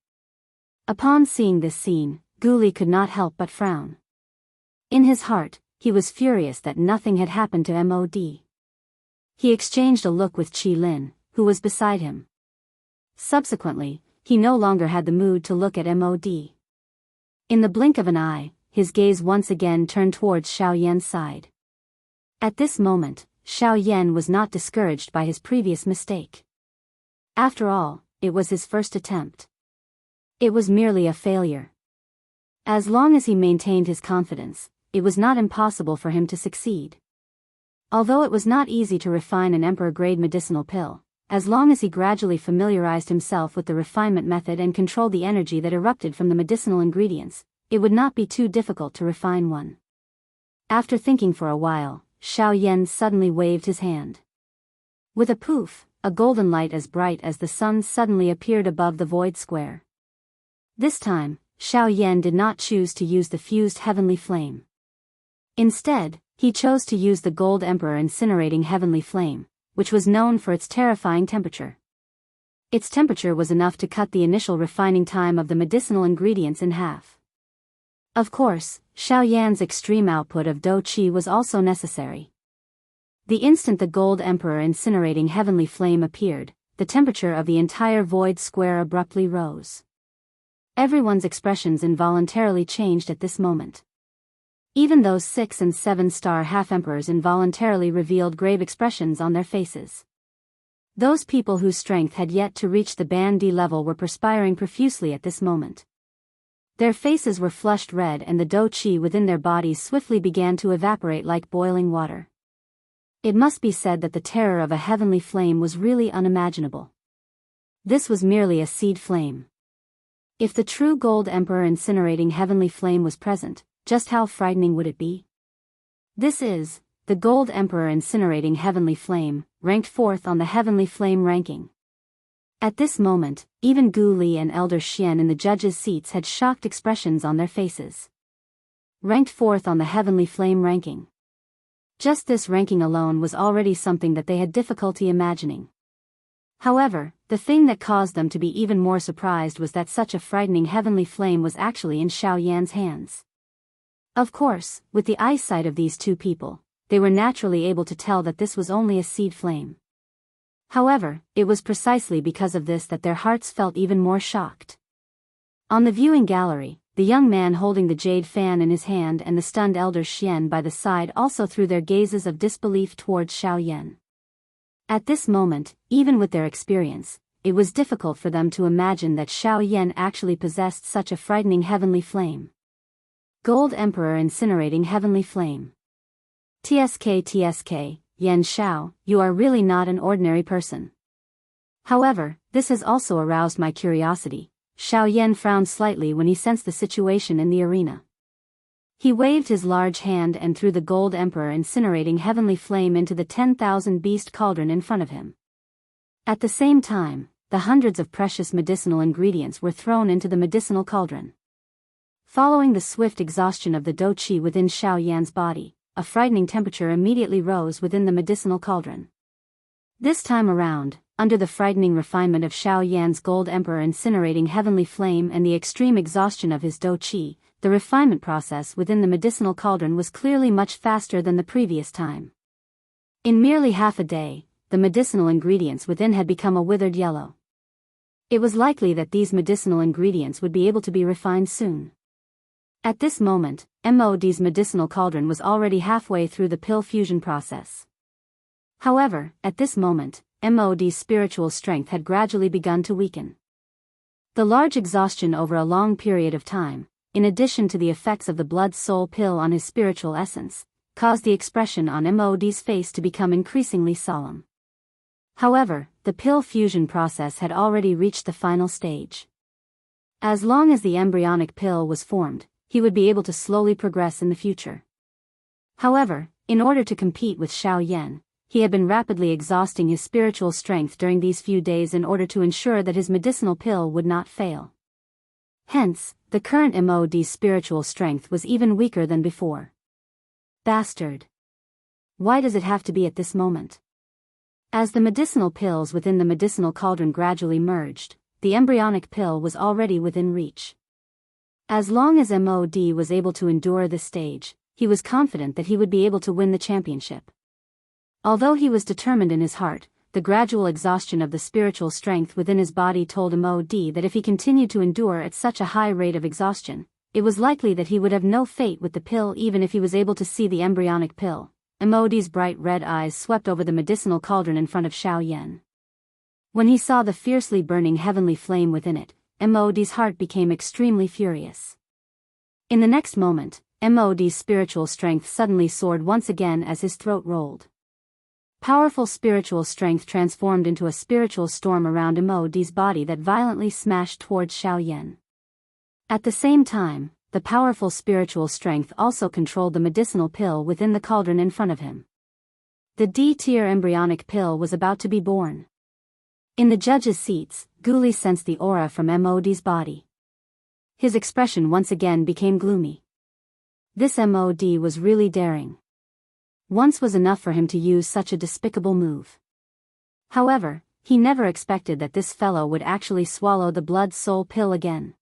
Upon seeing this scene, Guli could not help but frown. In his heart, he was furious that nothing had happened to MOD. He exchanged a look with Qi Lin, who was beside him. Subsequently, he no longer had the mood to look at MOD. In the blink of an eye, his gaze once again turned towards Xiao Yan's side. At this moment, Xiao Yan was not discouraged by his previous mistake. After all, it was his first attempt. It was merely a failure. As long as he maintained his confidence, it was not impossible for him to succeed. Although it was not easy to refine an emperor-grade medicinal pill, as long as he gradually familiarized himself with the refinement method and controlled the energy that erupted from the medicinal ingredients, it would not be too difficult to refine one. After thinking for a while, Xiao Yan suddenly waved his hand. With a poof, a golden light as bright as the sun suddenly appeared above the void square. This time, Xiao Yan did not choose to use the fused heavenly flame. Instead, he chose to use the Gold Emperor incinerating heavenly flame, which was known for its terrifying temperature. Its temperature was enough to cut the initial refining time of the medicinal ingredients in half. Of course, Xiao Yan's extreme output of Dou Qi was also necessary. The instant the Gold Emperor incinerating heavenly flame appeared, the temperature of the entire void square abruptly rose. Everyone's expressions involuntarily changed at this moment. Even those 6- and 7-star half-emperors involuntarily revealed grave expressions on their faces. Those people whose strength had yet to reach the Band D level were perspiring profusely at this moment. Their faces were flushed red and the Dou Qi within their bodies swiftly began to evaporate like boiling water. It must be said that the terror of a heavenly flame was really unimaginable. This was merely a seed flame. If the true Gold Emperor incinerating heavenly flame was present, just how frightening would it be? This is the Gold Emperor incinerating heavenly flame, ranked 4th on the heavenly flame ranking. At this moment, even Gu Li and Elder Xian in the judges' seats had shocked expressions on their faces. Ranked 4th on the heavenly flame ranking. Just this ranking alone was already something that they had difficulty imagining. However, the thing that caused them to be even more surprised was that such a frightening heavenly flame was actually in Xiao Yan's hands. Of course, with the eyesight of these two people, they were naturally able to tell that this was only a seed flame. However, it was precisely because of this that their hearts felt even more shocked. On the viewing gallery, the young man holding the jade fan in his hand and the stunned Elder Xian by the side also threw their gazes of disbelief towards Xiao Yan. At this moment, even with their experience, it was difficult for them to imagine that Xiao Yan actually possessed such a frightening heavenly flame. Gold Emperor incinerating heavenly flame. TSK, Yan Xiao, you are really not an ordinary person. However, this has also aroused my curiosity. Xiao Yan frowned slightly when he sensed the situation in the arena. He waved his large hand and threw the Gold Emperor incinerating heavenly flame into the 10,000 beast cauldron in front of him. At the same time, the hundreds of precious medicinal ingredients were thrown into the medicinal cauldron. Following the swift exhaustion of the dou qi within Xiao Yan's body, a frightening temperature immediately rose within the medicinal cauldron. This time around, under the frightening refinement of Xiao Yan's Gold Emperor incinerating heavenly flame and the extreme exhaustion of his dou qi, the refinement process within the medicinal cauldron was clearly much faster than the previous time. In merely half a day, the medicinal ingredients within had become a withered yellow. It was likely that these medicinal ingredients would be able to be refined soon. At this moment, MOD's medicinal cauldron was already halfway through the pill fusion process. However, at this moment, MOD's spiritual strength had gradually begun to weaken. The large exhaustion over a long period of time, in addition to the effects of the blood-soul pill on his spiritual essence, caused the expression on MOD's face to become increasingly solemn. However, the pill fusion process had already reached the final stage. As long as the embryonic pill was formed, he would be able to slowly progress in the future. However, in order to compete with Xiao Yan, he had been rapidly exhausting his spiritual strength during these few days in order to ensure that his medicinal pill would not fail. Hence, the current MOD's spiritual strength was even weaker than before. Bastard! Why does it have to be at this moment? As the medicinal pills within the medicinal cauldron gradually merged, the embryonic pill was already within reach. As long as MOD was able to endure this stage, he was confident that he would be able to win the championship. Although he was determined in his heart, the gradual exhaustion of the spiritual strength within his body told MOD that if he continued to endure at such a high rate of exhaustion, it was likely that he would have no fate with the pill even if he was able to see the embryonic pill. MOD's bright red eyes swept over the medicinal cauldron in front of Xiao Yan. When he saw the fiercely burning heavenly flame within it, MOD's heart became extremely furious. In the next moment, MOD's spiritual strength suddenly soared once again as his throat rolled. Powerful spiritual strength transformed into a spiritual storm around MOD's body that violently smashed towards Xiao Yan. At the same time, the powerful spiritual strength also controlled the medicinal pill within the cauldron in front of him. The D-tier embryonic pill was about to be born. In the judges' seats, Guli sensed the aura from MOD's body. His expression once again became gloomy. This MOD was really daring. Once was enough for him to use such a despicable move. However, he never expected that this fellow would actually swallow the blood-soul pill again.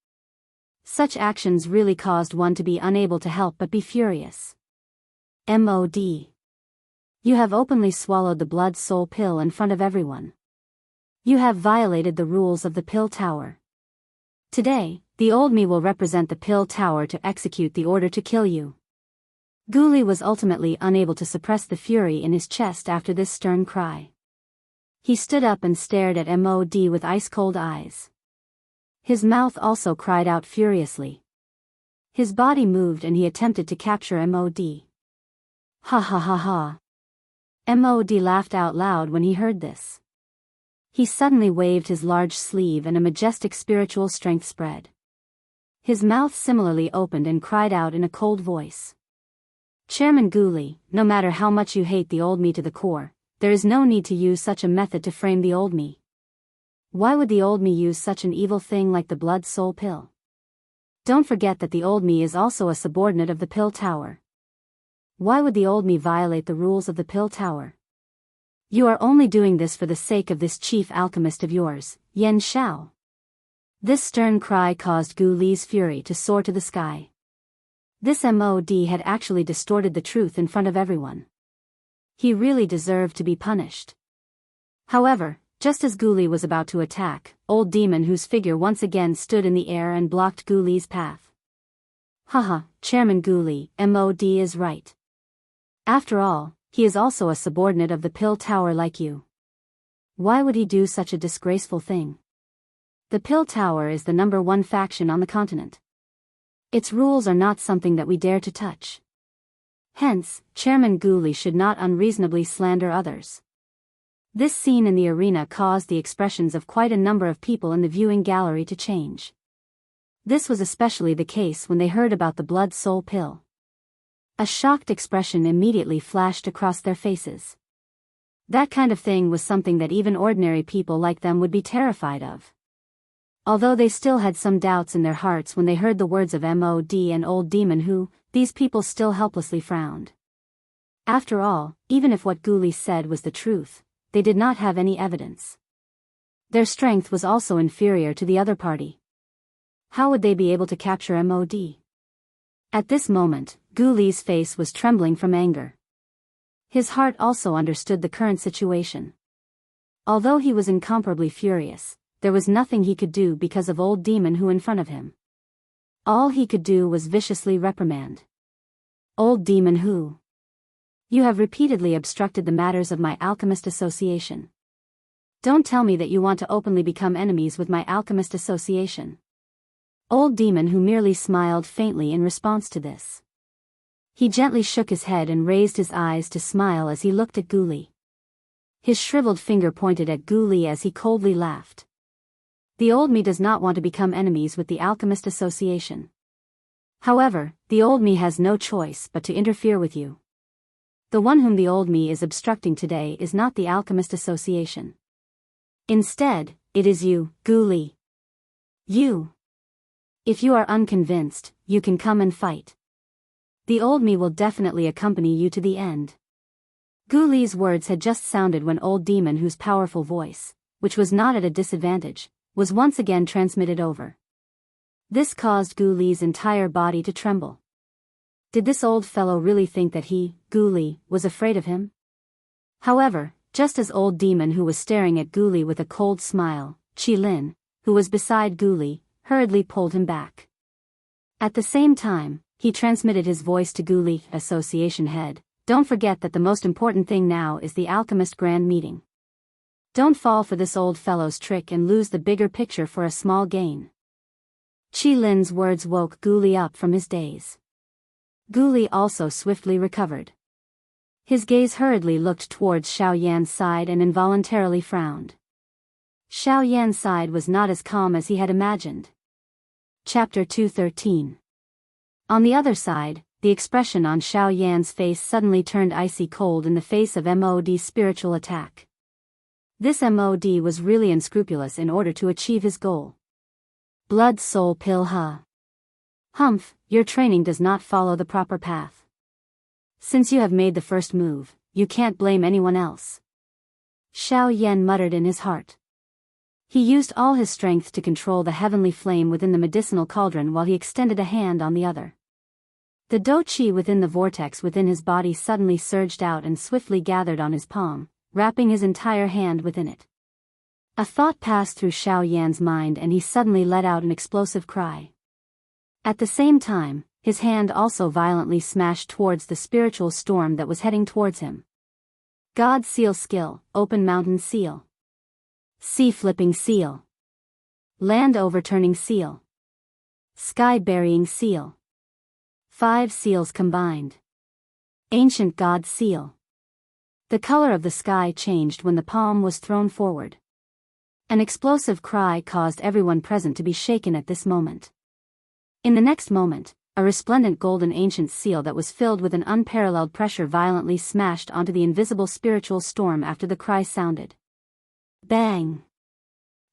Such actions really caused one to be unable to help but be furious. MOD. You have openly swallowed the blood-soul pill in front of everyone. You have violated the rules of the Pill Tower. Today, the old me will represent the Pill Tower to execute the order to kill you. Guli was ultimately unable to suppress the fury in his chest after this stern cry. He stood up and stared at MOD with ice-cold eyes. His mouth also cried out furiously. His body moved and he attempted to capture MOD. Ha ha ha ha. MOD laughed out loud when he heard this. He suddenly waved his large sleeve and a majestic spiritual strength spread. His mouth similarly opened and cried out in a cold voice. Chairman Guli, no matter how much you hate the old me to the core, there is no need to use such a method to frame the old me. Why would the old me use such an evil thing like the blood soul pill? Don't forget that the old me is also a subordinate of the pill tower. Why would the old me violate the rules of the pill tower? You are only doing this for the sake of this chief alchemist of yours, Yen Shao. This stern cry caused Gu Li's fury to soar to the sky. This MOD had actually distorted the truth in front of everyone. He really deserved to be punished. However, just as Gu Li was about to attack, old demon whose figure once again stood in the air and blocked Gu Li's path. Haha, Chairman Gu Li, MOD is right. After all, he is also a subordinate of the pill tower like you. Why would he do such a disgraceful thing? The pill tower is the #1 faction on the continent. Its rules are not something that we dare to touch. Hence, Chairman Gu Li should not unreasonably slander others. This scene in the arena caused the expressions of quite a number of people in the viewing gallery to change. This was especially the case when they heard about the blood soul pill. A shocked expression immediately flashed across their faces. That kind of thing was something that even ordinary people like them would be terrified of. Although they still had some doubts in their hearts when they heard the words of MOD and old demon who, these people still helplessly frowned. After all, even if what Gu Li said was the truth, they did not have any evidence. Their strength was also inferior to the other party. How would they be able to capture MOD? At this moment, Gu Li's face was trembling from anger. His heart also understood the current situation. Although he was incomparably furious, there was nothing he could do because of old demon who in front of him. All he could do was viciously reprimand. Old demon who? You have repeatedly obstructed the matters of my alchemist association. Don't tell me that you want to openly become enemies with my alchemist association. Old demon who merely smiled faintly in response to this. He gently shook his head and raised his eyes to smile as he looked at Gu Li. His shriveled finger pointed at Gu Li as he coldly laughed. The old me does not want to become enemies with the alchemist association. However, the old me has no choice but to interfere with you. The one whom the old me is obstructing today is not the alchemist association. Instead, it is you, Gu Li. You. If you are unconvinced, you can come and fight. The old me will definitely accompany you to the end. Gu Li's words had just sounded when old demon whose powerful voice, which was not at a disadvantage, was once again transmitted over. This caused Gu Li's entire body to tremble. Did this old fellow really think that he, Gu Li, was afraid of him? However, just as old demon who was staring at Gu Li with a cold smile, Qi Lin, who was beside Gu Li, hurriedly pulled him back. At the same time, he transmitted his voice to Gu Li, association head, don't forget that the most important thing now is the alchemist grand meeting. Don't fall for this old fellow's trick and lose the bigger picture for a small gain. Qi Lin's words woke Gu Li up from his daze. Gu Li also swiftly recovered. His gaze hurriedly looked towards Xiao Yan's side and involuntarily frowned. Xiao Yan's side was not as calm as he had imagined. Chapter 213. On the other side, the expression on Xiao Yan's face suddenly turned icy cold in the face of MOD's spiritual attack. This MOD was really unscrupulous in order to achieve his goal. Blood soul pill Humph, your training does not follow the proper path. Since you have made the first move, you can't blame anyone else. Xiao Yan muttered in his heart. He used all his strength to control the heavenly flame within the medicinal cauldron while he extended a hand on the other. The dou qi within the vortex within his body suddenly surged out and swiftly gathered on his palm, wrapping his entire hand within it. A thought passed through Xiao Yan's mind and he suddenly let out an explosive cry. At the same time, his hand also violently smashed towards the spiritual storm that was heading towards him. God Seal Skill, Open Mountain Seal. Sea Flipping Seal. Land Overturning Seal. Sky Burying Seal. 5 seals combined. Ancient God Seal. The color of the sky changed when the palm was thrown forward. An explosive cry caused everyone present to be shaken at this moment. In the next moment, a resplendent golden ancient seal that was filled with an unparalleled pressure violently smashed onto the invisible spiritual storm after the cry sounded. Bang!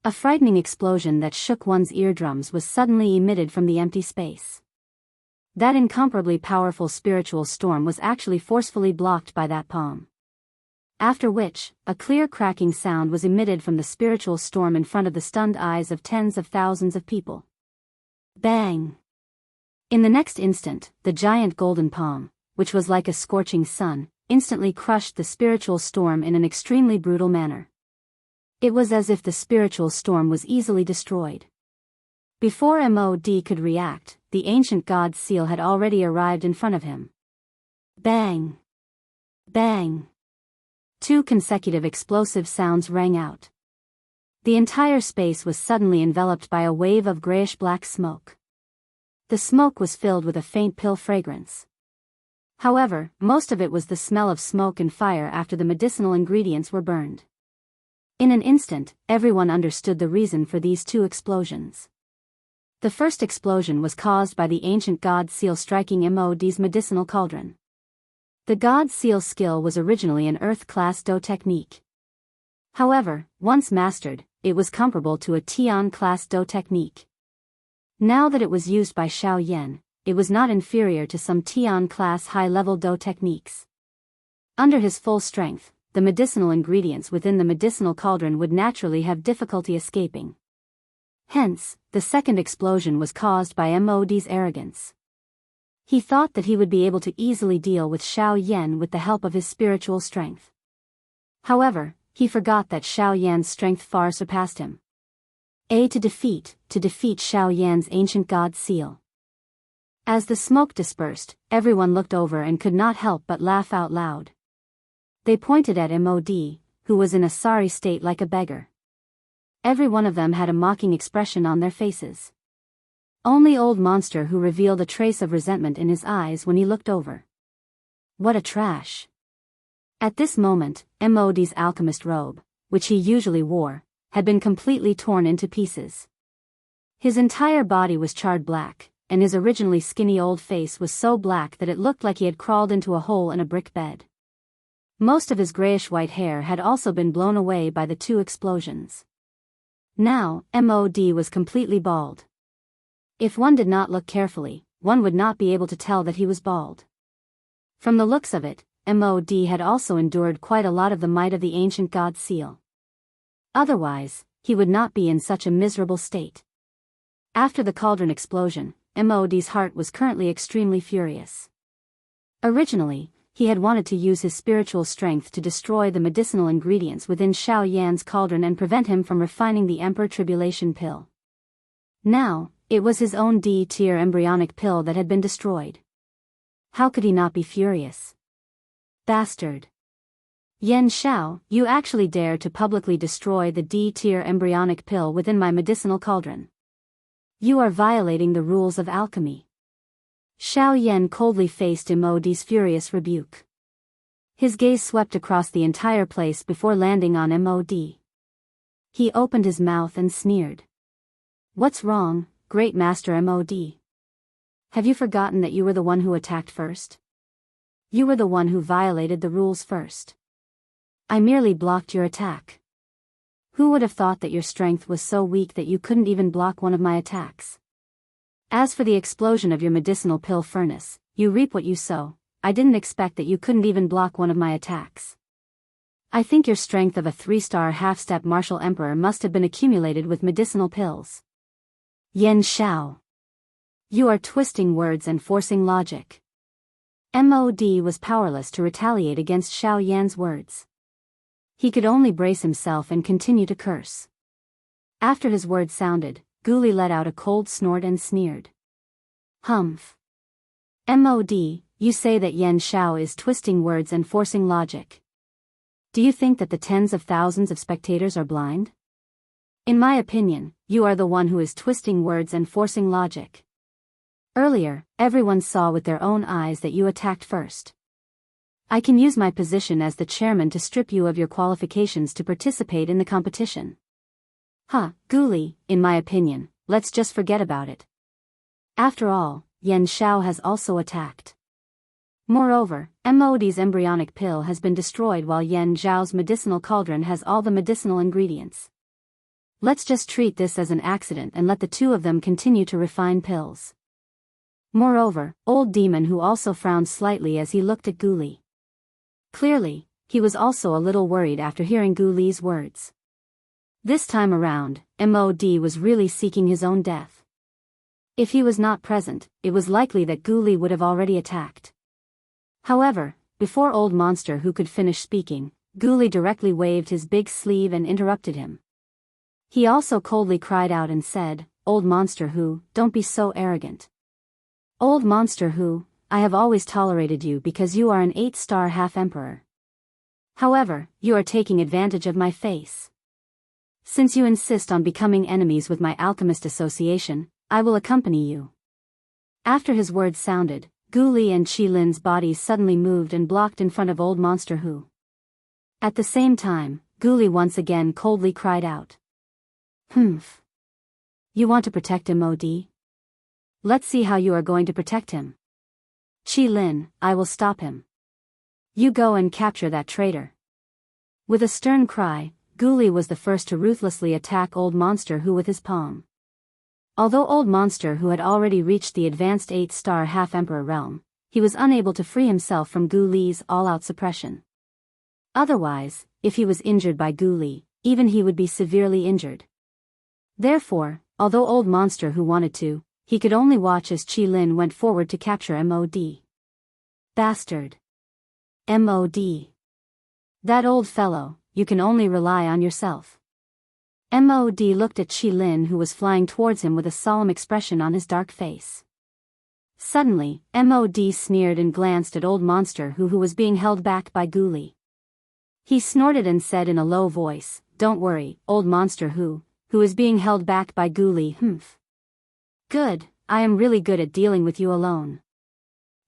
A frightening explosion that shook one's eardrums was suddenly emitted from the empty space. That incomparably powerful spiritual storm was actually forcefully blocked by that palm. After which, a clear cracking sound was emitted from the spiritual storm in front of the stunned eyes of tens of thousands of people. Bang! In the next instant, the giant golden palm, which was like a scorching sun, instantly crushed the spiritual storm in an extremely brutal manner. It was as if the spiritual storm was easily destroyed. Before MOD could react, the ancient god's seal had already arrived in front of him. Bang! Bang! 2 consecutive explosive sounds rang out. The entire space was suddenly enveloped by a wave of grayish-black smoke. The smoke was filled with a faint pill fragrance. However, most of it was the smell of smoke and fire after the medicinal ingredients were burned. In an instant, everyone understood the reason for these 2 explosions. The first explosion was caused by the ancient god seal striking MOD's medicinal cauldron. The god seal skill was originally an earth-class Do technique. However, once mastered, it was comparable to a Tian-class Do technique. Now that it was used by Xiao Yan, it was not inferior to some Tian-class high-level Do techniques. Under his full strength, the medicinal ingredients within the medicinal cauldron would naturally have difficulty escaping. Hence, the second explosion was caused by MOD's arrogance. He thought that he would be able to easily deal with Xiao Yan with the help of his spiritual strength. However, he forgot that Xiao Yan's strength far surpassed him. To defeat Xiao Yan's ancient god seal. As the smoke dispersed, everyone looked over and could not help but laugh out loud. They pointed at MOD, who was in a sorry state like a beggar. Every one of them had a mocking expression on their faces. Only old monster who revealed a trace of resentment in his eyes when he looked over. What a trash. At this moment, MOD's alchemist robe, which he usually wore, had been completely torn into pieces. His entire body was charred black, and his originally skinny old face was so black that it looked like he had crawled into a hole in a brick bed. Most of his grayish-white hair had also been blown away by the 2 explosions. Now, MOD was completely bald. If one did not look carefully, one would not be able to tell that he was bald. From the looks of it, MOD had also endured quite a lot of the might of the ancient god seal. Otherwise, he would not be in such a miserable state. After the cauldron explosion, MOD's heart was currently extremely furious. Originally, he had wanted to use his spiritual strength to destroy the medicinal ingredients within Xiao Yan's cauldron and prevent him from refining the Emperor Tribulation pill. Now, it was his own D-tier embryonic pill that had been destroyed. How could he not be furious? Bastard. Yan Xiao, you actually dare to publicly destroy the D-tier embryonic pill within my medicinal cauldron. You are violating the rules of alchemy. Xiao Yan coldly faced MOD's furious rebuke. His gaze swept across the entire place before landing on MOD. He opened his mouth and sneered. What's wrong, Great Master MOD? Have you forgotten that you were the one who attacked first? You were the one who violated the rules first. I merely blocked your attack. Who would have thought that your strength was so weak that you couldn't even block one of my attacks? As for the explosion of your medicinal pill furnace, you reap what you sow. I didn't expect that you couldn't even block one of my attacks. I think your strength of a 3-star half-step martial emperor must have been accumulated with medicinal pills. Yan Xiao. You are twisting words and forcing logic. MOD was powerless to retaliate against Xiao Yan's words. He could only brace himself and continue to curse. After his words sounded, Guli let out a cold snort and sneered. Humph. MOD, you say that Yan Xiao is twisting words and forcing logic. Do you think that the tens of thousands of spectators are blind? In my opinion, you are the one who is twisting words and forcing logic. Earlier, everyone saw with their own eyes that you attacked first. I can use my position as the chairman to strip you of your qualifications to participate in the competition. Guli, in my opinion, let's just forget about it. After all, Yan Xiao has also attacked. Moreover, Mod's embryonic pill has been destroyed while Yan Zhao's medicinal cauldron has all the medicinal ingredients. Let's just treat this as an accident and let the two of them continue to refine pills. Moreover, old demon who also frowned slightly as he looked at Guli. Clearly, he was also a little worried after hearing Guli's words. This time around, Mod was really seeking his own death. If he was not present, it was likely that Guli would have already attacked. However, before old monster who could finish speaking, Guli directly waved his big sleeve and interrupted him. He also coldly cried out and said, "Old monster who, don't be so arrogant. Old monster who, I have always tolerated you because you are an 8-star half-emperor. However, you are taking advantage of my face. Since you insist on becoming enemies with my alchemist association, I will accompany you." After his words sounded, Guli and Qilin's bodies suddenly moved and blocked in front of old monster who. At the same time, Guli once again coldly cried out. You want to protect him, Mod? Let's see how you are going to protect him. Qilin, I will stop him. You go and capture that traitor. With a stern cry, Guli was the first to ruthlessly attack old monster who with his palm. Although old monster who had already reached the advanced 8-star half-emperor realm, he was unable to free himself from Guli's all-out suppression. Otherwise, if he was injured by Guli, even he would be severely injured. Therefore, although old monster who wanted to, he could only watch as Qilin went forward to capture Mod. Bastard. Mod. That old fellow, you can only rely on yourself. Mod looked at Qilin who was flying towards him with a solemn expression on his dark face. Suddenly, Mod sneered and glanced at old monster who was being held back by Guli. He snorted and said in a low voice, "Don't worry, old monster who is being held back by Guli. Good, I am really good at dealing with you alone."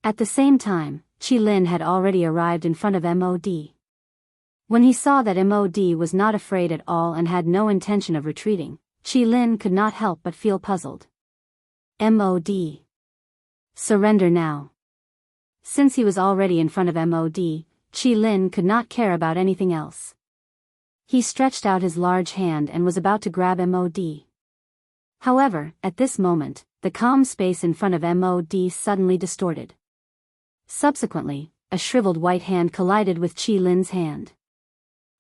At the same time, Qilin had already arrived in front of Mod. When he saw that Mod was not afraid at all and had no intention of retreating, Qilin could not help but feel puzzled. Mod. Surrender now. Since he was already in front of Mod, Qilin could not care about anything else. He stretched out his large hand and was about to grab Mod. However, at this moment, the calm space in front of Mod suddenly distorted. Subsequently, a shriveled white hand collided with Qilin's hand.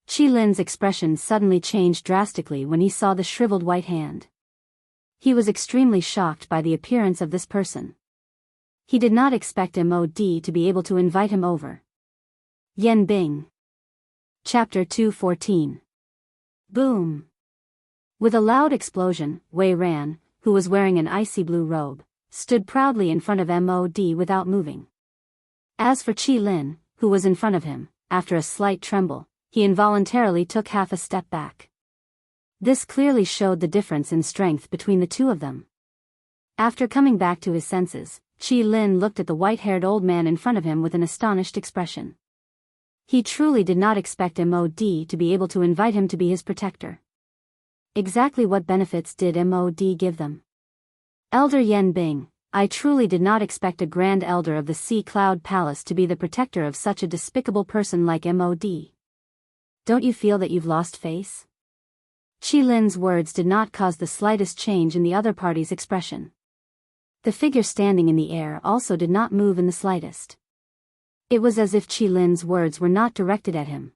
Qilin's expression suddenly changed drastically when he saw the shriveled white hand. He was extremely shocked by the appearance of this person. He did not expect Mod to be able to invite him over. Yan Bing. Chapter 214. Boom. With a loud explosion, Wei Ran, who was wearing an icy blue robe, stood proudly in front of Mod without moving. As for Qilin, who was in front of him, after a slight tremble, he involuntarily took half a step back. This clearly showed the difference in strength between the two of them. After coming back to his senses, Qilin looked at the white-haired old man in front of him with an astonished expression. He truly did not expect Mod to be able to invite him to be his protector. Exactly what benefits did Mod give them? Elder Yan Bing, I truly did not expect a Grand Elder of the Sea Cloud Palace to be the protector of such a despicable person like Mod. Don't you feel that you've lost face? Qilin's words did not cause the slightest change in the other party's expression. The figure standing in the air also did not move in the slightest. It was as if Qilin's words were not directed at him.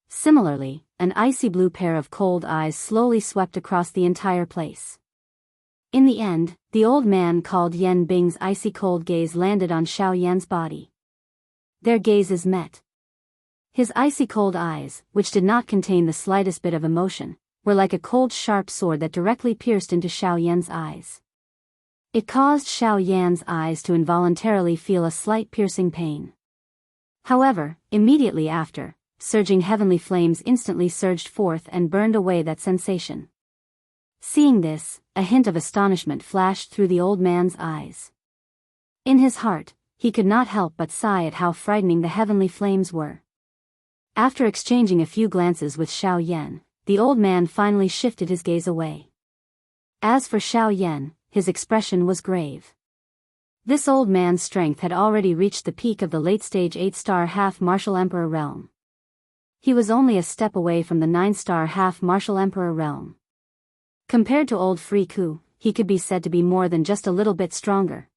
Similarly, an icy blue pair of cold eyes slowly swept across the entire place. In the end, the old man called Yan Bing's icy cold gaze landed on Xiao Yan's body. Their gazes met. His icy cold eyes, which did not contain the slightest bit of emotion, were like a cold sharp sword that directly pierced into Xiao Yan's eyes. It caused Xiao Yan's eyes to involuntarily feel a slight piercing pain. However, immediately after, surging heavenly flames instantly surged forth and burned away that sensation. Seeing this, a hint of astonishment flashed through the old man's eyes. In his heart, he could not help but sigh at how frightening the heavenly flames were. After exchanging a few glances with Xiao Yan, the old man finally shifted his gaze away. As for Xiao Yan, his expression was grave. This old man's strength had already reached the peak of the late-stage 8-star half-martial emperor realm. He was only a step away from the 9-star half-martial emperor realm. Compared to old Free Ku, he could be said to be more than just a little bit stronger.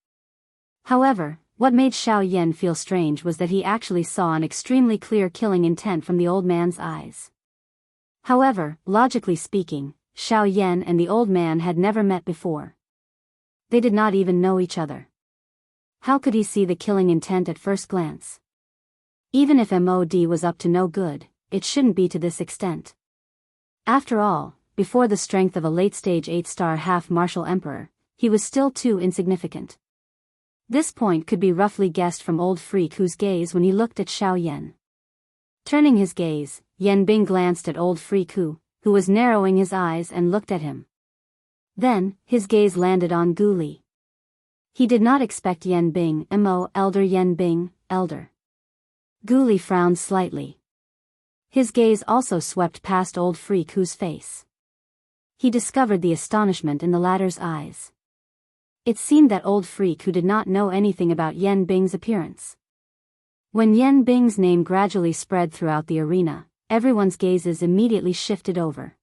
However, what made Xiao Yan feel strange was that he actually saw an extremely clear killing intent from the old man's eyes. However, logically speaking, Xiao Yan and the old man had never met before. They did not even know each other. How could he see the killing intent at first glance? Even if MOD was up to no good, it shouldn't be to this extent. After all, before the strength of a late-stage 8-star half-martial emperor, he was still too insignificant. This point could be roughly guessed from old Freak Ku's gaze when he looked at Xiao Yan. Turning his gaze, Yan Bing glanced at old Freak Ku, who was narrowing his eyes and looked at him. Then, his gaze landed on Gu Li. He did not expect Yan Bing, elder Yan Bing, elder. Gu Li frowned slightly. His gaze also swept past old Freak Ku's face. He discovered the astonishment in the latter's eyes. It seemed that old Freak Ku did not know anything about Yan Bing's appearance. When Yan Bing's name gradually spread throughout the arena, everyone's gazes immediately shifted over.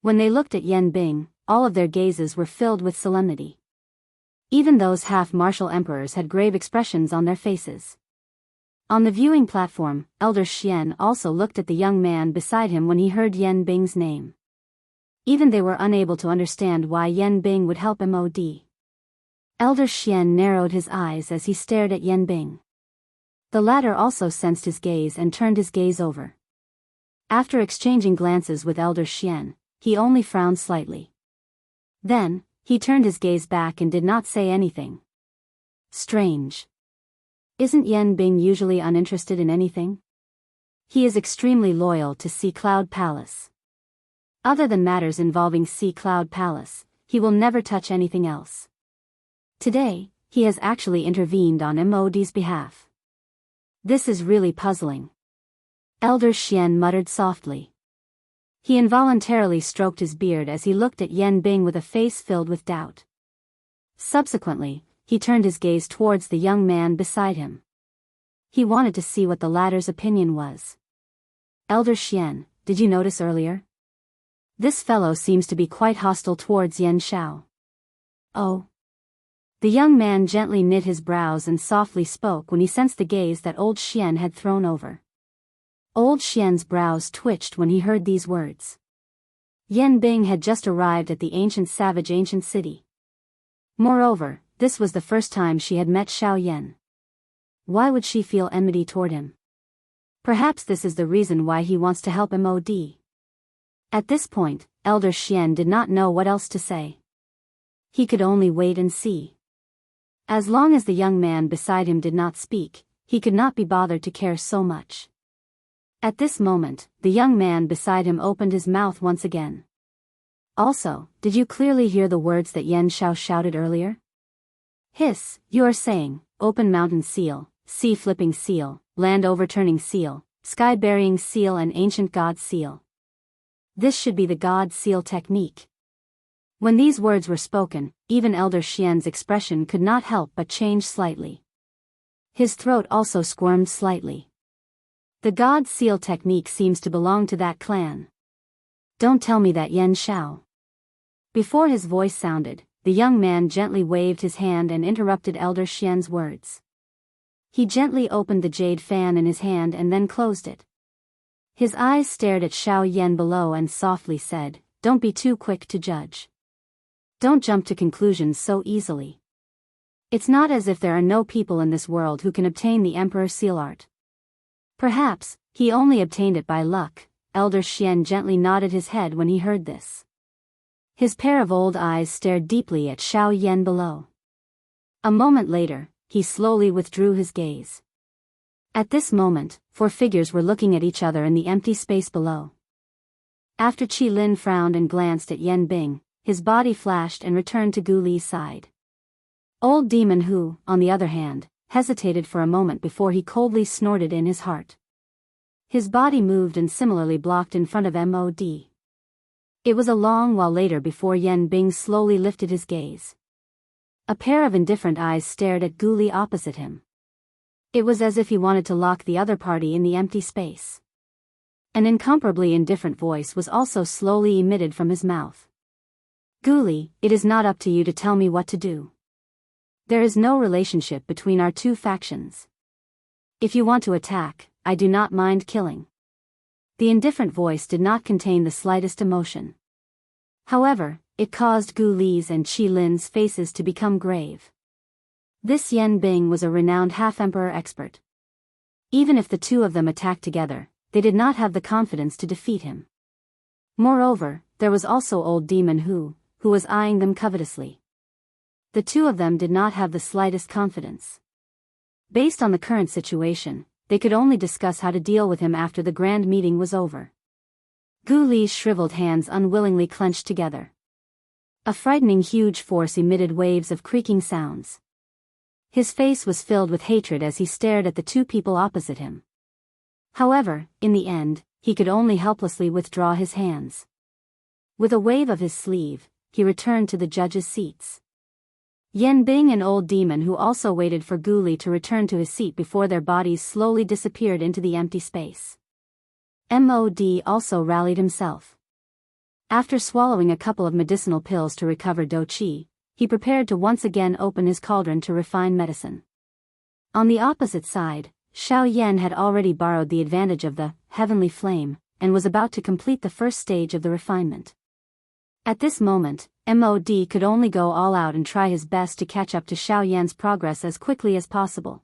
When they looked at Yan Bing, all of their gazes were filled with solemnity. Even those half-martial emperors had grave expressions on their faces. On the viewing platform, Elder Xian also looked at the young man beside him when he heard Yan Bing's name. Even they were unable to understand why Yan Bing would help MOD. Elder Xian narrowed his eyes as he stared at Yan Bing. The latter also sensed his gaze and turned his gaze over. After exchanging glances with Elder Xian, he only frowned slightly. Then, he turned his gaze back and did not say anything. Strange. Isn't Yan Bing usually uninterested in anything? He is extremely loyal to Sea Cloud Palace. Other than matters involving Sea Cloud Palace, he will never touch anything else. Today, he has actually intervened on MOD's behalf. This is really puzzling. Elder Xian muttered softly. He involuntarily stroked his beard as he looked at Yan Bing with a face filled with doubt. Subsequently, he turned his gaze towards the young man beside him. He wanted to see what the latter's opinion was. Elder Xian, did you notice earlier? This fellow seems to be quite hostile towards Yan Xiao. Oh. The young man gently knit his brows and softly spoke when he sensed the gaze that old Xian had thrown over. Old Xian's brows twitched when he heard these words. Yan Bing had just arrived at the ancient city. Moreover, this was the first time she had met Xiao Yan. Why would she feel enmity toward him? Perhaps this is the reason why he wants to help MOD. At this point, Elder Xian did not know what else to say. He could only wait and see. As long as the young man beside him did not speak, he could not be bothered to care so much. At this moment, the young man beside him opened his mouth once again. Also, did you clearly hear the words that Yan Xiao shouted earlier? Hiss, you are saying, open mountain seal, sea flipping seal, land overturning seal, sky burying seal and ancient god seal. This should be the god seal technique. When these words were spoken, even Elder Xian's expression could not help but change slightly. His throat also squirmed slightly. The god seal technique seems to belong to that clan. Don't tell me that Yan Xiao. Before his voice sounded, the young man gently waved his hand and interrupted Elder Xian's words. He gently opened the jade fan in his hand and then closed it. His eyes stared at Xiao Yan below and softly said, "Don't be too quick to judge. Don't jump to conclusions so easily. It's not as if there are no people in this world who can obtain the Emperor Seal Art. Perhaps, he only obtained it by luck." Elder Xian gently nodded his head when he heard this. His pair of old eyes stared deeply at Xiao Yan below. A moment later, he slowly withdrew his gaze. At this moment, 4 figures were looking at each other in the empty space below. After Qi Lin frowned and glanced at Yan Bing, his body flashed and returned to Gu Li's side. Old Demon Hu, on the other hand, hesitated for a moment before he coldly snorted in his heart. His body moved and similarly blocked in front of MOD. It was a long while later before Yan Bing slowly lifted his gaze. A pair of indifferent eyes stared at Gu Li opposite him. It was as if he wanted to lock the other party in the empty space. An incomparably indifferent voice was also slowly emitted from his mouth. Gu Li, it is not up to you to tell me what to do. There is no relationship between our two factions. If you want to attack, I do not mind killing. The indifferent voice did not contain the slightest emotion. However, it caused Gu Li's and Qi Lin's faces to become grave. This Yan Bing was a renowned half-emperor expert. Even if the two of them attacked together, they did not have the confidence to defeat him. Moreover, there was also old Demon who was eyeing them covetously. The two of them did not have the slightest confidence. Based on the current situation, they could only discuss how to deal with him after the grand meeting was over. Gu Li's shriveled hands unwillingly clenched together. A frightening huge force emitted waves of creaking sounds. His face was filled with hatred as he stared at the two people opposite him. However, in the end, he could only helplessly withdraw his hands. With a wave of his sleeve, he returned to the judges' seats. Yan Bing and Old Demon who also waited for Gu Li to return to his seat before their bodies slowly disappeared into the empty space. Mod also rallied himself. After swallowing a couple of medicinal pills to recover Do Qi, he prepared to once again open his cauldron to refine medicine. On the opposite side, Xiao Yan had already borrowed the advantage of the heavenly flame, and was about to complete the first stage of the refinement. At this moment, Mod could only go all out and try his best to catch up to Xiao Yan's progress as quickly as possible.